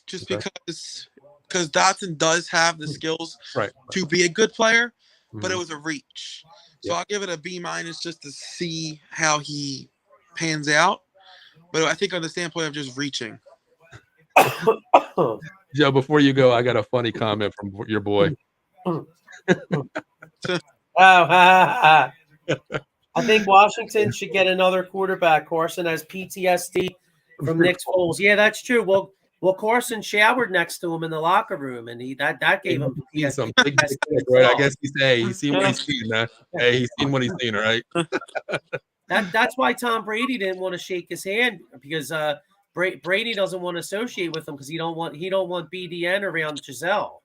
just Okay. because Dotson does have the skills Right. to be a good player, but it Mhm. was a reach. So Yeah. I'll give it a B- just to see how he pans out. But I think on the standpoint of just reaching. Joe, before you go, I got a funny comment from your boy. I think Washington should get another quarterback. Carson has PTSD from Nick Foles. Yeah, that's true. Well, Carson showered next to him in the locker room, and that gave him Seen some PTSD. big dick, right? I guess he's seen what he's seen, man. Hey, he's seen what he's seen, right? That's why Tom Brady didn't want to shake his hand, because Brady doesn't want to associate with him because he don't want BDN around Giselle.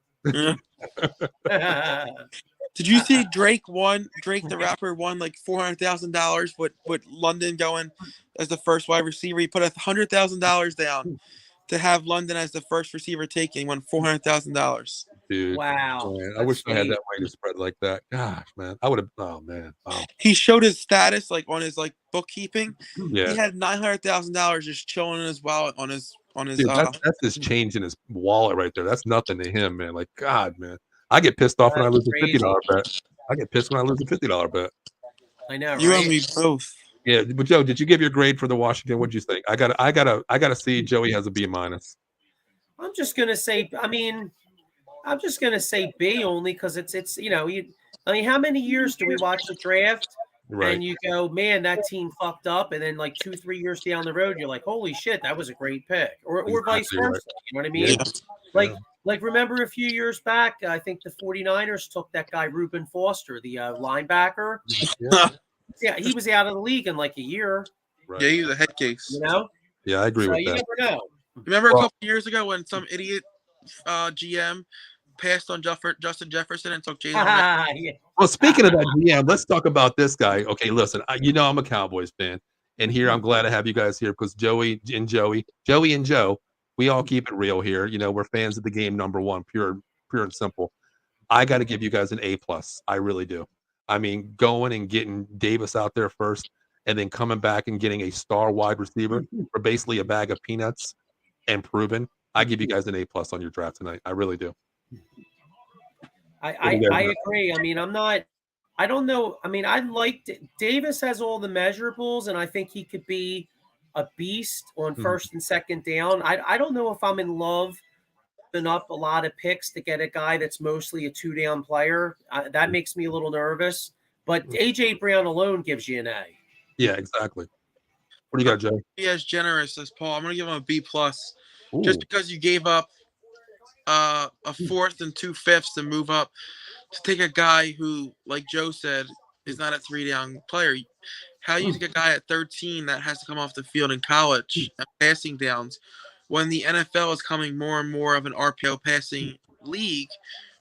Did you see Drake the rapper won like $400,000 with London going as the first wide receiver? He put $100,000 down to have London as the first receiver taken. He won $400,000. Dude, wow. man, I wish I had that way to spread like that. Gosh, man, I would have. Oh man, wow. He showed his status like on his like bookkeeping. Yeah, He had $900,000 just chilling in his wallet on his. dude, that's his change in his wallet right there. That's nothing to him, man. Like, God, man, I get pissed off when I lose a $50 bet. I get pissed when I lose a $50 bet. I know, You right? and me both. Yeah, but Joe, did you give your grade for the Washington? What'd you think? I gotta see. Joey has a B-. I'm just gonna say. I mean, I'm just gonna say B only because it's I mean, how many years do we watch the draft? Right. And you go, man, that team fucked up, and then like 2-3 years down the road, you're like, holy shit, that was a great pick, or vice Exactly versa. right. You know what I mean? Yeah. Like remember a few years back, I think the 49ers took that guy Reuben Foster, the linebacker. Yeah, he was out of the league in like a year. Right. Yeah, he was a head case. Yeah, I agree with you that. never know. Remember a couple years ago when some idiot GM passed on Justin Jefferson and took Jalen? Yeah. Well, speaking of that GM, let's talk about this guy. Okay, listen, I'm a Cowboys fan, and here I'm glad to have you guys here because Joey and Joe, we all keep it real here. We're fans of the game, number one, pure and simple. I got to give you guys an A+. I really do. I mean, going and getting Davis out there first, and then coming back and getting a star wide receiver for basically a bag of peanuts and proven. I give you guys an A+ on your draft tonight. I really do. I agree. I mean, I don't know. I mean, I liked Davis has all the measurables, and I think he could be a beast on first and second down. I don't know if I'm in love giving up a lot of picks to get a guy that's mostly a 2-down player. That makes me a little nervous. But AJ Brown alone gives you an A. Yeah, exactly. What do you got, Joe? Be as generous as Paul. I'm gonna give him a B+, Ooh. just because you gave up a 4th and 2/5 to move up to take a guy who, like Joe said, is not a 3-down player. How do you take a guy at 13 that has to come off the field in college and passing downs when the NFL is coming more and more of an RPO passing league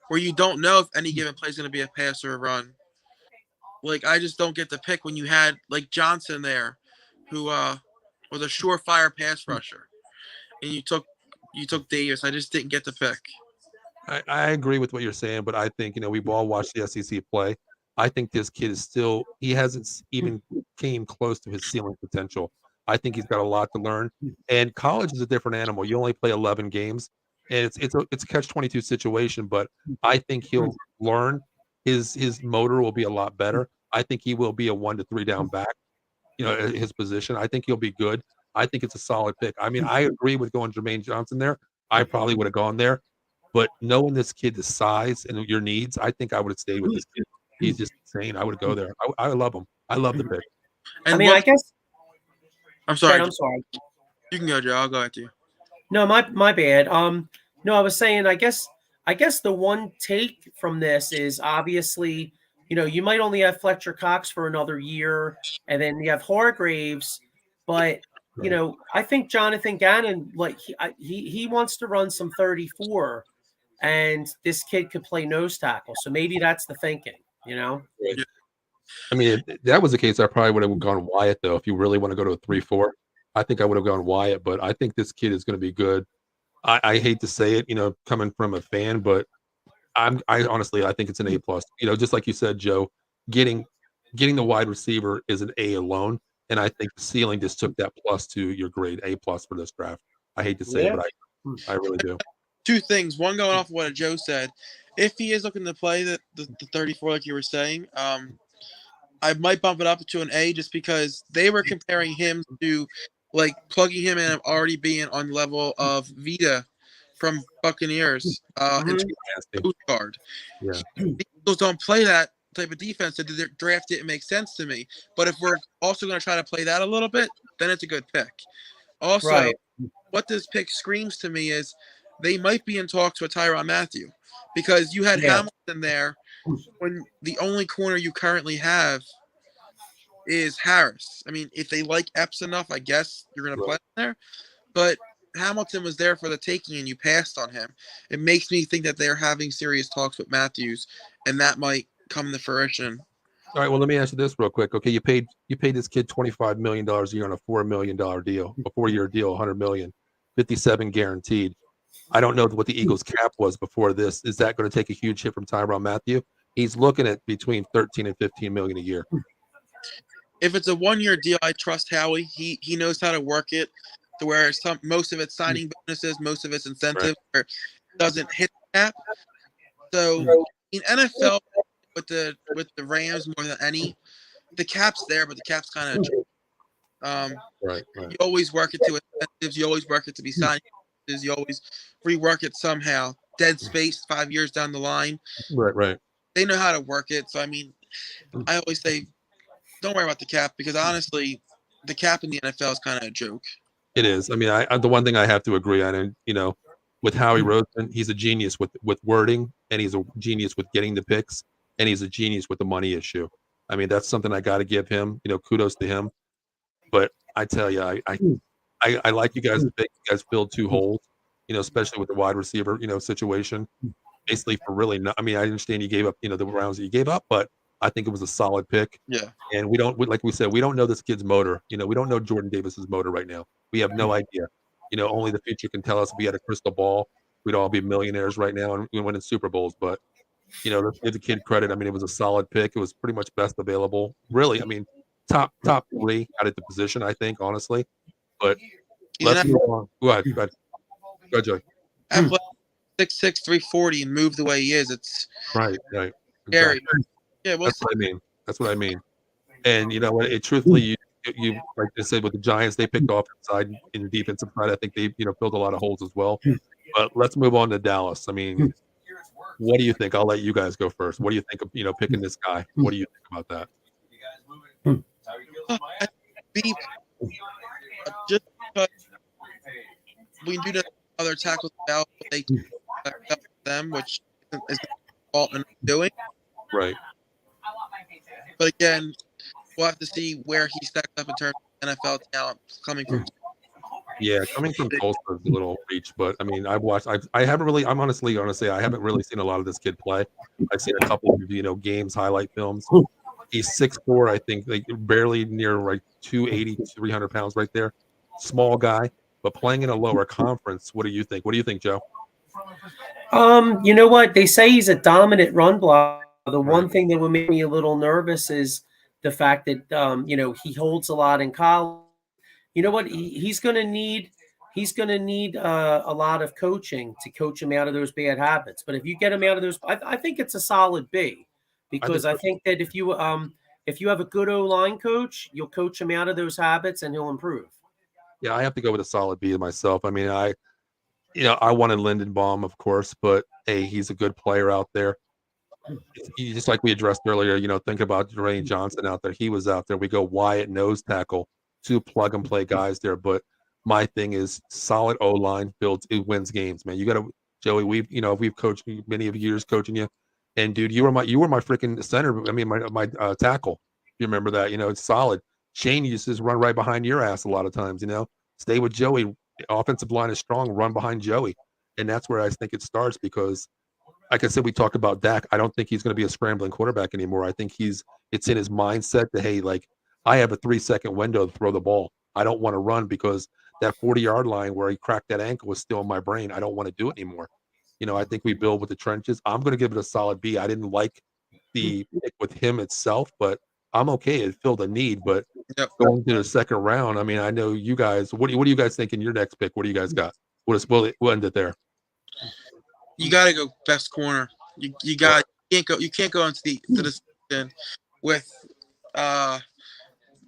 where you don't know if any given play is going to be a pass or a run? Like, I just don't get the pick when you had like Johnson there, who was a surefire pass rusher, and you took Davis. I just didn't get the pick. I agree with what you're saying, but I think we've all watched the SEC play. I think this kid is still, he hasn't even came close to his ceiling potential. I think he's got a lot to learn. And college is a different animal. You only play 11 games, and it's a catch-22 situation. But I think he'll learn. His motor will be a lot better. I think he will be a 1 to 3 down back. His position. I think he'll be good. I think it's a solid pick. I mean, I agree with going Jermaine Johnson there. I probably would have gone there, but knowing this kid's size and your needs, I think I would have stayed with this kid. He's just insane. I would go there. I love him. I love the pick. And I mean, I guess. I'm sorry. I'm sorry. You can go, Joe. I'll go after you. No, my bad. No, I was saying. I guess the one take from this is obviously, you might only have Fletcher Cox for another year, and then you have Hargraves, but I think Jonathan Gannon, like he wants to run some 34, and this kid could play nose tackle. So maybe that's the thinking, I mean, if that was the case, I probably would have gone Wyatt, though. If you really want to go to a 3-4, I think I would have gone Wyatt. But I think this kid is going to be good. I hate to say it, coming from a fan, but I honestly think it's an A+. Just like you said, Joe, getting the wide receiver is an A alone, and I think the ceiling just took that plus to your grade A+ for this draft. I hate to say it, but I really do. Two things. One, going off of what Joe said, if he is looking to play the 34, like you were saying, I might bump it up to an A just because they were comparing him to, like, plugging him in and already being on level of Vita from Buccaneers into Coast Guard. Yeah. The Eagles don't play that type of defense, so the draft didn't make sense to me. But if we're also going to try to play that a little bit, then it's a good pick. Also, what this pick screams to me is they might be in talks with Tyrann Mathieu, because you had Hamilton there when the only corner you currently have is Harris. I mean, if they like Epps enough, I guess you're going to play him there. But Hamilton was there for the taking, and you passed on him. It makes me think that they're having serious talks with Matthews, and that might come to fruition. All right. Well, let me ask you this real quick. Okay, you paid this kid $25 million a year on a $4 million deal, a 4-year deal, $100 million, 57 guaranteed. I don't know what the Eagles' cap was before this. Is that going to take a huge hit from Tyrann Mathieu? He's looking at between 13 and 15 million a year. If it's a 1-year deal, I trust Howie. He knows how to work it to where most of it's signing bonuses, most of it's incentives, where it doesn't hit the cap. So in NFL with the Rams more than any, the cap's there, but the cap's kind of you always work it to incentives, you always work it to be signing bonuses, you always rework it somehow. Dead space 5 years down the line. Right. They know how to work it. So I mean, I always say, don't worry about the cap, because honestly, the cap in the NFL is kind of a joke. It is. I mean, the one thing I have to agree on, and with Howie Roseman, he's a genius with wording, and he's a genius with getting the picks, and he's a genius with the money issue. I mean, that's something I got to give him. Kudos to him. But I tell you, I like you guys. You guys filled 2 holes. Especially with the wide receiver, situation. Basically, for really, I mean, I understand you gave up, the rounds that you gave up, but I think it was a solid pick. Yeah. And like we said, we don't know this kid's motor. We don't know Jordan Davis's motor right now. We have no idea. Only the future can tell us. If we had a crystal ball, we'd all be millionaires right now and we win in Super Bowls. But, let's give the kid credit. I mean, it was a solid pick. It was pretty much best available. Really, I mean, top 3 out of the position, I think, honestly. But let's move on. Go ahead, Joey. 6'6", 340 and move the way he is. It's right. Scary. Exactly. Yeah, That's what I mean. And truthfully, you like I said with the Giants, they picked off side in the defensive side. I think they filled a lot of holes as well. But let's move on to Dallas. I mean, what do you think? I'll let you guys go first. What do you think of picking this guy? What do you think about that? Just because we do know other tackles out, they them, which is fault in doing. Right. But again, we'll have to see where he stacks up in terms of NFL talent coming from. Yeah, coming from Tulsa is a little reach, but I mean, I haven't really. I'm honestly gonna say I haven't really seen a lot of this kid play. I've seen a couple of games, highlight films. He's 6'4", I think, like barely near like 280, 300 pounds right there. Small guy, but playing in a lower conference. What do you think? What do you think, Joe? You know what? They say he's a dominant run blocker, The one thing that would make me a little nervous is the fact that he holds a lot in college. You know what? He's going to need a lot of coaching to coach him out of those bad habits. But if you get him out of those, I think it's a solid B, because I think that if you have a good O-line coach, you'll coach him out of those habits and he'll improve. Yeah, I have to go with a solid B myself. I mean, I wanted Lindenbaum, of course, but hey, he's a good player out there. Just like we addressed earlier, think about Dwayne Johnson out there. He was out there. We go Wyatt nose tackle, 2 plug and play guys there. But my thing is solid O-line builds, it wins games, man. You got to, Joey, we've coached many of years coaching you. And dude, you were my freaking center. I mean, my tackle. You remember that? It's solid. Shane used to just run right behind your ass a lot of times. Stay with Joey. Offensive line is strong. Run behind Joey, and that's where I think it starts. Because, like I said, we talked about Dak. I don't think he's going to be a scrambling quarterback anymore. I think it's in his mindset that, hey, like, I have a 3-second window to throw the ball. I don't want to run because that 40-yard line where he cracked that ankle was still in my brain. I don't want to do it anymore. I think we build with the trenches. I'm going to give it a solid B. I didn't like the pick with him itself, but I'm okay. It filled a need. But going to the second round, I mean, I know you guys. What do you guys think in your next pick? What do you guys got? We'll end it there. You got to go best corner. You can't go into the season with I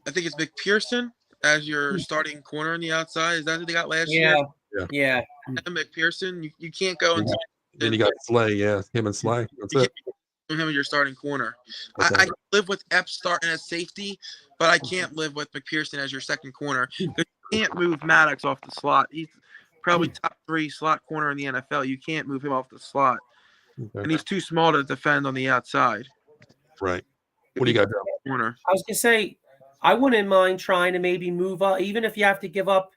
think it's McPherson as your starting corner on the outside. Is that who they got last year? Yeah. And McPherson, you can't go into. Then you got Slay, him and Slay. That's it. Him as your starting corner. Okay. I can live with Epps starting as safety, but I can't live with McPherson as your second corner. You can't move Maddox off the slot. He's probably top 3 slot corner in the NFL. You can't move him off the slot, and he's too small to defend on the outside. Right. What do you got, Joe? Corner. I was gonna say, I wouldn't mind trying to maybe move up, even if you have to give up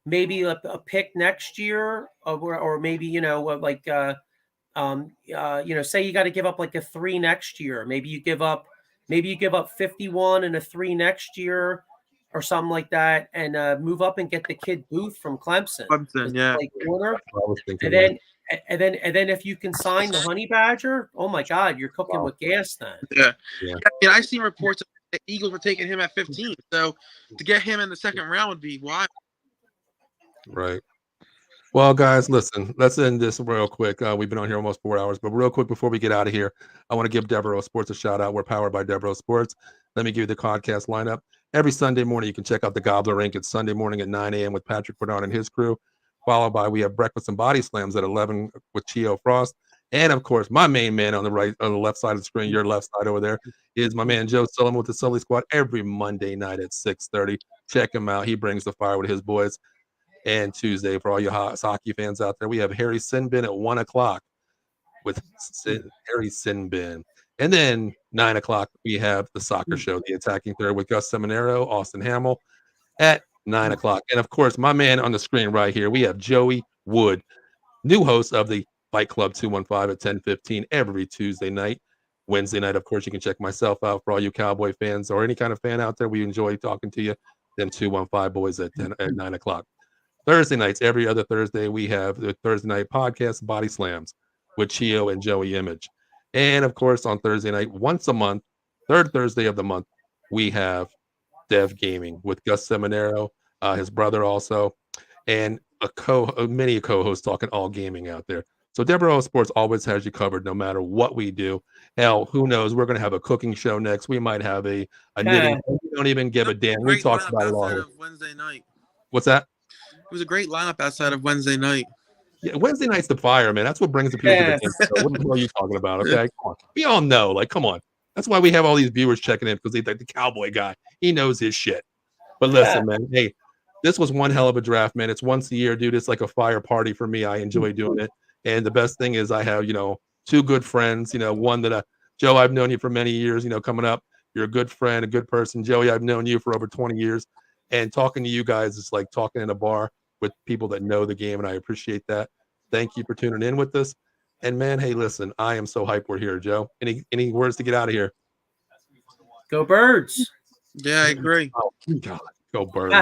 maybe a pick next year, or maybe say you got to give up like a 3 next year. Maybe you give up 51 and a 3 next year, or something like that, and move up and get the kid Booth from Clemson. Like corner. And then if you can sign the Honey Badger, oh my God, you're cooking with gas then. Yeah. And I've seen reports that the Eagles were taking him at 15. So to get him in the second round would be wild. Right. Well, guys, listen, let's end this real quick. We've been on here almost 4 hours, but real quick before we get out of here, I want to give Devereaux Sports a shout out. We're powered by Devereaux Sports. Let me give you the podcast lineup. Every Sunday morning, you can check out the Gobbler Inc. It's Sunday morning at 9 a.m. with Patrick Bernard and his crew, followed by we have Breakfast and Body Slams at 11 with Chio Frost. And of course, my main man on the left side of the screen, your left side over there, is my man Joe Sullivan with the Sully Squad every Monday night at 6:30. Check him out. He brings the fire with his boys. And Tuesday, for all you hockey fans out there, we have Harry Sinbin at 1 o'clock with Harry Sinbin. And then 9 o'clock, we have the soccer show, The Attacking Third, with Gus Seminaro, Austin Hamill at 9 o'clock. And of course, my man on the screen right here, we have Joey Wood, new host of the Fight Club 215 at 10:15 every Tuesday night. Wednesday night, of course, you can check myself out for all you Cowboy fans or any kind of fan out there. We enjoy talking to you. Them 215 boys at 9 o'clock. Thursday nights, every other Thursday, we have the Thursday night podcast, Body Slams, with Chio and Joey Image. And of course, on Thursday night, once a month, third Thursday of the month, we have Dev Gaming with Gus Seminaro, his brother also, and many co-hosts talking all gaming out there. So Devereaux Sports always has you covered no matter what we do. Hell, who knows? We're going to have a cooking show next. We might have a knitting. We don't even give a damn. We talk about it all. Wednesday night. What's that? It was a great lineup outside of Wednesday night. Yeah, Wednesday night's the fire, man. That's what brings the people to the game. So what the hell are you talking about? Okay, come on. We all know. Like, come on. That's why we have all these viewers checking in, because they like the Cowboy guy. He knows his shit. But listen, man. Hey, this was one hell of a draft, man. It's once a year, dude. It's like a fire party for me. I enjoy doing it. And the best thing is I have, 2 good friends. One that Joe, I've known you for many years. Coming up, you're a good friend, a good person. Joey, I've known you for over 20 years. And talking to you guys is like talking in a bar with people that know the game, and I appreciate that. Thank you for tuning in with us. And man, hey, listen, I am so hyped we're here, Joe. Any words to get out of here? Go Birds. Yeah, I agree. Oh, God. Go Birds.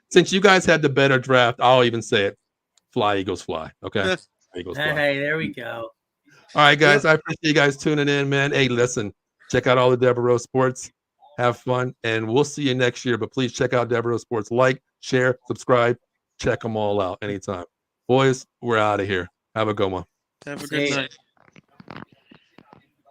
Since you guys had the better draft, I'll even say it. Fly, Eagles, fly. Okay? Eagles fly. Hey, there we go. All right, guys. I appreciate you guys tuning in, man. Hey, listen, check out all the Devereaux Sports. Have fun, and we'll see you next year. But please check out Devereaux Sports. Like, share, subscribe. Check them all out anytime. Boys, we're out of here. Have a good one. Have a See good ya. night.